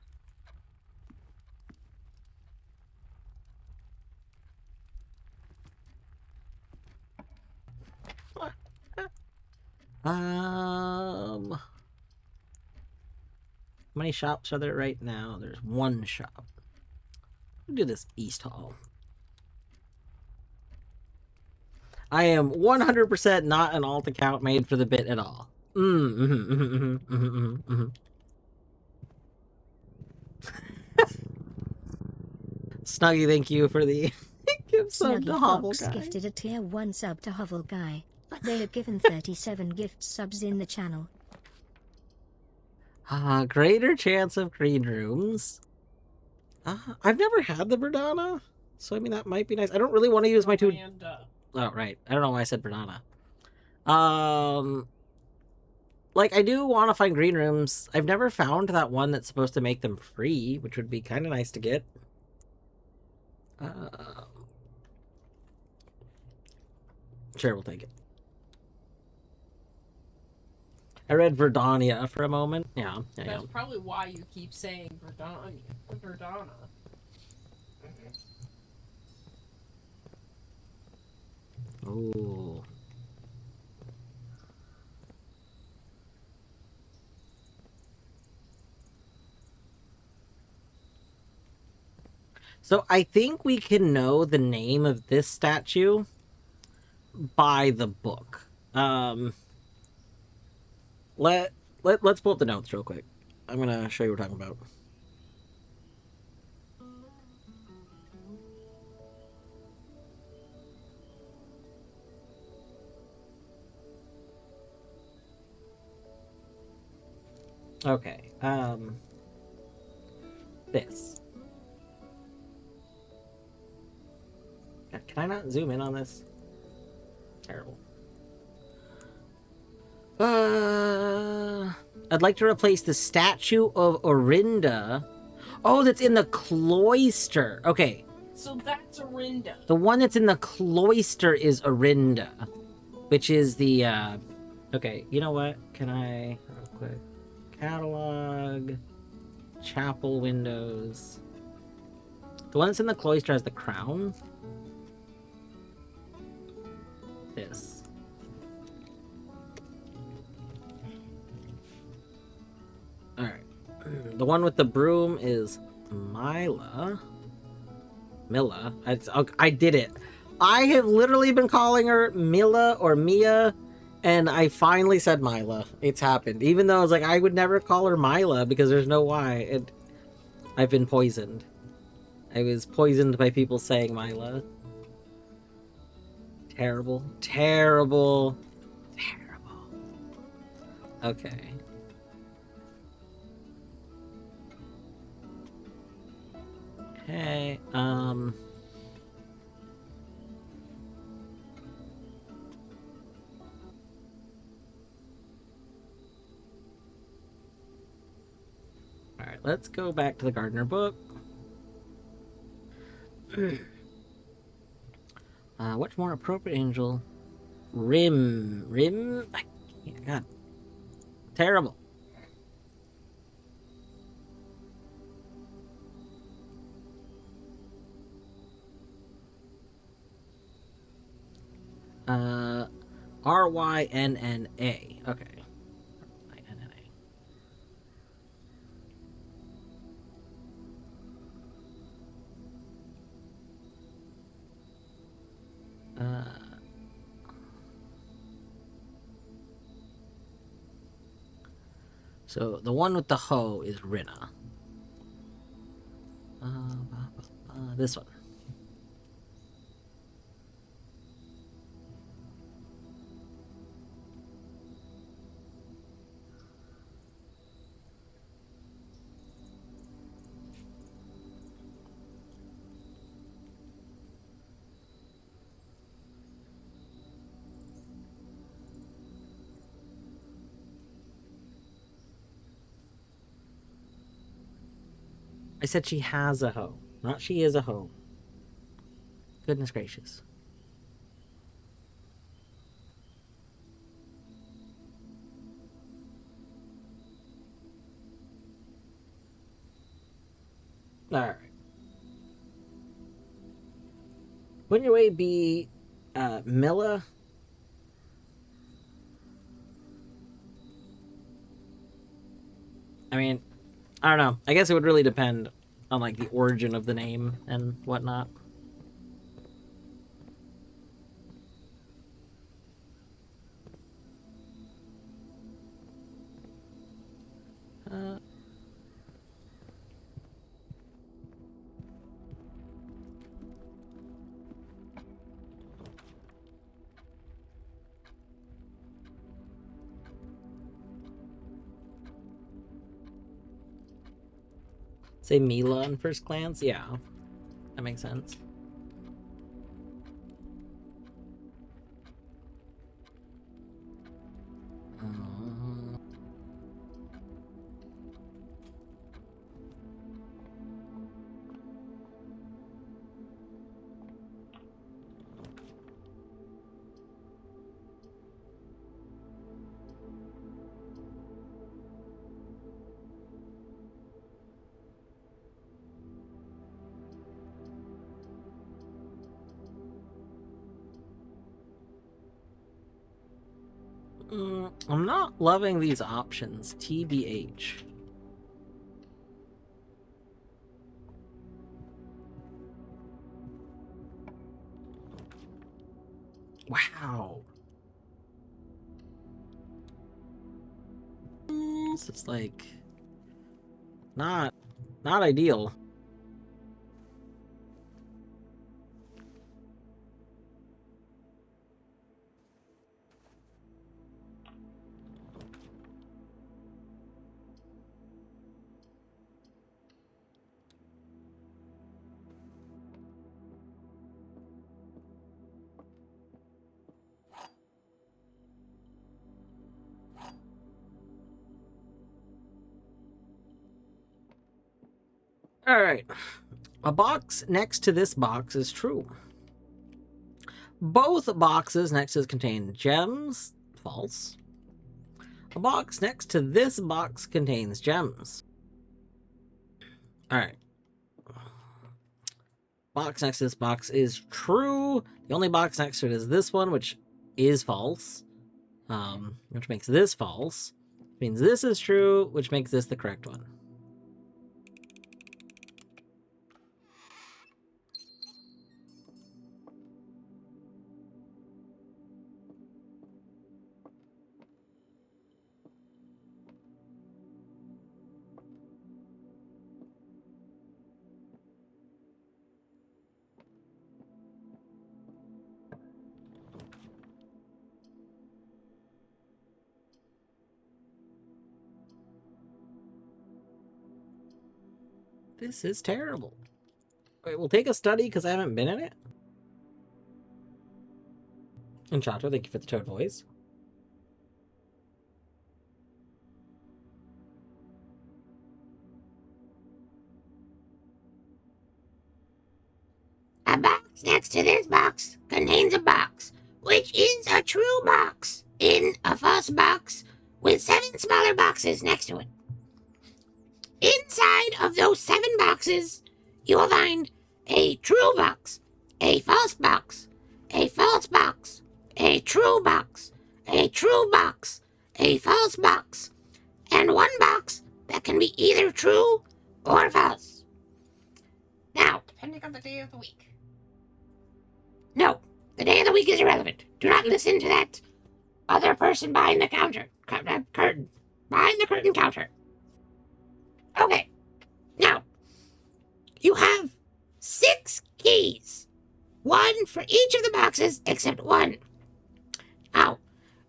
How many shops are there right now? There's 1 shop. We'll do this East Hall. I am 100% not an alt account made for the bit at all. Snuggy, thank you for the give sub to Hovel Fox guy. gifted a tier 1 sub to Hovel guy. They have given 37 gift subs in the channel. Greater chance of green rooms. I've never had the Verdana, so I mean that might be nice. I don't really want to use my 2... Oh, right. I don't know why I said Verdana. Like, I do want to find green rooms. I've never found that one that's supposed to make them free, which would be kind of nice to get. Sure, we'll take it. I read Verdania for a moment. Yeah. That's probably why you keep saying Verdana. Ooh. So I think we can know the name of this statue by the book. Let's pull up the notes real quick. I'm gonna show you what we're talking about. Okay, this. God, can I not zoom in on this? Terrible. I'd like to replace the statue of Orinda. Oh, that's in the cloister. Okay. So that's Orinda. The one that's in the cloister is Orinda, which is the, okay, you know what? Can I, real quick, catalog, chapel windows. The one that's in the cloister has the crown. This. Alright. The one with the broom is Mila. I did it. I have literally been calling her Mila or Mia, and I finally said Mila. It's happened. Even though I was like, I would never call her Mila because there's no why. I've been poisoned. I was poisoned by people saying Mila. Terrible. Terrible. Terrible. Okay. Okay, Alright, let's go back to the Gardener book. What's more appropriate, Angel? Rim? I can't, God. Terrible. R-Y-N-N-A. Okay. R-Y-N-N-A. So the one with the hoe is Rinna. This one. I said she has a home, not she is a home. Goodness gracious. Alright. Wouldn't your way be Milla? I mean, I don't know. I guess it would really depend on like the origin of the name and whatnot. Say Mila on first glance? Yeah, that makes sense. I'm not loving these options, TBH. Wow. This is like not ideal. Alright. A box next to this box is true. Both boxes next to this contain gems. False. A box next to this box contains gems. Alright. Box next to this box is true. The only box next to it is this one, which is false. Which makes this false. Which means this is true, which makes this the correct one. This is terrible. Wait, we'll take a study because I haven't been in it. And Chato, thank you for the toad voice. A box next to this box contains a box, which is a true box, in a false box with 7 smaller boxes next to it. Inside of those 7 boxes, you will find a true box, a false box, a false box, a true box, a true box, a false box, and 1 box that can be either true or false. Now, Depending on the day of the week. no, the day of the week is irrelevant. Do not listen to that other person behind the counter. Curtain. Behind the curtain counter. Okay. Now, you have 6 keys. 1 for each of the boxes except 1. Now,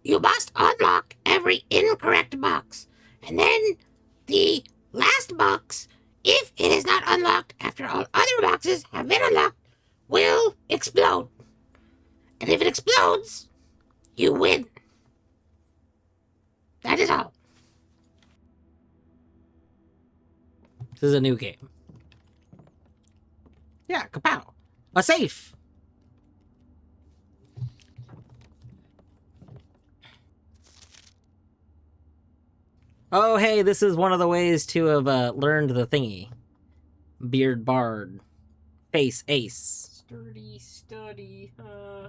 you must unlock every incorrect box, and then the last box, if it is not unlocked after all other boxes have been unlocked, will explode. And if it explodes, you win. That is all. This is a new game. Yeah, kapow. A safe. Oh, hey, this is one of the ways to have learned the thingy. Beard Bard. Face Ace. Sturdy, study. Yeah.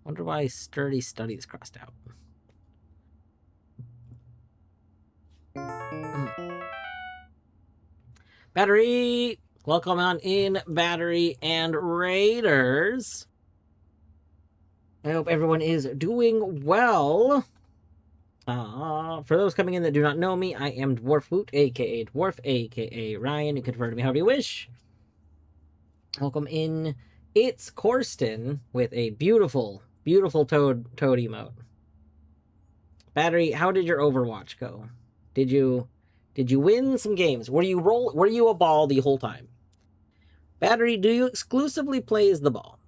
Wonder why Sturdy Study is crossed out. Battery! Welcome on in, Battery and Raiders. I hope everyone is doing well. For those coming in that do not know me, I am Dwarfwoot, aka Dwarf, aka Ryan. You can refer to me however you wish. Welcome in. It's Corsten with a beautiful, beautiful toad emote. Battery, how did your Overwatch go? Did you win some games? Were you a ball the whole time? Battery, do you exclusively play as the ball?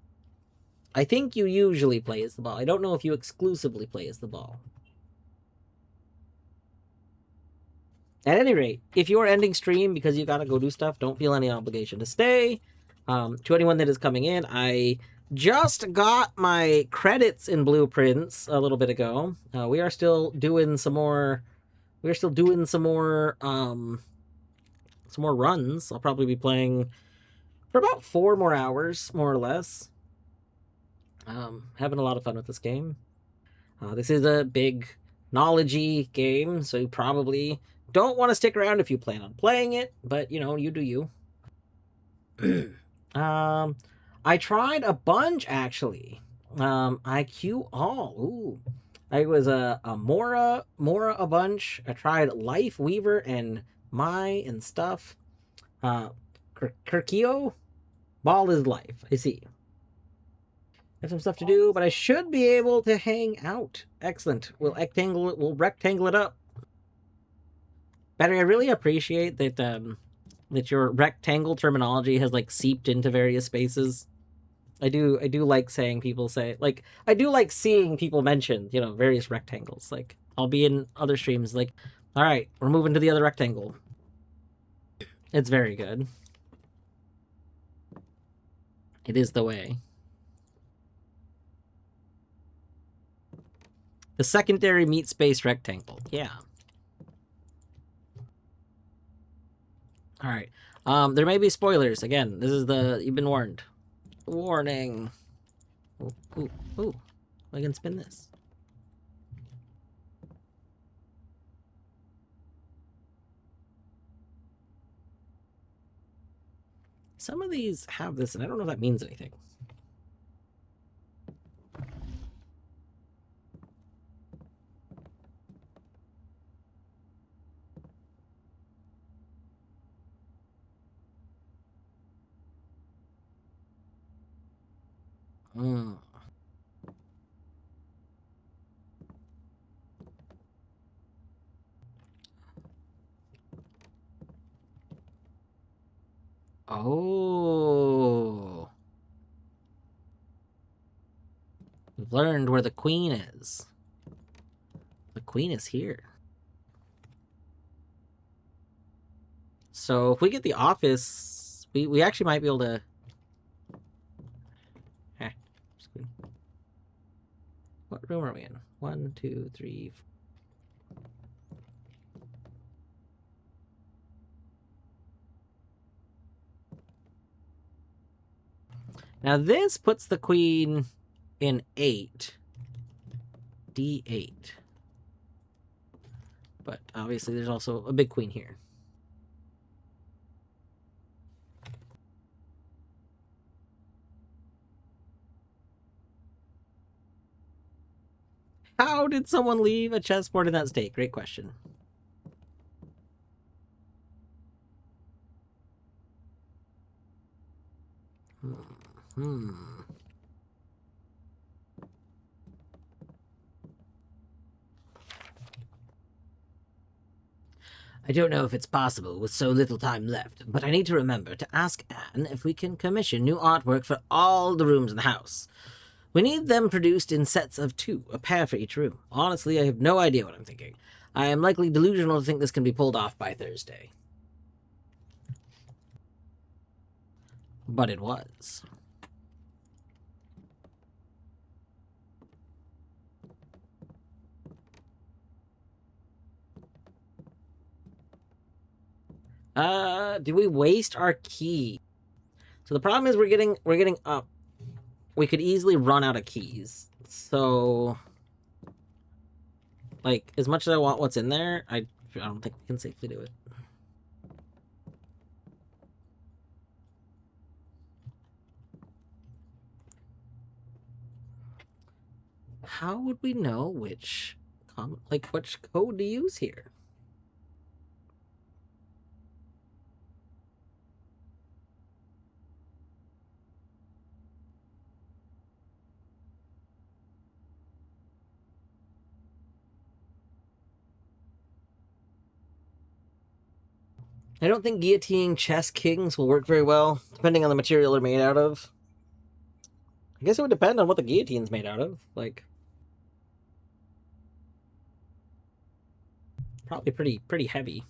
I think you usually play as the ball. I don't know if you exclusively play as the ball. At any rate, if you're ending stream because you gotta go do stuff, don't feel any obligation to stay. To anyone that is coming in, I just got my credits in Blueprints a little bit ago. We are still doing some more. We're still doing some more runs. I'll probably be playing for about 4 more hours, more or less. Having a lot of fun with this game. This is a big knowledge-y game, so you probably don't want to stick around if you plan on playing it, but, you know, you do you. I tried a bunch, actually. IQ All. Ooh. I was a Mora a bunch. I tried Life Weaver and Mai and stuff. Kirkio? Ball is life. I see. I have some stuff to do, but I should be able to hang out. Excellent. We'll rectangle it up. Battery, I really appreciate that that your rectangle terminology has like seeped into various spaces. I do like saying people say, like, I do like seeing people mention, you know, various rectangles. Like, I'll be in other streams like, all right, we're moving to the other rectangle. It's very good. It is the way. The secondary meat space rectangle. Yeah. All right. There may be spoilers. Again, this is you've been warned. Warning. Ooh. I can spin this. Some of these have this, and I don't know if that means anything. Oh. We've learned where the queen is. The queen is here. So if we get the office, we actually might be able to... What room are we in? 1, 2, 3, 4. Now this puts the queen in 8. D8. But obviously there's also a big queen here. How did someone leave a chessboard in that state? Great question. I don't know if it's possible with so little time left, but I need to remember to ask Anne if we can commission new artwork for all the rooms in the house. We need them produced in sets of 2, a pair for each room. Honestly, I have no idea what I'm thinking. I am likely delusional to think this can be pulled off by Thursday. But it was. Did we waste our key? So the problem is we're getting up. We could easily run out of keys. So, like, as much as I want what's in there, I don't think we can safely do it. How would we know which code to use here? I don't think guillotining chess kings will work very well, depending on the material they're made out of. I guess it would depend on what the guillotine's made out of. Like, probably pretty heavy.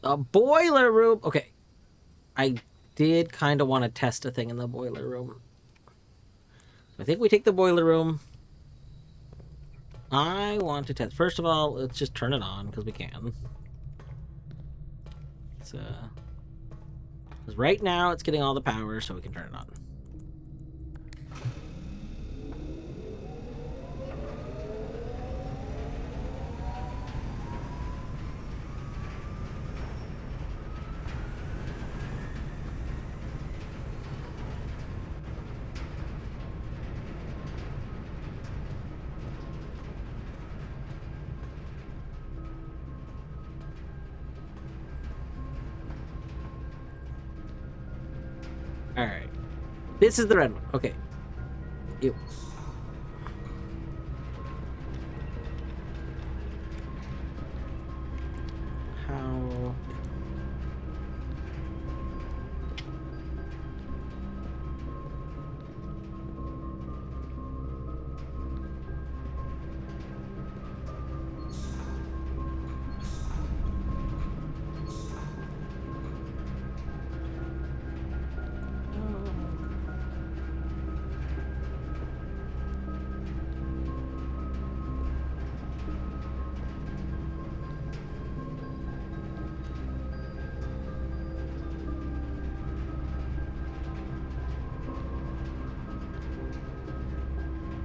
A boiler room. Okay. I did kind of want to test a thing in the boiler room. I think we take the boiler room. I want to test. First of all, let's just turn it on because we can. It's, 'cause right now it's getting all the power, so we can turn it on. Alright. This is the red one. Okay. Ew. How...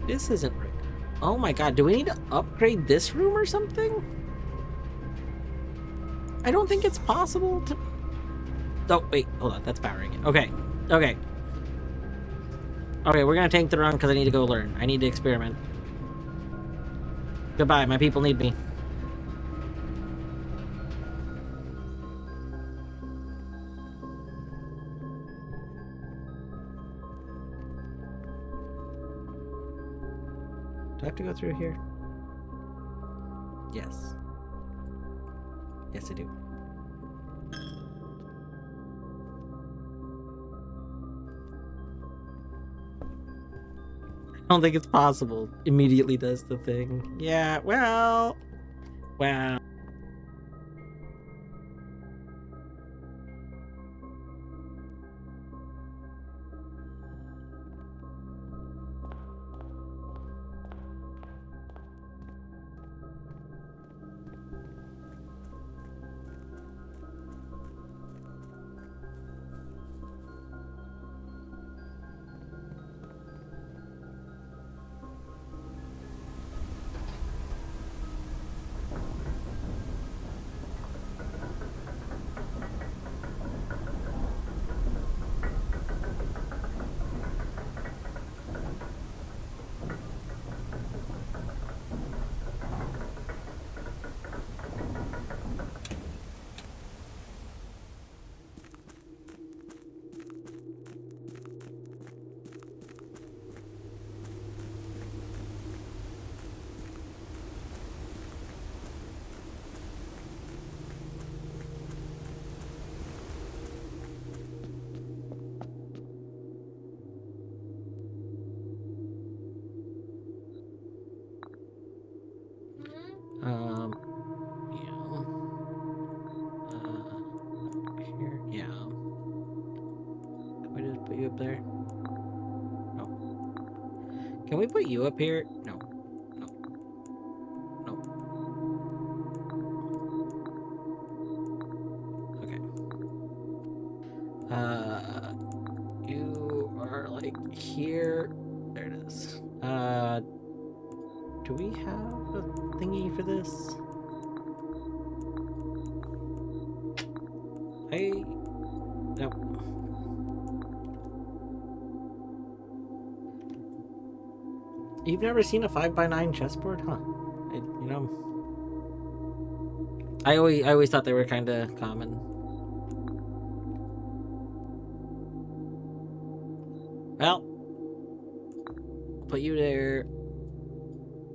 This isn't right. Oh my god, do we need to upgrade this room or something? I don't think it's possible to... Oh, wait, hold on, that's powering it. Okay, okay. Okay, we're gonna tank the run because I need to go learn. I need to experiment. Goodbye, my people need me. Do I have to go through here? Yes. Yes, I do. I don't think it's possible. Immediately does the thing. Yeah, well... Well... Here, yeah. Can we just put you up there? No. Can we put you up here? No. No. No. Okay. You are like here. There it is. Do we have a thingy for this? No. You've never seen a 5x9 chessboard, huh? You know, I always thought they were kind of common. Well, put you there.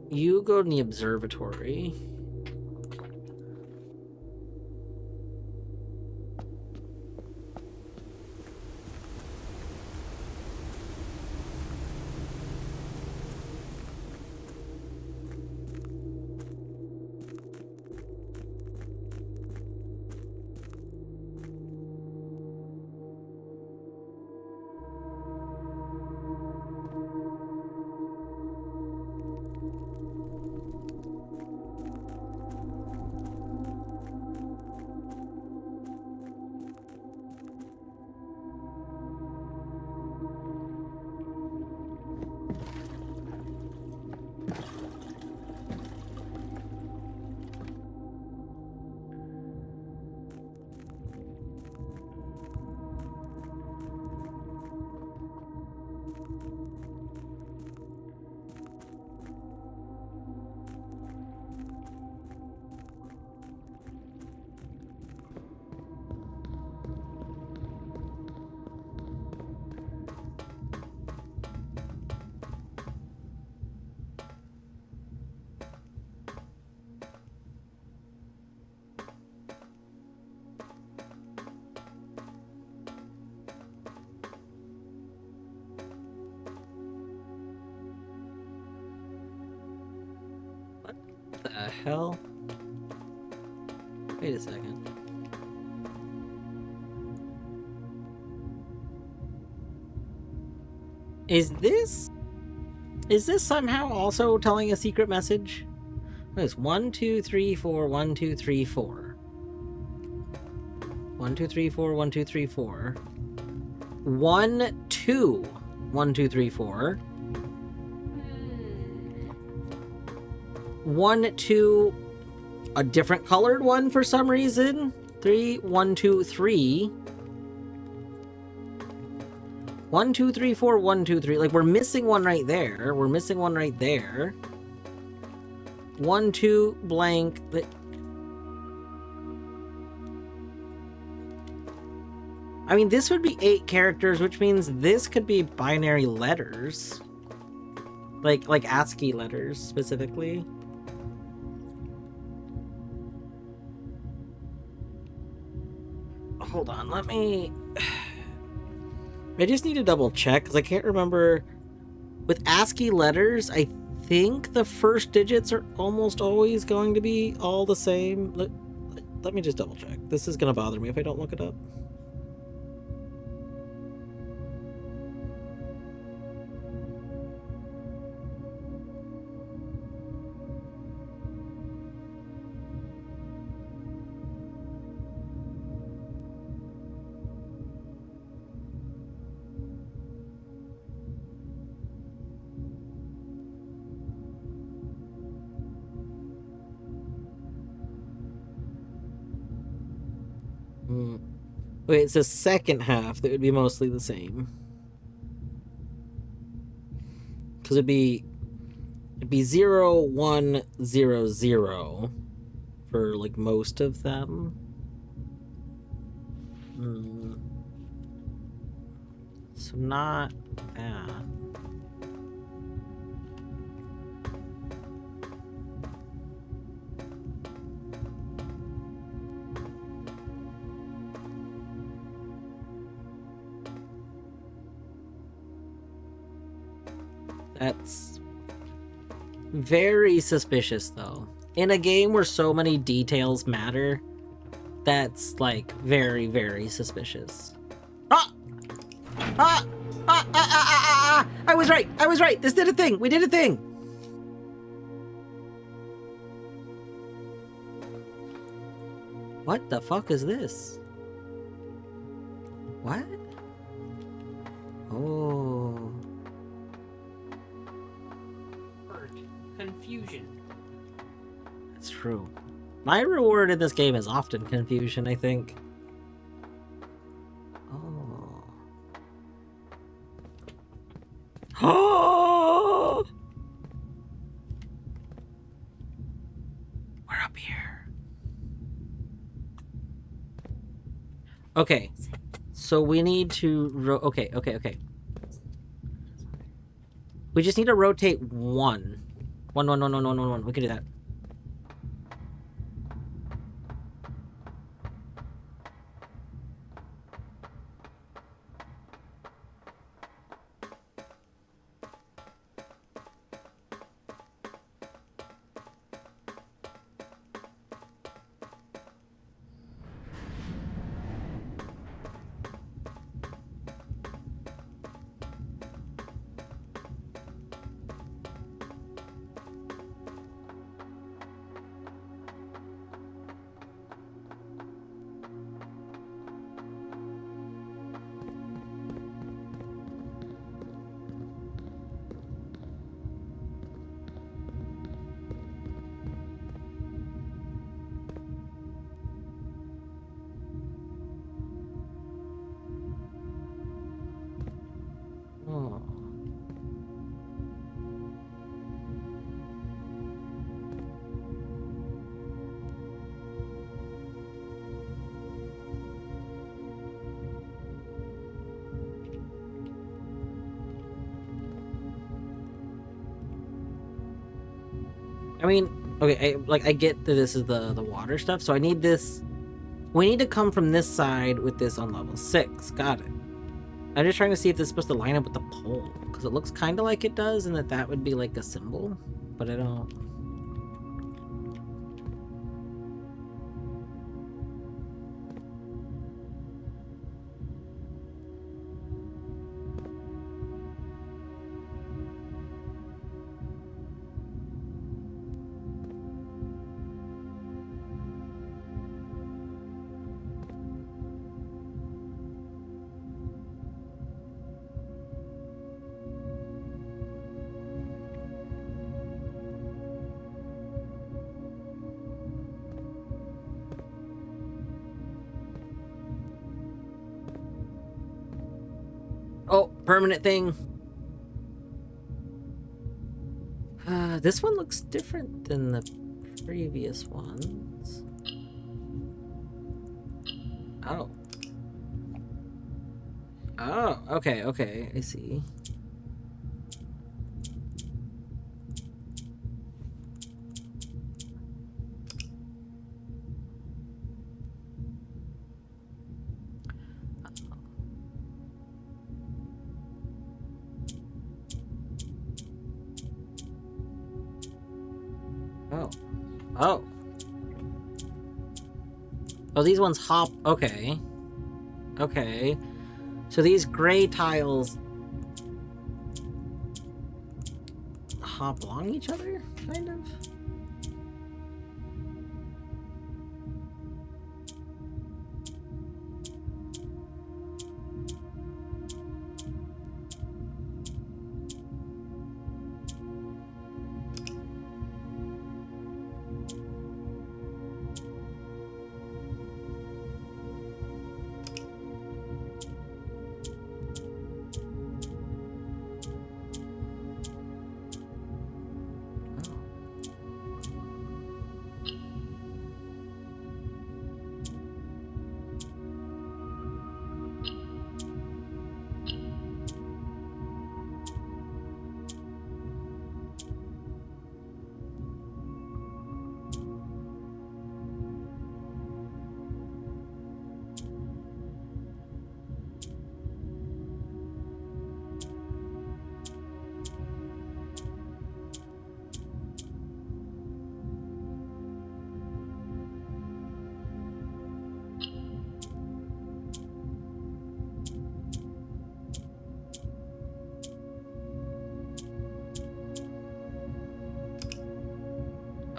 You go in the observatory. The hell? Wait a second. Is this somehow also telling a secret message? What is 1 2 3 4 1 2 3 4 1 2 3 4 1 2 3 4 1 2 1 2 3 4 1 2 a different colored one for some reason. 3 1 2 3 1, 2, 3, 4, 1, 2, 3. Like, we're missing one right there. We're missing one right there. 1, 2, blank. I mean, this would be 8 characters, which means this could be binary letters. Like ASCII letters, specifically. Hold on, let me... I just need to double check, because I can't remember... With ASCII letters, I think the first digits are almost always going to be all the same. Let me just double check. This is going to bother me if I don't look it up. Wait, it's the second half that would be mostly the same. Because it'd be 0, 1, 0, 0 for like most of them. So not that. That's very suspicious, though. In a game where so many details matter, that's, like, very, very suspicious. Ah! Ah! Ah! Ah! Ah! Ah! Ah! I was right! I was right! This did a thing! We did a thing! What the fuck is this? What? Oh... Confusion. That's true. My reward in this game is often confusion, I think. Oh. Oh! We're up here. Okay. So we need to okay. We just need to rotate one. One. We can do that. Oh. I mean, okay, I get that this is the water stuff, so I need this. We need to come from this side with this on level 6. Got it. I'm just trying to see if this is supposed to line up with the pole, because it looks kind of like it does, and that would be like a symbol, but I don't. permanent thing. This one looks different than the previous ones. Oh. Oh, okay, okay, I see. Oh. Oh. Oh, these ones hop. Okay. Okay. So these gray tiles hop along each other, kind of?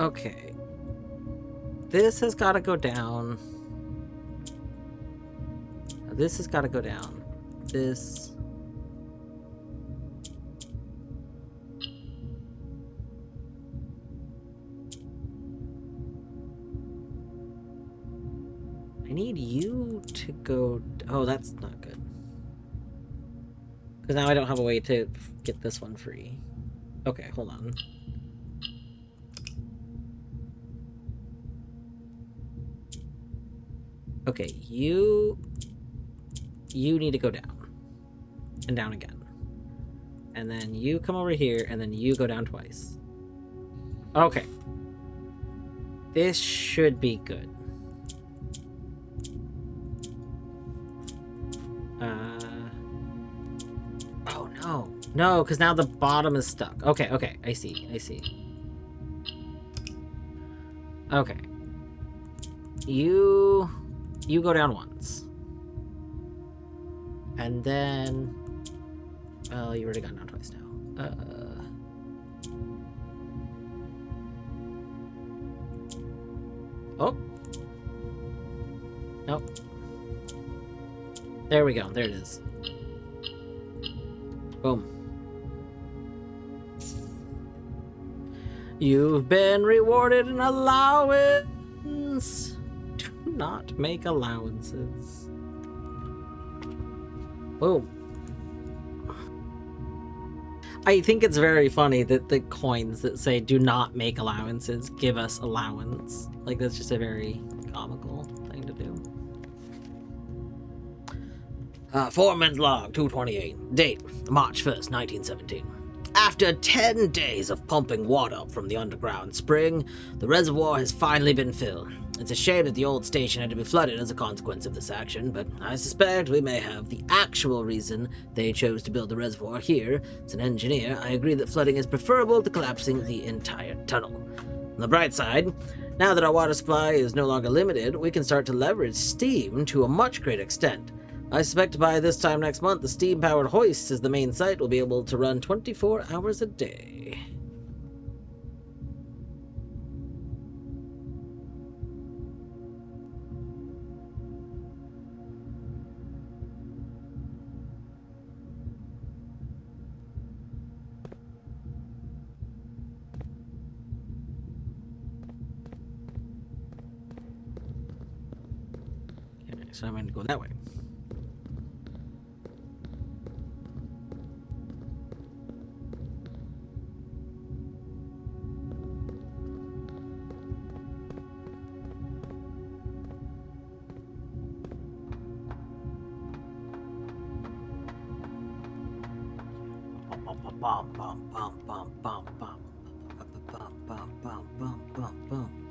Okay. This has got to go down. This has got to go down. This. I need you to go. Oh, that's not good. Because now I don't have a way to get this one free. Okay, hold on. Okay, you need to go down. And down again. And then you come over here, and then you go down twice. Okay. This should be good. Oh, no. No, because now the bottom is stuck. Okay, okay. I see. I see. Okay. You go down once. And then... Well, you already got down twice now. Oh. Nope. There we go. There it is. Boom. You've been rewarded an allowance. Do not make allowances. Boom. I think it's very funny that the coins that say do not make allowances give us allowance. Like, that's just a very comical thing to do. Foreman's log 228. Date March 1st, 1917. After 10 days of pumping water up from the underground spring, the reservoir has finally been filled. It's a shame that the old station had to be flooded as a consequence of this action, but I suspect we may have the actual reason they chose to build the reservoir here. As an engineer, I agree that flooding is preferable to collapsing the entire tunnel. On the bright side, now that our water supply is no longer limited, we can start to leverage steam to a much greater extent. I suspect by this time next month, the steam-powered hoist as the main site will be able to run 24 hours a day. Okay, so I'm going to go that way. bum, bum, bum, bum, bum, bum, bum, bum, bum, bum, bum, bum.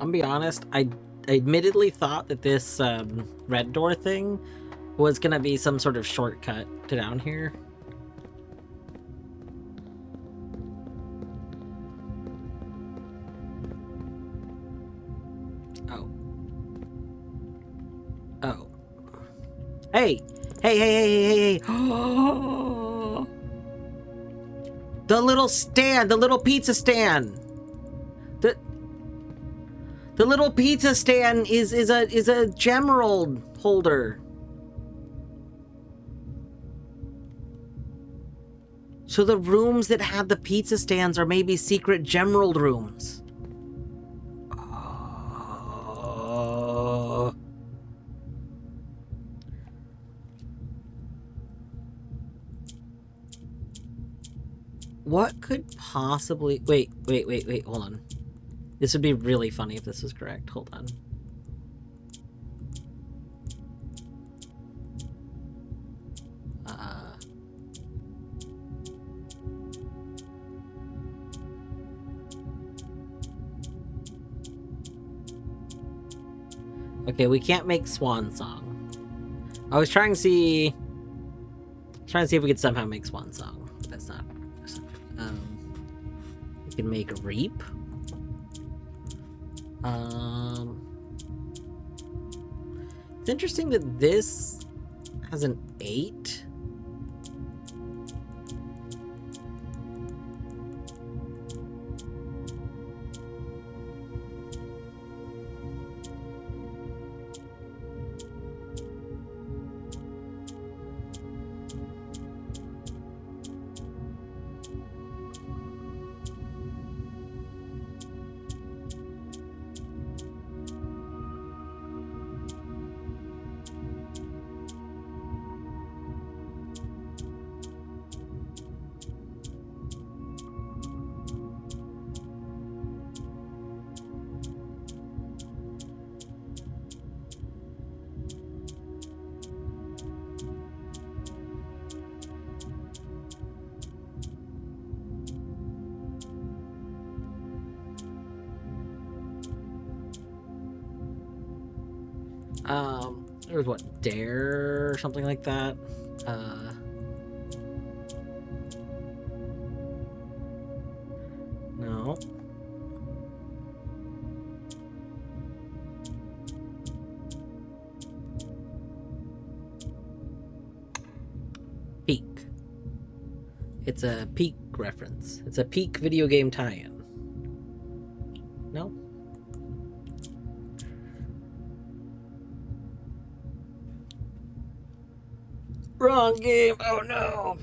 I'll be honest, I admittedly thought that this red door thing was gonna be some sort of shortcut to down here. Oh. Oh. Hey! Hey, hey, hey, hey, hey, hey! The little stand! The little pizza stand! The little pizza stand is a gemerald holder. So the rooms that have the pizza stands are maybe secret gemerald rooms. What could possibly... Wait, hold on. This would be really funny if this was correct. Hold on. Okay, we can't make Swan Song. I was trying to see if we could somehow make Swan Song. That's not. We can make Reap. It's interesting that this has an 8. There's what, Dare or something like that? No. Peak. It's a Peak reference. It's a Peak video game tie-in. No? Wrong game. Oh no.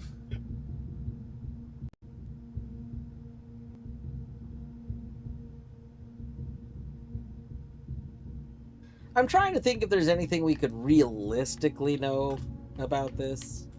I'm trying to think if there's anything we could realistically know about this.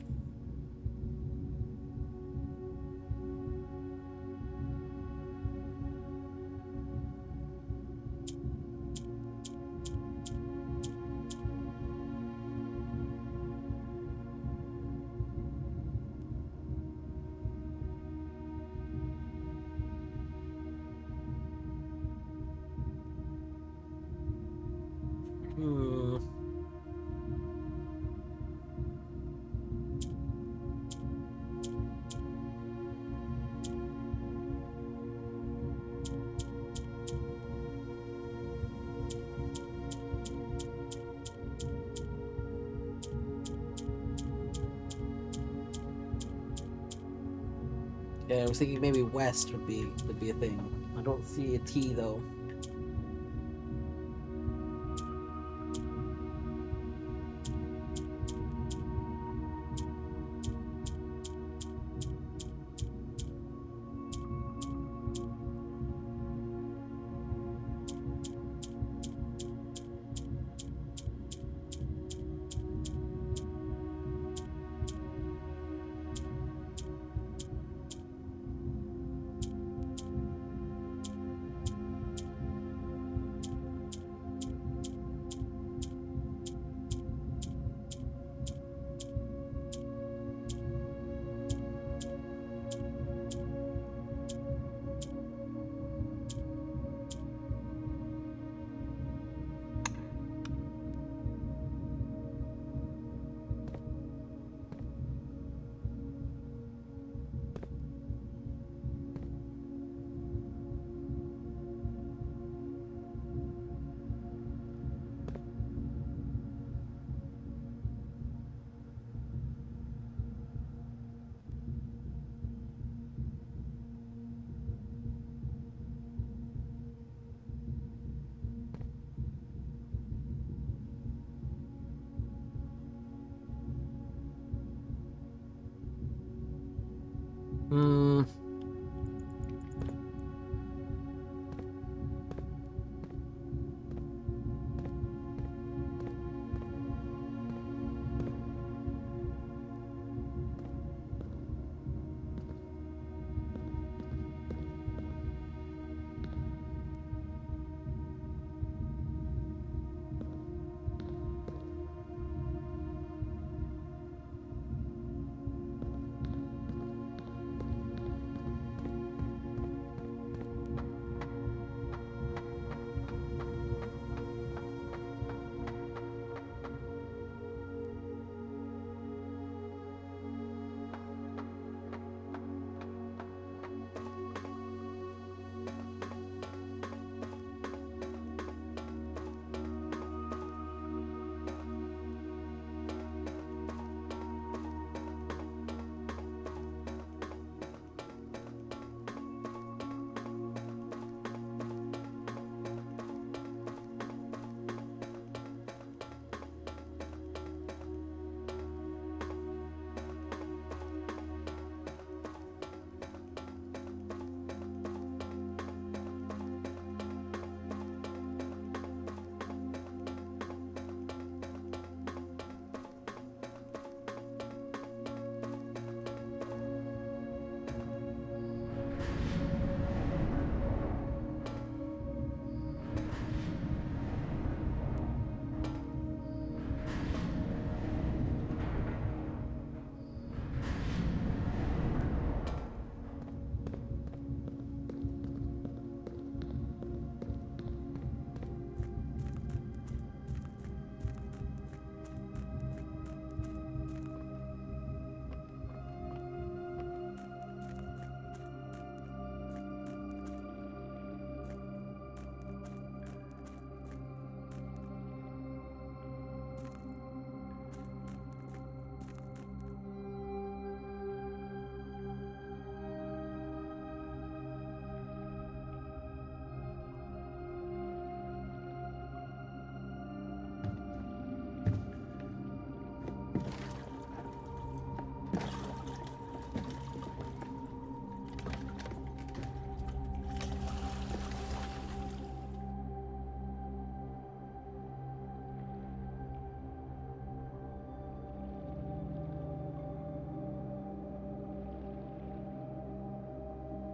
Yeah, I was thinking maybe west would be a thing. I don't see a T though. Hmm.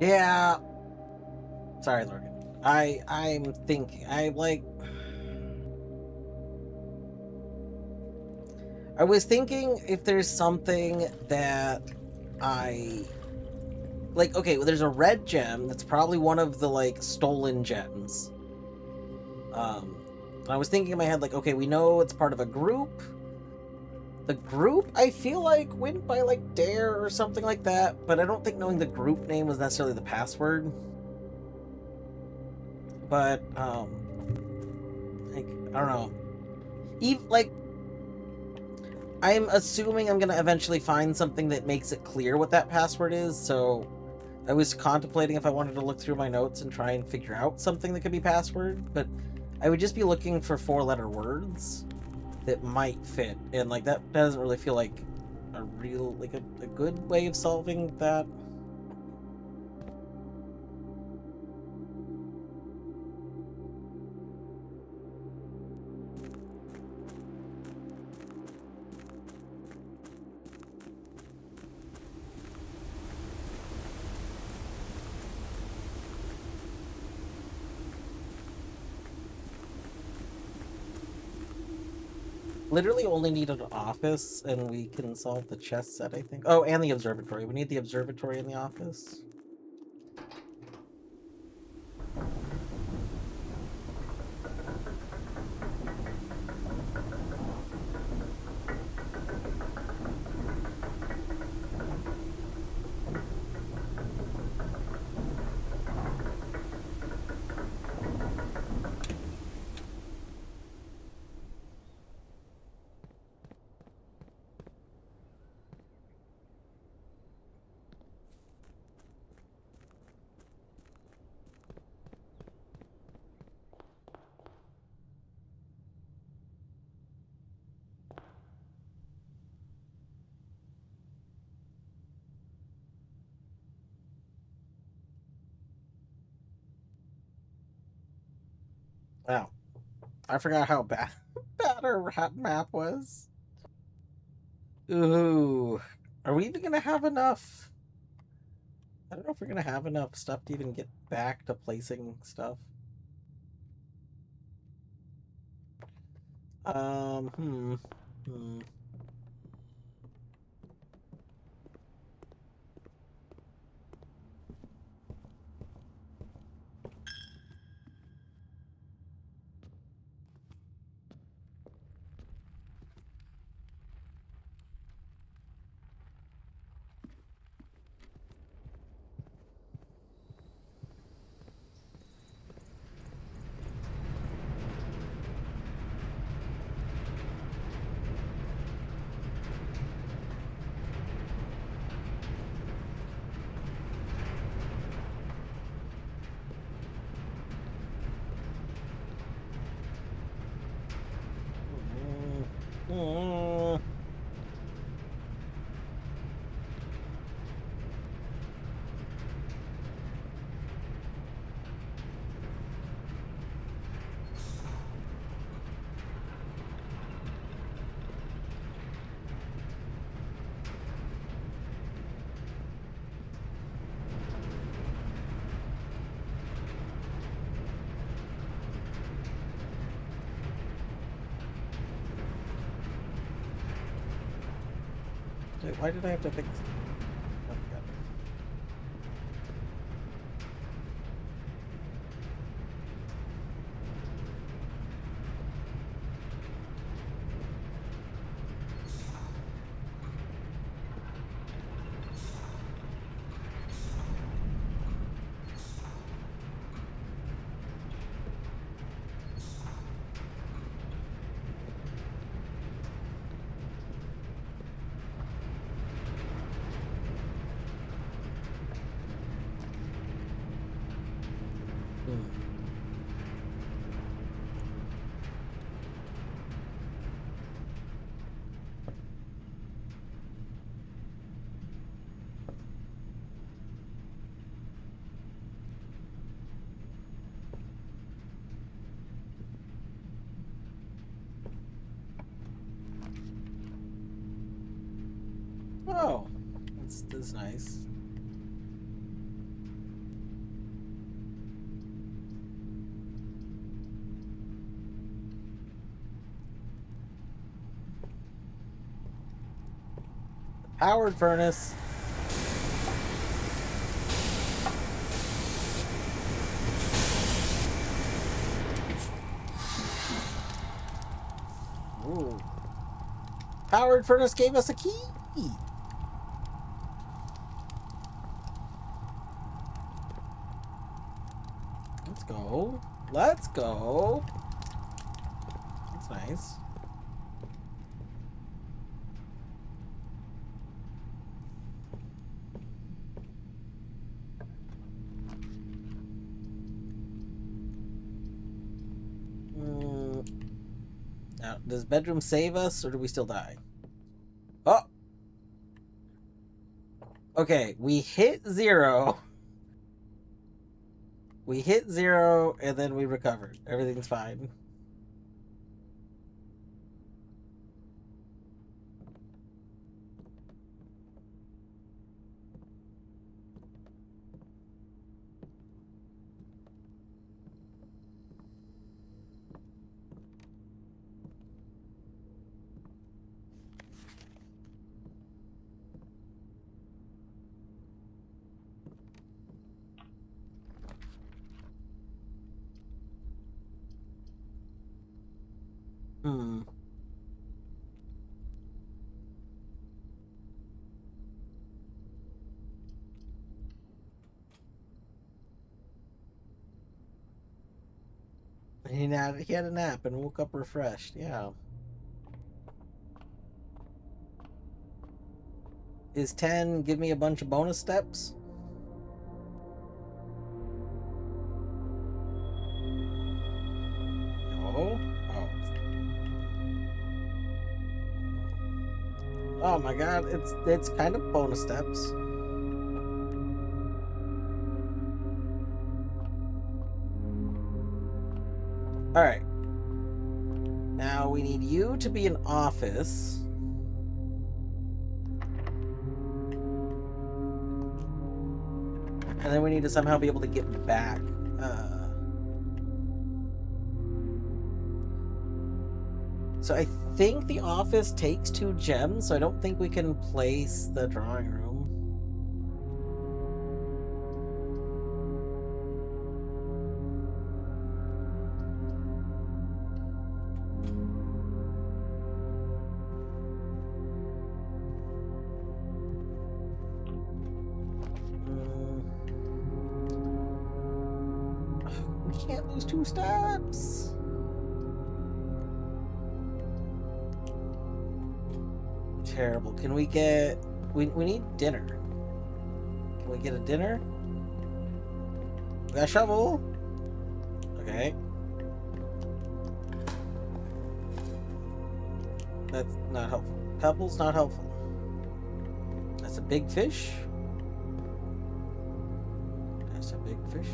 Yeah. Sorry, Lorcan. I'm thinking. I was thinking if there's something that I like. Okay, well, there's a red gem that's probably one of the like stolen gems. I was thinking in my head like, okay, we know it's part of a group. The group, I feel like, went by, like, Dare or something like that, but I don't think knowing the group name was necessarily the password. But, like, I don't know. I'm assuming I'm gonna eventually find something that makes it clear what that password is, so I was contemplating if I wanted to look through my notes and try and figure out something that could be password, but I would just be looking for 4-letter words that might fit, and like that doesn't really feel like a real, like a good way of solving that. Literally only need an office and we can solve the chess set, I think. Oh, and the observatory. We need the observatory in the office. Wow. I forgot how bad our map was. Ooh. Are we even gonna have enough? I don't know if we're gonna have enough stuff to even get back to placing stuff. Hmm. Wait, why did I have to fix? Oh, God. Oh, that's nice. Powered furnace. Ooh. Powered furnace gave us a key. Let's go. Let's go. That's nice. Does bedroom save us, or do we still die? Oh! Okay, we hit 0. We hit 0, and then we recovered. Everything's fine. Hmm. He had a nap and woke up refreshed. Yeah. Is 10 give me a bunch of bonus steps? No. Oh. Oh my god, it's kind of bonus steps. Alright. Now we need you to be an office. And then we need to somehow be able to get back. So I think the office takes 2 gems, so I don't think we can place the drawing room. We can't lose 2 steps. Terrible. Can we get... We need dinner. Can we get a dinner? We got a shovel. Okay. That's not helpful. Pebble's not helpful. That's a big fish. That's a big fish.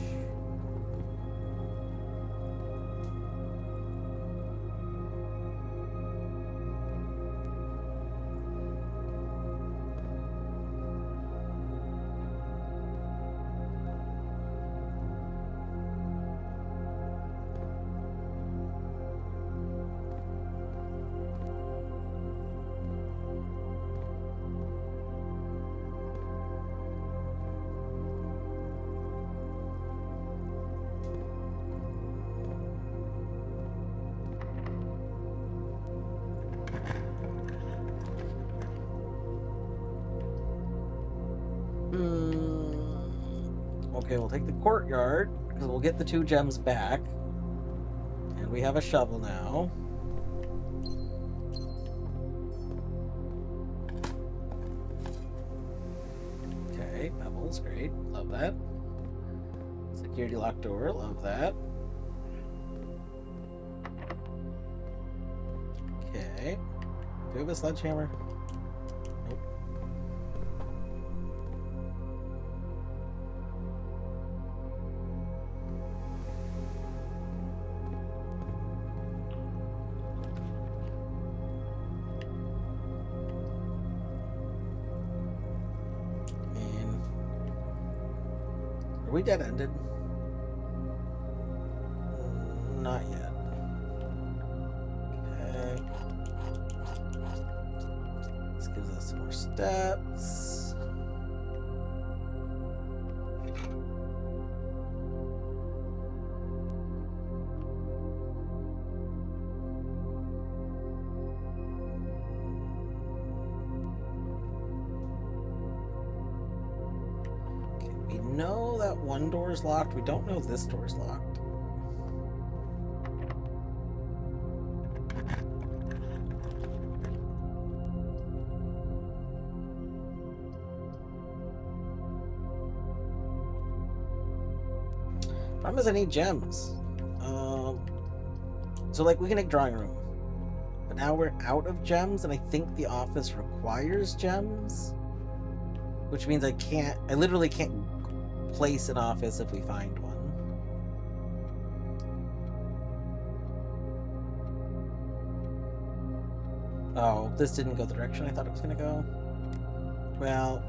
Okay, we'll take the courtyard, because we'll get the 2 gems back. And we have a shovel now. Okay, pebbles, great. Love that. Security locked door, love that. Okay. Do we have a sledgehammer? Nope. Are we dead-ended? Not yet. Okay. This gives us some more steps. We know that one door is locked. We don't know this door is locked. Problem is I need gems. So like we can make drawing room. now we're out of gems, and I think the office requires gems. Which means I literally can't place an office if we find one. Oh, this didn't go the direction I thought it was gonna go. Well.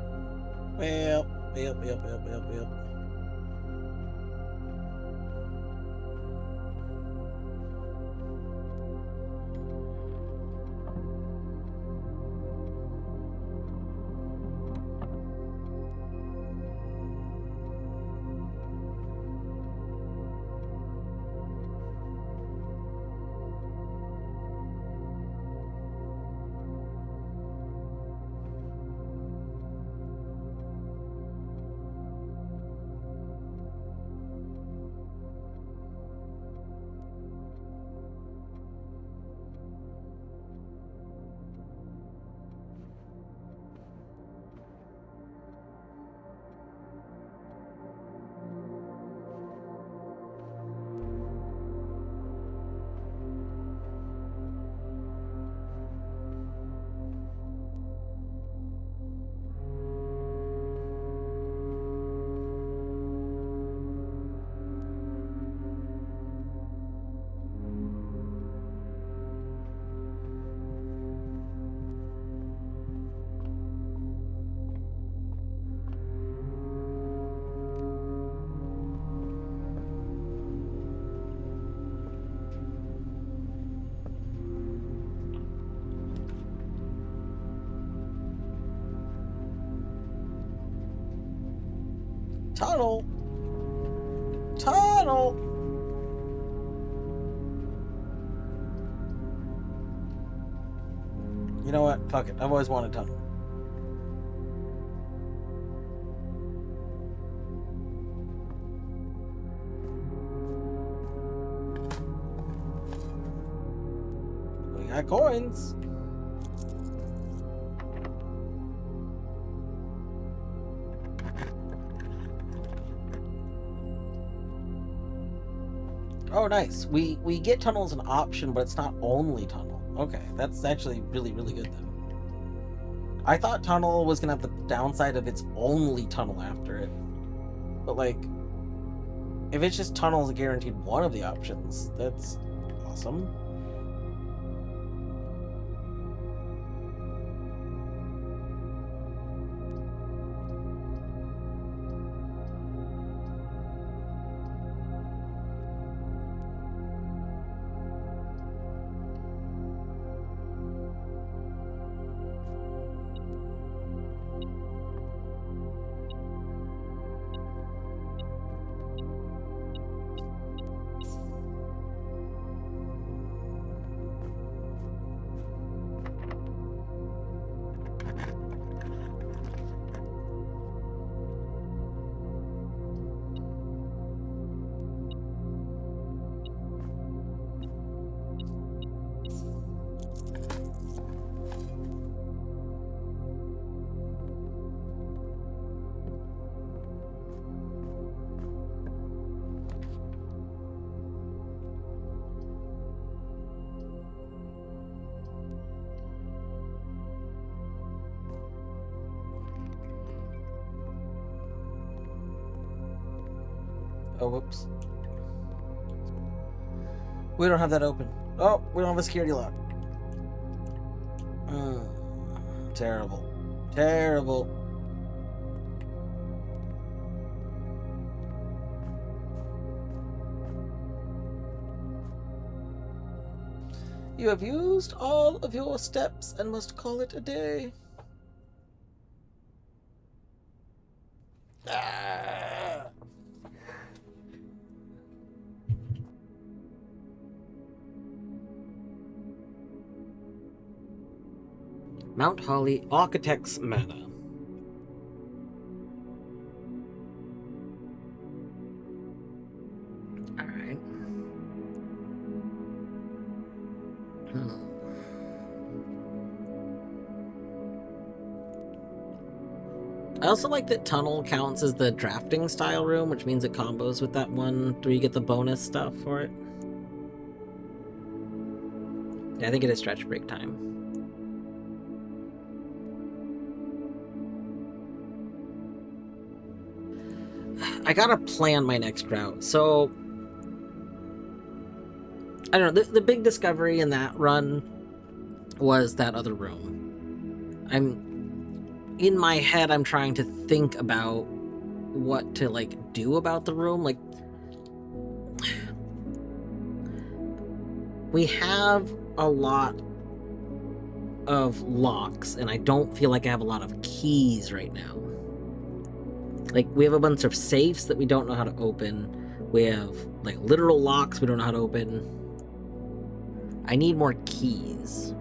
Tunnel! Tunnel! You know what? Fuck it. I've always wanted tunnel. We got coins. Oh, nice. We get tunnel as an option, but it's not only tunnel. Okay, that's actually really, really good then. I thought tunnel was gonna have the downside of it's only tunnel after it. But like, if it's just tunnel is guaranteed one of the options, that's awesome. Oh, whoops. We don't have that open. Oh, we don't have a security lock. Terrible. Terrible. You have used all of your steps and must call it a day. Mount Holly Architect's Manor. Alright. I also like that Tunnel counts as the drafting style room, which means it combos with that one where you get the bonus stuff for it. Yeah, I think it is stretch break time. I gotta plan my next route. So, I don't know. The big discovery in that run was that other room. In my head, I'm trying to think about what to like do about the room. Like, we have a lot of locks, and I don't feel like I have a lot of keys right now. Like, we have a bunch of safes that we don't know how to open. We have, like, literal locks we don't know how to open. I need more keys.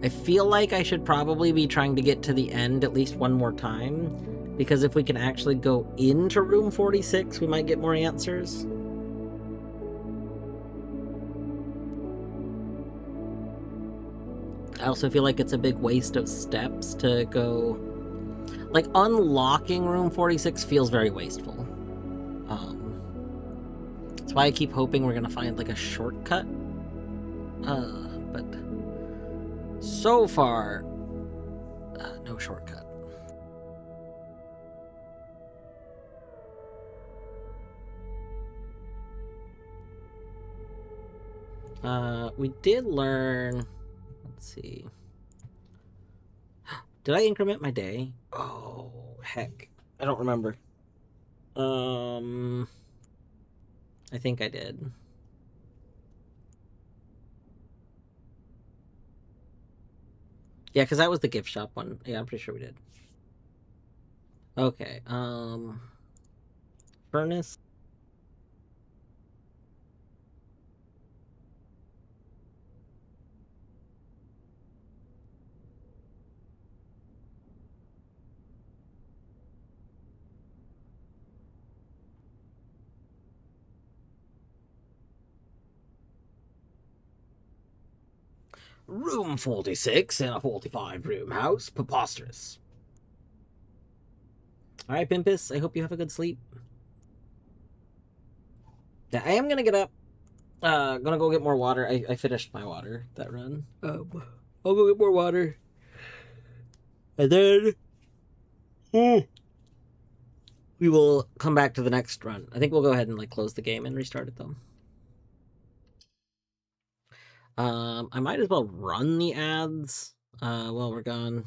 I feel like I should probably be trying to get to the end at least one more time, because if we can actually go into room 46, we might get more answers. I also feel like it's a big waste of steps to go... Like, unlocking room 46 feels very wasteful. That's why I keep hoping we're gonna find, like, a shortcut. But... So far... no shortcut. We did learn... Let's see. Did I increment my day? Oh, heck. I don't remember. I think I did. Yeah, because that was the gift shop one. Yeah, I'm pretty sure we did. Okay, furnace. Room 46 in a 45-room house. Preposterous. Alright, Pimpus, I hope you have a good sleep. Yeah, I am gonna get up. Gonna go get more water. I finished my water that run. I'll go get more water. And then... we will come back to the next run. I think we'll go ahead and, like, close the game and restart it, though. I might as well run the ads while we're gone.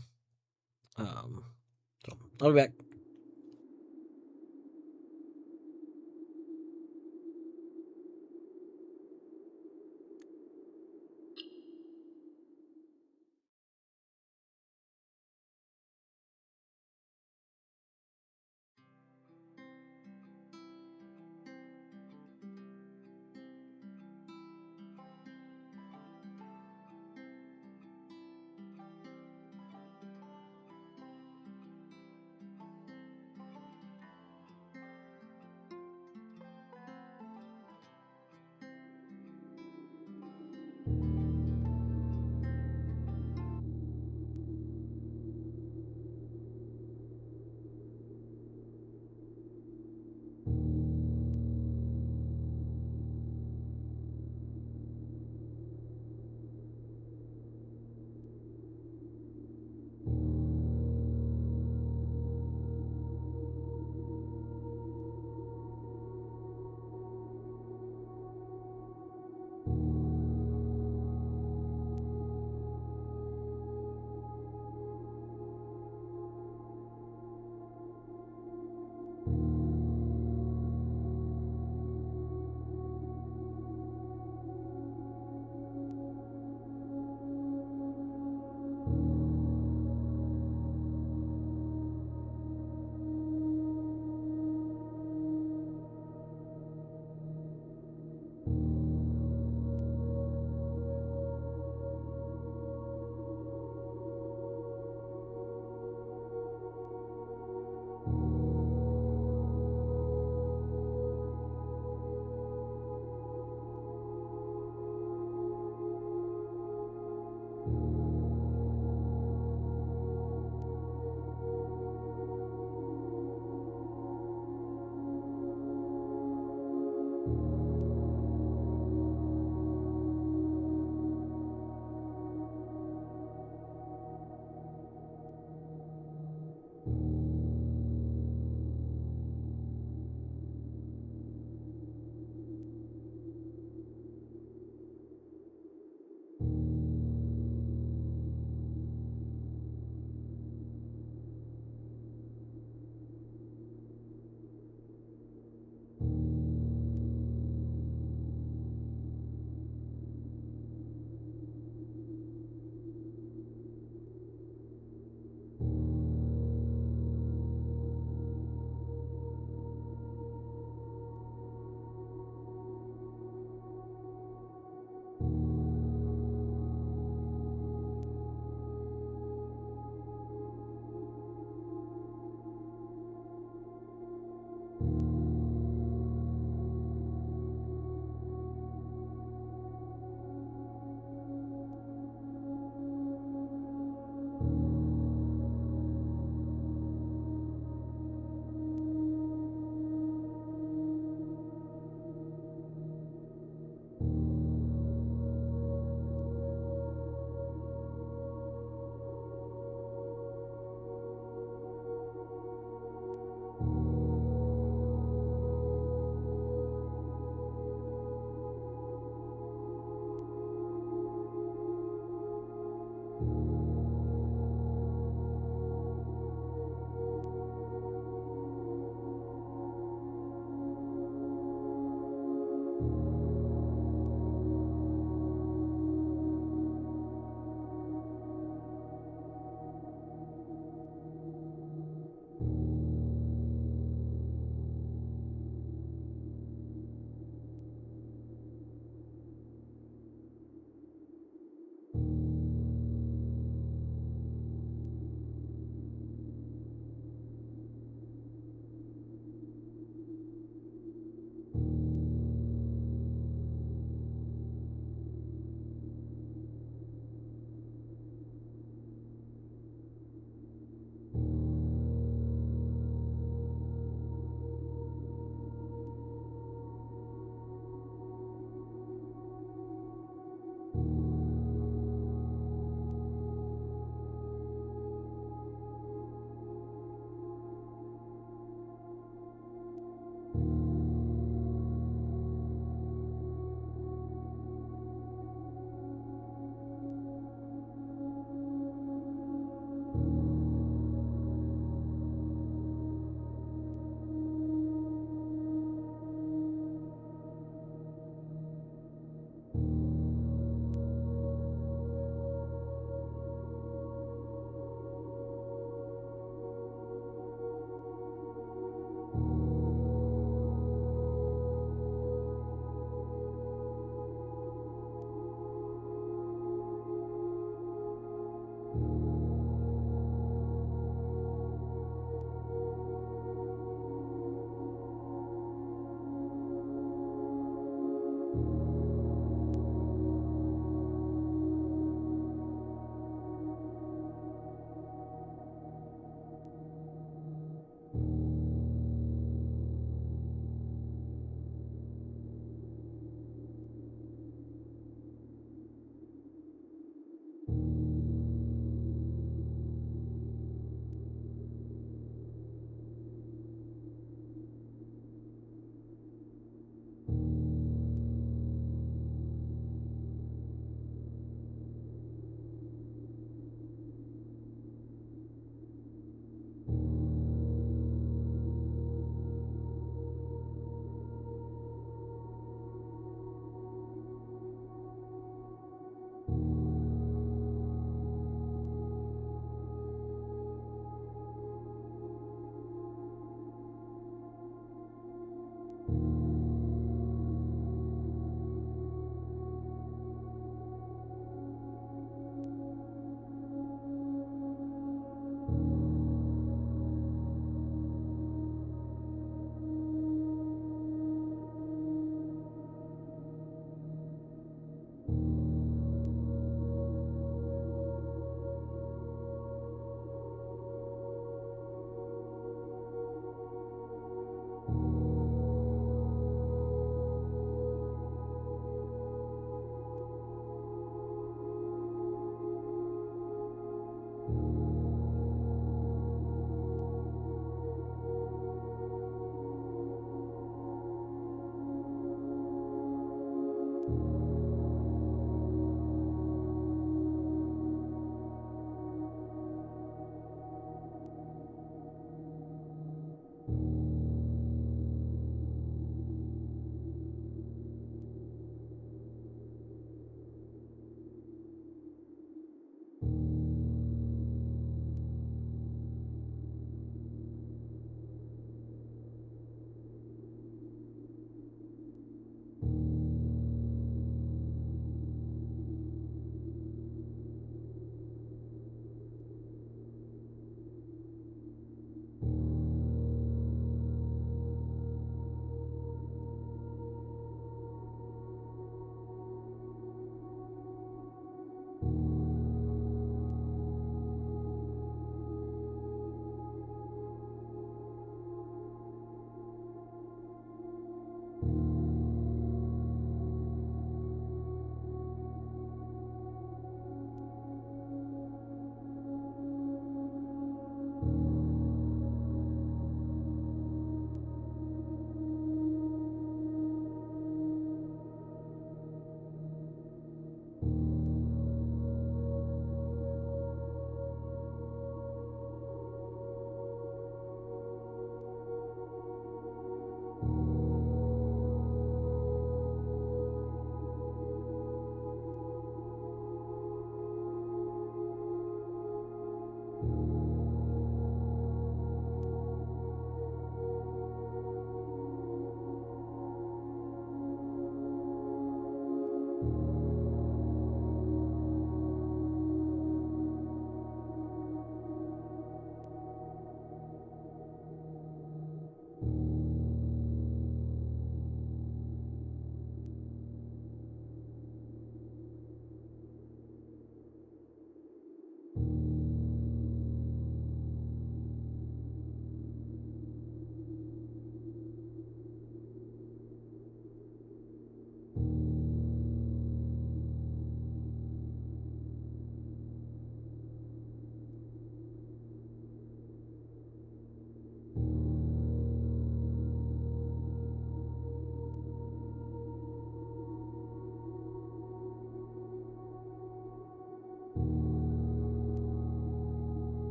So I'll be back.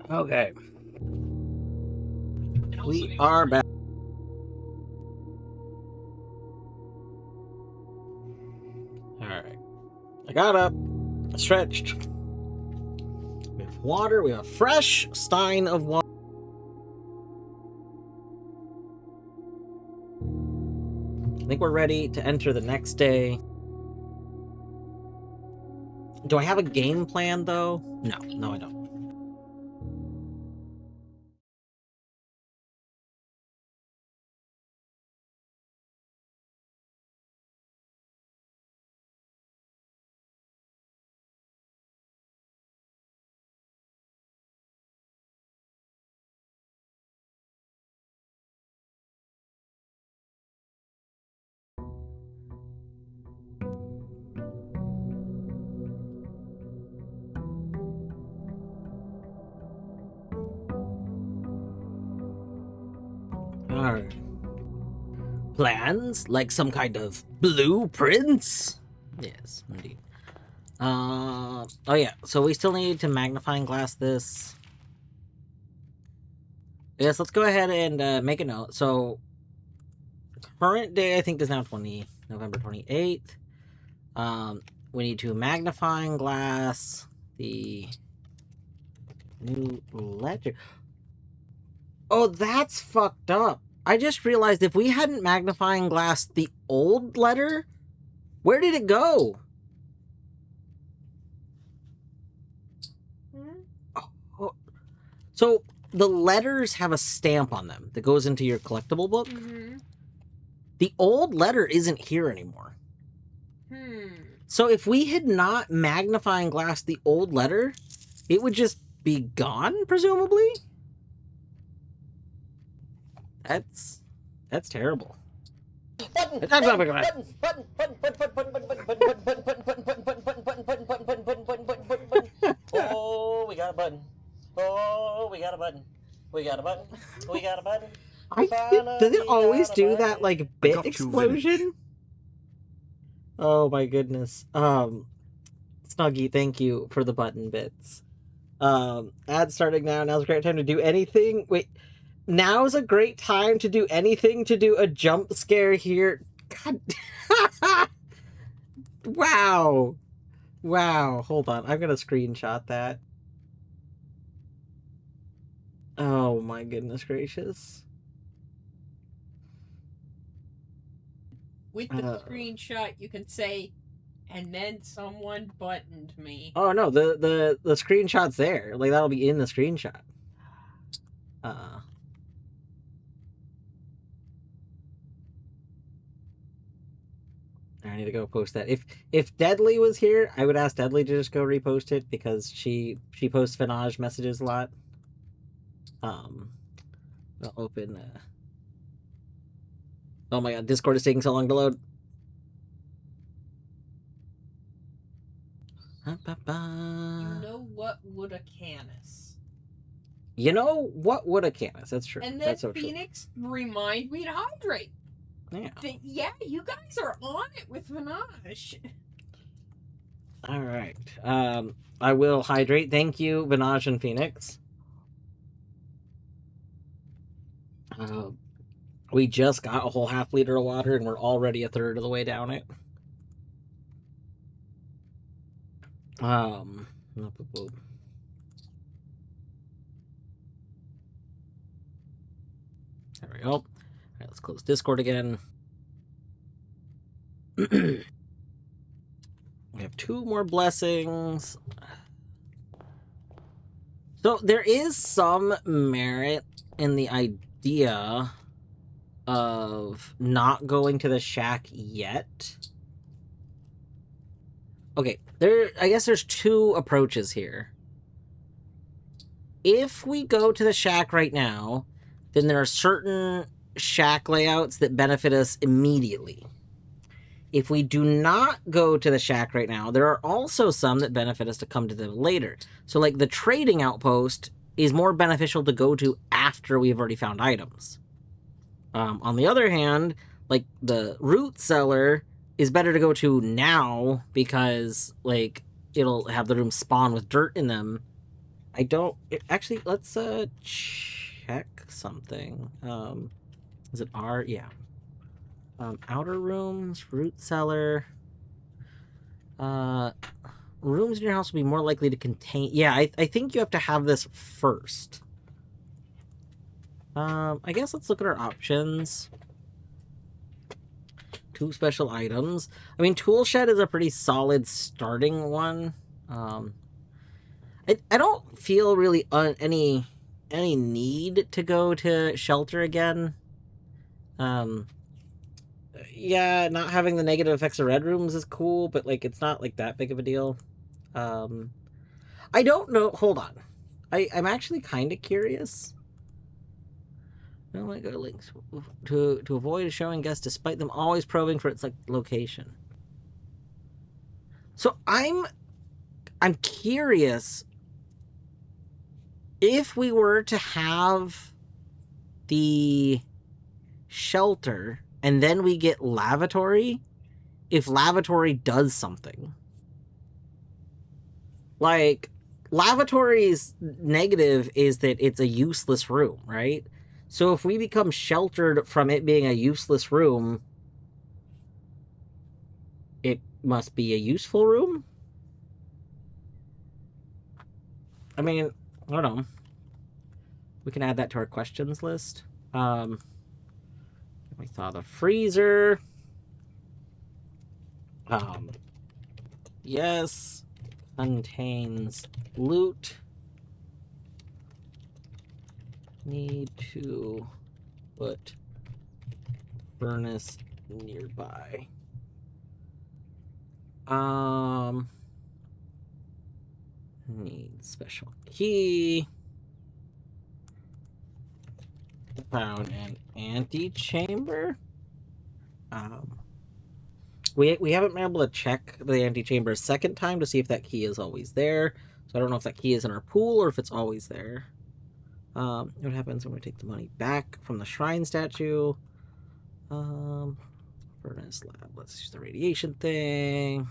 Okay. We are back. Alright. I got up. I stretched. We have water. We have a fresh stein of water. I think we're ready to enter the next day. Do I have a game plan, though? No, I don't. Alright. Plans? Like some kind of blueprints? Yes, indeed. Oh yeah, so we still need to magnifying glass this. Yes, let's go ahead and make a note. So, current day, I think, is now November 28th. We need to magnifying glass the new ledger. Oh, that's fucked up. I just realized if we hadn't magnifying glassed the old letter, where did it go? Oh, so the letters have a stamp on them that goes into your collectible book. Mm-hmm. The old letter isn't here anymore. So if we had not magnifying glassed the old letter, it would just be gone, presumably? That's terrible. Oh, we got a button. Oh, we got a button. We got a button. We got a button. Does it always do that, like, bit explosion? Oh my goodness. Snuggy, thank you for the button bits. Ad starting now. Now's a great time to do anything. Wait, now's a great time to do anything, to do a jump scare here. God. Wow. Wow. Hold on. I'm gonna screenshot that. Oh my goodness gracious. With the screenshot, you can say, and then someone buttoned me. Oh no, the screenshot's there. Like, that'll be in the screenshot. I need to go post that. If Deadly was here, I would ask Deadly to just go repost it, because she posts Finage messages a lot. I'll open. Oh my god, Discord is taking so long to load. You know what would a Canis? You know what would a Canis? That's true. And then That's so Phoenix remind me to hydrate. Yeah. Yeah, you guys are on it with Vinage. All right. I will hydrate. Thank you, Vinage and Phoenix. We just got a whole half liter of water, and we're already a third of the way down it. There we go. All right, let's close Discord again. We have 2 more blessings. So there is some merit in the idea of not going to the shack yet. Okay, I guess there's 2 approaches here. If we go to the shack right now, then there are certain shack layouts that benefit us immediately. If we do not go to the shack right now, there are also some that benefit us to come to them later. So, like, the trading outpost is more beneficial to go to after we've already found items. On the other hand, like, the root cellar is better to go to now, because, like, it'll have the room spawn with dirt in them I don't... actually, let's check something. Is it R? Yeah. Outer rooms, root cellar. Rooms in your house will be more likely to contain... Yeah, I think you have to have this first. I guess let's look at our options. 2 special items. I mean, tool shed is a pretty solid starting one. I don't feel really any need to go to shelter again. Yeah, not having the negative effects of red rooms is cool, but like it's not like that big of a deal. I don't know. Hold on, I'm actually kind of curious. No, I go to links to avoid showing guests despite them always probing for its like location. So I'm curious if we were to have the shelter and then we get lavatory, if lavatory does something. Like, lavatory's negative is that it's a useless room, right? So if we become sheltered from it being a useless room, it must be a useful room? I mean, I don't know. We can add that to our questions list. We saw the freezer. Yes. Contains loot. Need to put furnace nearby. Need special key. Found an antechamber. We haven't been able to check the antechamber a second time to see if that key is always there. So I don't know if that key is in our pool or if it's always there. What happens when we take the money back from the shrine statue? Furnace lab. Let's use the radiation thing.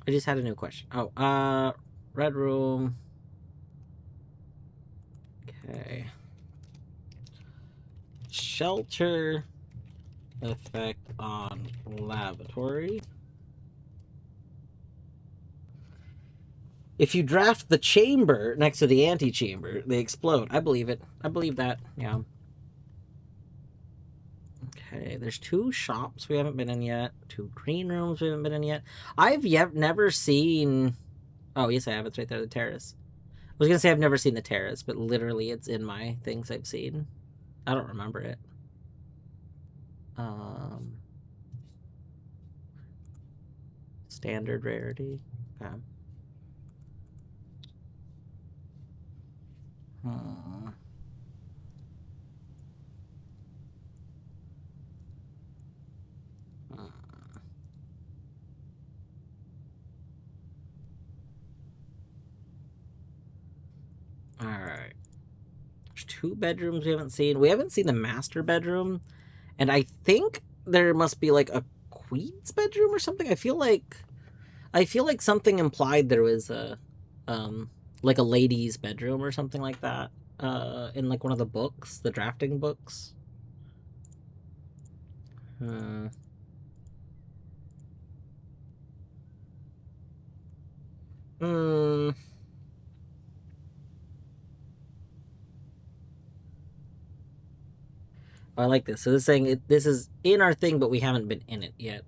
I just had a new question. Oh, red room. Okay. Shelter effect on lavatory. If you draft the chamber next to the antechamber, they explode. I believe it. I believe that. Yeah. Okay, there's 2 shops we haven't been in yet. 2 green rooms we haven't been in yet. I've never seen... Oh, yes, I have. It's right there, the terrace. I was going to say I've never seen the terrace, but literally it's in my things I've seen. I don't remember it. Standard rarity. Okay. Alright. There's 2 bedrooms we haven't seen. We haven't seen the master bedroom. And I think there must be like a queen's bedroom or something. I feel like something implied there was a like a lady's bedroom or something like that. In like one of the books, the drafting books. I like this. So this is saying this is in our thing, but we haven't been in it yet.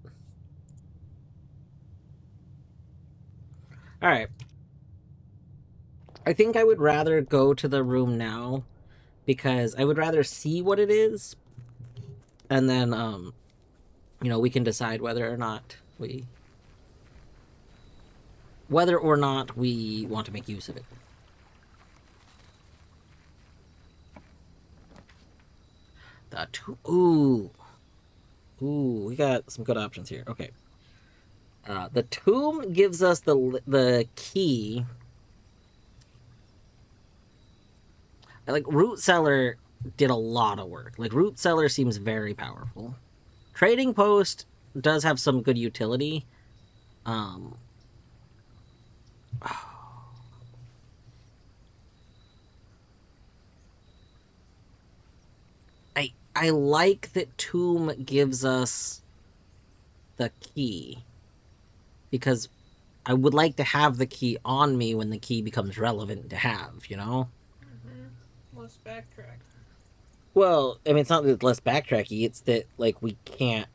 All right. I think I would rather go to the room now because I would rather see what it is, and then you know, we can decide whether or not we want to make use of it. Ooh, we got some good options here. Okay. The tomb gives us the key. Like, Root Cellar did a lot of work. Like, Root Cellar seems very powerful. Trading Post does have some good utility. I like that Tomb gives us the key, because I would like to have the key on me when the key becomes relevant to have, you know? Let's backtrack. Well, I mean, it's not that it's less backtracky, it's that, like, we can't...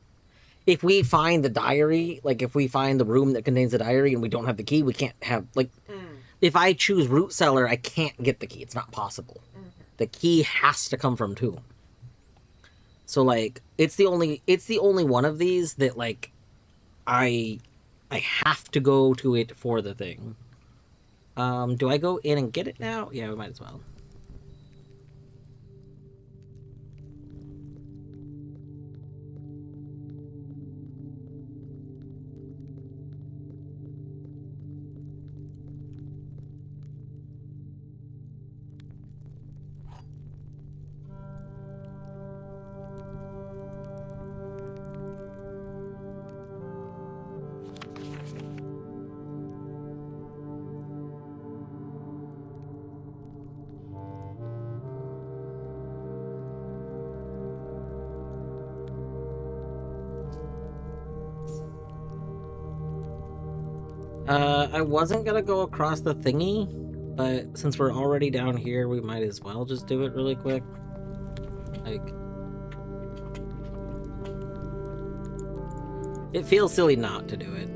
If we find the diary, like, if we find the room that contains the diary and we don't have the key, we can't have, like... If I choose Root Cellar, I can't get the key. It's not possible. The key has to come from Tomb. So, like, it's the only one of these that, like, I have to go to it for the thing. Do I go in and get it now? Yeah, we might as well. I wasn't gonna go across the thingy, but since we're already down here, we might as well just do it really quick. Like... It feels silly not to do it.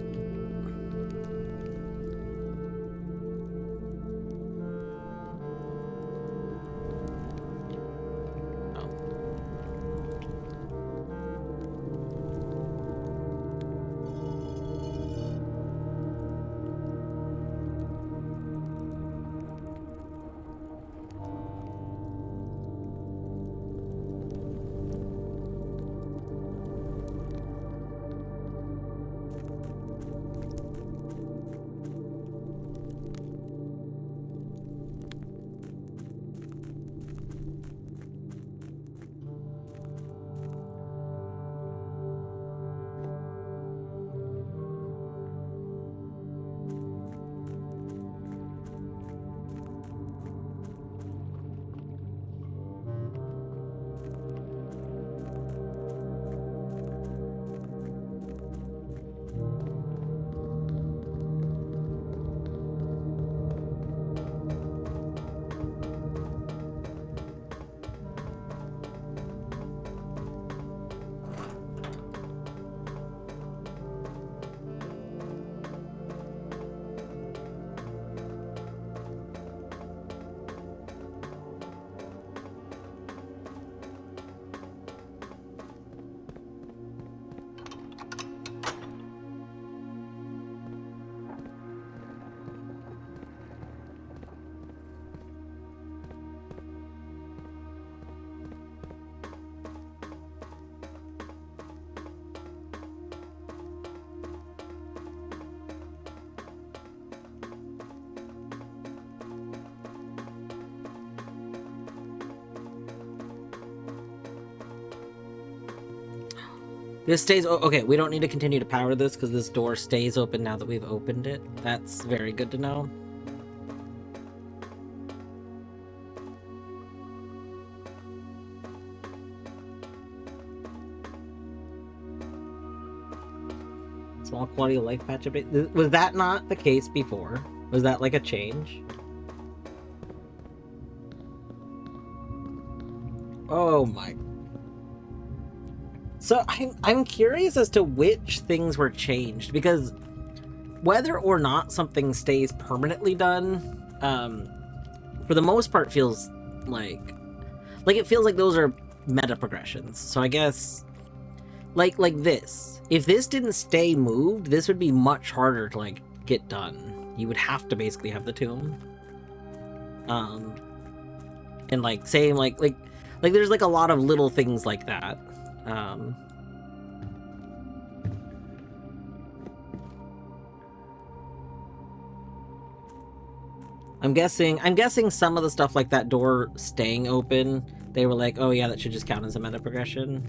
This stays... Okay, we don't need to continue to power this because this door stays open now that we've opened it. That's very good to know. Small quality of life patch update. Was that not the case before? Was that like a change? Oh my... So I'm curious as to which things were changed, because whether or not something stays permanently done, for the most part feels like it feels like those are meta progressions. So I guess like this. If this didn't stay moved, this would be much harder to like get done. You would have to basically have the tomb. And like same like there's like a lot of little things like that. I'm guessing some of the stuff like that door staying open, they were like, oh yeah, that should just count as a meta progression.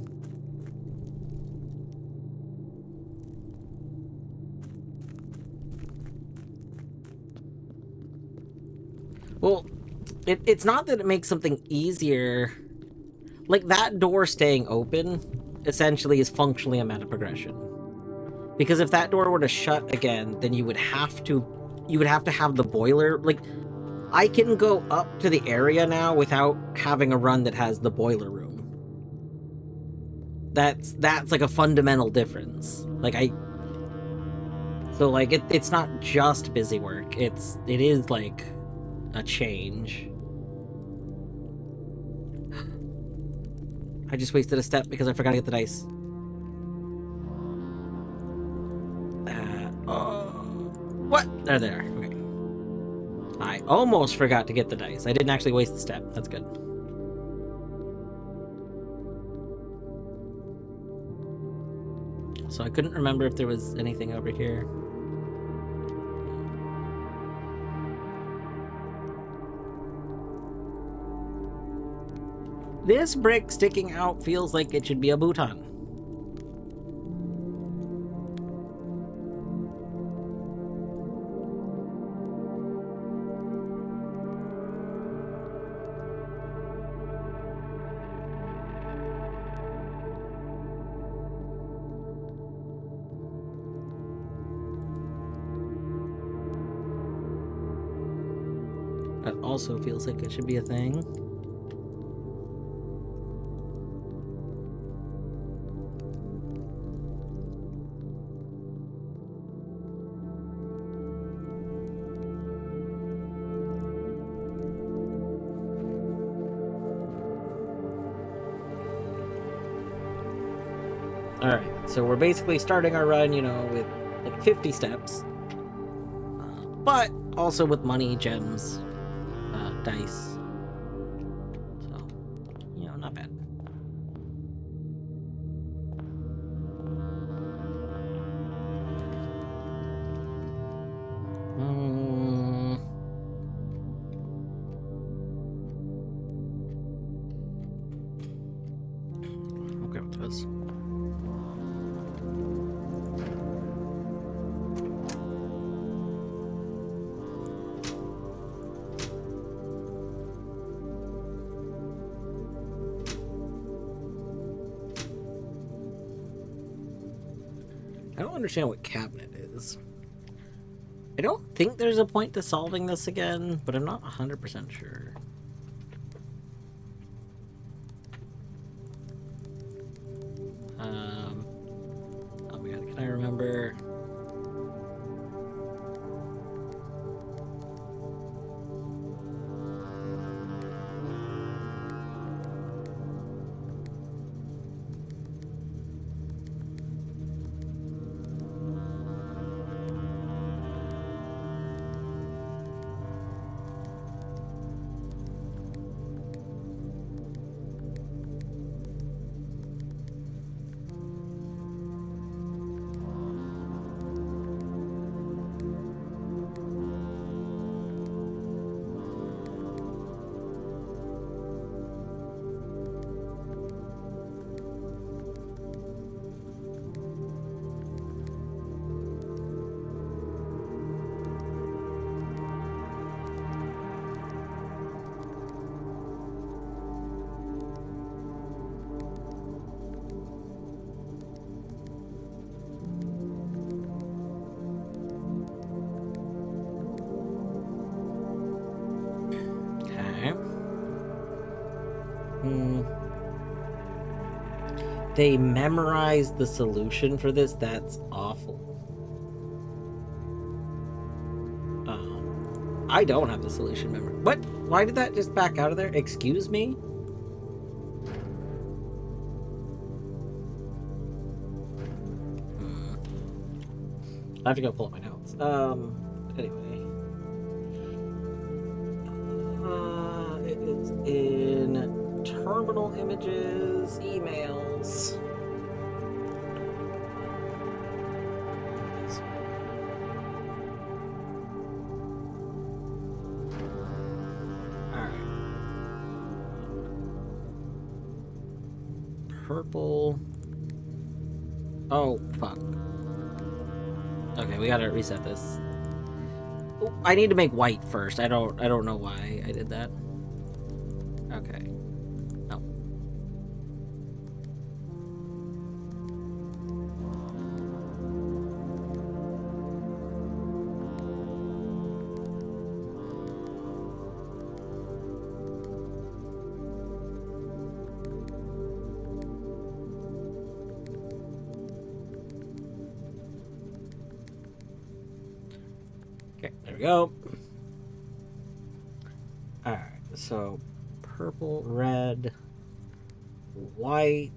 It's not that it makes something easier. Like, that door staying open, essentially, is functionally a meta progression. Because if that door were to shut again, then you would have to have the boiler. Like, I can go up to the area now without having a run that has the boiler room. That's like a fundamental difference. Like, so like it's not just busy work. It is like a change. I just wasted a step because I forgot to get the dice. What? There they are. Okay. I almost forgot to get the dice. I didn't actually waste the step. That's good. So I couldn't remember if there was anything over here. This brick sticking out feels like it should be a Bhutan. That also feels like it should be a thing. Alright, so we're basically starting our run, you know, with like 50 steps. But also with money, gems, dice. So, you know, not bad. Okay, with this. I don't understand what cabinet is. I don't think there's a point to solving this again, but I'm not 100% sure. Oh my god, can I remember? They memorized the solution for this? That's awful. I don't have the solution memorized. What? Why did that just back out of there? Excuse me? I have to go pull up my notes. Anyway. It is in terminal images, emails. Alright. Purple. Oh, fuck. Okay, we gotta reset this. Oh, I need to make white first. I don't know why I did that. Okay. No. Okay, there we go. Alright, so purple, red, white.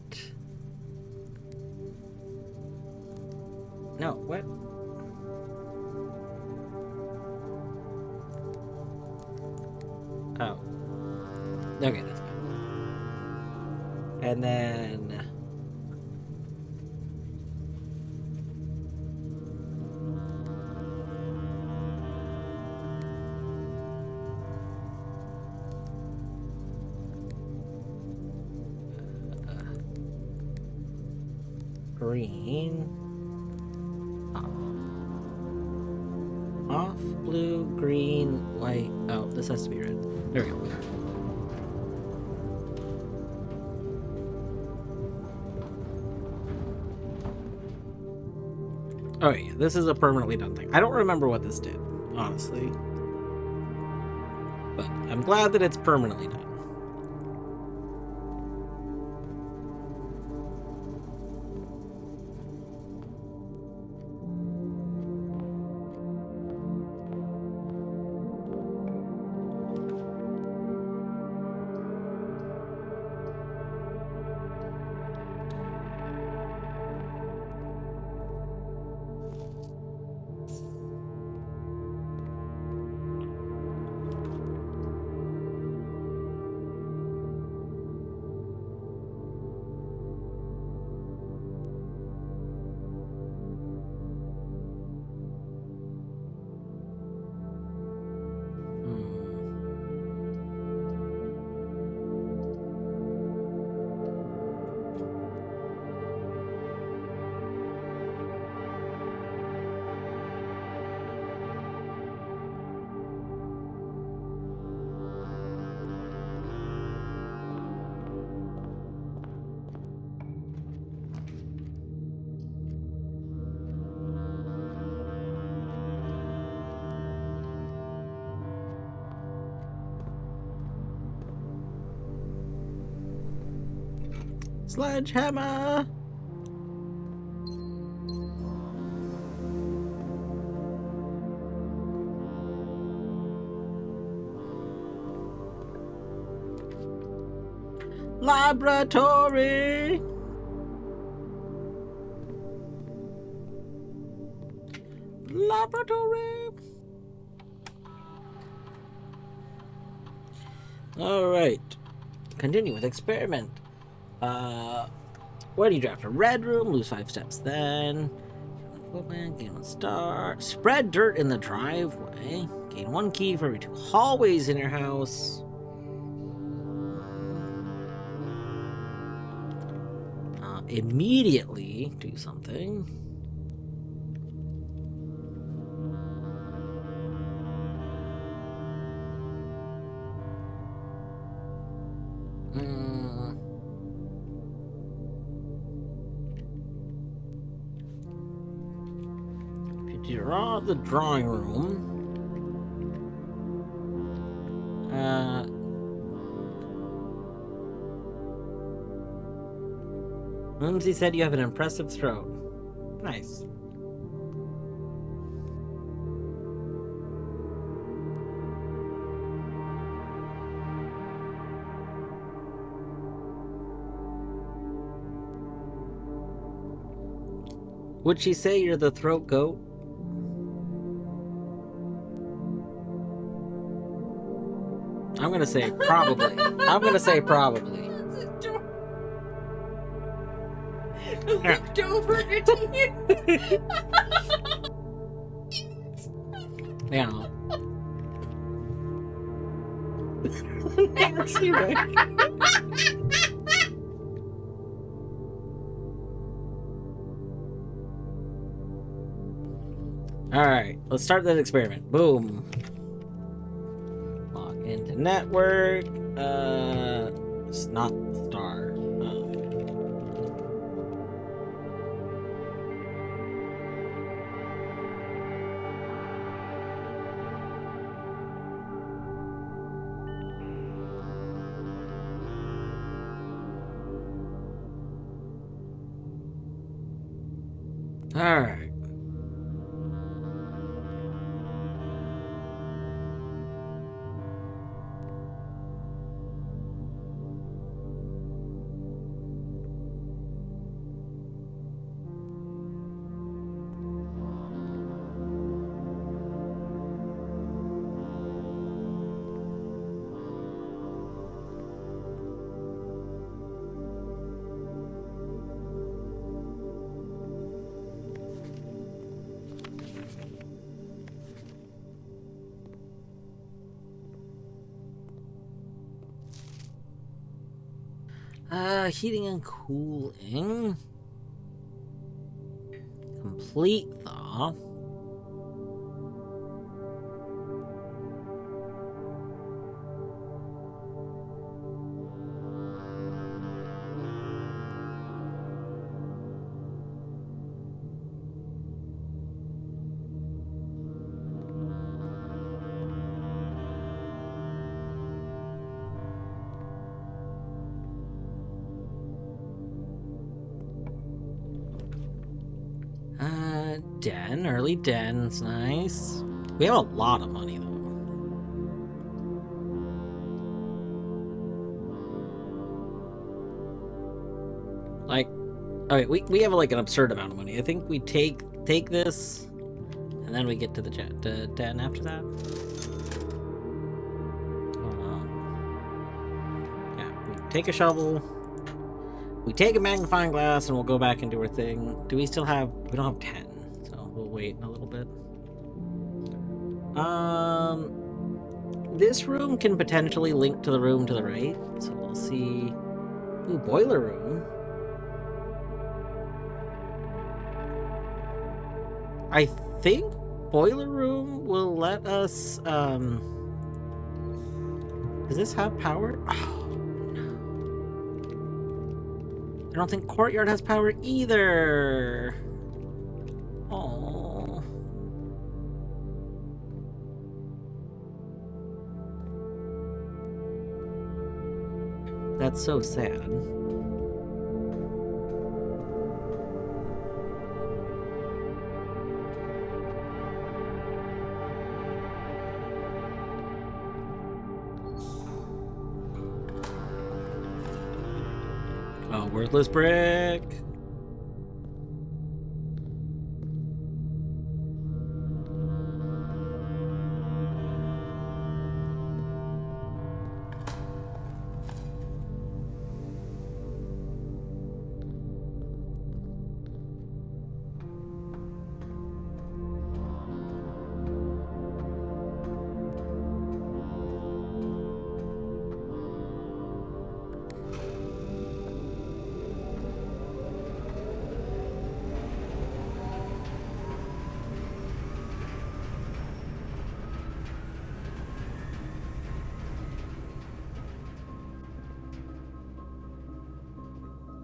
No, what? Oh. Okay, that's fine. And then... green. Off, blue, green, white. Oh, this has to be red. There we go. Oh yeah, this is a permanently done thing. I don't remember what this did, honestly. But I'm glad that it's permanently done. Sledgehammer! Laboratory! Laboratory! Alright. Continue with experiment. Where do you draft? A red room, lose 5 steps then. Gain 1 star. Spread dirt in the driveway. Gain 1 key for every 2 hallways in your house. Immediately do something. Draw the drawing room. Whimsy said you have an impressive throat. Nice. Would she say you're the throat goat? I'm gonna say probably. I'm gonna say probably. Looked over at you. Yeah. Never see that. Alright, let's start that experiment. Boom. Log into network. It's not the star. Alright. Heating and cooling. Complete thaw. Den, early den's nice. We have a lot of money though. Like, okay, we have like an absurd amount of money. I think we take this, and then we get to the den after that. Yeah, we take a shovel. We take a magnifying glass, and we'll go back and do our thing. Do we still have? We don't have 10. We'll wait a little bit. This room can potentially link to the room to the right, so we'll see. Ooh, boiler room. I think boiler room will let us, does this have power? Oh, no. I don't think courtyard has power either. Oh. That's so sad. Oh, worthless brick.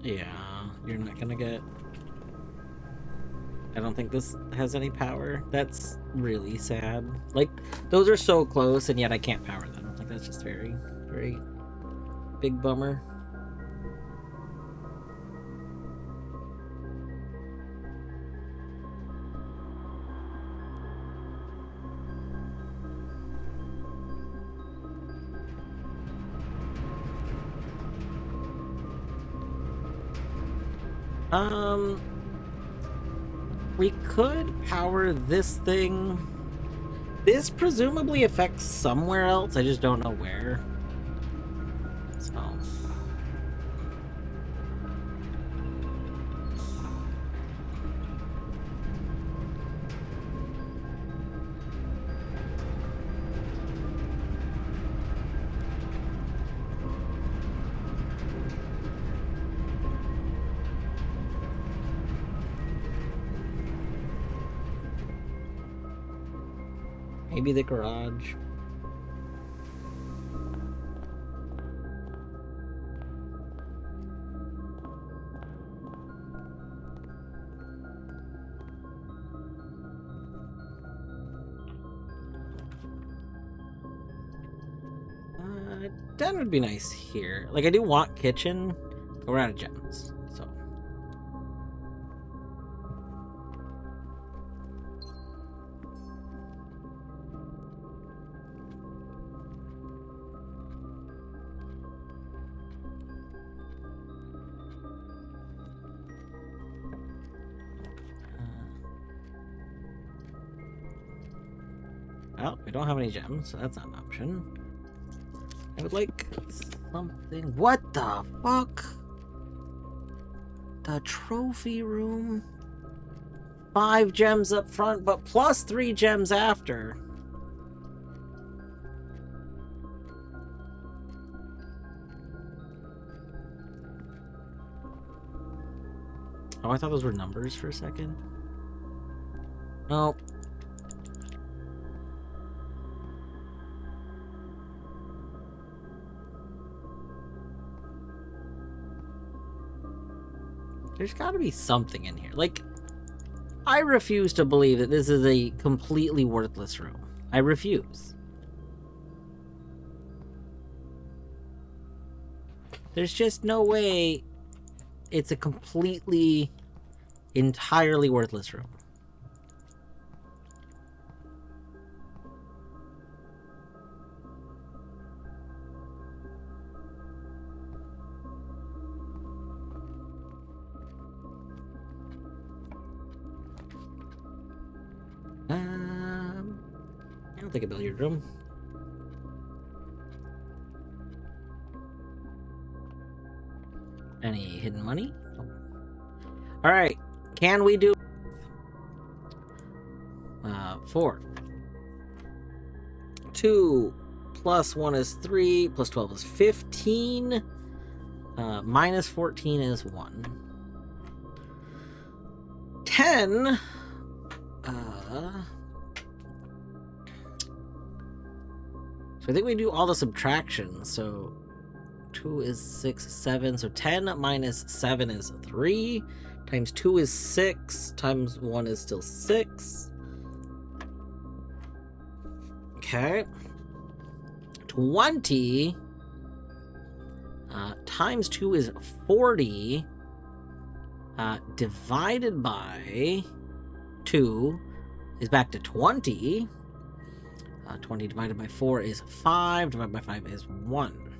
Yeah, you're not gonna get... I don't think this has any power. That's really sad. Like, those are so close, and yet I can't power them. Like, that's just very, very big bummer. We could power this thing. This presumably affects somewhere else, I just don't know where. So... maybe the garage. den would be nice here. Like, I do want kitchen, but we're out of gems, so. Well, we don't have any gems, so that's not an option. I would like something. What the fuck? The trophy room. 5 gems up front, but plus 3 gems after. Oh, I thought those were numbers for a second. Nope. There's got to be something in here. Like, I refuse to believe that this is a completely worthless room. I refuse. There's just no way it's a completely, entirely worthless room. I'll take a billiard room. Any hidden money? Oh. Alright, can we do 4. 2 plus 1 is 3, plus 12 is 15, minus 14 is 1. 10, so I think we do all the subtractions. So 2 is 6, 7. So 10 minus 7 is 3. Times 2 is 6. Times 1 is still 6. Okay. 20 times 2 is 40. Divided by 2 is back to 20. 20 divided by 4 is 5. Divided by 5 is 1.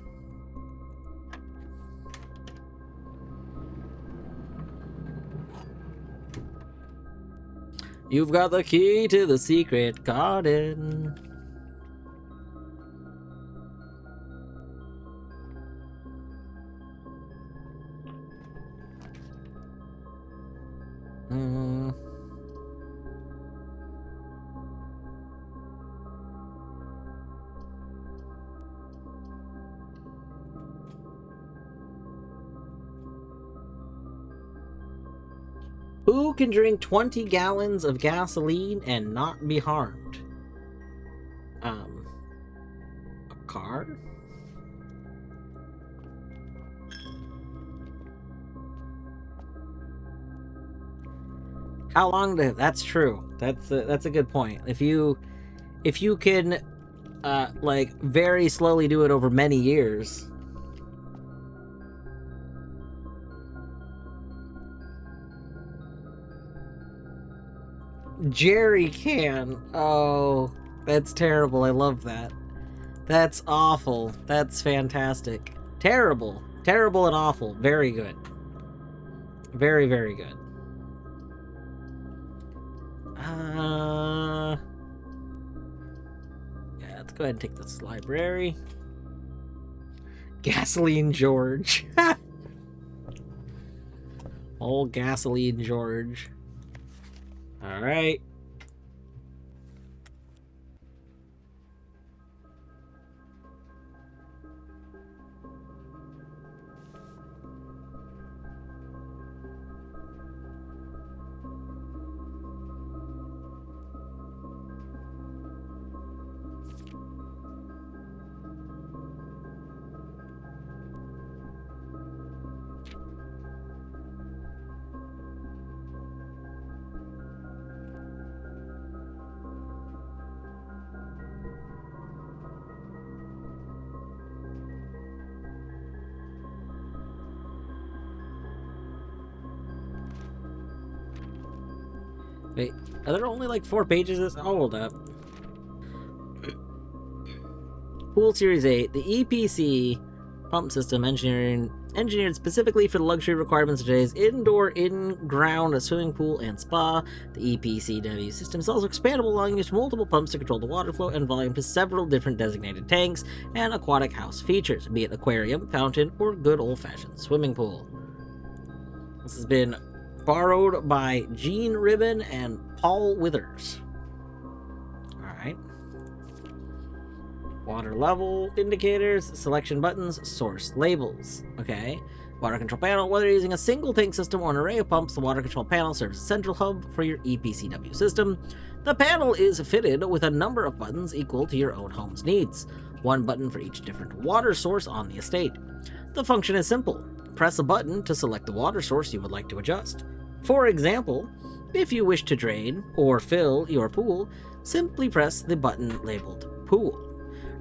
You've got the key to the secret garden. Who can drink 20 gallons of gasoline and not be harmed? A car? How long to... That's true. That's a good point. If you can like very slowly do it over many years. Jerry can. Oh, that's terrible. I love that. That's awful. That's fantastic. Terrible. Terrible and awful. Very good. Very, very good. Yeah, let's go ahead and take this library. Gasoline George. Old Gasoline George. All right. Wait, are there only like 4 pages of this? Oh, hold up. Pool Series 8, the EPC pump system engineered specifically for the luxury requirements of today's indoor, in-ground swimming pool and spa. The EPCW system is also expandable, allowing you to multiple pumps to control the water flow and volume to several different designated tanks and aquatic house features, be it aquarium, fountain, or good old-fashioned swimming pool. This has been borrowed by Gene Ribbon and Paul Withers. Alright. Water level indicators, selection buttons, source labels. Okay. Water control panel. Whether you're using a single tank system or an array of pumps, the water control panel serves as a central hub for your EPCW system. The panel is fitted with a number of buttons equal to your own home's needs. One button for each different water source on the estate. The function is simple. Press a button to select the water source you would like to adjust. For example, if you wish to drain or fill your pool, simply press the button labeled Pool.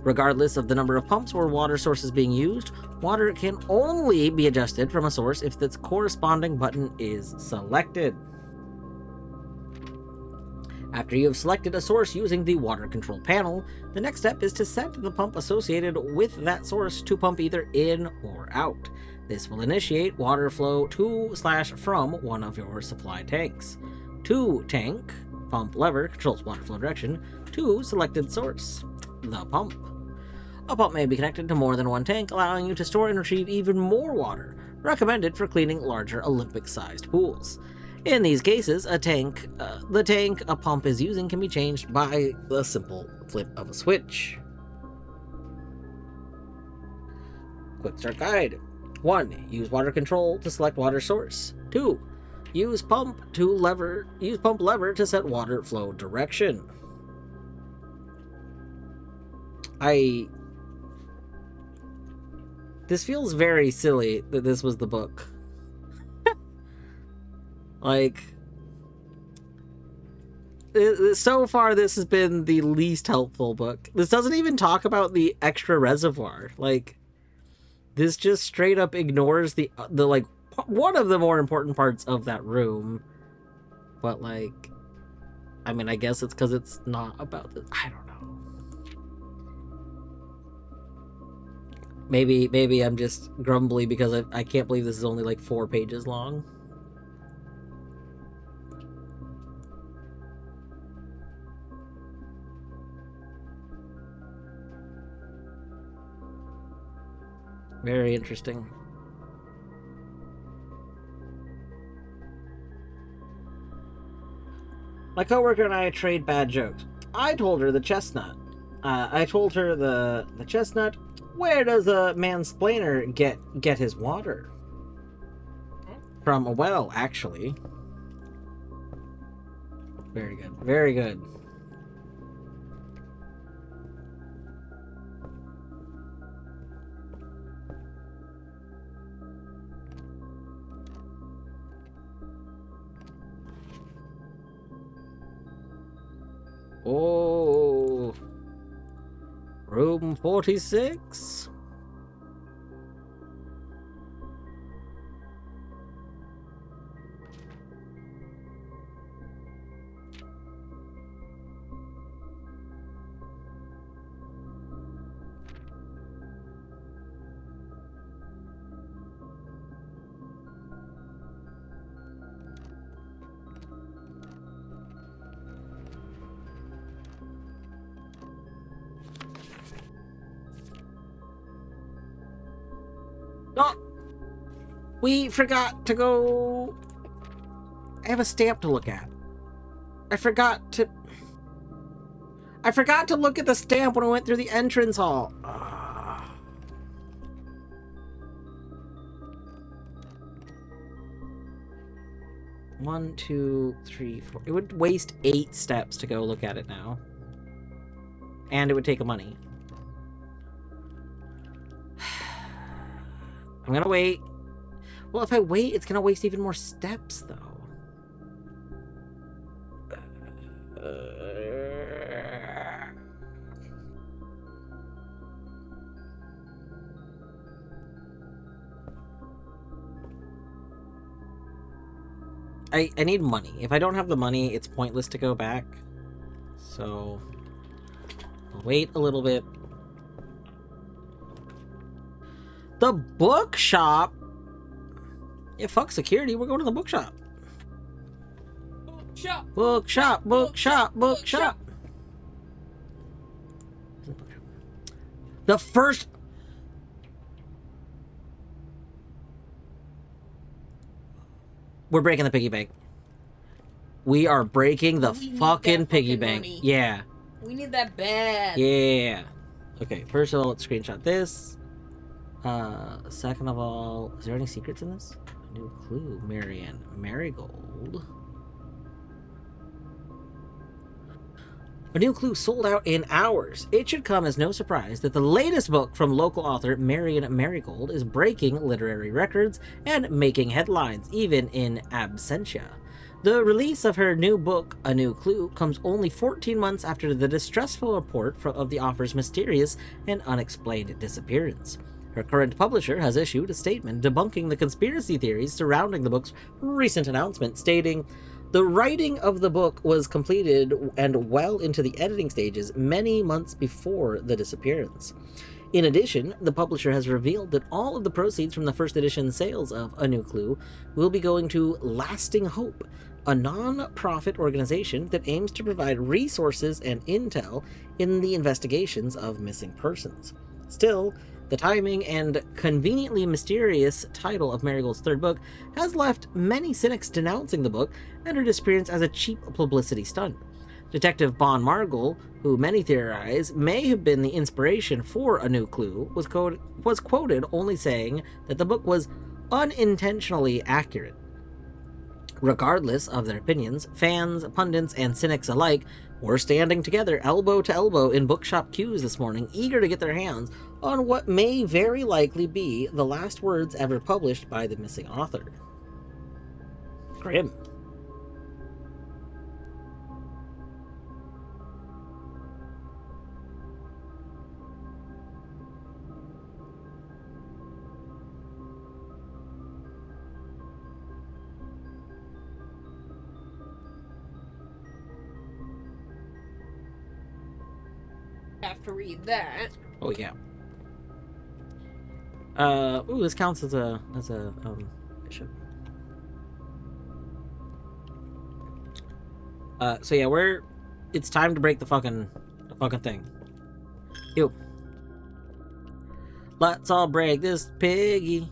Regardless of the number of pumps or water sources being used, water can only be adjusted from a source if its corresponding button is selected. After you have selected a source using the water control panel, the next step is to set the pump associated with that source to pump either in or out. This will initiate water flow to/from one of your supply tanks. To tank, pump lever controls water flow direction to selected source, the pump. A pump may be connected to more than one tank, allowing you to store and retrieve even more water, recommended for cleaning larger Olympic-sized pools. In these cases, the tank a pump is using can be changed by the simple flip of a switch. Quick Start Guide. 1. Use water control to select water source. 2. Use pump lever to set water flow direction. This feels very silly that this was the book. Like, so far this has been the least helpful book. This doesn't even talk about the extra reservoir. Like, this just straight up ignores the like one of the more important parts of that room. But like, I mean, I guess it's because it's not about this. I don't know. Maybe I'm just grumbly because I can't believe this is only like 4 pages long. Very interesting. My coworker and I trade bad jokes. I told her the chestnut. I told her the chestnut. Where does a mansplainer get his water? From a well, actually. Very good. Very good. Oh, room 46. Oh, we forgot to go. I have a stamp to look at. I forgot to look at the stamp when I went through the entrance hall. 1, 2, 3, 4. It would waste 8 steps to go look at it now. And it would take money. I'm gonna wait. Well, if I wait, it's gonna waste even more steps, though. I need money. If I don't have the money, it's pointless to go back. So I'll wait a little bit. The bookshop? Yeah, fuck security. We're going to the bookshop. Bookshop. Bookshop, bookshop, bookshop. The first... We're breaking the piggy bank. We are breaking the We need fucking that piggy fucking bank. money. Yeah. We need that bad. Yeah. Okay, first of all, let's screenshot this. Second of all, is there any secrets in this? A new clue. Marianne Marigold. A new clue sold out in hours. It should come as no surprise that the latest book from local author Marianne Marigold is breaking literary records and making headlines, even in absentia. The release of her new book, A New Clue, comes only 14 months after the distressful report of the author's mysterious and unexplained disappearance. Her current publisher has issued a statement debunking the conspiracy theories surrounding the book's recent announcement, stating, "The writing of the book was completed and well into the editing stages many months before the disappearance." In addition, the publisher has revealed that all of the proceeds from the first edition sales of A New Clue will be going to Lasting Hope, a non-profit organization that aims to provide resources and intel in the investigations of missing persons. Still, the timing and conveniently mysterious title of Marigold's third book has left many cynics denouncing the book and her disappearance as a cheap publicity stunt. Detective Bon Margul, who many theorize may have been the inspiration for A New Clue, was quoted only saying that the book was unintentionally accurate. Regardless of their opinions, fans, pundits, and cynics alike were standing together elbow to elbow in bookshop queues this morning, eager to get their hands on what may very likely be the last words ever published by the missing author. Grim. Have to read that. Oh yeah. Ooh, this counts as a bishop. So yeah, it's time to break the fucking thing. Ew. Let's all break this piggy.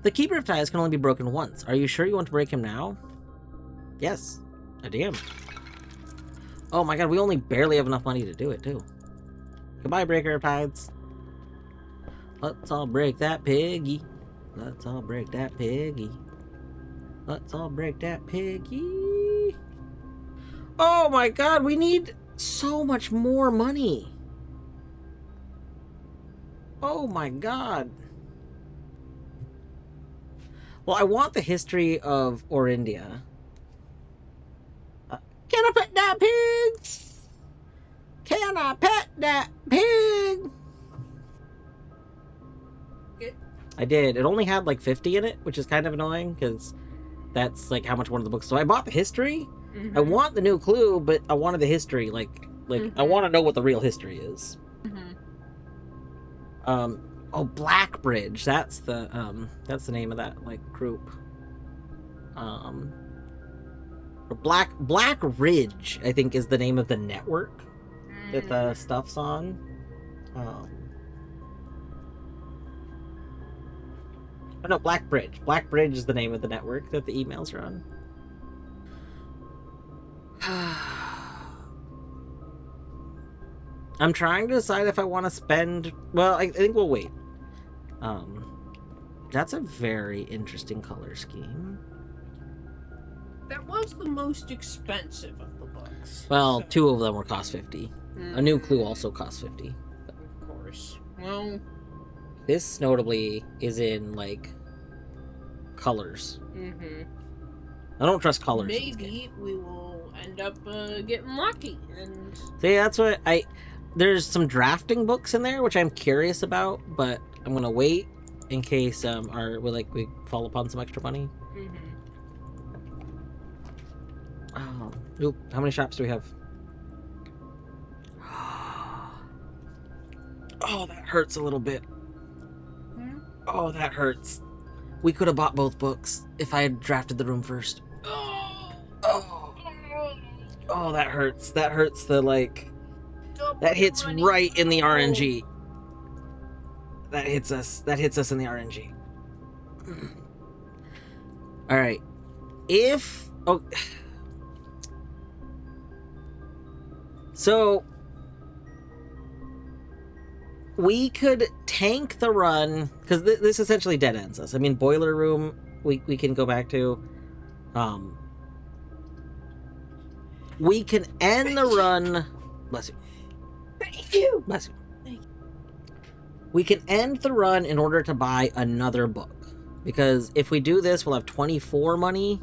The Keeper of Ties can only be broken once. Are you sure you want to break him now? Yes, I am. Oh my god, we only barely have enough money to do it, too. Goodbye, Breaker of Tides. Let's all break that piggy. Let's all break that piggy. Let's all break that piggy. Oh my god, we need so much more money. Oh my god. Well, I want the history of Orindia. Can I pet that pig? Can I pet that pig? Good. I did. It only had like 50 in it, which is kind of annoying because that's like how much one of the books. So I bought the history. Mm-hmm. I want the new clue, but I wanted the history. Like I want to know what the real history is. Mm-hmm. Oh, Blackbridge. That's the name of that like group. Or Black Ridge, I think, is the name of the network that the stuff's on. Oh no, Blackbridge. Blackbridge is the name of the network that the emails are on. I'm trying to decide if I want to spend. Well, I think we'll wait. That's a very interesting color scheme. That was the most expensive of the books. Well, so. 2 of them were cost 50. A New Clue also cost 50. Of course. Well, this notably is in like colors. I don't trust colors. maybe we will end up getting lucky. And See, that's what there's some drafting books in there which I'm curious about, but I'm gonna wait in case we fall upon some extra money. Oop, how many shops do we have? Oh, that hurts a little bit. Oh, that hurts. We could have bought both books if I had drafted the room first. Oh, that hurts. That hurts the, like... That hits right in the RNG. That hits us. That hits us in the RNG. Alright. If... Oh... So... We could tank the run, because this essentially dead ends us. I mean, Boiler Room, we can go back to. We can end the run. Bless you. Thank you. Bless you. We can end the run in order to buy another book. Because if we do this, we'll have 24 money,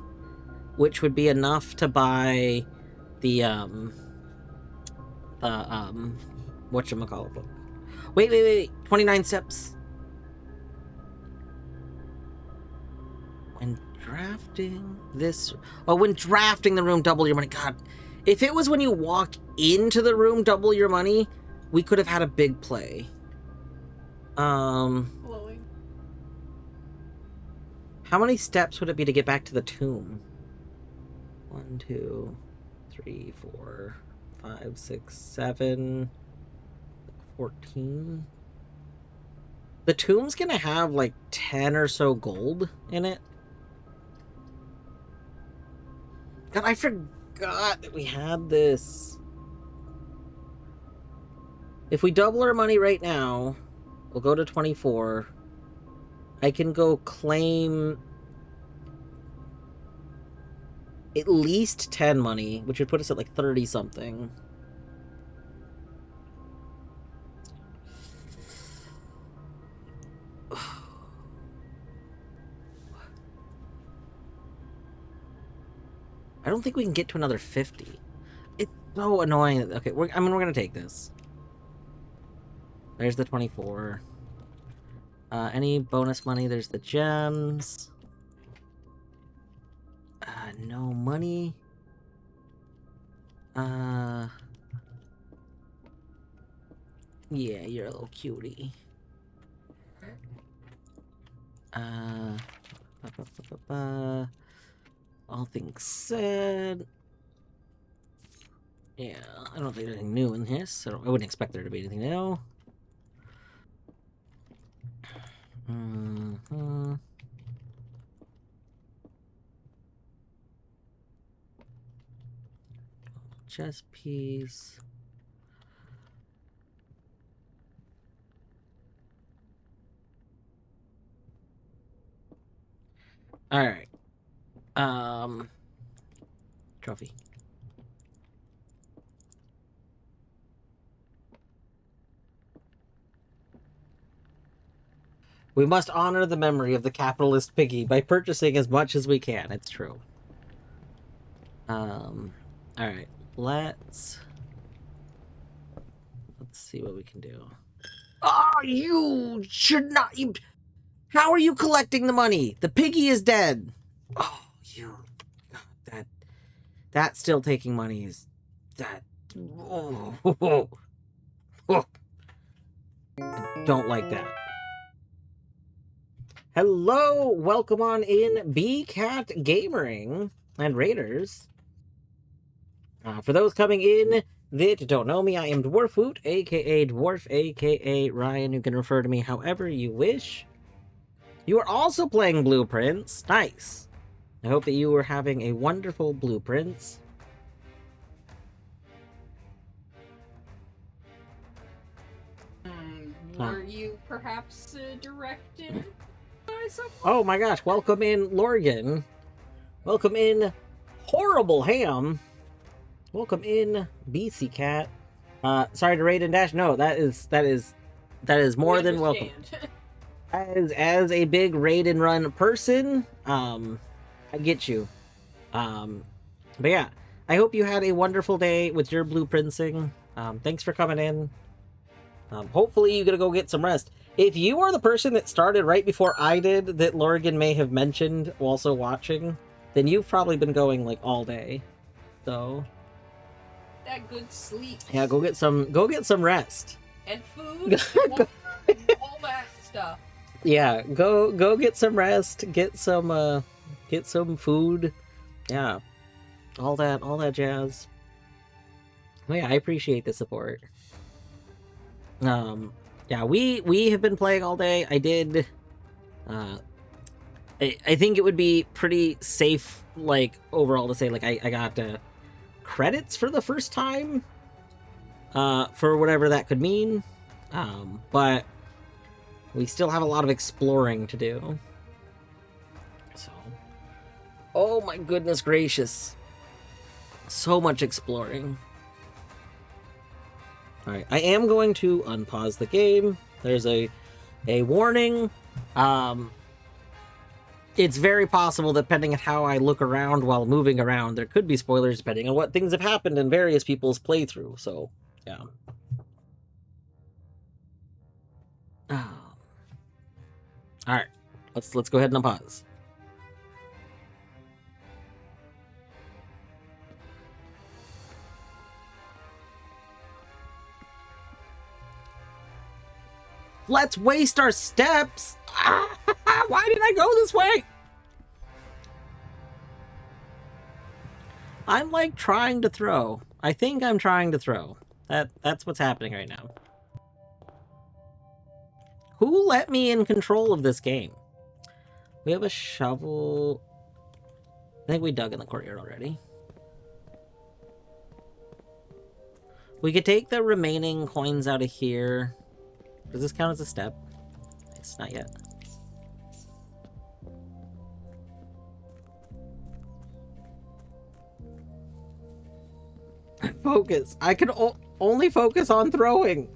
which would be enough to buy the, whatchamacallit book. Wait. 29 steps. When drafting this... Oh, when drafting the room, double your money. God, if it was when you walk into the room, double your money, we could have had a big play. Blowing. How many steps would it be to get back to the tomb? 1, 2, 3, 4, 5, 6, 7... 14. The tomb's gonna have like 10 or so gold in it. God, I forgot that we had this. If we double our money right now, we'll go to 24. I can go claim at least 10 money, which would put us at like 30 something. I don't think we can get to another 50. It's so annoying. Okay, we're gonna take this. There's the 24. Any bonus money? There's the gems. No money. Yeah, you're a little cutie. All things said. Yeah, I don't think there's anything new in this, so I wouldn't expect there to be anything new. Chess piece. All right. Trophy. We must honor the memory of the capitalist piggy by purchasing as much as we can. It's true. All right. Let's see what we can do. Oh, you should not. How are you collecting the money? The piggy is dead. Oh, you. God, that still taking money is that. Oh. I don't like that. Hello, welcome on in, BCat Gamering and Raiders. For those coming in that don't know me, I am Dwarfwoot, aka Dwarf, aka Ryan. You can refer to me however you wish. You are also playing Blueprints. Nice. I hope that you are having a wonderful Blueprints. Were you perhaps directed by someone? Oh my gosh, welcome in Lorgan. Welcome in Horrible Ham. Welcome in BC Cat. Sorry to raid and dash. No, that is more than welcome. As a big raid and run person, I get you. But yeah, I hope you had a wonderful day with your blueprinting. Thanks for coming in. Hopefully you're gonna go get some rest. If you are the person that started right before I did, that Lorgan may have mentioned also watching, then you've probably been going like all day. So That good sleep. yeah, go get some rest. And food. And water, and all that stuff. Yeah, go get some rest, get some food. Yeah. All that jazz. Oh yeah, I appreciate the support. Yeah, we have been playing all day. I did I think it would be pretty safe, like, overall to say, like, I got credits for the first time, for whatever that could mean, but we still have a lot of exploring to do. So, oh my goodness gracious. So much exploring. Alright, I am going to unpause the game. There's a warning. It's very possible, depending on how I look around while moving around, there could be spoilers depending on what things have happened in various people's playthrough, so, yeah. Alright, let's go ahead and unpause. Let's waste our steps! Why did I go this way? I'm like trying to throw. I think I'm trying to throw. That's what's happening right now. Who let me in control of this game? We have a shovel. I think we dug in the courtyard already. We could take the remaining coins out of here. Does this count as a step? It's not yet. Focus. I can only focus on throwing.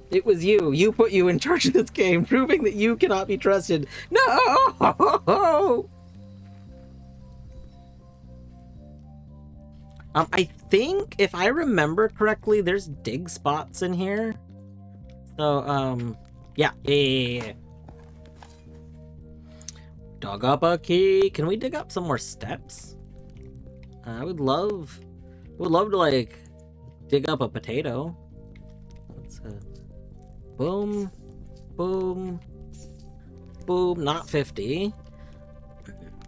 It was you. You put you in charge of this game, proving that you cannot be trusted. No! I think, if I remember correctly, there's dig spots in here. So, yeah. Dug up a key. Can we dig up some more steps? I would love to, like, dig up a potato. Let's, boom, boom, boom, not 50.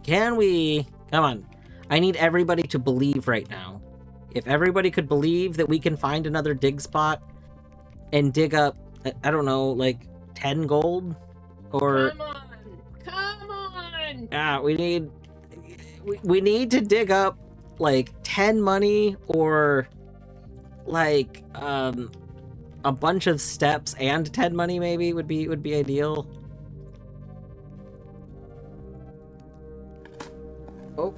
Can we, come on. I need everybody to believe right now. If everybody could believe that we can find another dig spot and dig up, I don't know, like 10 gold? Or... Come on! Yeah, we need to dig up like 10 money or like a bunch of steps and 10 money maybe would be ideal. Oh.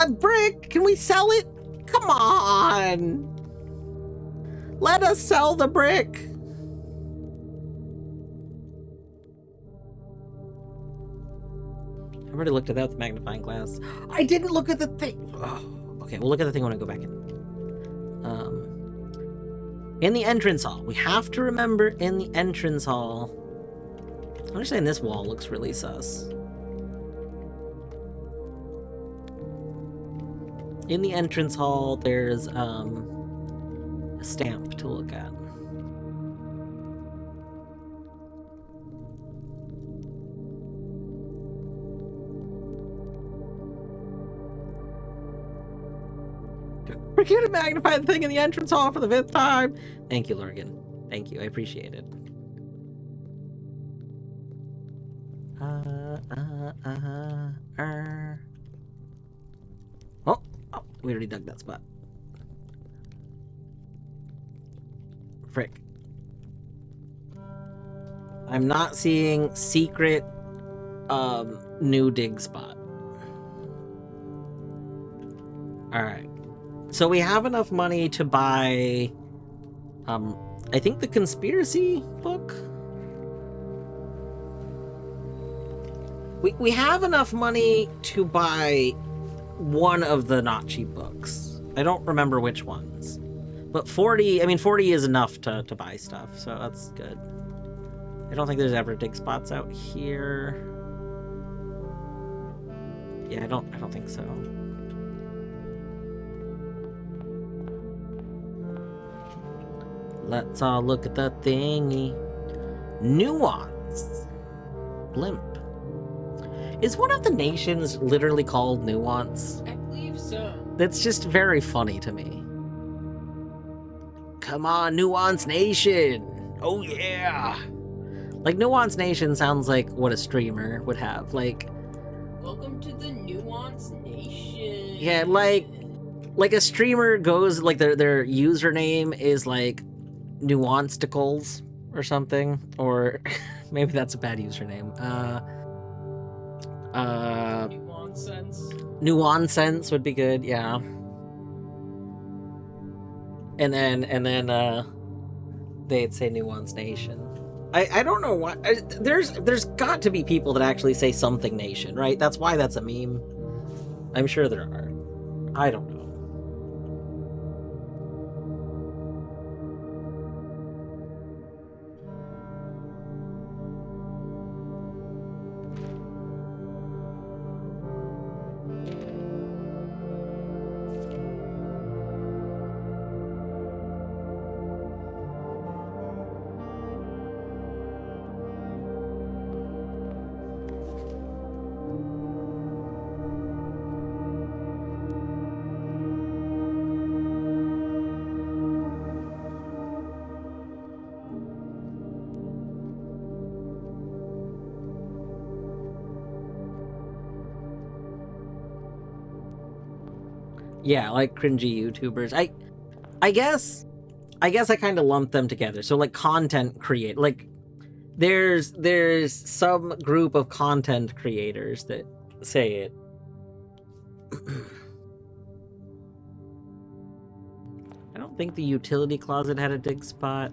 A brick! Can we sell it? Come on! Let us sell the brick! I already looked at that with the magnifying glass. I didn't look at the thing! Oh, okay, we'll look at the thing when I go back in. In the entrance hall. We have to remember in the entrance hall. I'm just saying this wall looks really sus. In the entrance hall, there's a stamp to look at. We're gonna magnify the thing in the entrance hall for the 5th time. Thank you, Lurgan. Thank you, I appreciate it. Oh, we already dug that spot. Frick. I'm not seeing secret new dig spot. Alright. So we have enough money to buy I think the conspiracy book? We have enough money to buy one of the not cheap books. I don't remember which ones. But 40 is enough to buy stuff, so that's good. I don't think there's ever dig spots out here. Yeah, I don't think so. Let's all look at the thingy. Nuance. Blimp. Is one of the nations literally called Nuance? I believe so. That's just very funny to me. Come on, Nuance Nation! Oh yeah! Like, Nuance Nation sounds like what a streamer would have. Like, Welcome to the Nuance Nation. yeah, like a streamer goes, like, their username is, like, Nuancedicles or something. Or maybe that's a bad username. Nuance would be good, yeah. And then they'd say Nuance Nation. I don't know why. There's got to be people that actually say something nation, right? That's why that's a meme. I'm sure there are. I don't know. Yeah, like cringy YouTubers. I guess I kind of lump them together. So like content create, like there's some group of content creators that say it. I don't think the utility closet had a dig spot.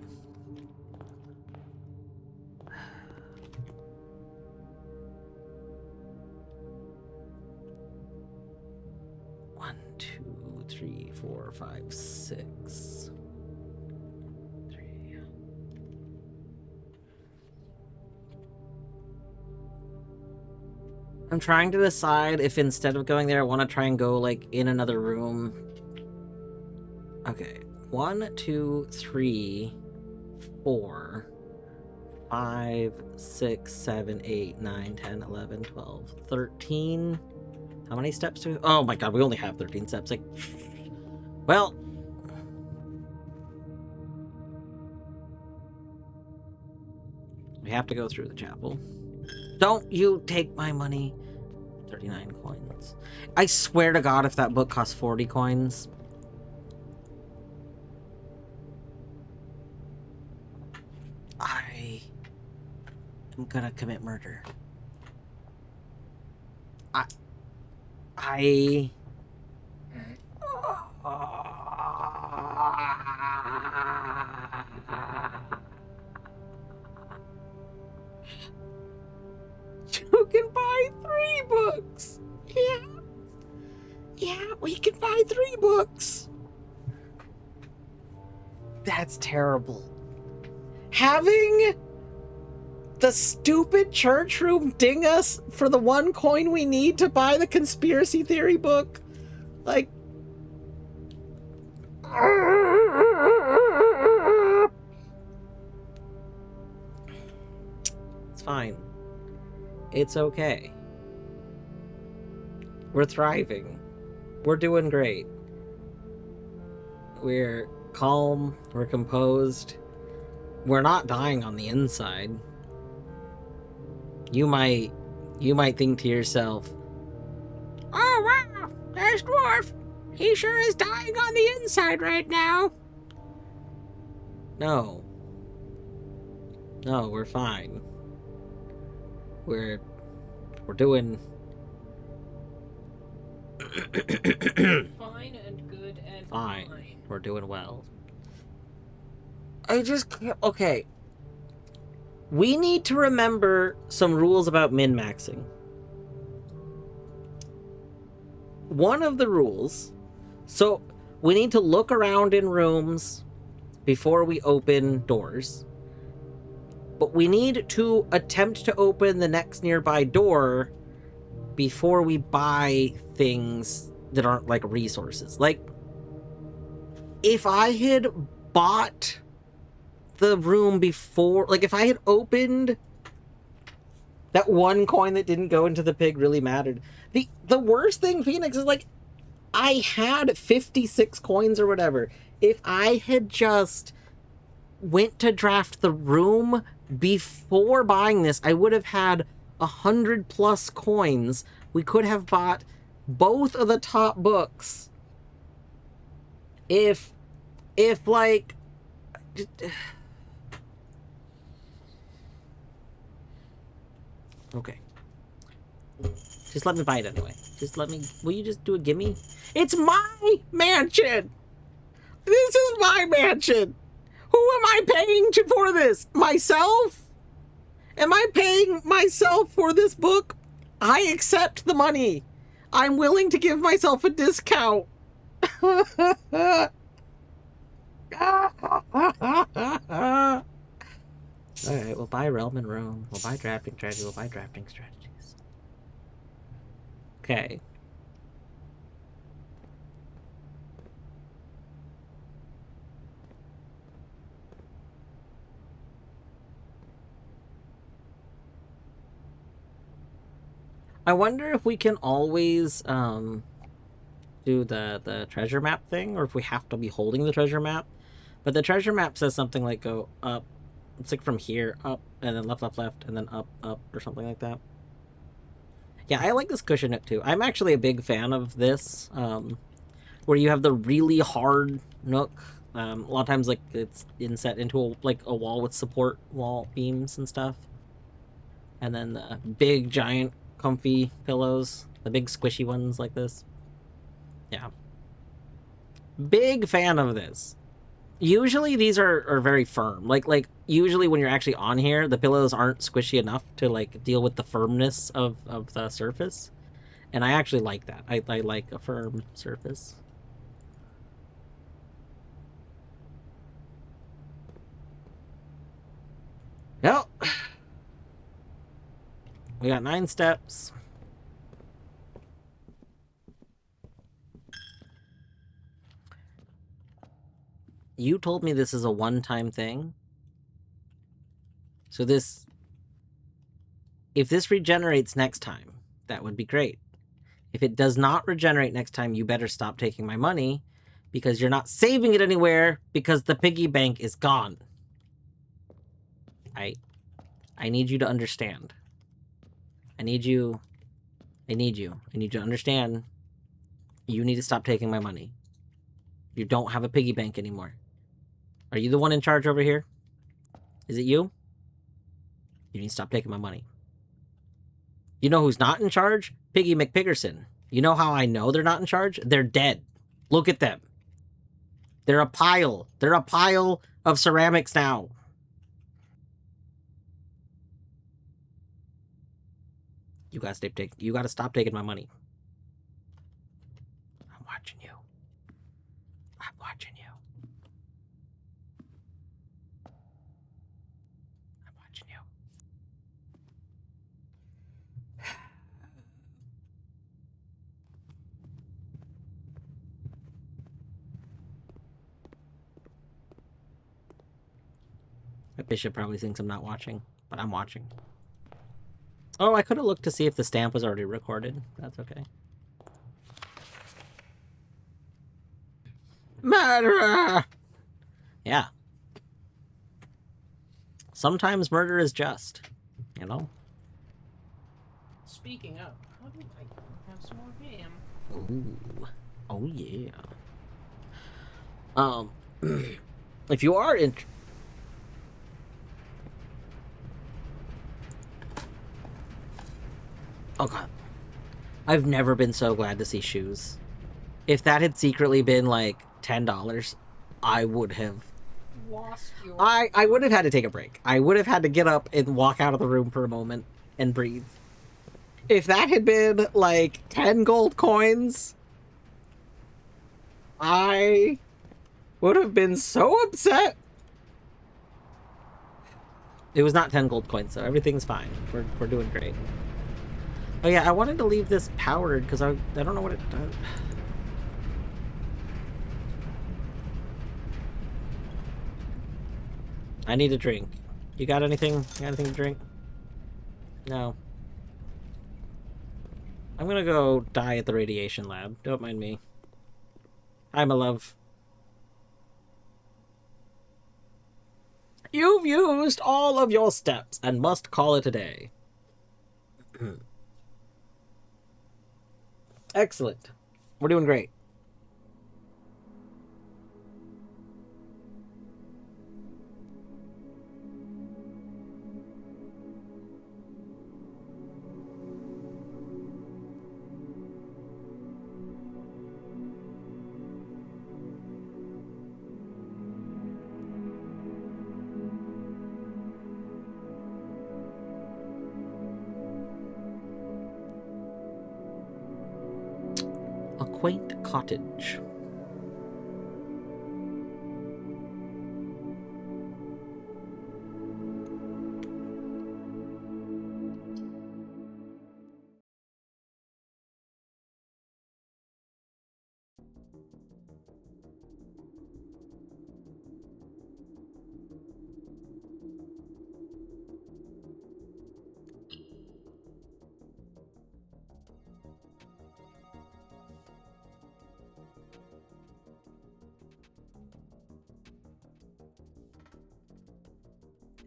Three, 4, 5, 6. 3. I'm trying to decide if instead of going there, I want to try and go like in another room. Okay. 1, 2, 3, 4, 5, 6, 7, 8, 9, 10, 11, 12, 13. How many steps do we... Oh my god, we only have 13 steps. Like, well... we have to go through the chapel. Don't you take my money. 39 coins. I swear to god if that book costs 40 coins... I am gonna commit murder. You can buy 3 books. Yeah, we can buy 3 books. That's terrible. Having the stupid church room ding us for the 1 coin we need to buy the conspiracy theory book. Like... It's fine. It's okay. We're thriving. We're doing great. We're calm. We're composed. We're not dying on the inside. You might think to yourself, oh wow, there's Dwarf. He sure is dying on the inside right now. No, we're fine. We're doing fine and good and fine. We're doing well. I just can't... Okay. We need to remember some rules about min-maxing. One of the rules... So, we need to look around in rooms before we open doors. But we need to attempt to open the next nearby door before we buy things that aren't like resources. Like, if I had bought the room before, like if I had opened that one coin that didn't go into the pig really mattered. The worst thing, Phoenix, is like, I had 56 coins or whatever. If I had just went to draft the room before buying this, I would have had 100+ coins. We could have bought both of the top books. If like... Okay. Just let me buy it anyway. Just let me... Will you just do a gimme? It's my mansion! This is my mansion! Who am I paying for this? Myself? Am I paying myself for this book? I accept the money. I'm willing to give myself a discount. Alright, we'll buy Realm and Rome. We'll buy drafting strategy. We'll buy drafting strategies. Okay. I wonder if we can always do the treasure map thing, or if we have to be holding the treasure map. But the treasure map says something like go up. It's like from here, up, and then left, left, left, and then up, up, or something like that. Yeah, I like this cushion nook too. I'm actually a big fan of this, where you have the really hard nook. A lot of times, like, it's inset into a wall with support wall beams and stuff. And then the big, giant, comfy pillows. The big, squishy ones like this. Yeah. Big fan of this. Usually these are very firm. Like usually when you're actually on here, the pillows aren't squishy enough to like deal with the firmness of the surface. And I actually like that. I like a firm surface. Well, we got 9 steps. You told me this is a one-time thing. So this... If this regenerates next time, that would be great. If it does not regenerate next time, you better stop taking my money, because you're not saving it anywhere, because the piggy bank is gone. I need you to understand. I need you to understand. You need to stop taking my money. You don't have a piggy bank anymore. Are you the one in charge over here? Is it you? You need to stop taking my money. You know who's not in charge? Piggy McPiggerson. You know how I know they're not in charge? They're dead. Look at them. They're a pile. They're a pile of ceramics now. You gotta stop taking my money. I'm watching you. I'm watching you. I'm watching you. My bishop probably thinks I'm not watching, but I'm watching. Oh, I could have looked to see if the stamp was already recorded. That's okay. Murderer! Yeah. Sometimes murder is just, you know? Speaking of, how do I have some more ham? Ooh. Oh, yeah. If you are in... Oh god. I've never been so glad to see shoes. If that had secretly been like $10, I would have Lost your... I would have had to take a break. I would have had to get up and walk out of the room for a moment and breathe. If that had been like 10 gold coins, I would have been so upset. It was not 10 gold coins, so everything's fine. We're doing great. Oh yeah, I wanted to leave this powered because I don't know what it does. I need a drink. You got anything? You got anything to drink? No. I'm gonna go die at the radiation lab. Don't mind me. Hi, my love. You've used all of your steps and must call it a day. Excellent. We're doing great. A quaint cottage.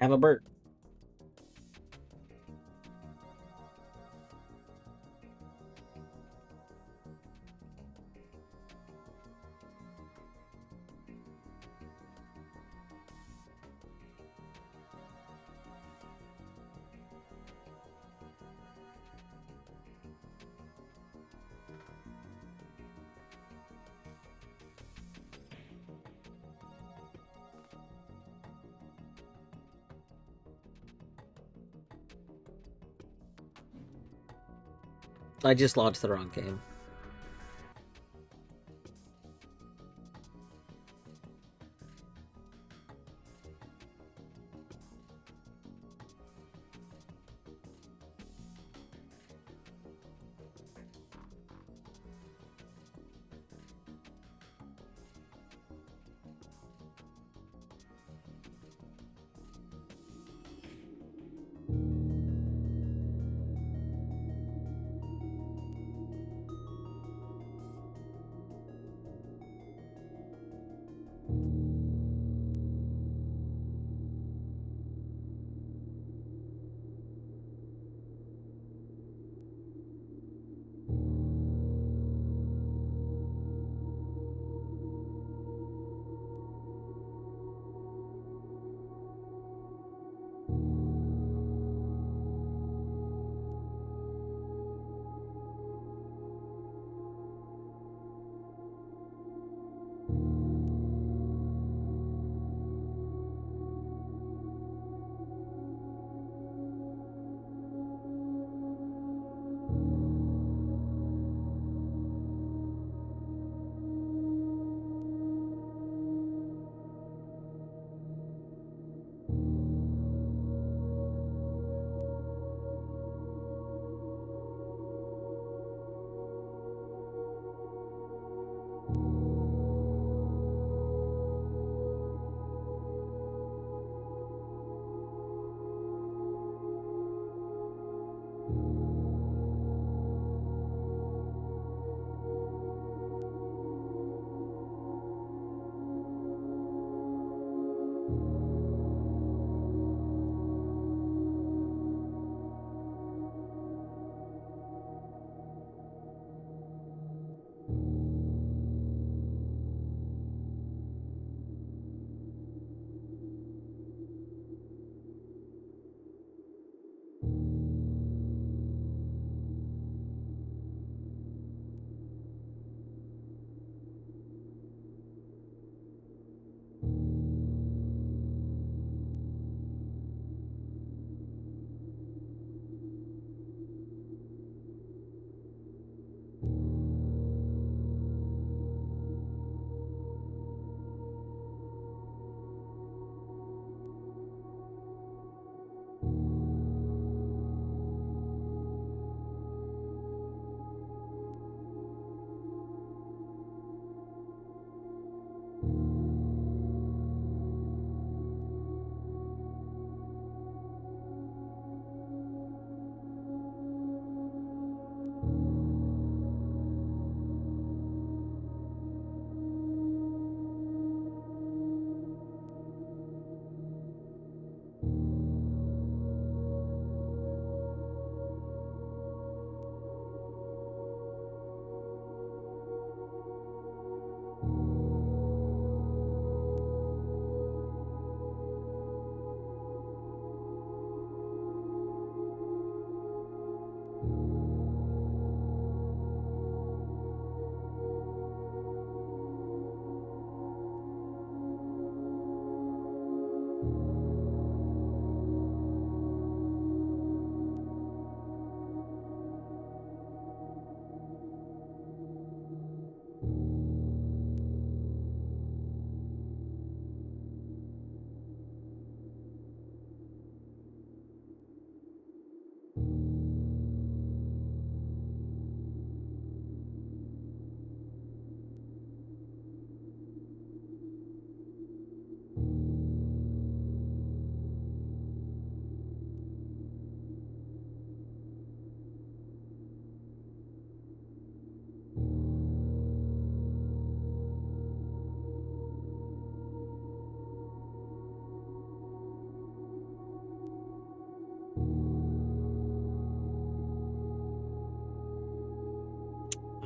Have a bird. I just launched the wrong game.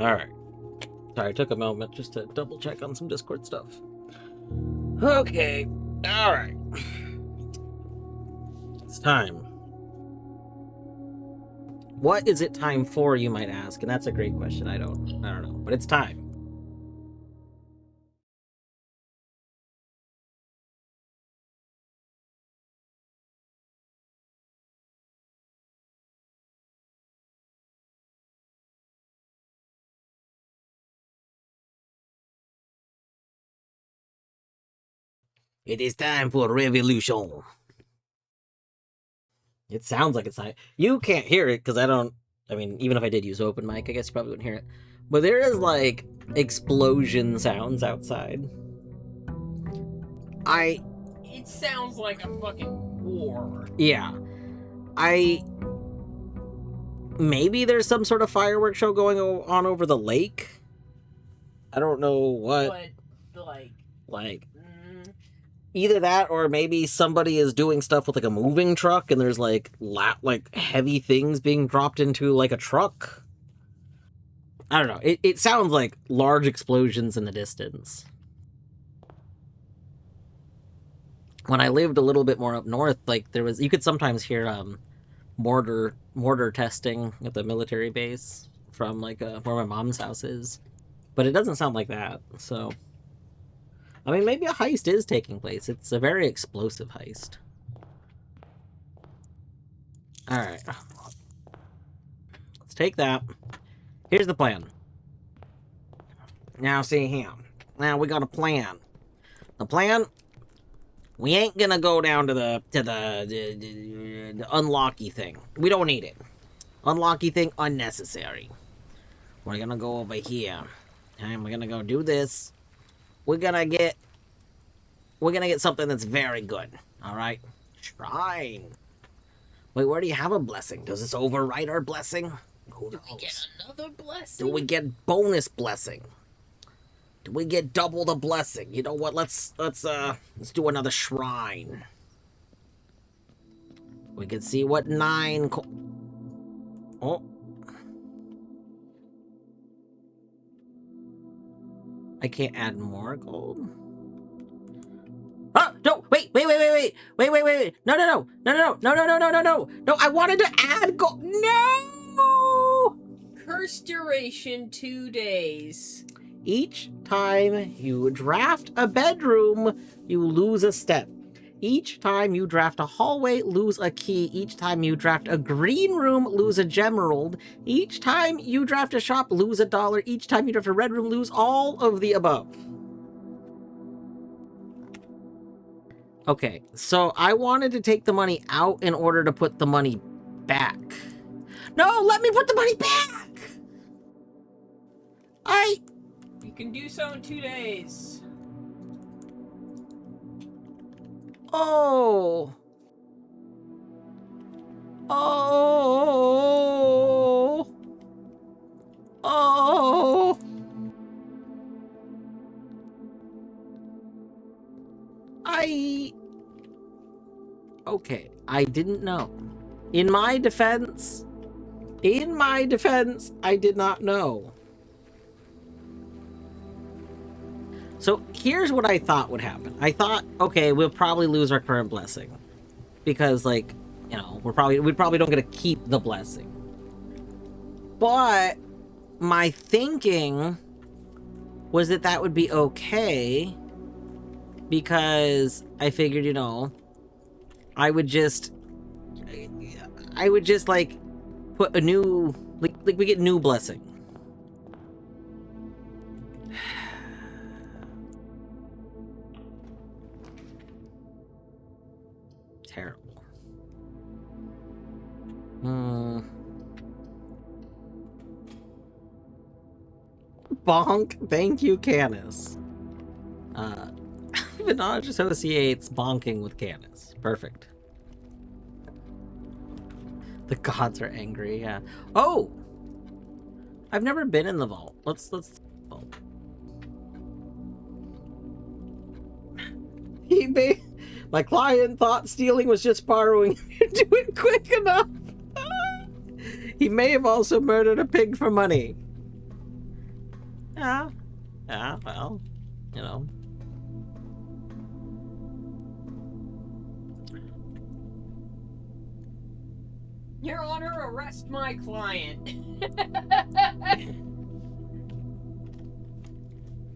Alright. Sorry, I took a moment just to double check on some Discord stuff. Okay. Alright. It's time. What is it time for, you might ask? And that's a great question. I don't know. But it's time. It is time for revolution. It sounds like it's time. You can't hear it because I mean, even if I did use open mic, I guess you probably wouldn't hear it. But there is like explosion sounds outside. It sounds like a fucking war. Yeah. Maybe there's some sort of fireworks show going on over the lake. I don't know what. But, like either that or maybe somebody is doing stuff with like a moving truck and there's like heavy things being dropped into like a truck. I don't know. It sounds like large explosions in the distance. When I lived a little bit more up north, like you could sometimes hear mortar testing at the military base from like where my mom's house is. But it doesn't sound like that, so I mean, maybe a heist is taking place. It's a very explosive heist. Alright. Let's take that. Here's the plan. Now, see here. Now, we got a plan. The plan... We ain't gonna go down to the unlocky thing. We don't need it. Unlocky thing, unnecessary. We're gonna go over here. And we're gonna go do this. We're gonna get something that's very good. Alright? Shrine. Wait, where do you have a blessing? Does this override our blessing? Who knows? Do we get another blessing? Do we get bonus blessing? Do we get double the blessing? You know what? Let's do another shrine. We can see what 9 Oh. I can't add more gold. Oh, no, wait. No. No, I wanted to add gold. No! Curse duration 2 days. Each time you draft a bedroom, you lose a step. Each time you draft a hallway, lose a key. Each time you draft a green room, lose a gemerald. Each time you draft a shop, lose $1. Each time you draft a red room, lose all of the above. Okay, so I wanted to take the money out in order to put the money back. No, let me put the money back! You can do so in 2 days. Oh. Okay, I didn't know. In my defense, I did not know. So here's what I thought would happen. I thought, okay, we'll probably lose our current blessing. Because, like, you know, we probably don't get to keep the blessing. But my thinking was that would be okay. Because I figured, you know, I would just like put a new, like we get new blessing. Terrible. Bonk. Thank you, Canis. Vinage associates bonking with Canis. Perfect. The gods are angry, yeah. Oh! I've never been in the vault. Let's vault. My client thought stealing was just borrowing. You're doing quick enough. He may have also murdered a pig for money. Yeah. Yeah, well, you know. Your Honor, arrest my client.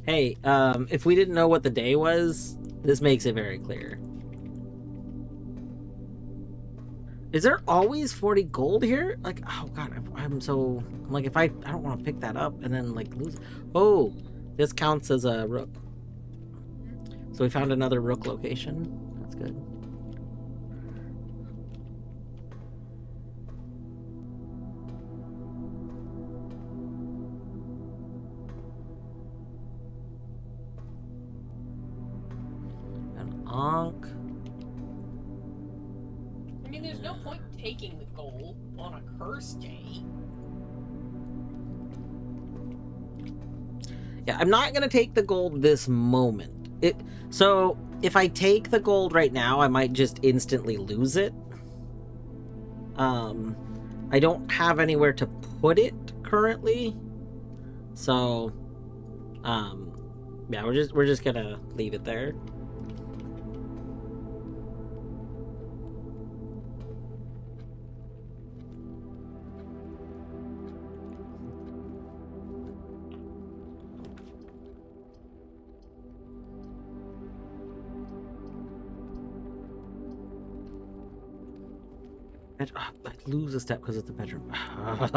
Hey, if we didn't know what the day was, this makes it very clear. Is there always 40 gold here? Like, oh god, I'm like, if I don't want to pick that up and then like lose it. Oh, this counts as a rook. So we found another rook location. That's good. An Ankh. I mean, there's no point taking the gold on a curse day. Yeah, I'm not gonna take the gold this moment. So if I take the gold right now, I might just instantly lose it. I don't have anywhere to put it currently, so yeah, we're just gonna leave it there. I lose a step because it's the bedroom. At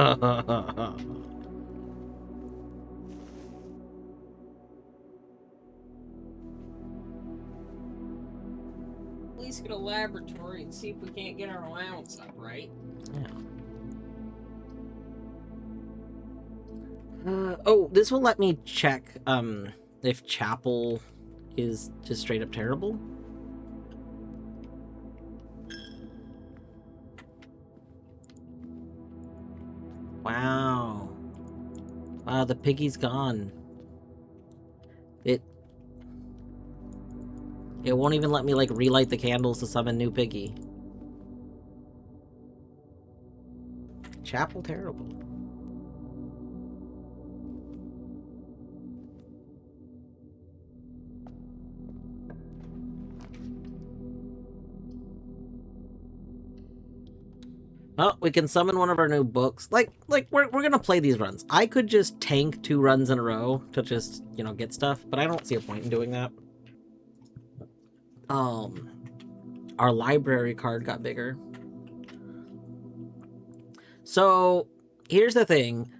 least get a laboratory and see if we can't get our allowance up, right? Yeah. Oh, this will let me check if chapel is just straight up terrible. Wow. Wow, the piggy's gone. It won't even let me, like, relight the candles to summon new piggy. Chapel terrible. Oh, we can summon one of our new books. Like we're gonna play these runs. I could just tank 2 runs in a row to just, you know, get stuff, but I don't see a point in doing that. Our library card got bigger. So here's the thing.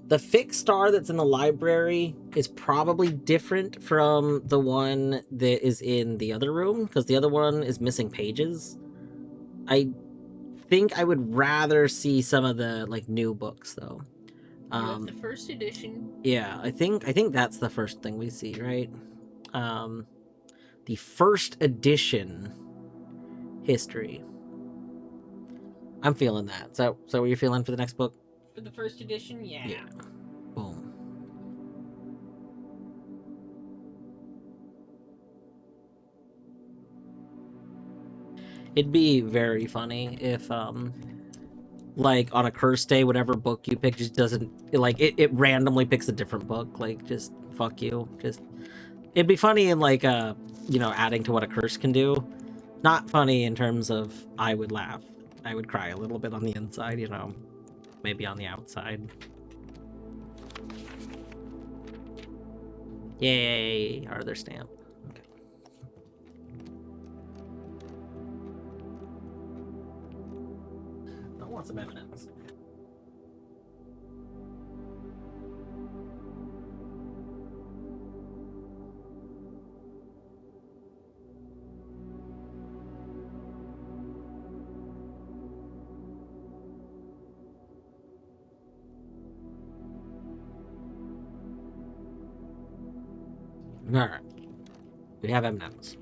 The fixed star that's in the library is probably different from the one that is in the other room, because the other one is missing pages. I think I would rather see some of the, like, new books, though. The first edition. Yeah, I think that's the first thing we see, right? The first edition history. I'm feeling that. So what are you feeling for the next book? For the first edition, yeah. Yeah. Boom. It'd be very funny if, like, on a curse day, whatever book you pick just doesn't, like, it randomly picks a different book. Like, just, fuck you. Just, it'd be funny in, like, you know, adding to what a curse can do. Not funny in terms of I would laugh. I would cry a little bit on the inside, you know. Maybe on the outside. Yay, Arthur stamp. Okay. I want some M&Ms. Alright. We have M&Ms.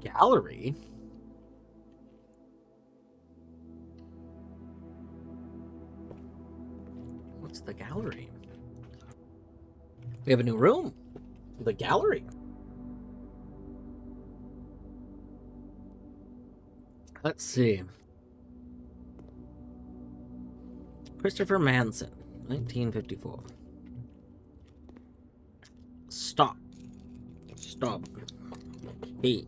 Gallery? What's the gallery? We have a new room. The gallery. Let's see. Christopher Manson, 1954. Stop. Stop. Hey.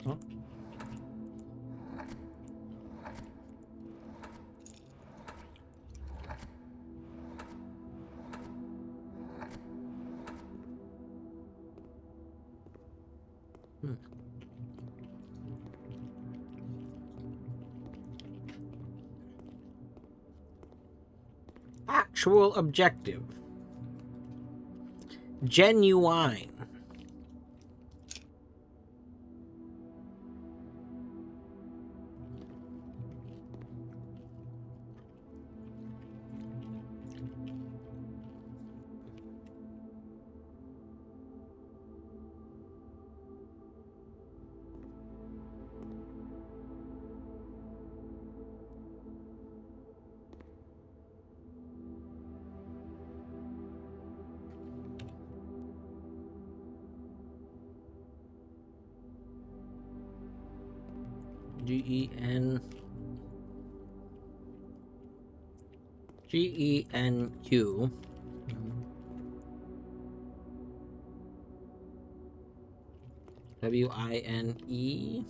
Huh? Actual objective. Genuine. G-E-N... G-E-N-U... W-I-N-E...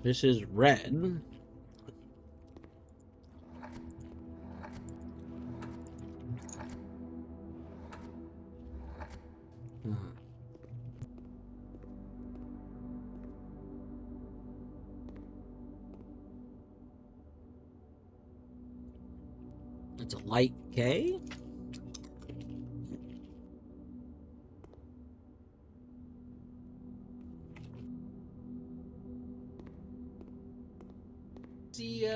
This is red. It's a light K. See,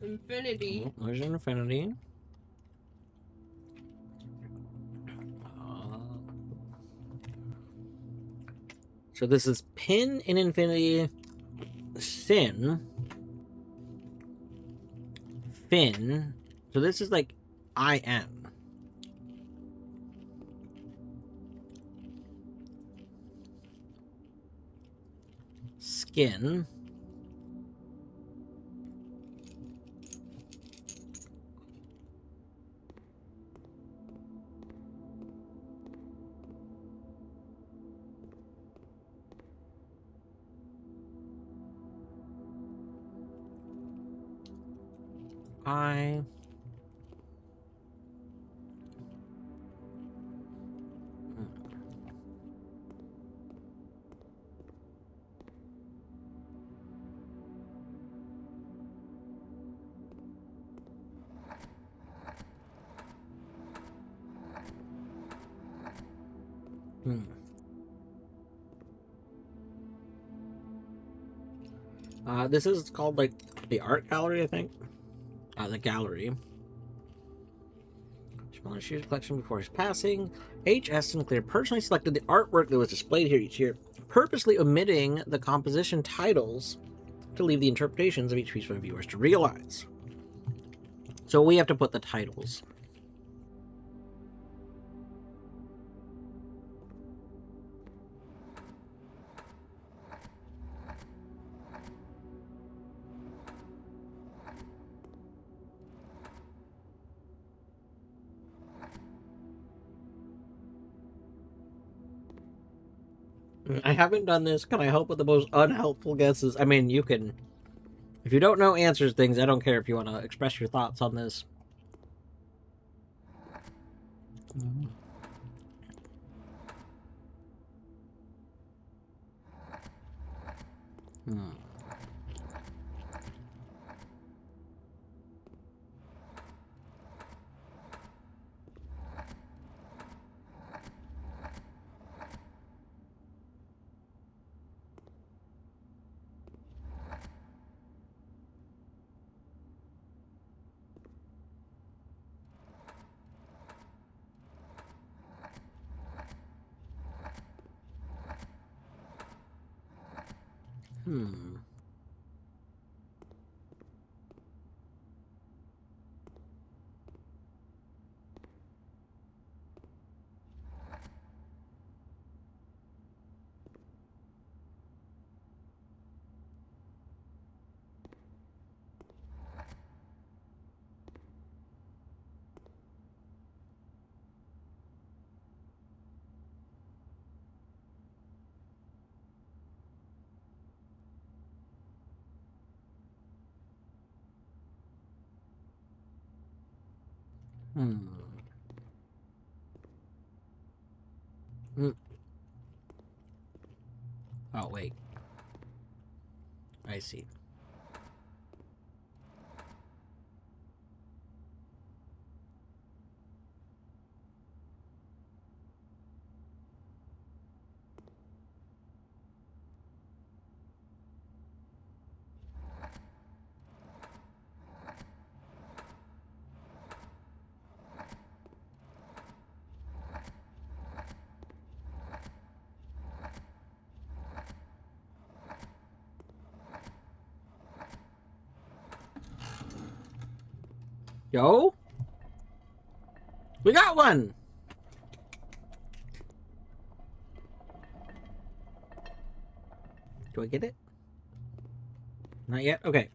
infinity. Oh, there's an infinity. So this is pin in infinity, sin, fin. So this is like I-N. Skin. I... This is called like the art gallery, I think. The gallery. Smaller shoes collection before his passing. H.S. Sinclair personally selected the artwork that was displayed here each year, purposely omitting the composition titles to leave the interpretations of each piece for viewers to realize. So we have to put the titles. I haven't done this. Can I help with the most unhelpful guesses? I mean, you can... If you don't know answers to things, I don't care if you want to express your thoughts on this. Hmm. Hmm. Hmm. Hmm. Oh, wait. I see. Yo? We got one! Do I get it? Not yet? Okay.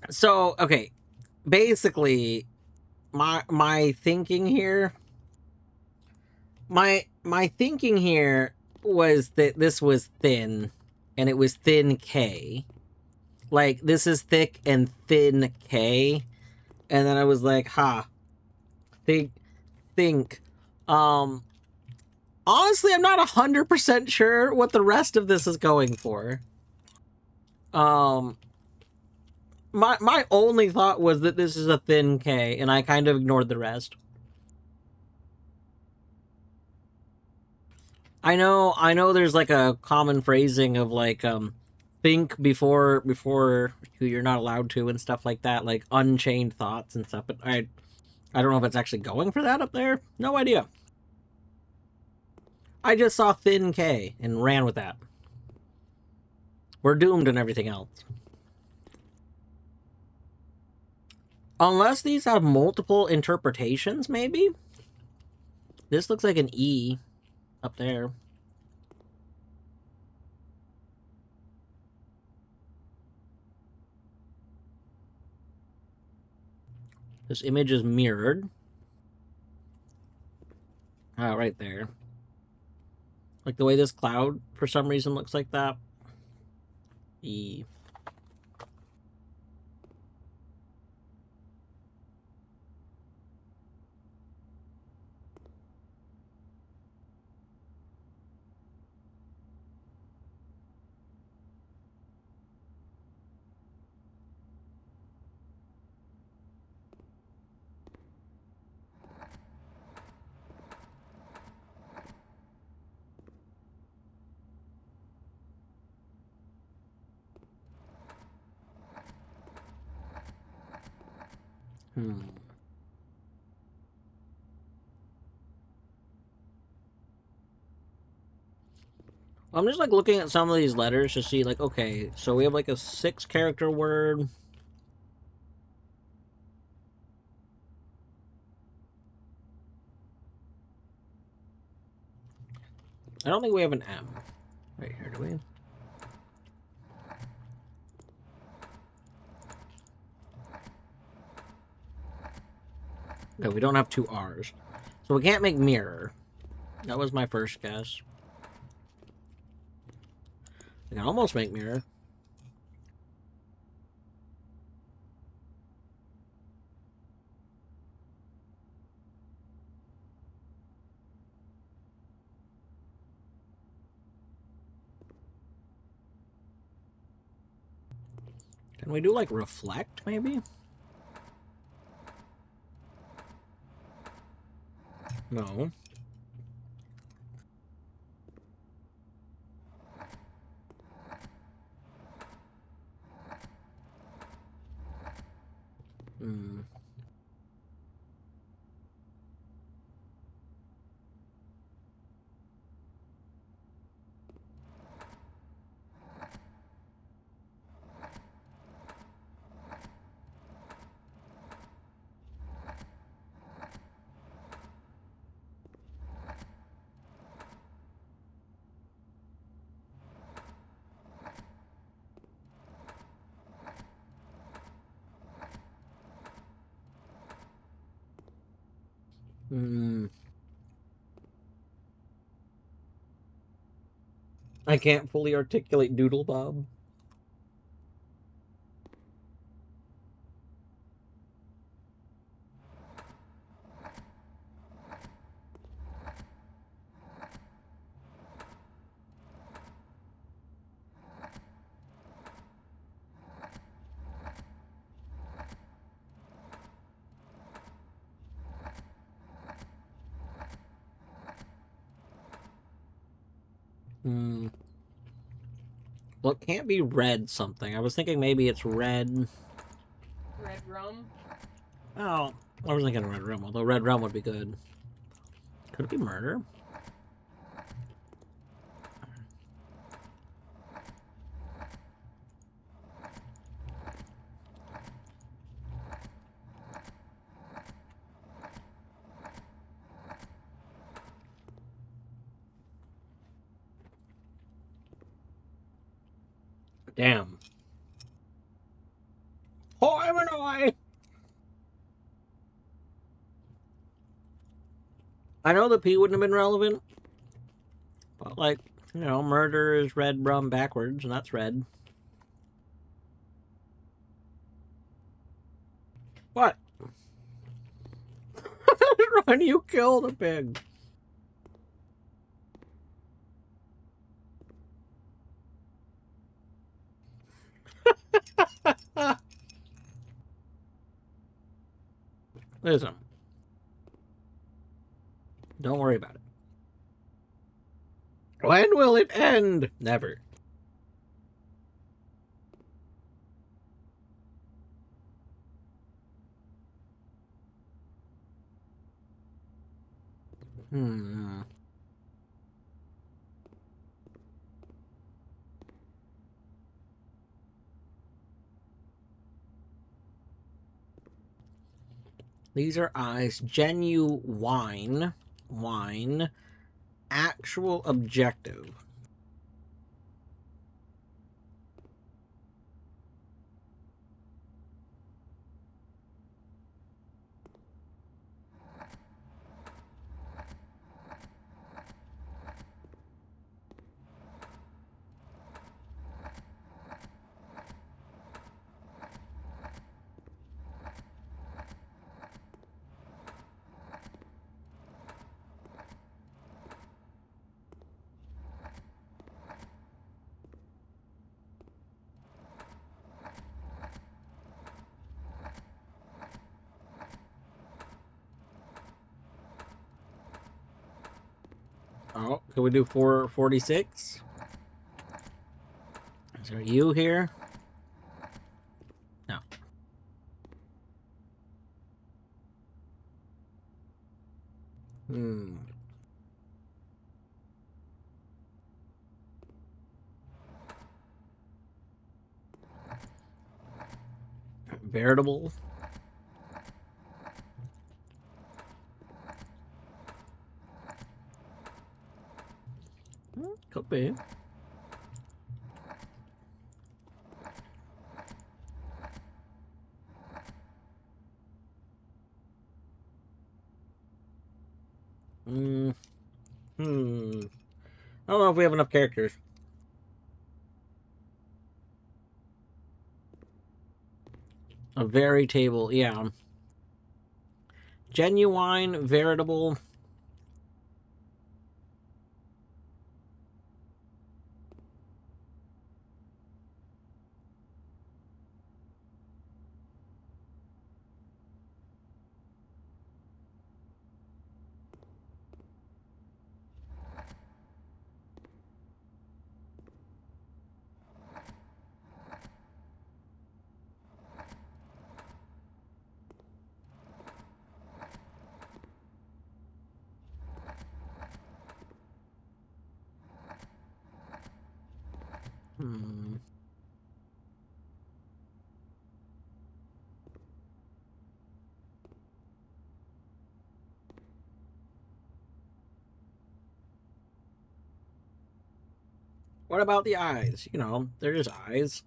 So, okay. Basically, my thinking here... My thinking here was that this was thin, and it was thin K. Like, this is thick and thin K. And then I was like, think. Honestly, I'm not 100% sure what the rest of this is going for. My only thought was that this is a thin K, and I kind of ignored the rest. I know there's like a common phrasing of like, think before who you're not allowed to and stuff like that, like unchained thoughts and stuff, but I don't know if it's actually going for that up there. No idea. I just saw thin K and ran with that. We're doomed and everything else. Unless these have multiple interpretations, maybe? This looks like an E up there. This image is mirrored. Oh, right there. Like the way this cloud, for some reason, looks like that. E. I'm just like looking at some of these letters to see like, okay, so we have like a 6-character word. I don't think we have an M right here, do we? No, we don't have 2 R's. So we can't make mirror. That was my first guess. I can almost make mirror. Can we do, like, reflect, maybe? No. Hmm. Hmm. I can't fully articulate Doodle Bob. Hmm. Well, it can't be red something. I was thinking maybe it's red. Red rum? Oh, I was thinking red rum, although red rum would be good. Could it be murder? Damn. Oh, I'm an eye! I know the P wouldn't have been relevant, but, like, you know, murder is red rum backwards, and that's red. What? Run, you killed a pig. Listen. Don't worry about it. When will it end? Never. Hmm. These are eyes. Genuine. Wine. Actual objective. Oh, can we do 446? Is there you here? No. Hmm. Veritable. Could be. I don't know if we have enough characters. A very table, yeah. Genuine, veritable. Hmm. What about the eyes? You know, they're just eyes.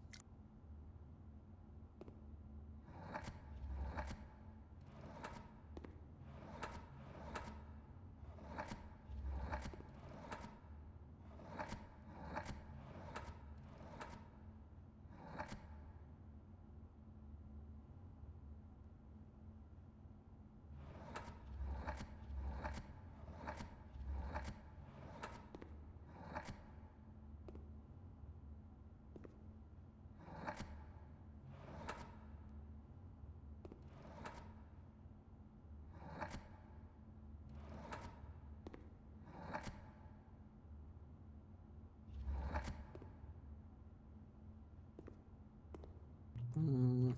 Hmm.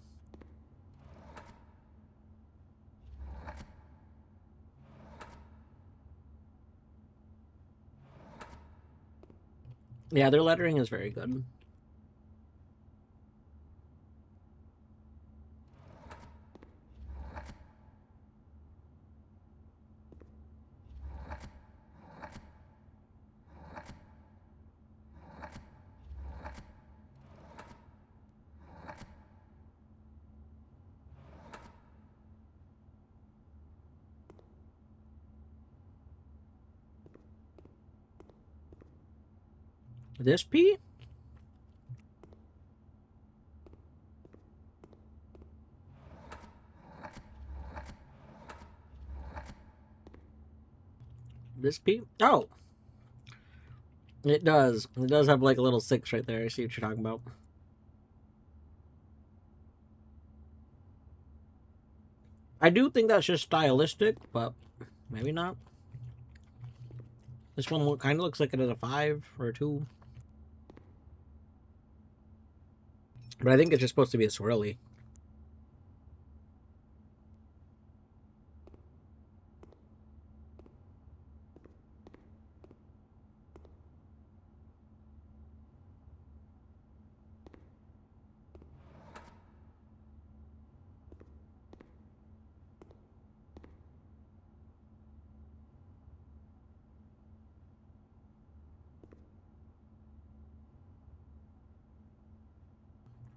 Yeah, their lettering is very good. This P? This P? Oh! It does. It does have like a little 6 right there. I see what you're talking about. I do think that's just stylistic, but maybe not. This one kind of looks like it has a 5 or a 2. But I think it's just supposed to be a swirly.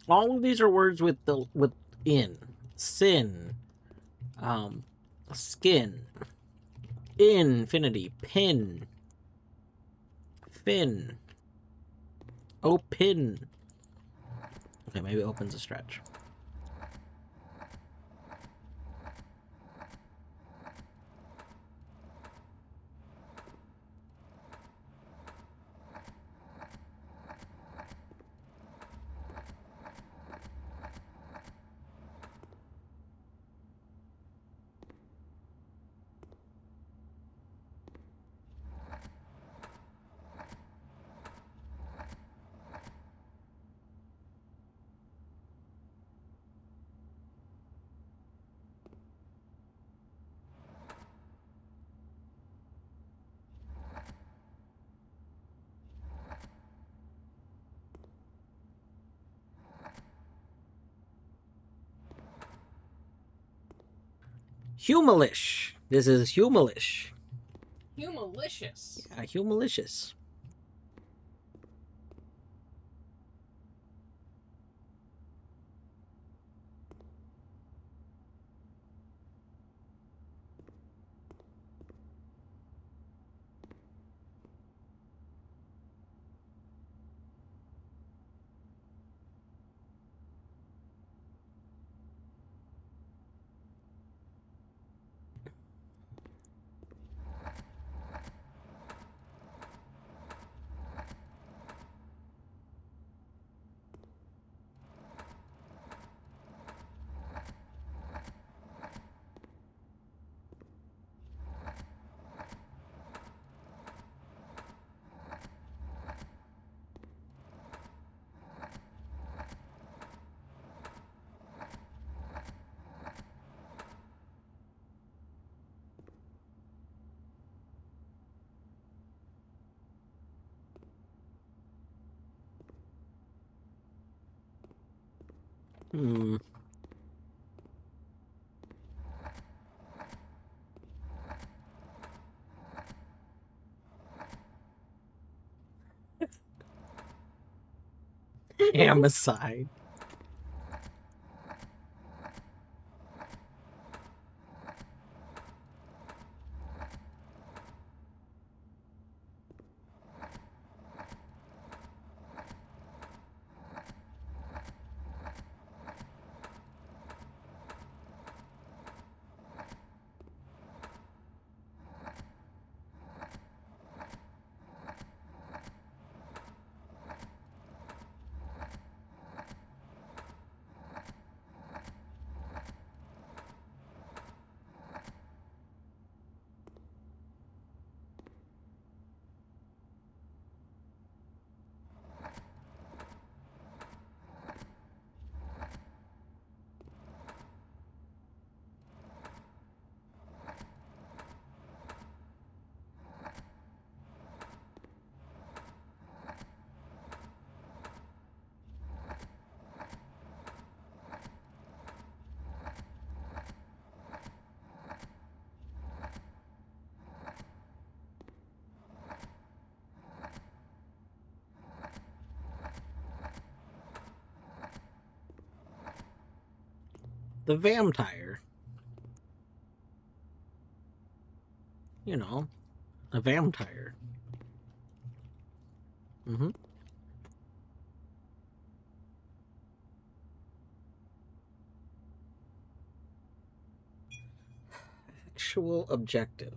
All of these are words with in. Sin. Skin. Infinity. Pin. Fin. Open. Okay, maybe open's a stretch. Humilish. This is humilish. Humalicious. Yeah, humalicious. Hmm. Amicide. The vampire. You know, a vampire. Mm-hmm. Actual objective.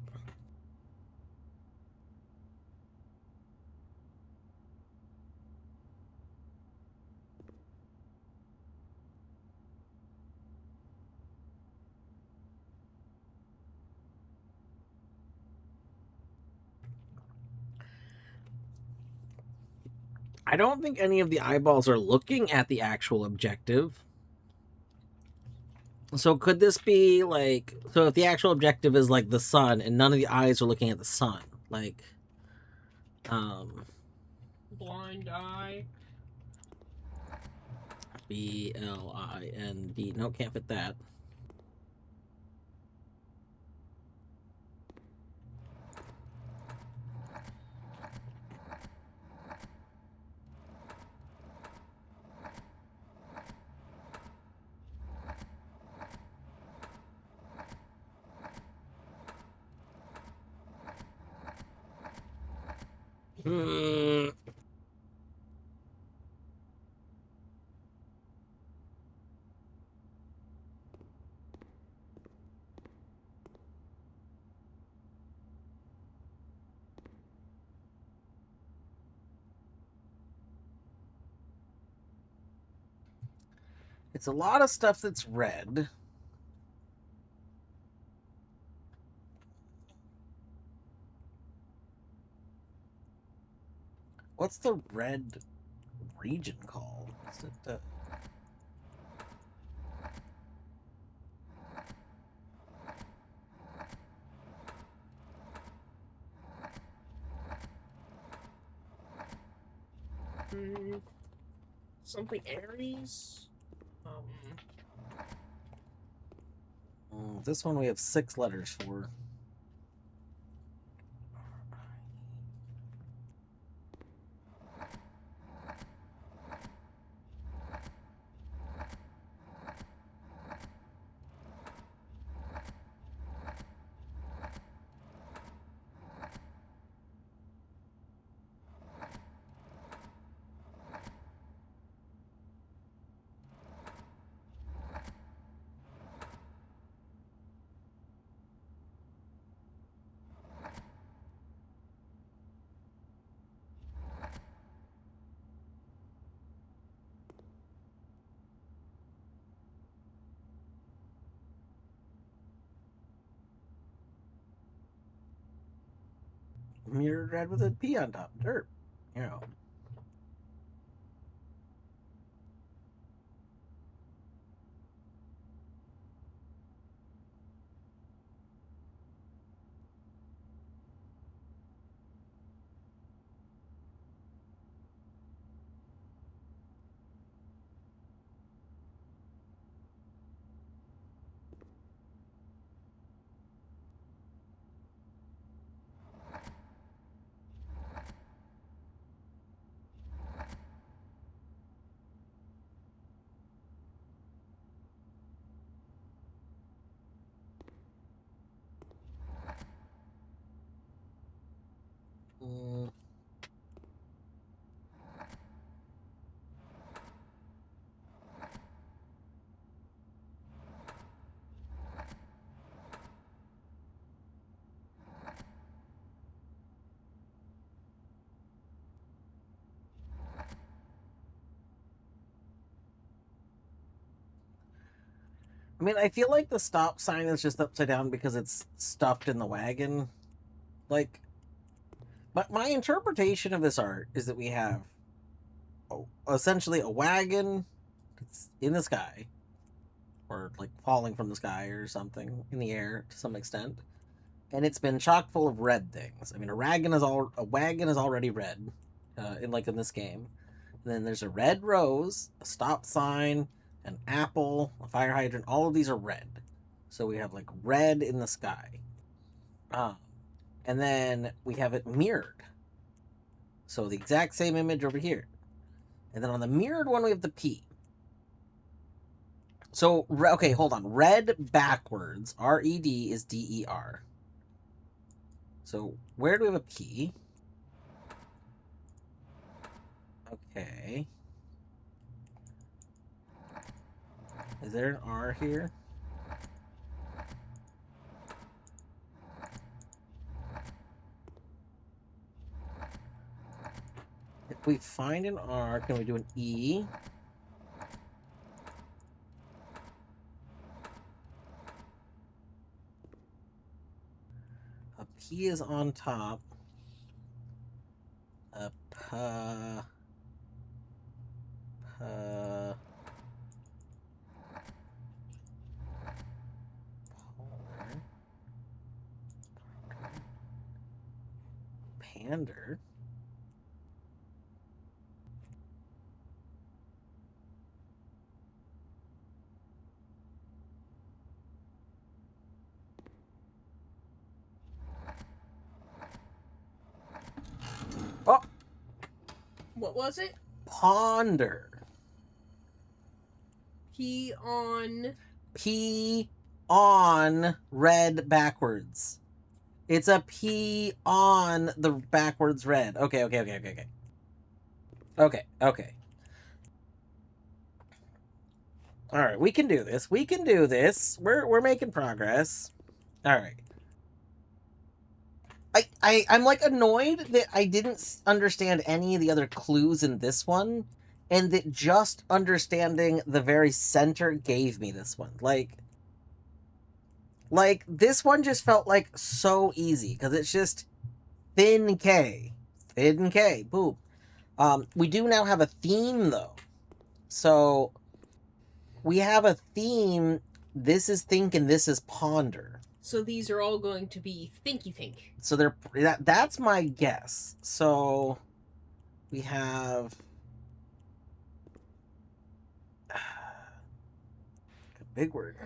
I don't think any of the eyeballs are looking at the actual objective. So could this be like, so if the actual objective is like the sun and none of the eyes are looking at the sun, like, Blind eye. BLIND. No, can't fit that. Hmm. It's a lot of stuff that's red. What's the red region called? Is it Something Aries? This one we have 6 letters for. Mirrored red with a P on top. Derp. You know. I mean, I feel like the stop sign is just upside down because it's stuffed in the wagon. Like, but my interpretation of this art is that we have essentially a wagon that's in the sky, or like falling from the sky or something in the air to some extent, and it's been chock full of red things. I mean, a wagon is already red, in this game. And then there's a red rose, a stop sign, an apple, a fire hydrant. All of these are red, so we have like red in the sky. And then we have it mirrored, so the exact same image over here. And then on the mirrored one, we have the P. So, okay, hold on. Red backwards, R-E-D, is D-E-R. So, where do we have a P? Okay. Is there an R here? If we find an R, can we do an E? A P is on top. A P. Pander. Oh! What was it? Ponder. P on red backwards. It's a P on the backwards red. Okay. All right, we can do this. We're making progress. All right. I'm like annoyed that I didn't understand any of the other clues in this one, and that just understanding the very center gave me this one. Like this one just felt like so easy because it's just thin K, boom. We do now have a theme though, so we have a theme. This is think and this is ponder. So these are all going to be thinky think. So that's my guess. So we have a big word.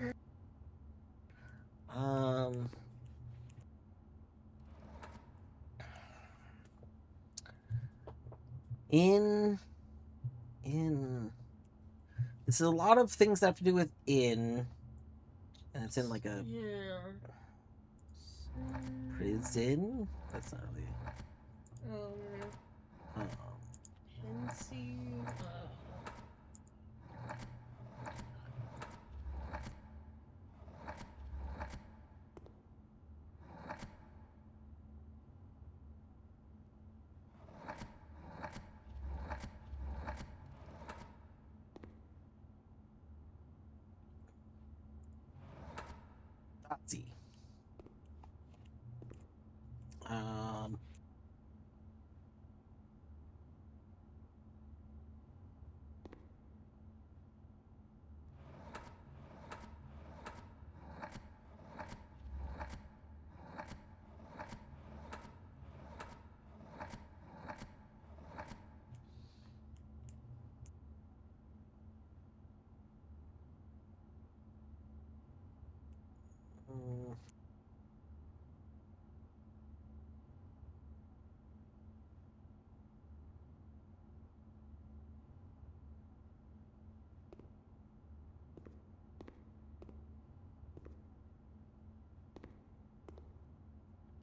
In this is a lot of things that have to do with in, and it's in like a prison. That's not really. Pensive. Nazi.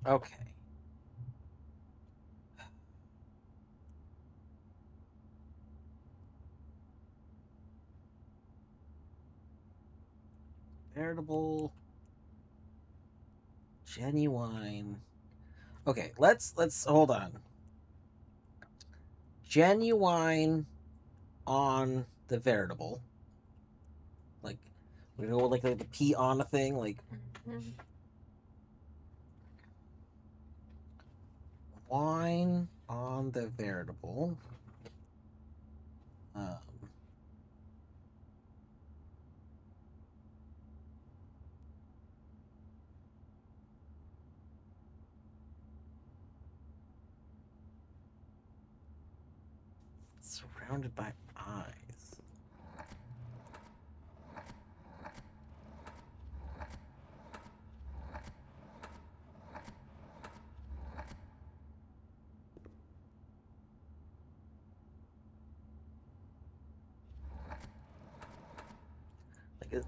Okay. Veritable. Genuine. Okay, let's hold on. Genuine on the veritable. Like, We go with like the P on a thing, like wine on the veritable. Surrounded by eyes. Like,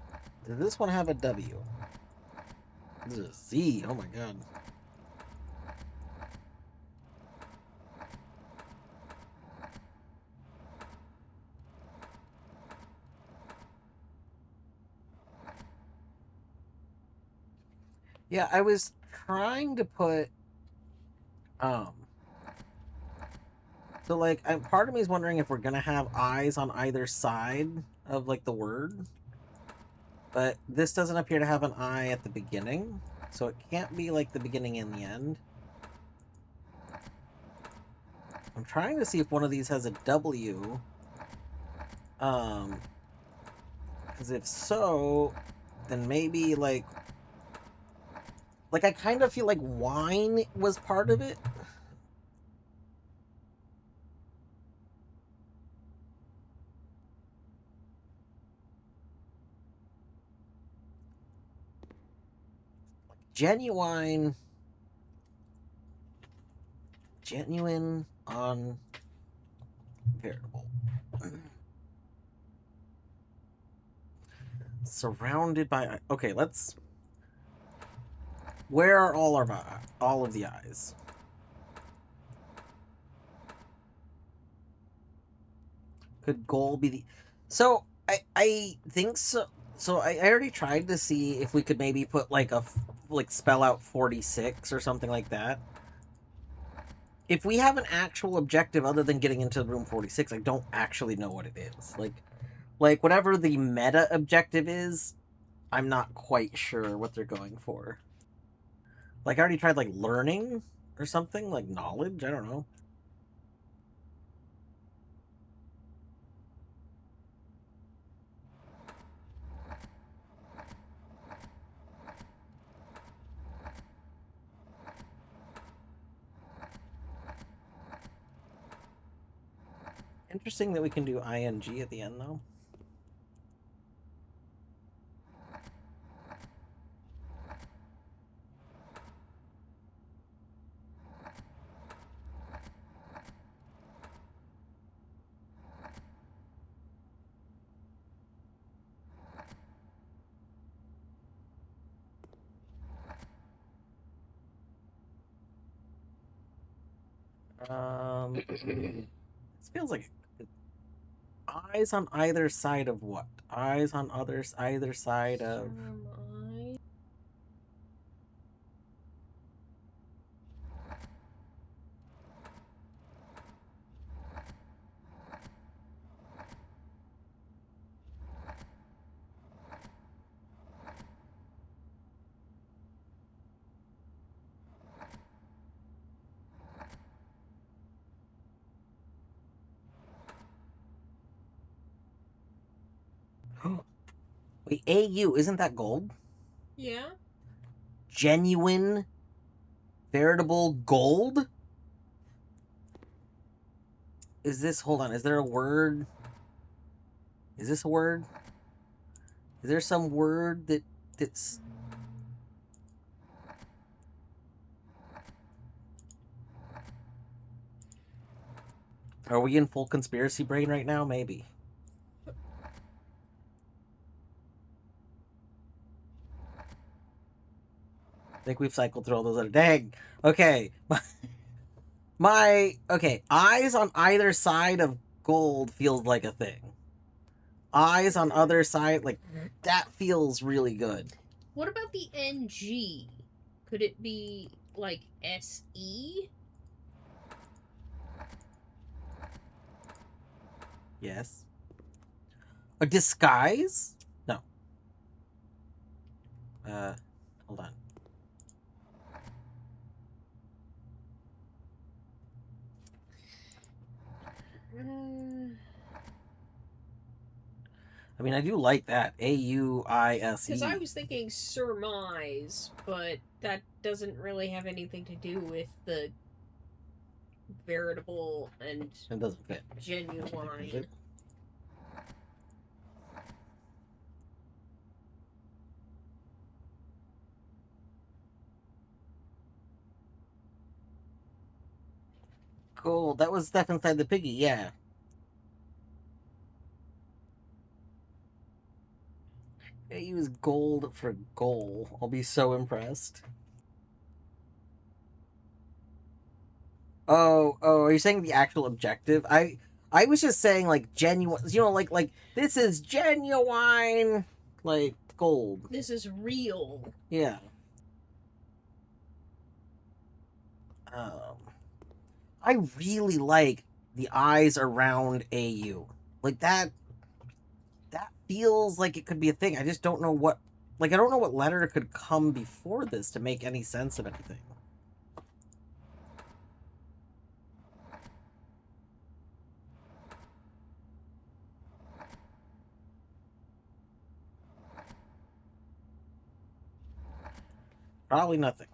does this one have a W? This is a Z. Oh my god. Yeah, I was trying to put so like part of me is wondering if we're gonna have eyes on either side of like the word. But this doesn't appear to have an eye at the beginning, so it can't be like the beginning and the end. I'm trying to see if one of these has a W. Because if so, then maybe like I kind of feel like wine was part of it. Genuine on veritable. Surrounded by... Okay, let's... Where are all of the eyes? Could goal be the... So, I think so. So I already tried to see if we could maybe put like spell out 46 or something like that. If we have an actual objective other than getting into room 46, I don't actually know what it is. Like whatever the meta objective is, I'm not quite sure what they're going for. Like I already tried like learning or something, like knowledge, I don't know. Interesting that we can do ing at the end, though. This feels like eyes on either side of what? Eyes on either side of... Wait, AU, isn't that gold? Yeah. Genuine, veritable gold? Is this, hold on, is there a word? Is this a word? Is there some word that's... Are we in full conspiracy brain right now? Maybe. I think we've cycled through all those other... Dang! Okay. Okay, eyes on either side of gold feels like a thing. Eyes on other side, like, that feels really good. What about the NG? Could it be, like, SE? Yes. A disguise? No. Hold on. I mean, I do like that. AUISE. Because I was thinking surmise, but that doesn't really have anything to do with the veritable and It doesn't fit. genuine. Gold. That was stuff inside the piggy, yeah. I use gold for goal. I'll be so impressed. Oh, are you saying the actual objective? I was just saying like genuine, you know, like this is genuine, like gold. This is real. Yeah. I really like the eyes around AU. Like that feels like it could be a thing. I just don't know what, like, I don't know what letter could come before this to make any sense of anything. Probably nothing.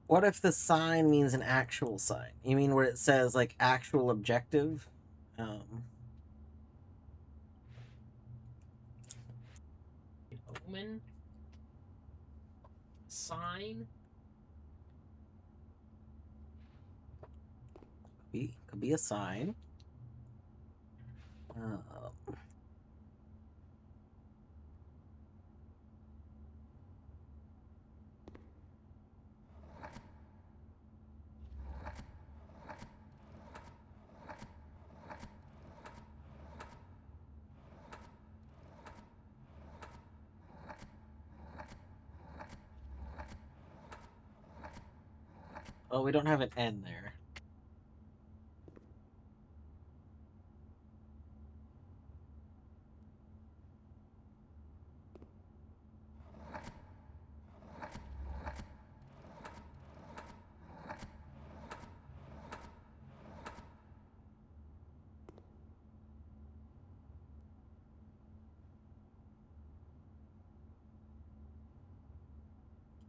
What if the sign means an actual sign? You mean where it says like actual objective? Omen? Sign? Could be a sign. Oh, we don't have an N there.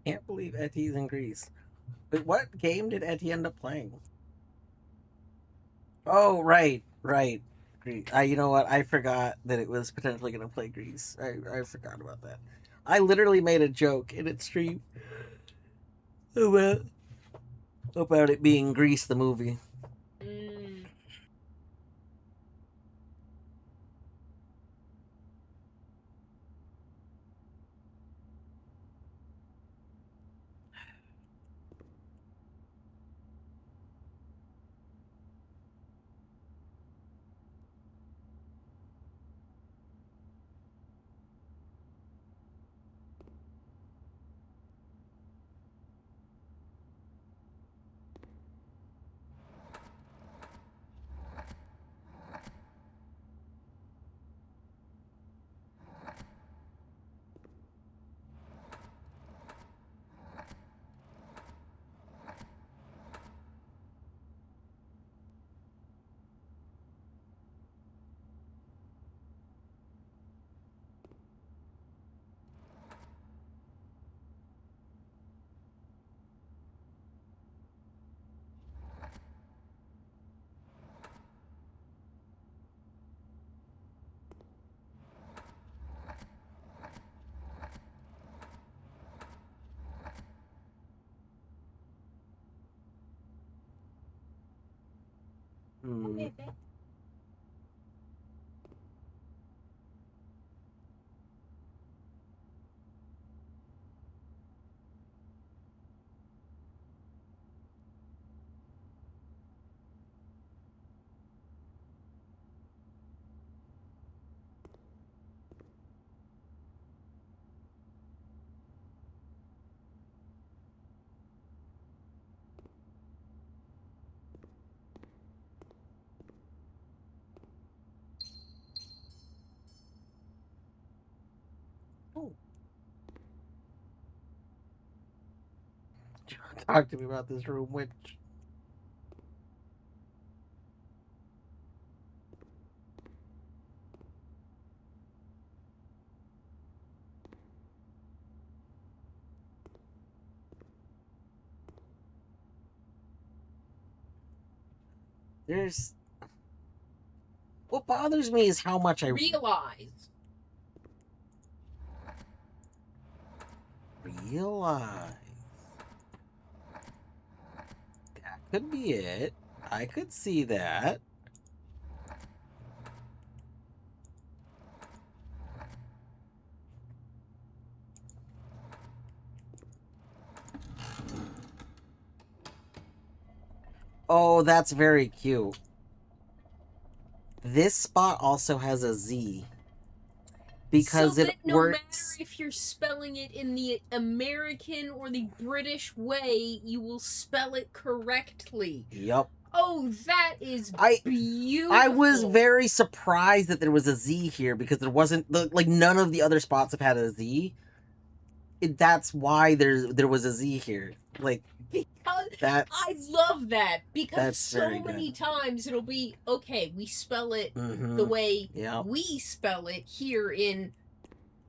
Can't believe Etty's in Greece. But what game did Etty end up playing? Oh, right. Greece. You know what? I forgot that it was potentially going to play Greece. I forgot about that. I literally made a joke in its stream about it being Grease the movie. Talk to me about this room, witch. There's... What bothers me is how much I Realize. realize. That could be it. I could see that. Oh, that's very cute. This spot also has a Z. Because so it that no works. matter if you're spelling it in the American or the British way, you will spell it correctly. Yep. Oh, that is beautiful. I was very surprised that there was a Z here because there wasn't like none of the other spots have had a Z. That's why there was a Z here. Like because I love that because so very many times it'll be okay. We spell it the way we spell it here in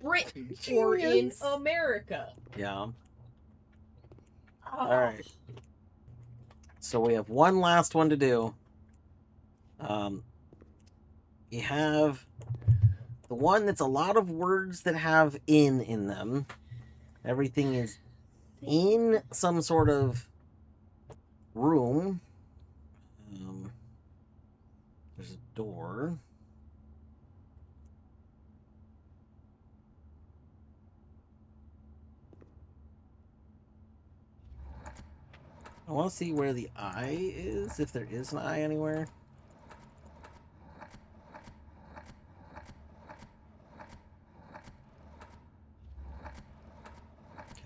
Britain or in America. Yeah. Oh. All right. So we have one last one to do. You have the one that's a lot of words that have in them. Everything is in some sort of room. There's a door. I want to see where the eye is, if there is an eye anywhere.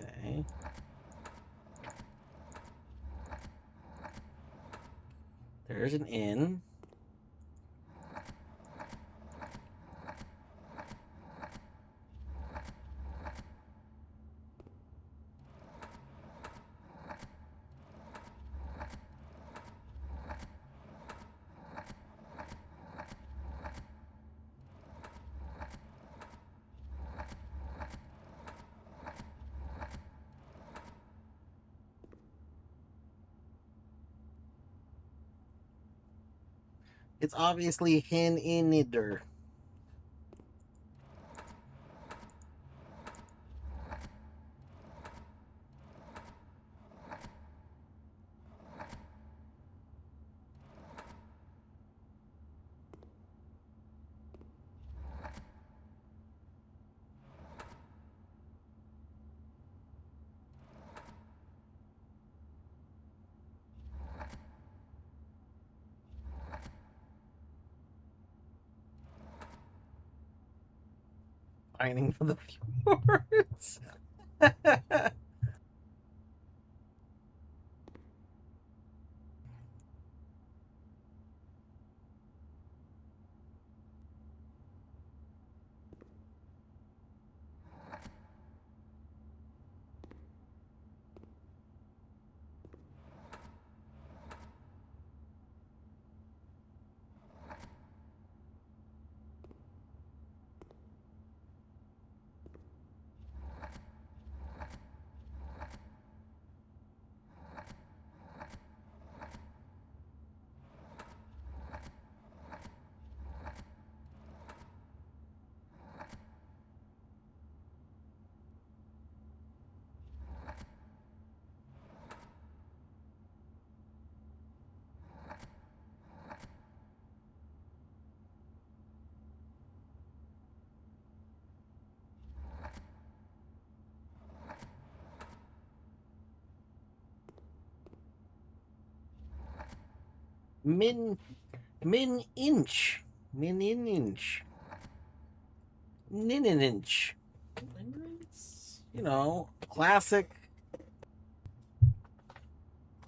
Okay. There's an inn. It's obviously Hin Inider. Pining for the fjords. Min inch. Nin inch. You know, classic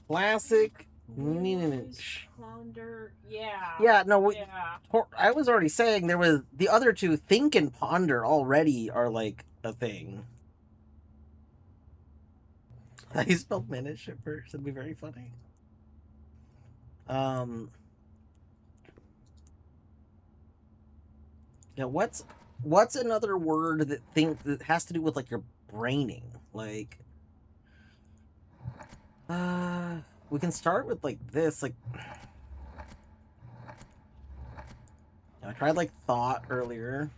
Ninninch. Yeah, no, I was already saying there was the other two, think and ponder, already are like a thing. I spelled Minish at first. It'd be very funny. Yeah, what's another word that has to do with like your braining? Like we can start with like this, like I tried like thought earlier.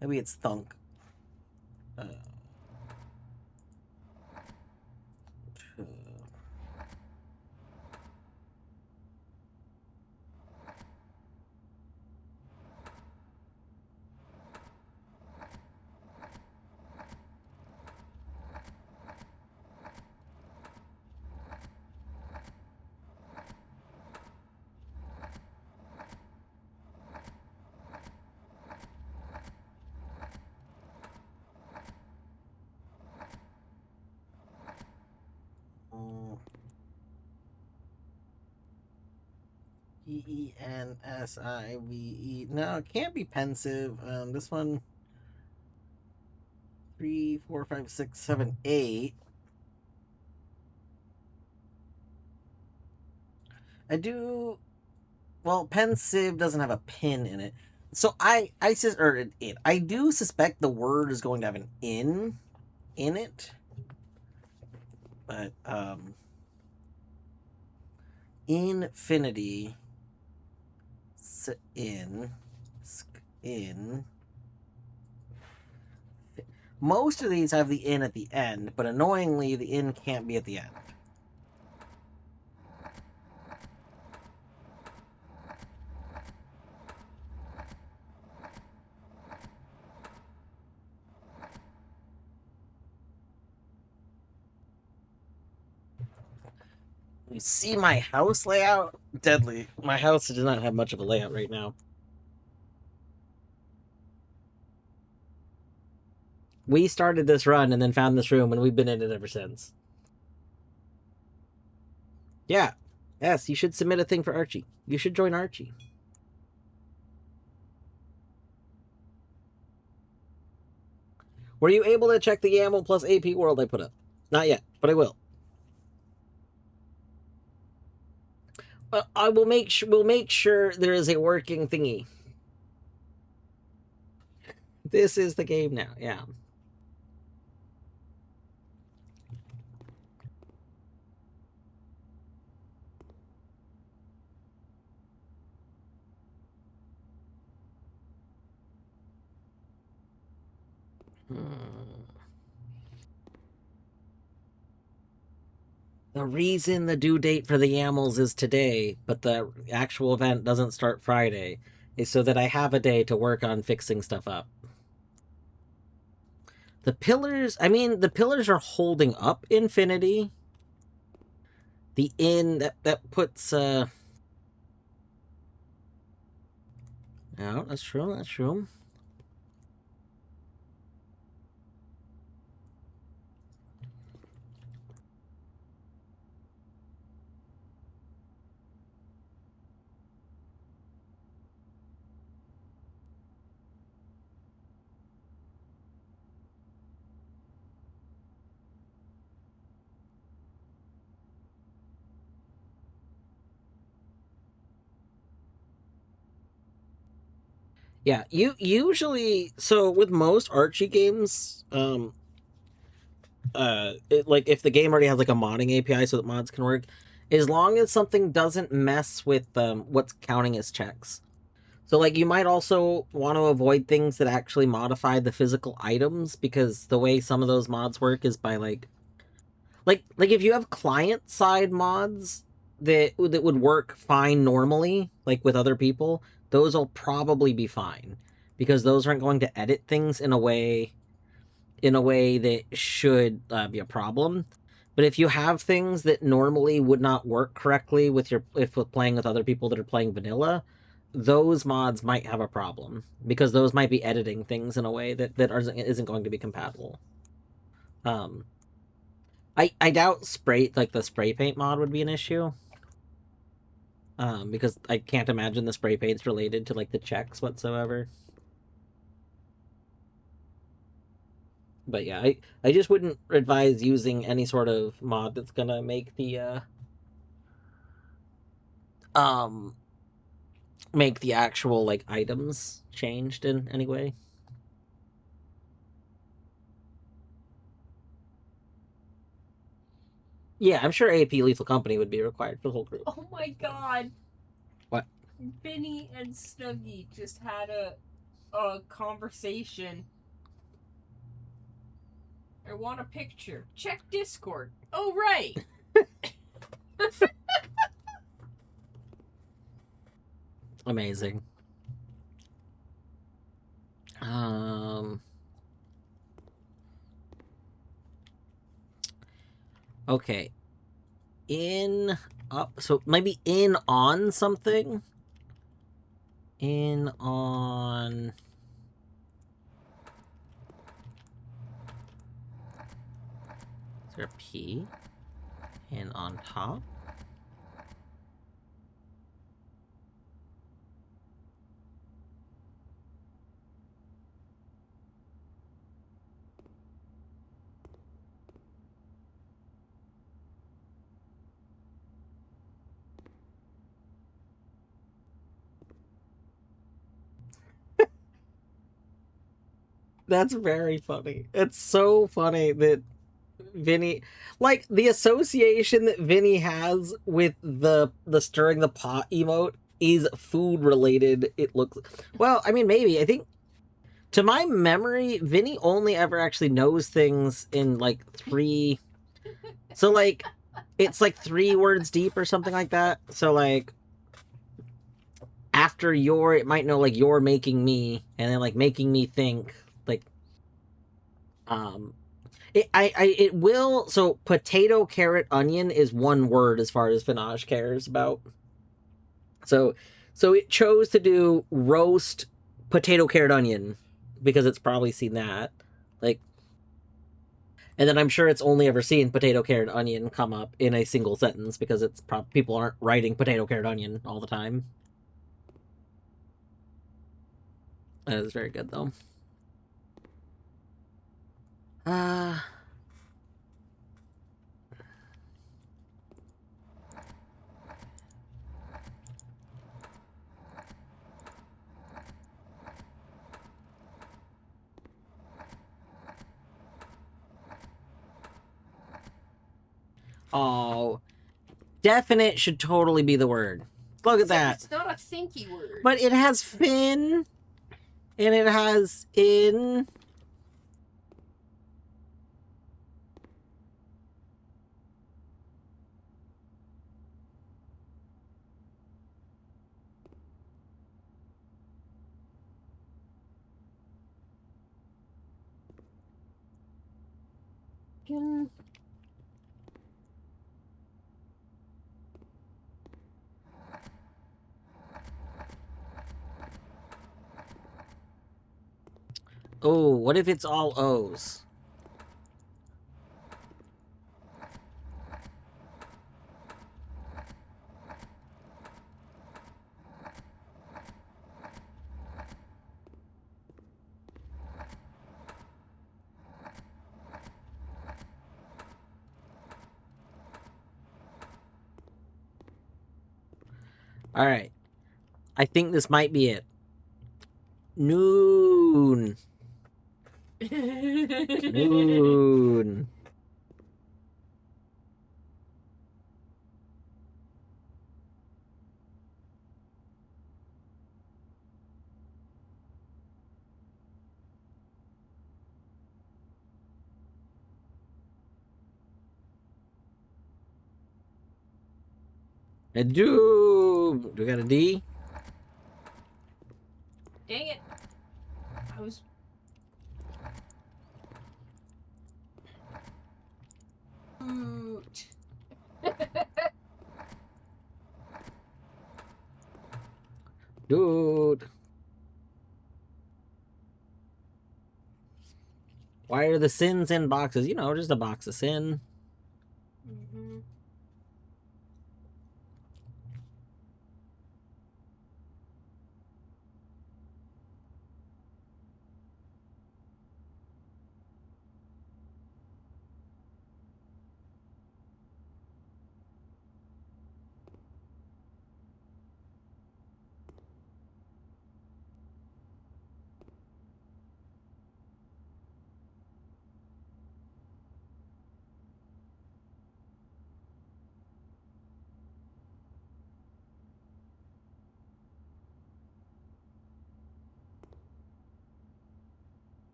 Maybe it's thunk. Pensive. No, it can't be pensive. This one 3, 4, 5, 6, 7, 8. Well, pensive doesn't have a pin in it. So I do suspect the word is going to have an in it. But infinity in most of these have the in at the end, but annoyingly the in can't be at the end. You see my house layout? Deadly. My house does not have much of a layout right now. We started this run and then found this room, and we've been in it ever since. Yeah. Yes, you should submit a thing for Archie. You should join Archie. Were you able to check the YAML plus AP world I put up? Not yet, but I will. I will we'll make sure there is a working thingy. This is the game now, yeah. The reason the due date for the YAMLs is today, but the actual event doesn't start Friday, is so that I have a day to work on fixing stuff up. The pillars, the pillars are holding up Infinity. The in, that puts, No, that's true, that's true. Yeah, usually, so with most Archie games, like if the game already has like a modding API so that mods can work, as long as something doesn't mess with what's counting as checks. So like you might also want to avoid things that actually modify the physical items, because the way some of those mods work is by like if you have client side mods that would work fine normally, like with other people, those will probably be fine, because those aren't going to edit things in a way that should be a problem. But if you have things that normally would not work correctly with playing with other people that are playing vanilla, those mods might have a problem, because those might be editing things in a way that isn't going to be compatible. I doubt the spray paint mod would be an issue. Because I can't imagine the spray paint's related to like the checks whatsoever. But yeah, I just wouldn't advise using any sort of mod that's gonna make the actual like items changed in any way. Yeah, I'm sure AP Lethal Company would be required for the whole group. Oh my god. What? Vinny and Snuggy just had a conversation. I want a picture. Check Discord. Oh, right. Amazing. Okay. In up, so maybe in on something. In on. Is there a P? In on top. That's very funny. It's so funny that Vinny, like the association that Vinny has with the stirring the pot emote is food related. It looks, well, I mean, maybe. I think to my memory, Vinny only ever actually knows things in like 3. So like it's like 3 words deep or something like that. So like after your, it might know like you're making me, and then like making me think like it will. So potato, carrot, onion is 1 word as far as Finage cares about. So it chose to do roast potato, carrot, onion because it's probably seen that, like, and then I'm sure it's only ever seen potato, carrot, onion come up in a single sentence because it's people aren't writing potato, carrot, onion all the time. That is very good though. Oh, definite should totally be the word. Look at that. It's not a thinky word. But it has fin, and it has in. Oh, what if it's all O's? All right. I think this might be it. Noon. Noon. A do. Do we got a D? Dang it. I was... Dude. Why are the sins in boxes? You know, just a box of sin. Mm-hmm.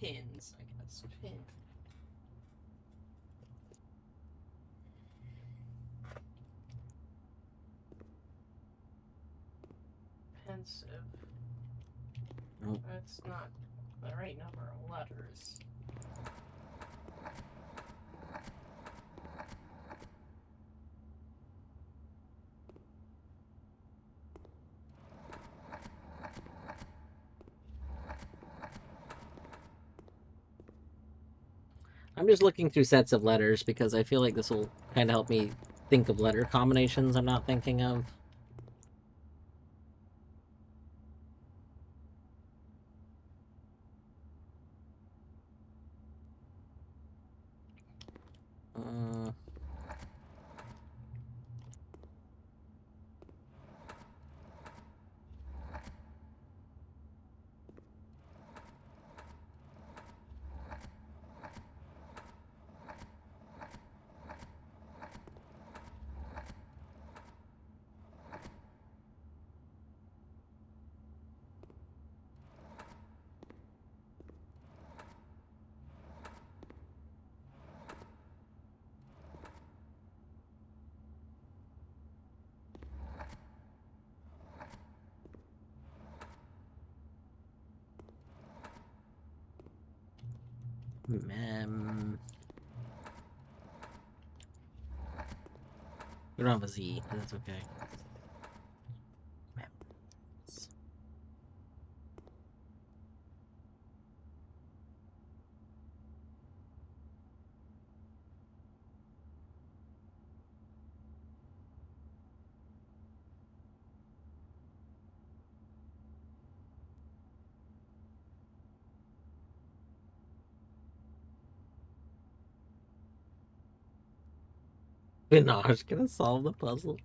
pins, I guess. Pin. Pensive. Nope. That's not the right number of letters. I'm just looking through sets of letters because I feel like this will kind of help me think of letter combinations I'm not thinking of. We don't have a Z, but that's okay. Vinaj gonna solve the puzzle.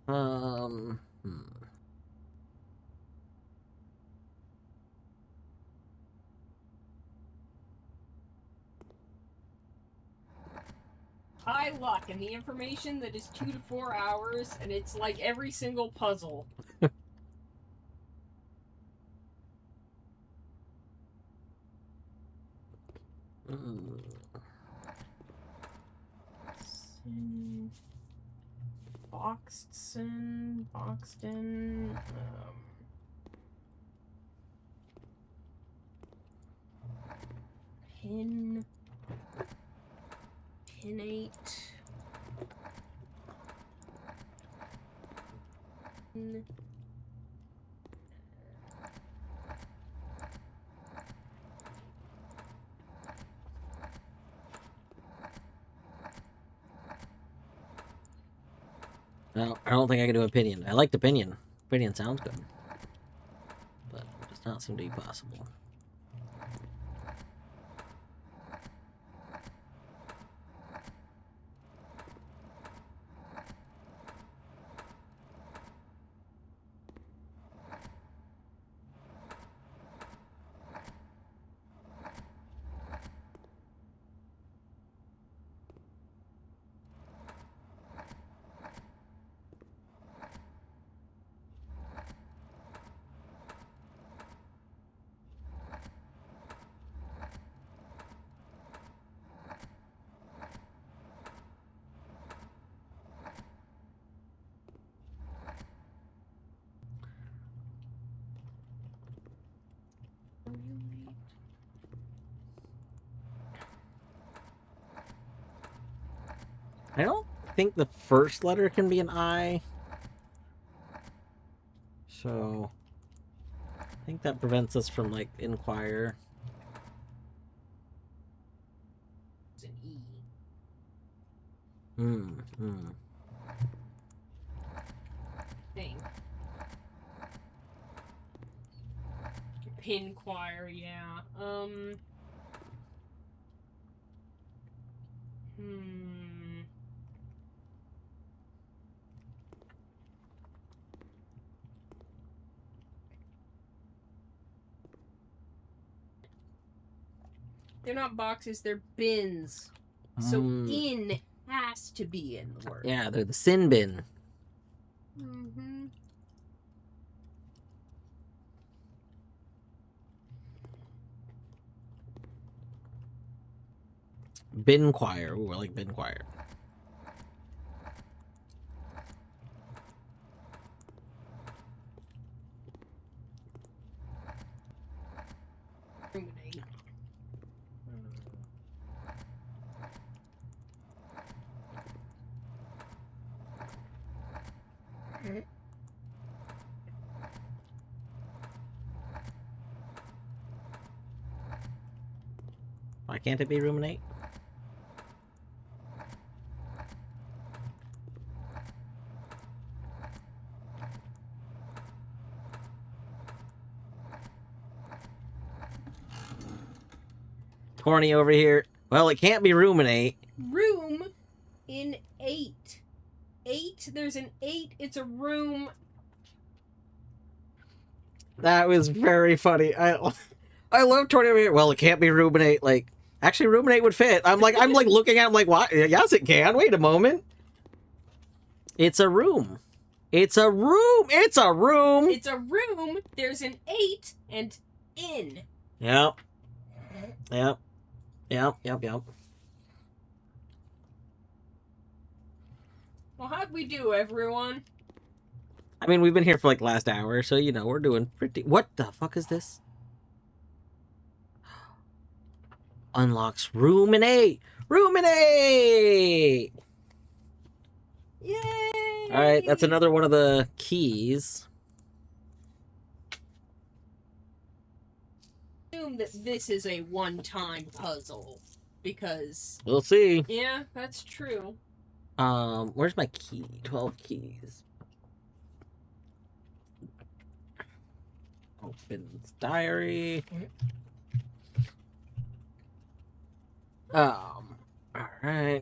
High luck, and the information that is 2 to 4 hours, and it's like every single puzzle. Boxton, Pinnate. No, I don't think I can do opinion. I liked opinion. Opinion sounds good. But it does not seem to be possible. I don't think the first letter can be an I. So I think that prevents us from, like, inquire. It's an E. Thing. Pin choir, yeah. They're not boxes, they're bins. So in has to be in the word. Yeah, they're the sin bin. Bin choir. Ooh, I like bin choir. Why can't it be ruminate? Corny over here. Well, it can't be ruminate. Room in 8. 8, there's an 8, it's a room. That was very funny. I love Corny over here. Well, it can't be ruminate. Like, actually, ruminate would fit. I'm like looking at him like, what? Yes, it can. Wait a moment. It's a room. It's a room. It's a room. It's a room. There's an 8 and in. Yep. Yep. Yep. Yep. Yep. Well, how'd we do, everyone? I mean, we've been here for like last hour, so you know we're doing pretty. What the fuck is this? Unlocks ruminate. Ruminate. Yay! All right, that's another one of the keys. Assume that this is a one-time puzzle because We'll see. yeah, that's true. Where's my key? 12 keys. Opens diary. All right.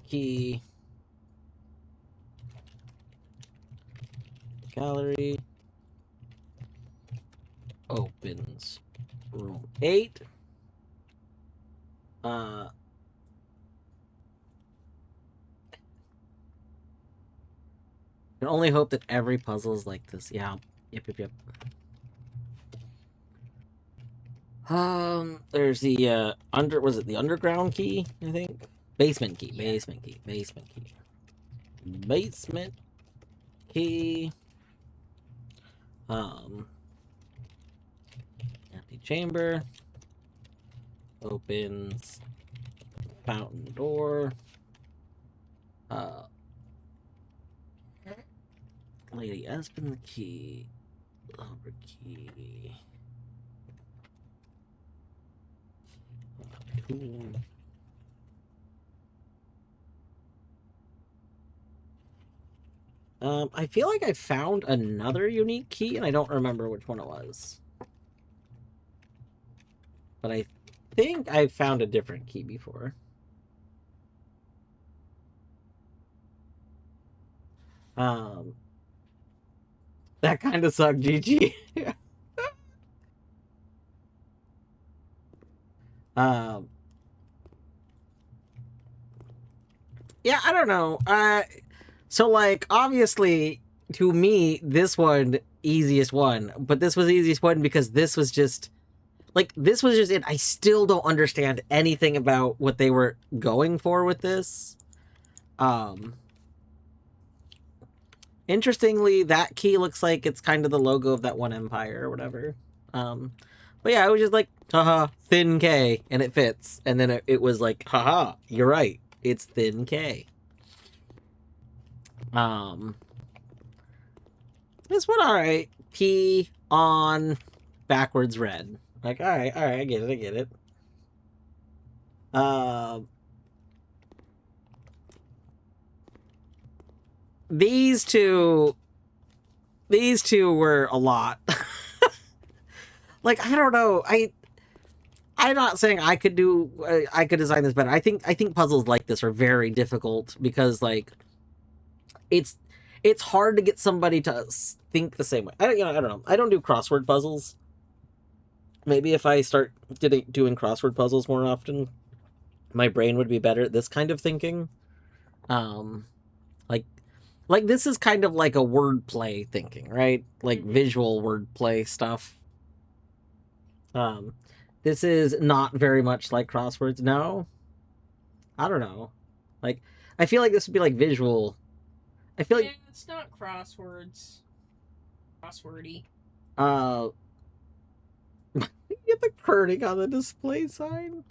Key. Gallery. Opens room 8. I can only hope that every puzzle is like this. Yeah. Yep. There's the was it the underground key, I think? Basement key. Basement key. Empty chamber. Opens fountain door. Lady Espen the key. Lover key. Cool. I feel like I found another unique key, and I don't remember which one it was. But I think I found a different key before. That kind of sucked, GG. Yeah, I don't know. So, like, obviously, to me, this one, easiest one. But this was the easiest one because this was just... Like, this was just it. I still don't understand anything about what they were going for with this. Interestingly, that key looks like it's kind of the logo of that one empire or whatever. But yeah, I was just like, haha, thin K, and it fits. And then it was like, haha, you're right. It's thin K. This one, alright. P on backwards red. Like, alright, I get it. These two were a lot. Like, I don't know. I'm not saying I could design this better. I think puzzles like this are very difficult because, like, it's hard to get somebody to think the same way. I don't know. I don't do crossword puzzles. Maybe if I start doing crossword puzzles more often, my brain would be better at this kind of thinking. Like, Like, this is kind of like a wordplay thinking, right? Like, visual wordplay stuff. This is not very much like crosswords. No? I don't know. Like, I feel like this would be like visual. I feel like... it's not crosswords. Crosswordy. Get the kerning on the display sign.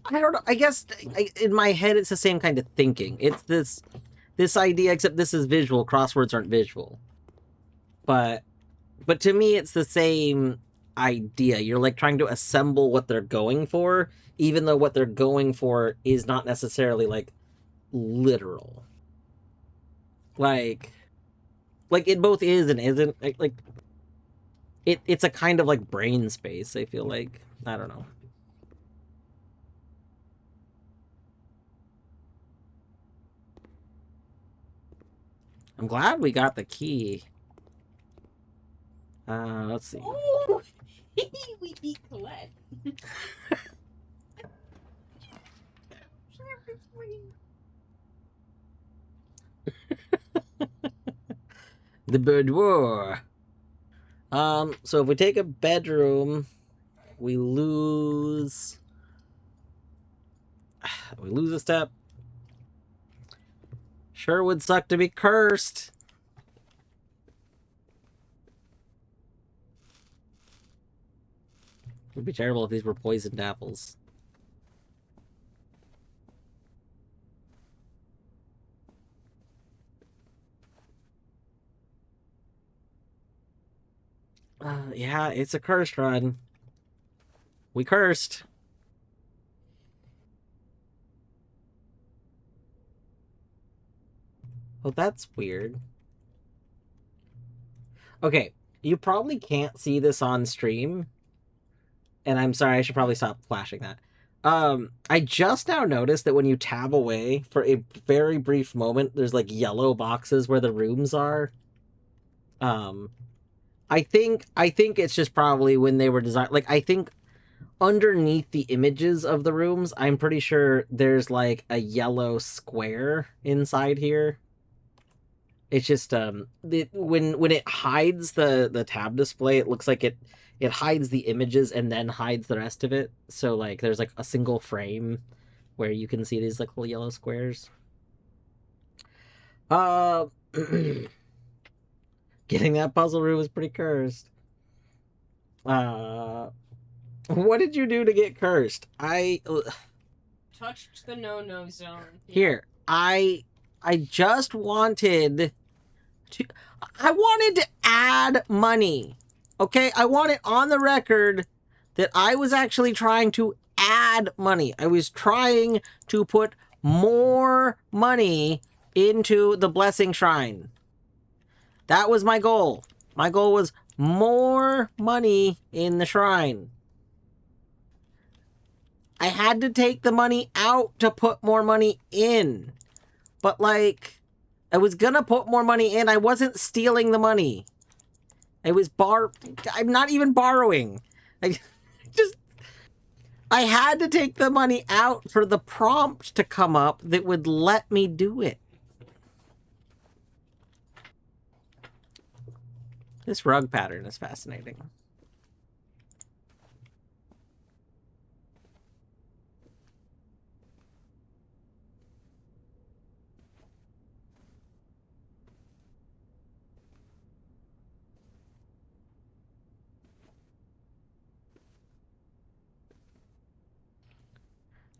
I don't know. I guess in my head it's the same kind of thinking. It's this idea, except this is visual. Crosswords aren't visual. But to me it's the same idea. You're like trying to assemble what they're going for, even though what they're going for is not necessarily like literal. Like it both is and isn't. Like it's a kind of like brain space, I feel like. I don't know. I'm glad we got the key. Let's see. Oh, we beat Colette. The boudoir. So if we take a bedroom, we lose a step. Sure would suck to be cursed. It would be terrible if these were poisoned apples. Yeah, it's a cursed run. We cursed. Oh, that's weird. Okay, you probably can't see this on stream. And I'm sorry, I should probably stop flashing that. I just now noticed that when you tab away for a very brief moment, there's like yellow boxes where the rooms are. I think it's just probably when they were designed. Like, I think underneath the images of the rooms, I'm pretty sure there's like a yellow square inside here. It's just when it hides the tab display, it looks like it hides the images and then hides the rest of it. So like there's like a single frame where you can see these like little yellow squares. Getting that puzzle room was pretty cursed. What did you do to get cursed? I touched the no-no zone. Here, I just wanted to add money. Okay, I want it on the record that I was actually trying to add money. I was trying to put more money into the Blessing Shrine. That was my goal. My goal was more money in the shrine. I had to take the money out to put more money in. But, like, I was gonna put more money in. I wasn't stealing the money. I was I'm not even borrowing. I had to take the money out for the prompt to come up that would let me do it. This rug pattern is fascinating.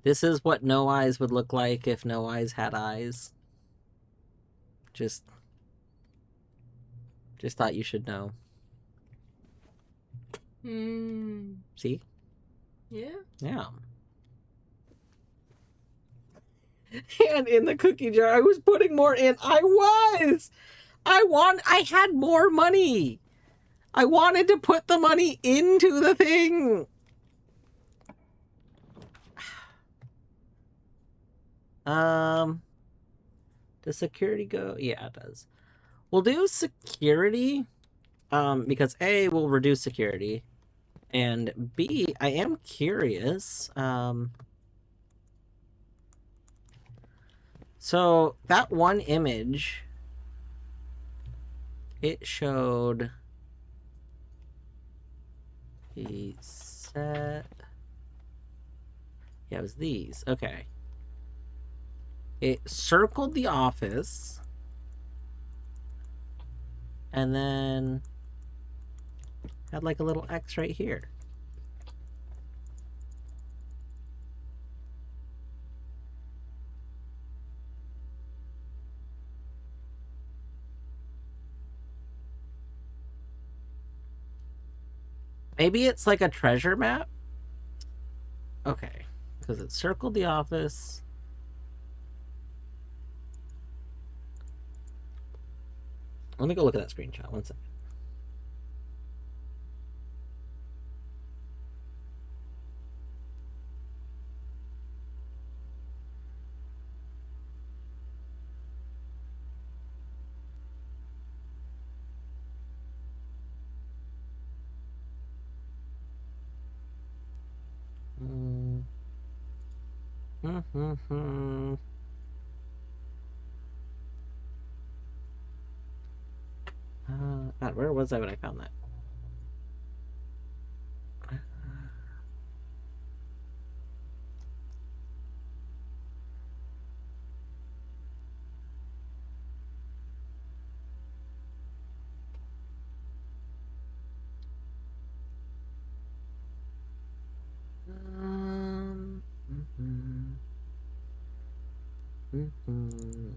This is what No Eyes would look like if No Eyes had eyes. Just thought you should know. See? Yeah? Yeah. And in the cookie jar, I was putting more in. I had more money. I wanted to put the money into the thing. Does security go? Yeah, it does. We'll do security, because A, will reduce security, and B, I am curious, So that one image, it showed the set. Yeah, it was these. Okay. It circled the office. And then had like a little X right here. Maybe it's like a treasure map? Okay. Because it circled the office. Let me go look at that screenshot. One second. God, where was I when I found that? Is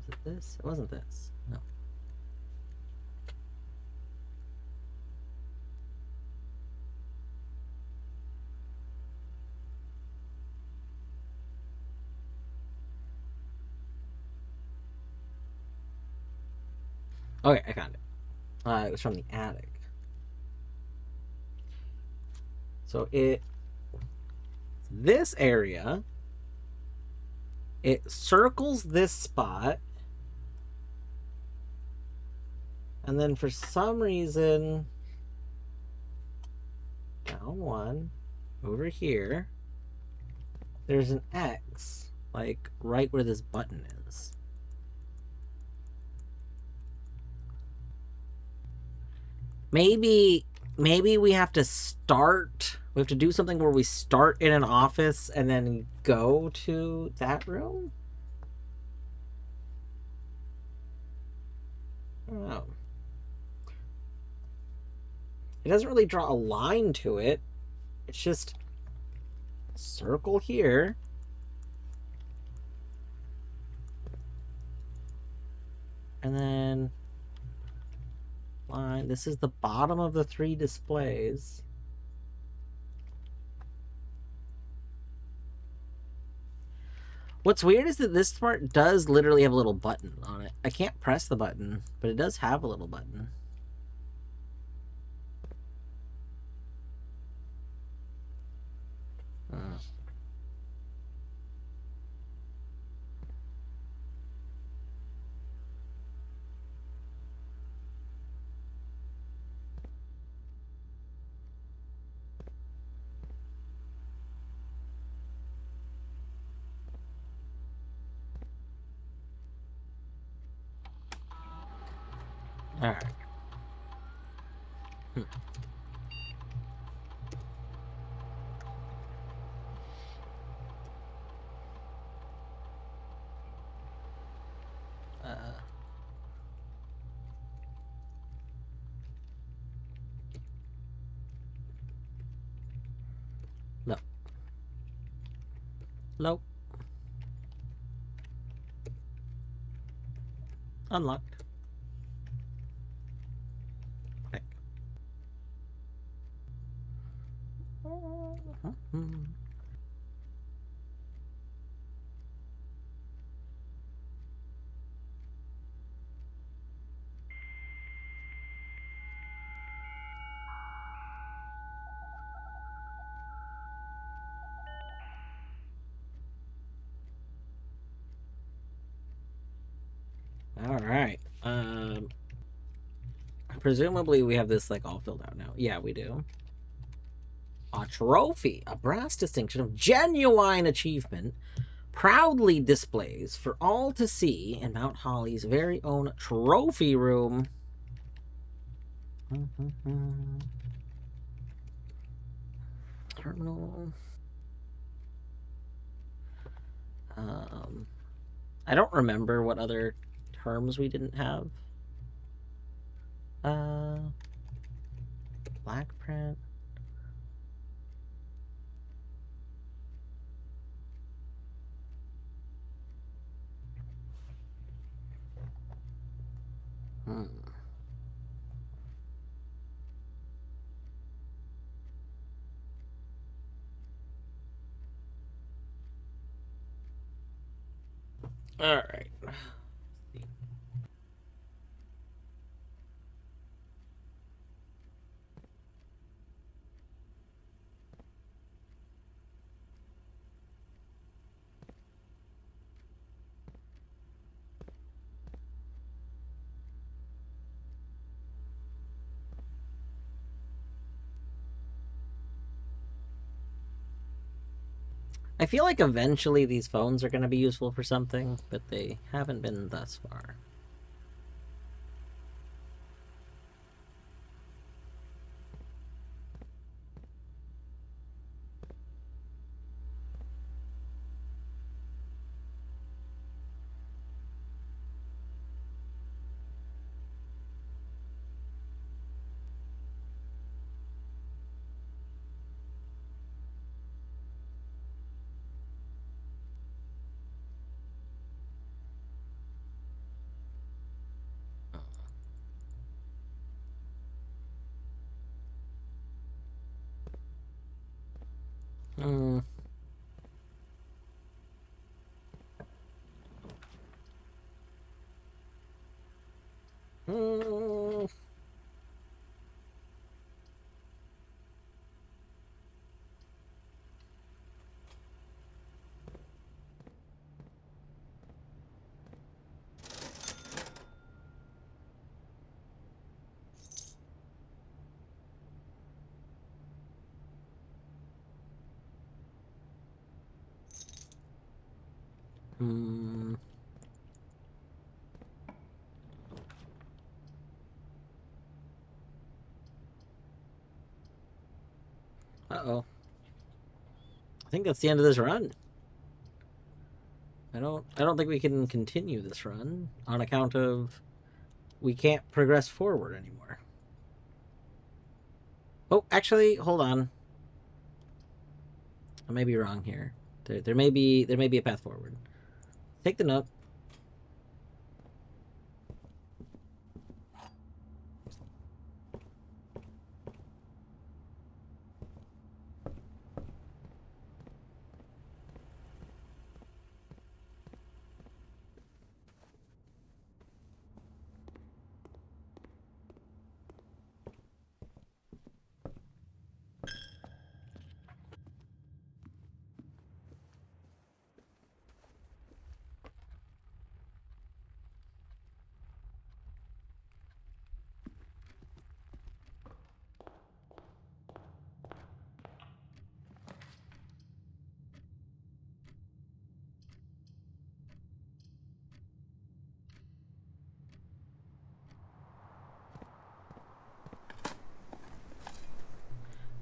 it this? It wasn't this. No. Okay, I found it. It was from the attic. So this area, it circles this spot, and then for some reason, down one, over here, there's an X, like right where this button is. Maybe we have to start. We have to do something where we start in an office and then go to that room? I don't know. It doesn't really draw a line to it. It's just a circle here. And then line. This is the bottom of the 3 displays. What's weird is that this part does literally have a little button on it. I can't press the button, but it does have a little button. All right. No. Nope. Unlocked. All right. Presumably we have this like all filled out now. Yeah, we do. A trophy, a brass distinction of genuine achievement proudly displays for all to see in Mount Holly's very own trophy room. Terminal. I don't remember what other terms we didn't have. Black print. All right. I feel like eventually these phones are going to be useful for something, but they haven't been thus far. Uh-oh. I think that's the end of this run. I don't think we can continue this run on account of we can't progress forward anymore. Oh, actually, hold on. I may be wrong here. There may be a path forward. Take the note.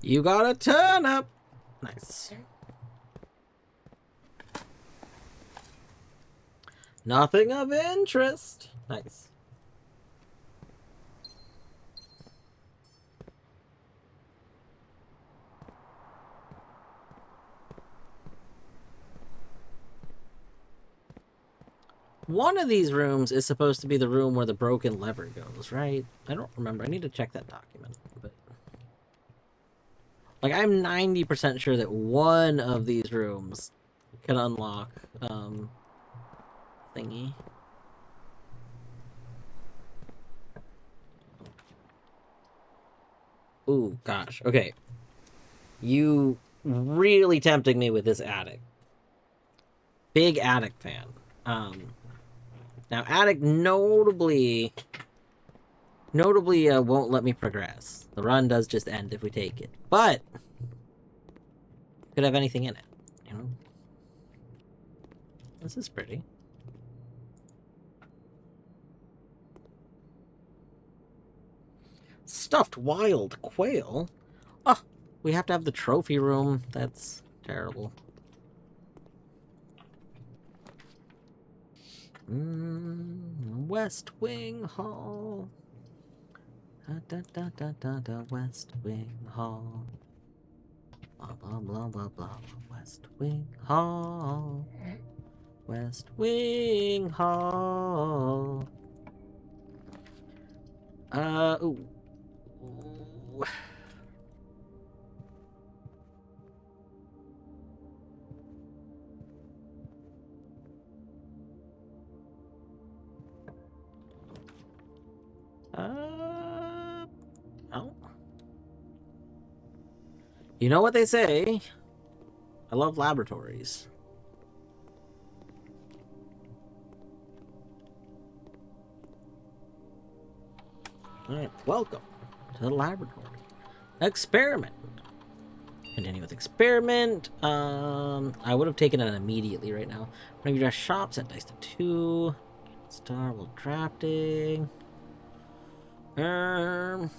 You gotta turn up. Nice. Nothing of interest. Nice. One of these rooms is supposed to be the room where the broken lever goes, right? I don't remember. I need to check that document. But like, I'm 90% sure that one of these rooms can unlock thingy. Ooh, gosh. Okay. You really tempting me with this attic. Big attic fan. Now attic notably won't let me progress. The run does just end if we take it. But could have anything in it, you know? This is pretty. Stuffed wild quail? Oh, we have to have the trophy room. That's terrible. West Wing Hall. West Wing Hall. Blah, blah, blah, blah, blah. West Wing Hall. West Wing Hall. Ooh. Oh. You know what they say? I love laboratories. Alright, welcome to the laboratory. Experiment. Continue with experiment. I would have taken it immediately right now. Bring your shop, set dice to 2. Star will drafting. And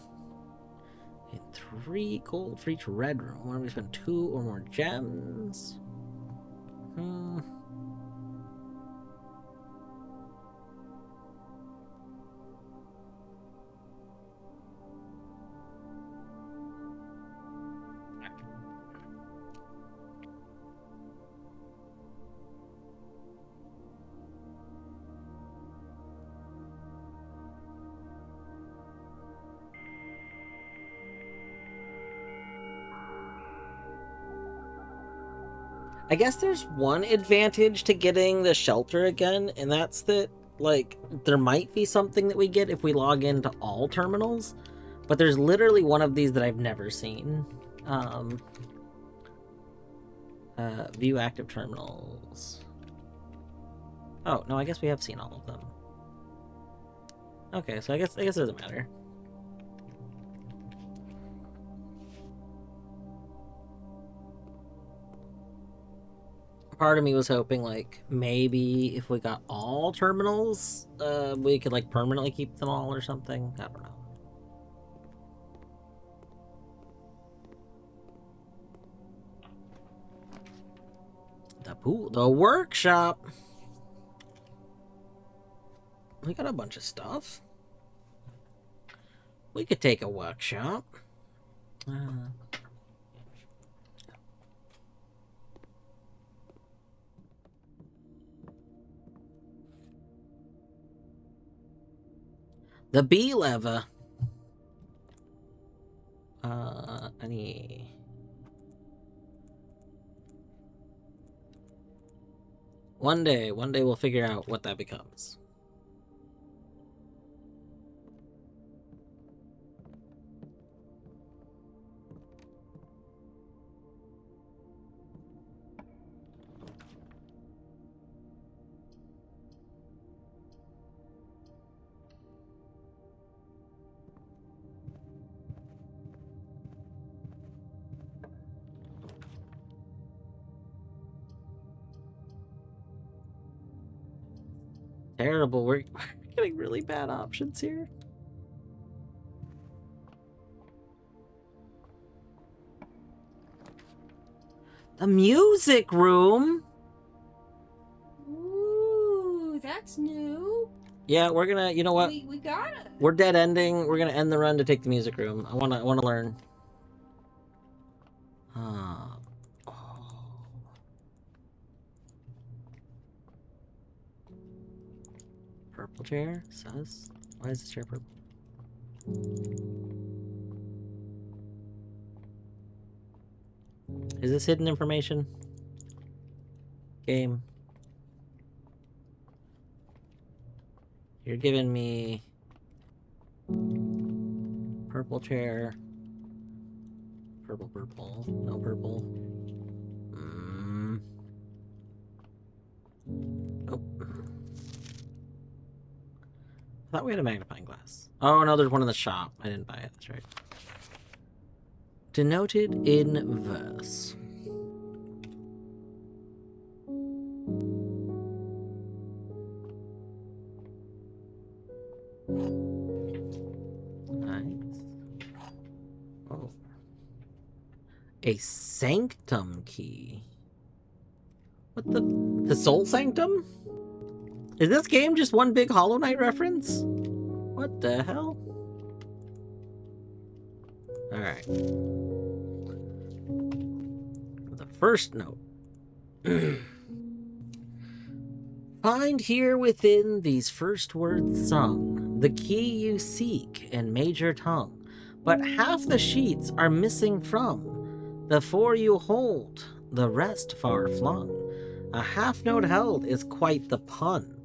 3 gold for each red room. Where we spend 2 or more gems. I guess there's one advantage to getting the shelter again, and that's that, like, there might be something that we get if we log into all terminals, but there's literally one of these that I've never seen. View active terminals. Oh, no, I guess we have seen all of them. Okay, so I guess it doesn't matter. Part of me was hoping, like, maybe if we got all terminals, we could, like, permanently keep them all or something. I don't know. The workshop. We got a bunch of stuff. We could take a workshop. The B lever. One day we'll figure out what that becomes. Terrible. We're getting really bad options here. The music room. Ooh, that's new. Yeah, we're gonna. You know what? We got it. We're dead ending. We're gonna end the run to take the music room. I wanna learn. Purple chair says. Why is this chair purple? Is this hidden information? Game. You're giving me purple chair. Purple. No purple. Oh. I thought we had a magnifying glass. Oh no, there's one in the shop. I didn't buy it. That's right. Denoted in verse. A sanctum key. What the Soul Sanctum? Is this game just one big Hollow Knight reference? What the hell? Alright. The first note. Find here within these first words sung the key you seek in major tongue, but half the sheets are missing from the four you hold, the rest far flung. A half note held is quite the pun.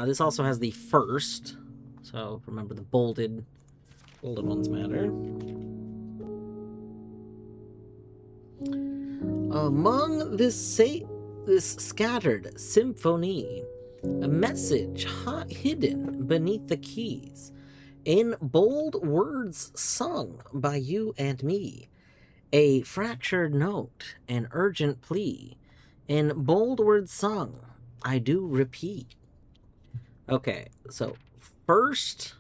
This also has the first, so remember the bolded ones matter. Among this scattered symphony, a message hidden beneath the keys, in bold words sung by you and me, a fractured note, an urgent plea, in bold words sung, I do repeat. Okay, so first,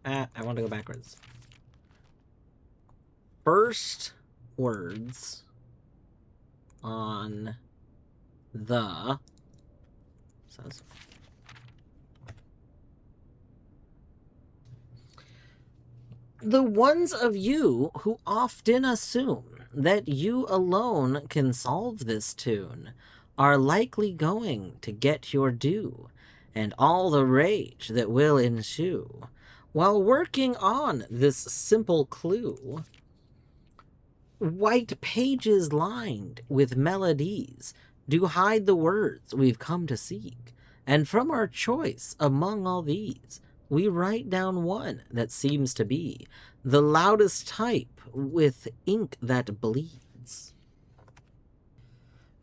I want to go backwards. First words on the says the ones of you who often assume that you alone can solve this tune are likely going to get your due and all the rage that will ensue while working on this simple clue. White pages lined with melodies do hide the words we've come to seek, and from our choice among all these, we write down one that seems to be the loudest type with ink that bleeds.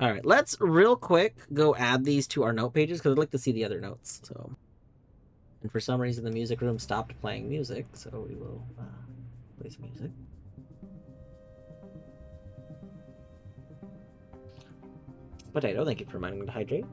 All right, let's real quick go add these to our note pages because I'd like to see the other notes. So, and for some reason the music room stopped playing music, so we will play some music. Potato, thank you for reminding me to hydrate.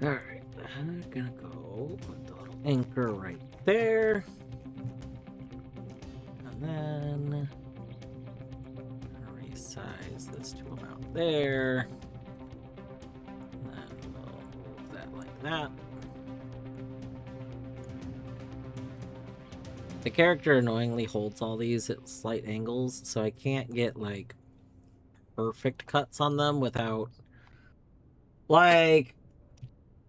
Alright, I'm gonna go put the little anchor right there. And then resize this to about there. And then we'll move that like that. The character annoyingly holds all these at slight angles, so I can't get like perfect cuts on them without like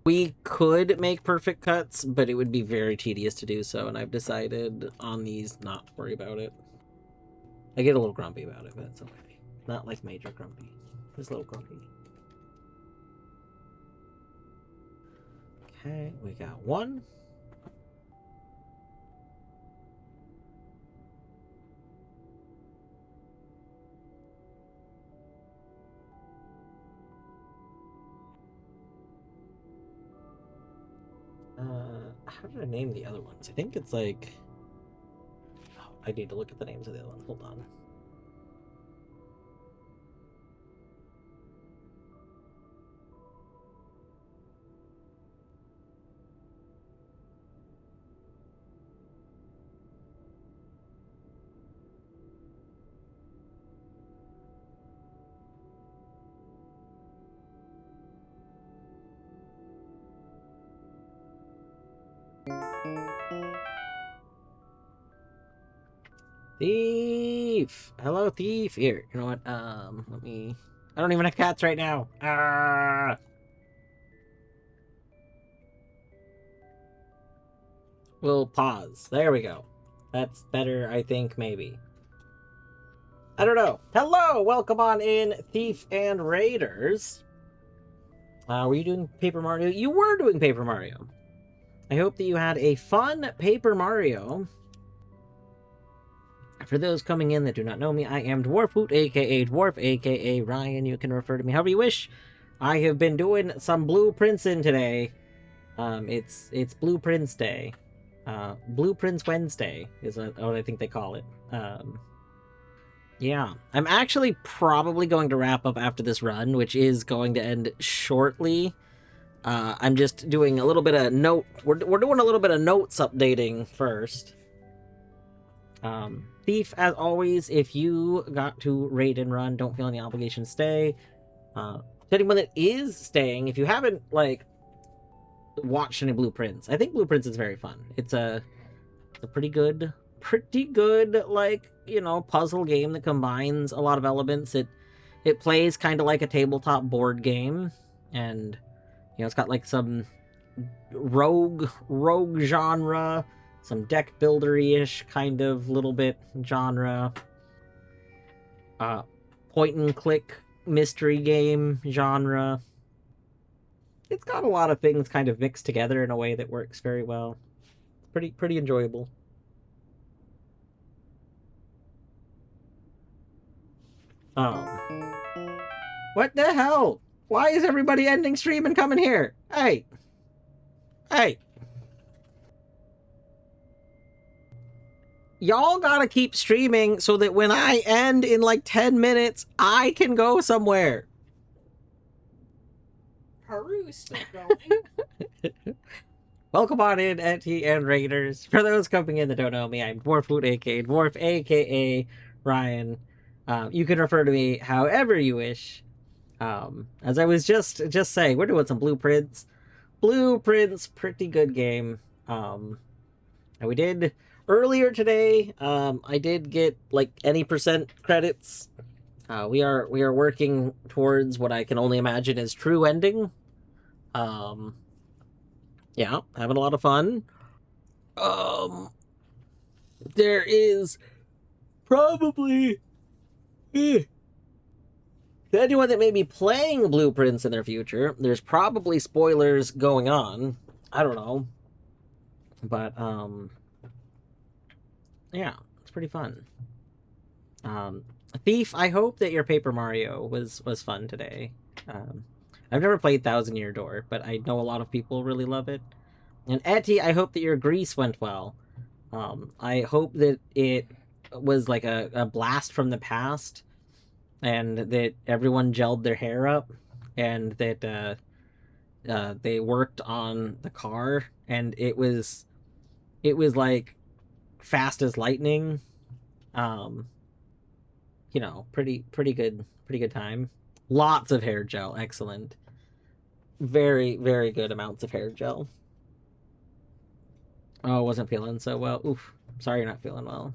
we could make perfect cuts, but it would be very tedious to do so, and I've decided on these not to worry about it. I get a little grumpy about it, but it's okay. Not like major grumpy. Just a little grumpy. Okay, we got one. how did I name the other ones? I think it's like... Oh, I need to look at the names of the other ones. Hold on. Thief! Hello, thief! Here, you know what, let me... I don't even have cats right now! Ah! We'll pause. There we go. That's better, I think, maybe. I don't know. Hello! Welcome on in, Thief and Raiders! Were you doing Paper Mario? You were doing Paper Mario! I hope that you had a fun Paper Mario. For those coming in that do not know me, I am Dwarfwoot, aka Dwarf, aka Ryan. You can refer to me however you wish. I have been doing some blueprints in today. It's Blueprints Day. Blueprints Wednesday is what I think they call it. Yeah. I'm actually probably going to wrap up after this run, which is going to end shortly. I'm just doing a little bit of note. We're doing a little bit of notes updating first. Thief, as always, if you got to raid and run, don't feel any obligation to stay. To anyone that is staying, if you haven't, like, watched any Blueprints, I think Blueprints is very fun. It's a pretty good, like, you know, puzzle game that combines a lot of elements. It plays kind of like a tabletop board game, and, you know, it's got, like, some rogue genre, some deck builder-ish kind of little bit genre, point and click mystery game genre. It's got a lot of things kind of mixed together in a way that works very well. Pretty enjoyable. What the hell? Why is everybody ending stream and coming here? Hey! Y'all gotta keep streaming so that when I end in like 10 minutes, I can go somewhere. Haru's still going. Welcome on in, Etty and Raiders. For those coming in that don't know me, I'm Dwarfwoot, aka Dwarf, aka Ryan. You can refer to me however you wish. As I was just saying, we're doing some Blueprints. Blueprints, pretty good game. And we did... Earlier today, I did get like any percent credits. We are working towards what I can only imagine is true ending. Yeah, having a lot of fun. There is probably anyone that may be playing Blueprints in their future. There's probably spoilers going on. I don't know, but yeah, it's pretty fun. Thief, I hope that your Paper Mario was fun today. I've never played Thousand Year Door, but I know a lot of people really love it. And Etty, I hope that your Grease went well. I hope that it was like a blast from the past, and that everyone gelled their hair up, and that they worked on the car, and it was like fast as lightning. You know, pretty good time. Lots of hair gel, excellent. Very good amounts of hair gel. Oh, wasn't feeling so well. Oof, sorry you're not feeling well.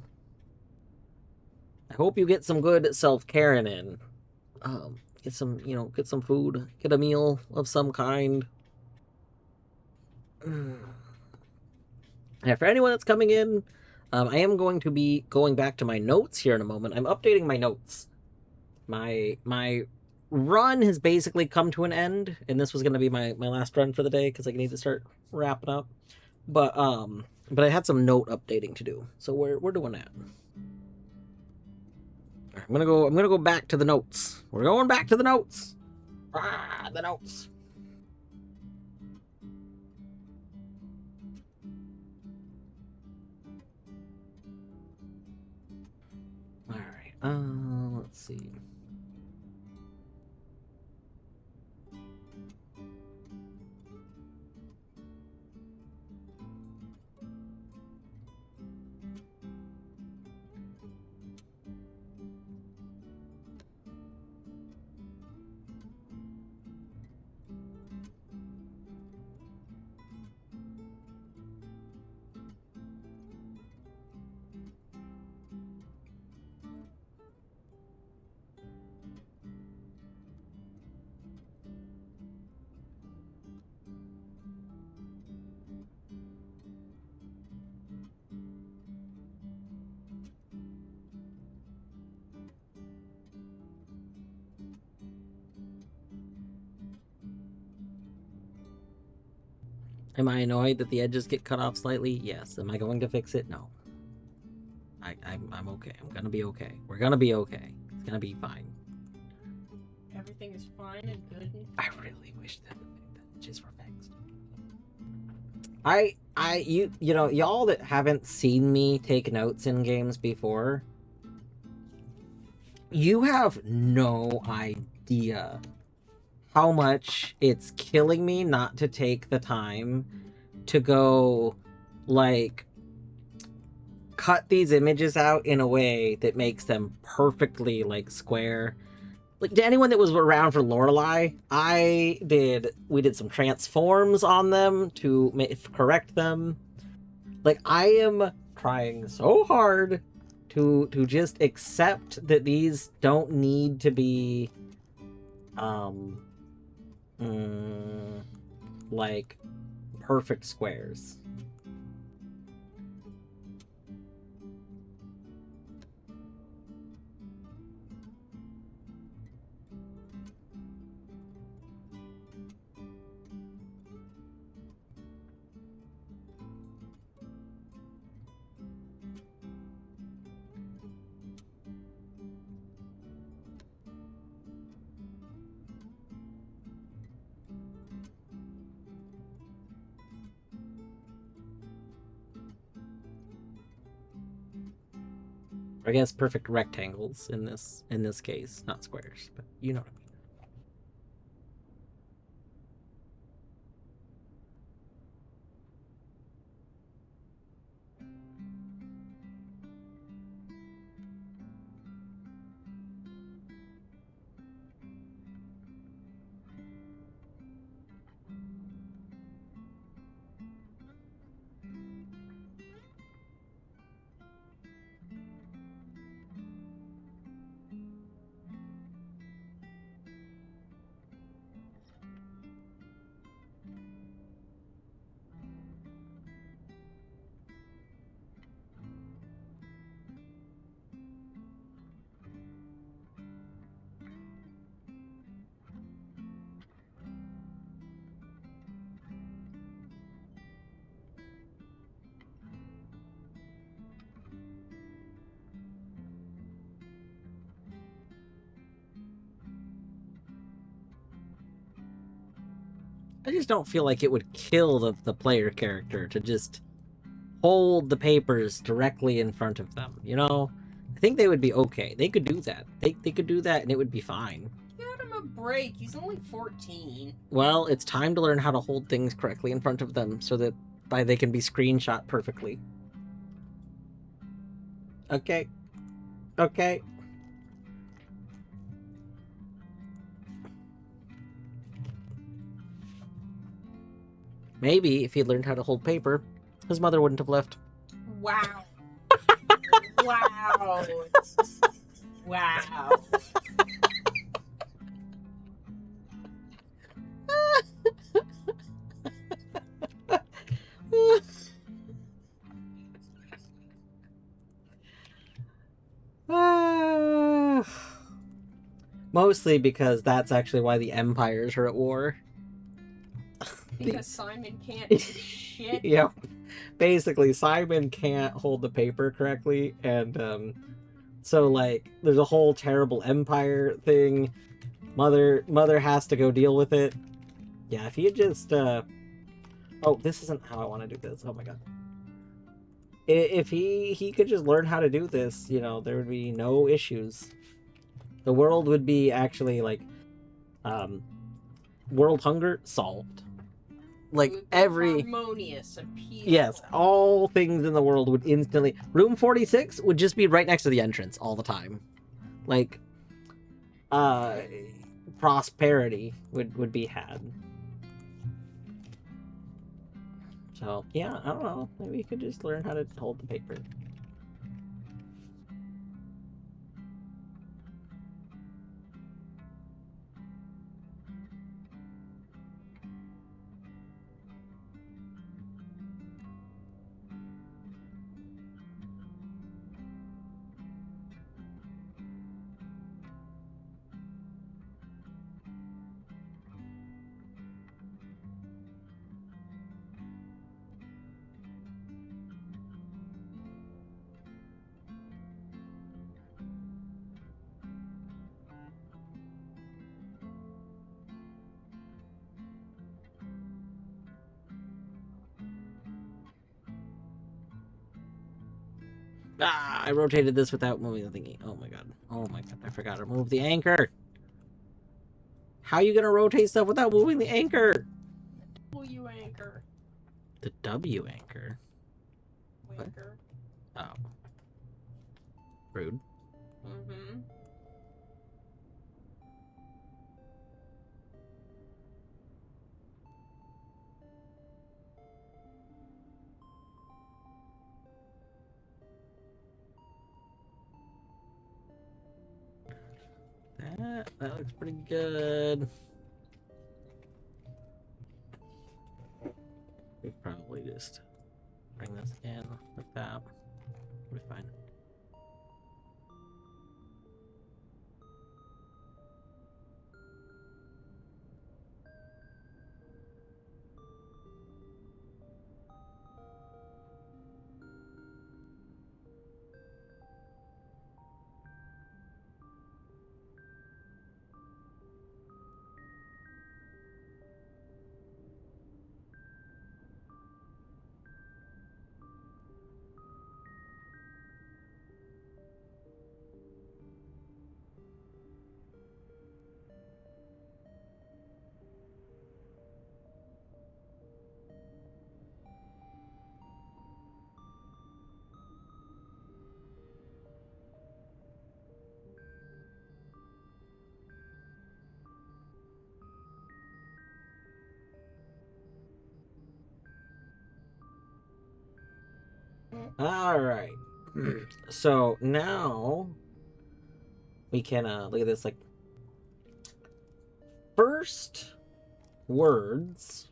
I hope you get some good self-caring in. Get some food, get a meal of some kind. Yeah, for anyone that's coming in, I am going to be going back to my notes here in a moment. I'm updating my notes. My run has basically come to an end, and this was going to be my last run for the day because I need to start wrapping up. But I had some note updating to do, so we're doing that. I'm gonna go back to the notes. We're going back to the notes. The notes. see. Am I annoyed that the edges get cut off slightly? Yes. Am I going to fix it? No. I'm okay. I'm gonna be okay. We're gonna be okay. It's gonna be fine. Everything is fine and good. I really wish that the edges were fixed. You know, y'all that haven't seen me take notes in games before, you have no idea how much it's killing me not to take the time to go, like, cut these images out in a way that makes them perfectly, like, square. Like, to anyone that was around for Lorelei, we did some transforms on them to correct them. Like, I am trying so hard to just accept that these don't need to be, like, perfect squares. I guess perfect rectangles in this case, not squares, but you know what I mean. I just don't feel like it would kill the player character to just hold the papers directly in front of them, you know? I think they would be okay. They could do that. They could do that and it would be fine. Give him a break. He's only 14. Well, it's time to learn how to hold things correctly in front of them so that they can be screenshot perfectly. Okay. Okay. Maybe if he learned how to hold paper, his mother wouldn't have left. Wow. Wow. Wow. Mostly because that's actually why the empires are at war. Because Simon can't do shit. Yep. Basically, Simon can't hold the paper correctly, and so like there's a whole terrible empire thing. Mother has to go deal with it. Yeah, if he had just oh, this isn't how I want to do this. Oh my god. If he could just learn how to do this, you know, there would be no issues. The world would be actually like, world hunger solved. Like It would be every harmonious and peaceful. yes, all things in the world would instantly. Room 46 would just be right next to the entrance all the time. Like, prosperity would be had. So yeah, I don't know. Maybe you could just learn how to hold the paper. Ah, I rotated this without moving the thingy. Oh my god. Oh my god. I forgot to move the anchor. How are you gonna rotate stuff without moving the anchor? W anchor. The W anchor? Wanker. Oh. Rude. Mm-hmm. That looks pretty good. We probably just bring this in like that. We'll be fine. All right. So now we can look at this like first words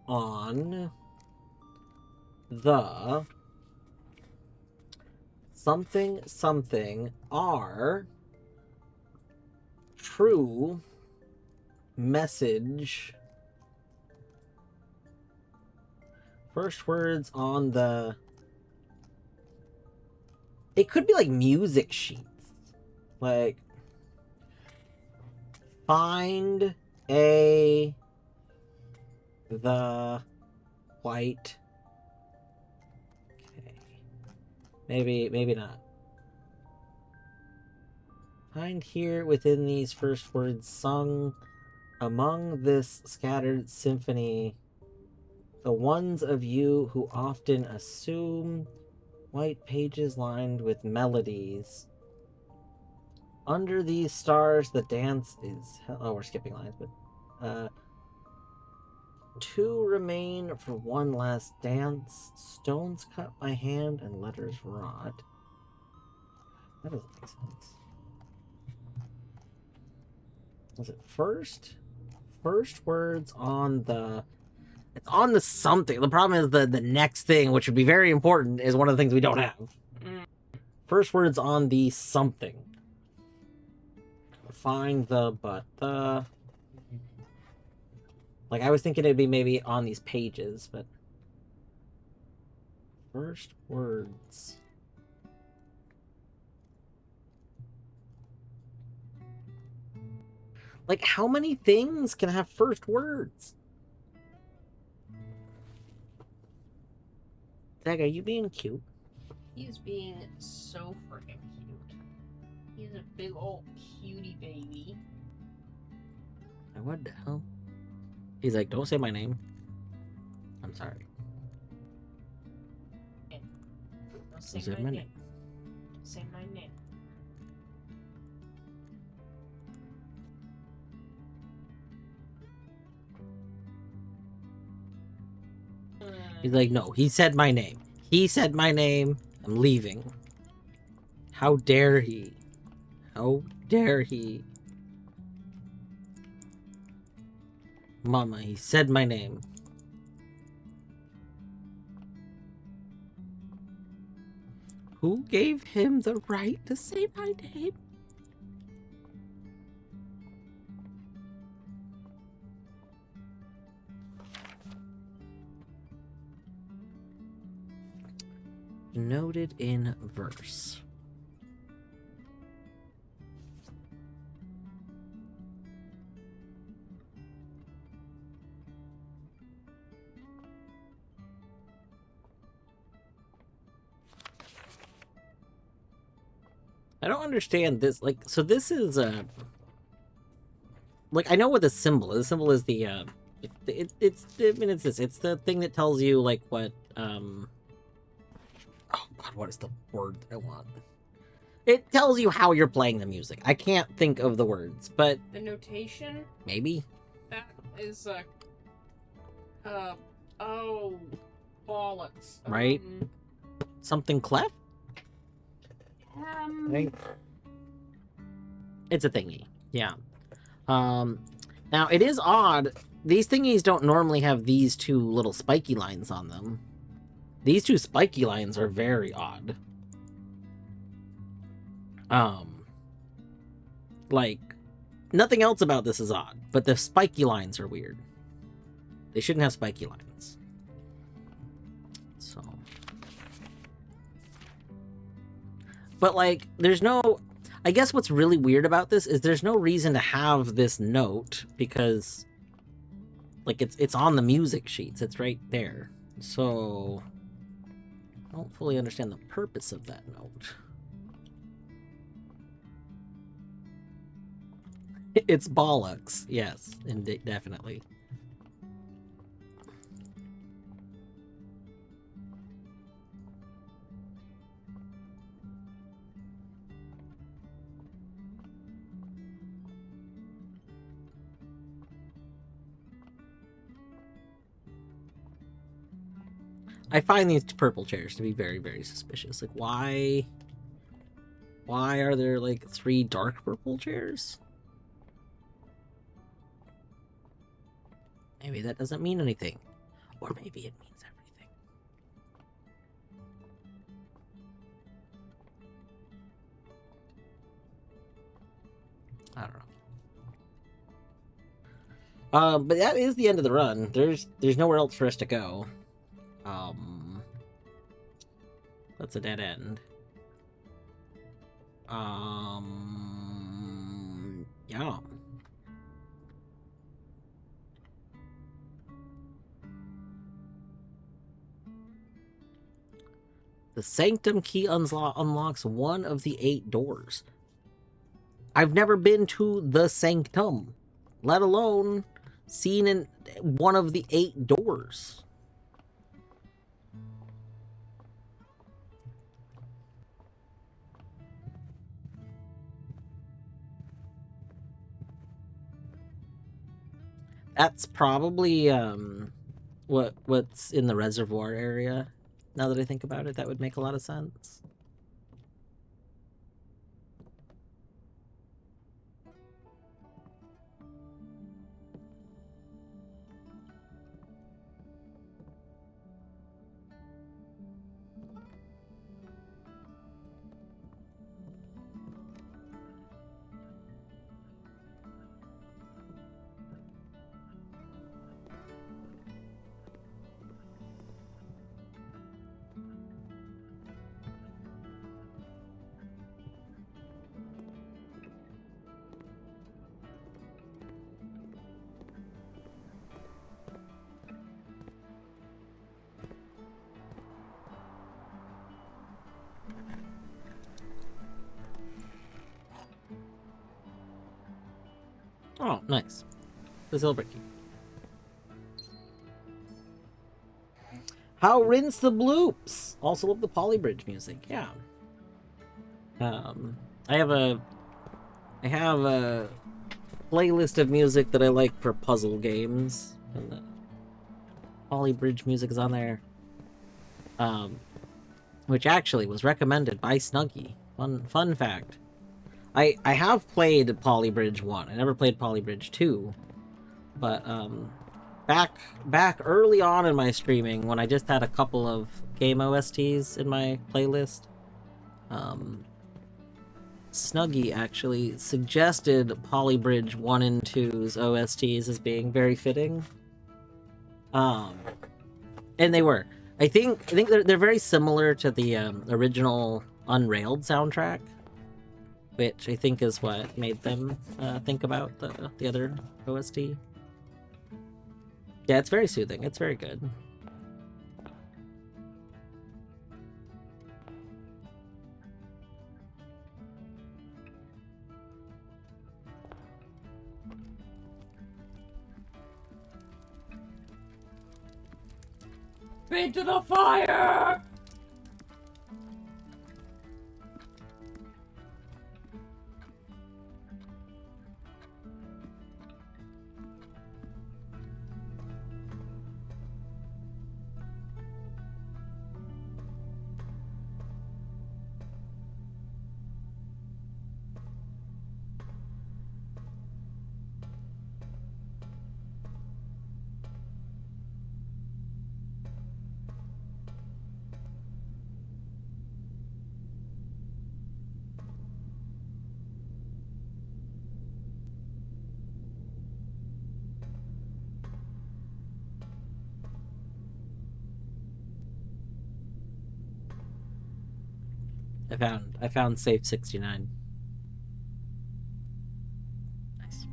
on the something something are true message. First words on the... It could be like music sheets. Like, find the white. Okay. Maybe not. Find here within these first words sung among this scattered symphony the ones of you who often assume white pages lined with melodies. Under these stars, the dance is... Oh, we're skipping lines, but... two remain for one last dance. Stones cut by hand and letters rot. That doesn't make sense. Was it first? First words on the... It's on the something. The problem is the next thing, which would be very important, is one of the things we don't have. First words on the something. Find the, but the... Like, I was thinking it'd be maybe on these pages, but... First words. Like, how many things can have first words? Zach, are you being cute? He's being so freaking cute. He's a big old cutie baby. What the hell? He's like, don't say my name. I'm sorry. Don't say Say my my name. name. Say my name. He's like, no, he said my name. He said my name. I'm leaving. How dare he? How dare he? Mama, he said my name. Who gave him the right to say my name? Noted in verse. I don't understand this. Like, so this is like, I know what the symbol is. The symbol is the it's I mean, it's this. It's the thing that tells you like what oh god, what is the word that I want? It tells you how you're playing the music. I can't think of the words, but The notation? maybe. That is oh, bollocks. Right? Something clef? Right? It's a thingy. Yeah. Now it is odd. These thingies don't normally have these two little spiky lines on them. These two spiky lines are very odd. Like, nothing else about this is odd, but the spiky lines are weird. They shouldn't have spiky lines. So. But, like, there's no... I guess what's really weird about this is there's no reason to have this note, because, like, it's on the music sheets. It's right there. So, I don't fully understand the purpose of that note. It's bollocks. Yes, indeed, definitely. I find these purple chairs to be very, very suspicious. Like, why are there, like, 3 dark purple chairs? Maybe that doesn't mean anything. Or maybe it means everything. I don't know. But that is the end of the run. There's nowhere else for us to go. That's a dead end. Yeah. The Sanctum key unlocks one of the 8 doors. I've never been to the Sanctum, let alone seen in one of the 8 doors. That's probably what's in the reservoir area. Now that I think about it, that would make a lot of sense. nice. The silver key. How rinse the bloops? Also love the Polybridge music. Yeah. I have a playlist of music that I like for puzzle games, and the Polybridge music is on there. Which actually was recommended by Snuggy. Fun fact. I have played Polybridge 1. I never played Polybridge 2. But back early on in my streaming, when I just had a couple of game OSTs in my playlist, Snuggy actually suggested Polybridge 1 and 2's OSTs as being very fitting. And they were. I think they're very similar to the original Unrailed soundtrack, which I think is what made them think about the other OST. Yeah, it's very soothing. It's very good. Into the fire! I found safe 69. Nice.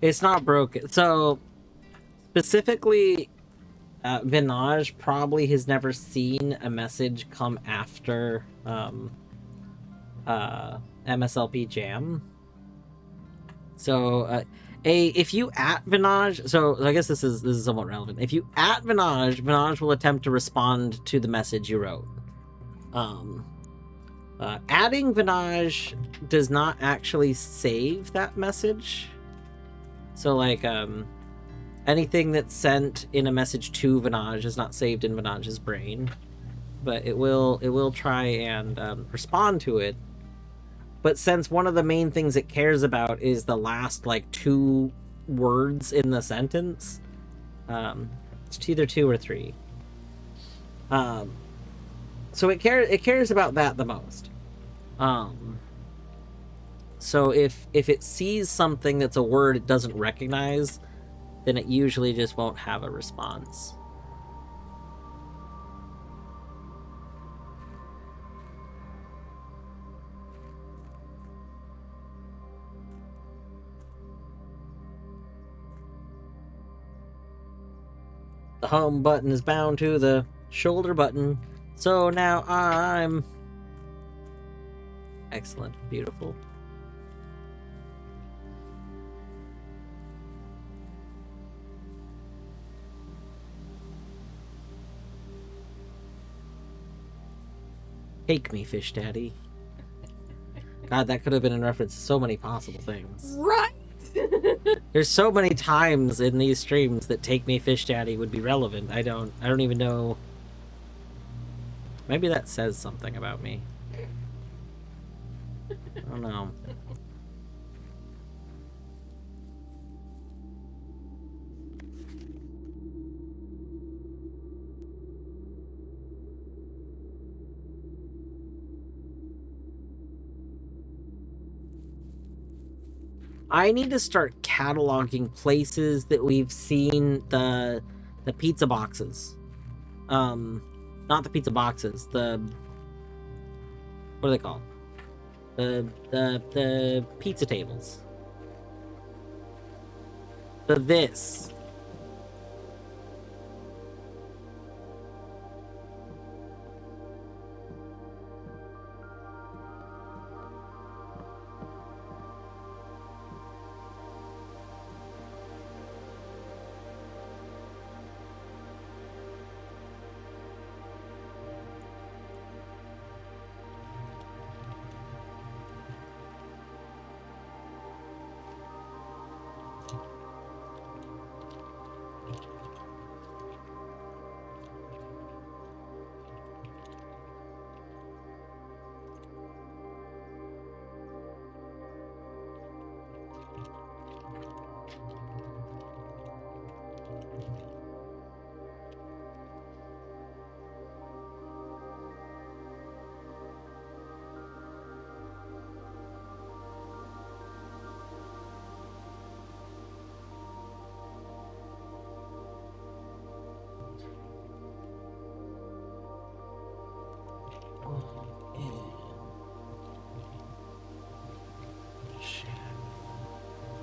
It's not broken. So, specifically, Vinage probably has never seen a message come after MSLP Jam. So, if you at Vinage, so I guess this is somewhat relevant. If you at Vinage, Vinage will attempt to respond to the message you wrote. Adding Vinage does not actually save that message. So, like, anything that's sent in a message to Vinage is not saved in Vinage's brain, but it will try and respond to it. But since one of the main things it cares about is the last, like, 2 words in the sentence, it's either 2 or 3. So it cares about that the most. So if it sees something that's a word it doesn't recognize, then it usually just won't have a response. The home button is bound to the shoulder button. So now I'm... Excellent. Beautiful. Take me, Fish Daddy. God, that could have been in reference to so many possible things. Right. There's so many times in these streams that Take Me Fish Daddy would be relevant. I don't even know. Maybe that says something about me. I don't know. I need to start cataloging places that we've seen the pizza boxes. Not the pizza boxes, what are they called? The pizza tables. This.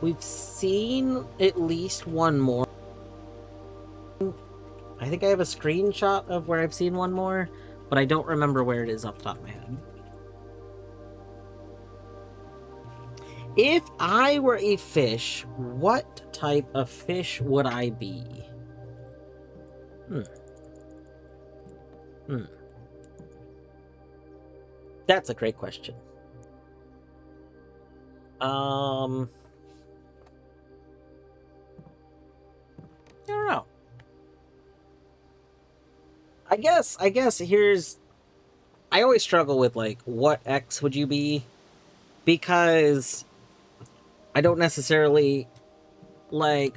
We've seen at least one more. I think I have a screenshot of where I've seen one more, but I don't remember where it is off the top of my head. If I were a fish, what type of fish would I be? That's a great question. I don't know. I guess here's... I always struggle with, like, what X would you be? Because I don't necessarily, like...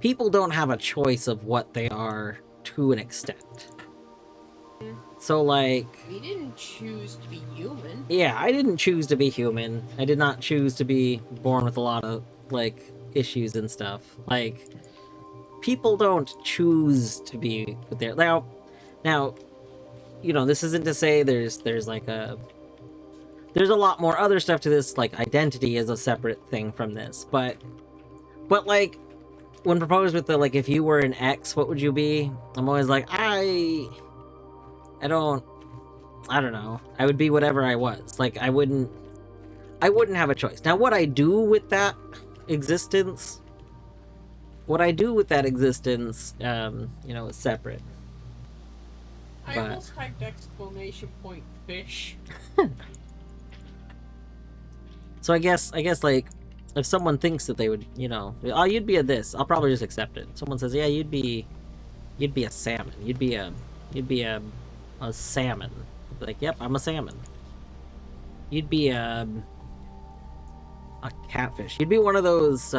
People don't have a choice of what they are to an extent. So, like... We didn't choose to be human. Yeah, I didn't choose to be human. I did not choose to be born with a lot of, like, issues and stuff. Like, people don't choose to be with their... Now, you know, this isn't to say there's like a... There's a lot more other stuff to this, like, identity is a separate thing from this, but like, when proposed with the, like, if you were an X, what would you be? I'm always like, I don't know. I would be whatever I was. Like, I wouldn't have a choice. Now, what I do with that existence, you know, is separate. I But... almost typed exclamation point fish. So I guess, like, if someone thinks that they would, you know, oh, you'd be a this, I'll probably just accept it. Someone says, yeah, you'd be a salmon. You'd be a salmon. I'd be like, yep, I'm a salmon. You'd be a catfish. You'd be one of those,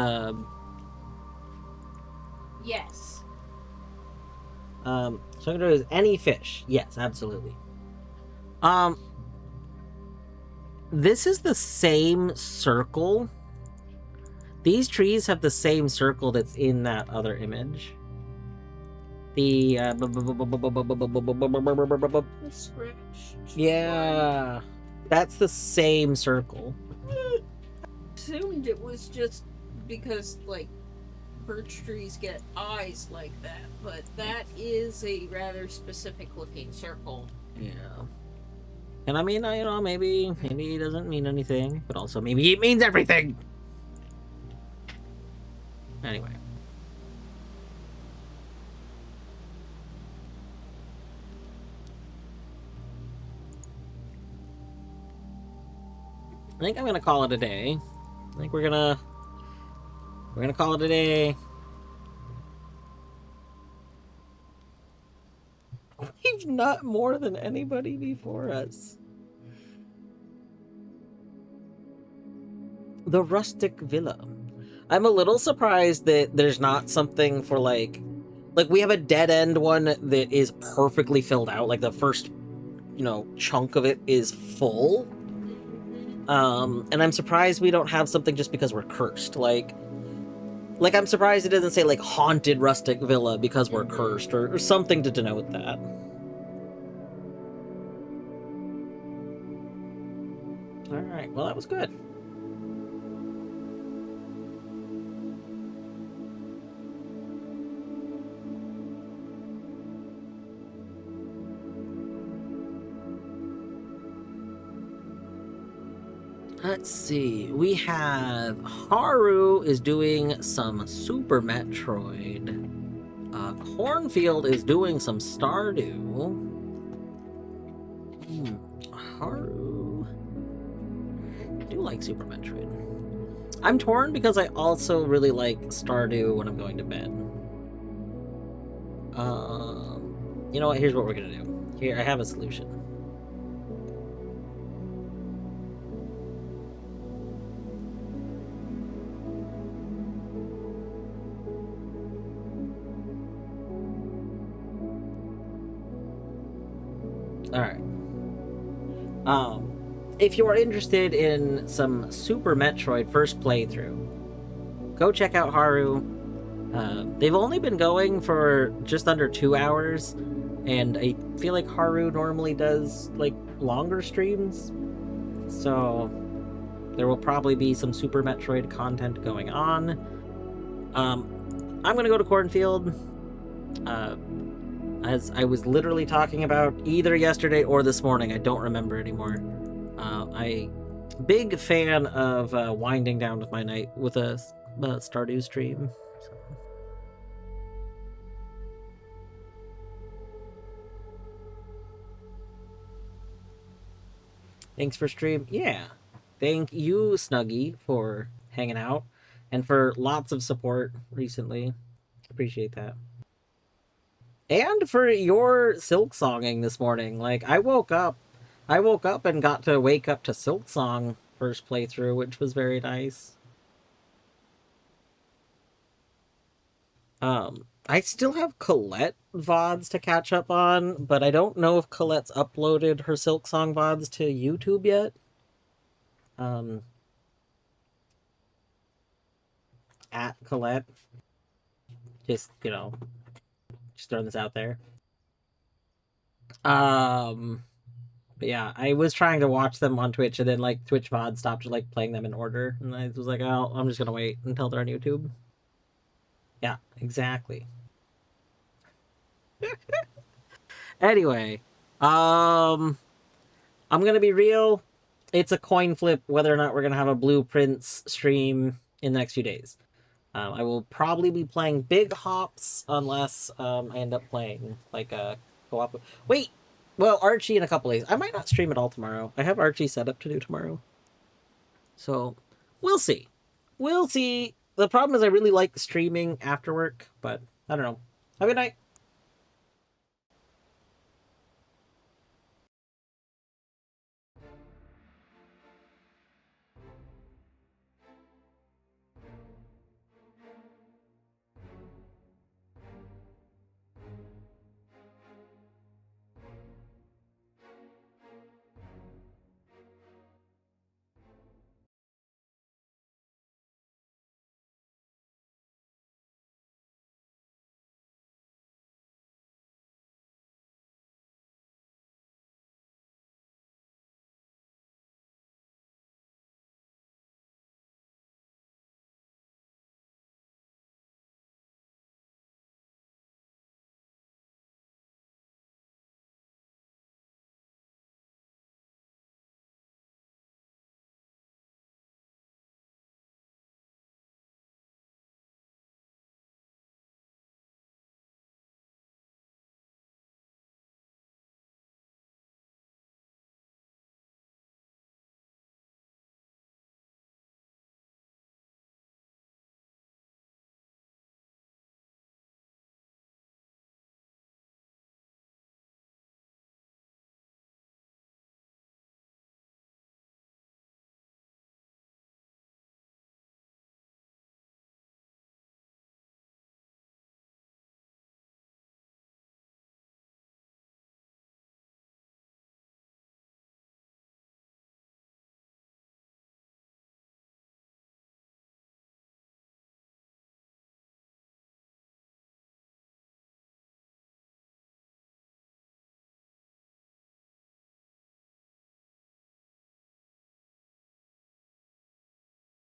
Yes. So I'm gonna do any fish. Yes, absolutely. This is the same circle. These trees have the same circle that's in that other image. The The scratch. yeah, that's the same circle. Assumed it was just because, like, birch trees get eyes like that, but that is a rather specific looking circle. Yeah. And I mean, you know, maybe it doesn't mean anything, but also maybe it means everything. Anyway. I think I'm gonna call it a day. I think we're gonna call it a day. We've not more than anybody before us. The rustic villa. I'm a little surprised that there's not something for like we have a dead end one that is perfectly filled out. Like the first, you know, chunk of it is full. And I'm surprised we don't have something just because we're cursed. Like I'm surprised it doesn't say like haunted rustic villa because we're cursed or something to denote that. Alright, well that was good. Let's see, we have Haru is doing some Super Metroid. Cornfield is doing some Stardew. Haru. I do like Super Metroid. I'm torn because I also really like Stardew when I'm going to bed. You know what, here's what we're gonna do. Here, I have a solution. Alright. If you are interested in some Super Metroid first playthrough, go check out Haru. They've only been going for just under 2 hours, and I feel like Haru normally does, like, longer streams. So, there will probably be some Super Metroid content going on. I'm gonna go to Cornfield. As I was literally talking about either yesterday or this morning, I don't remember anymore. Big fan of winding down with my night with a Stardew stream. So. Thanks for stream. Yeah. Thank you, Snuggy, for hanging out and for lots of support recently. Appreciate that. And for your Silksonging this morning. Like, I woke up and got to wake up to Silksong first playthrough, which was very nice. I still have Colette VODs to catch up on, but I don't know if Colette's uploaded her Silksong VODs to YouTube yet. At Colette. Just, you know, just throwing this out there. But yeah, I was trying to watch them on Twitch, and then, like, Twitch VOD stopped, like, playing them in order. And I was like, oh, I'm just gonna wait until they're on YouTube. Yeah, exactly. Anyway, I'm gonna be real. It's a coin flip whether or not we're gonna have a Blueprints stream in the next few days. I will probably be playing Big Hops unless I end up playing, like, a co-op. Wait! Well, Archie in a couple days. I might not stream at all tomorrow. I have Archie set up to do tomorrow. So, we'll see. We'll see. The problem is I really like streaming after work, but I don't know. Have a good night.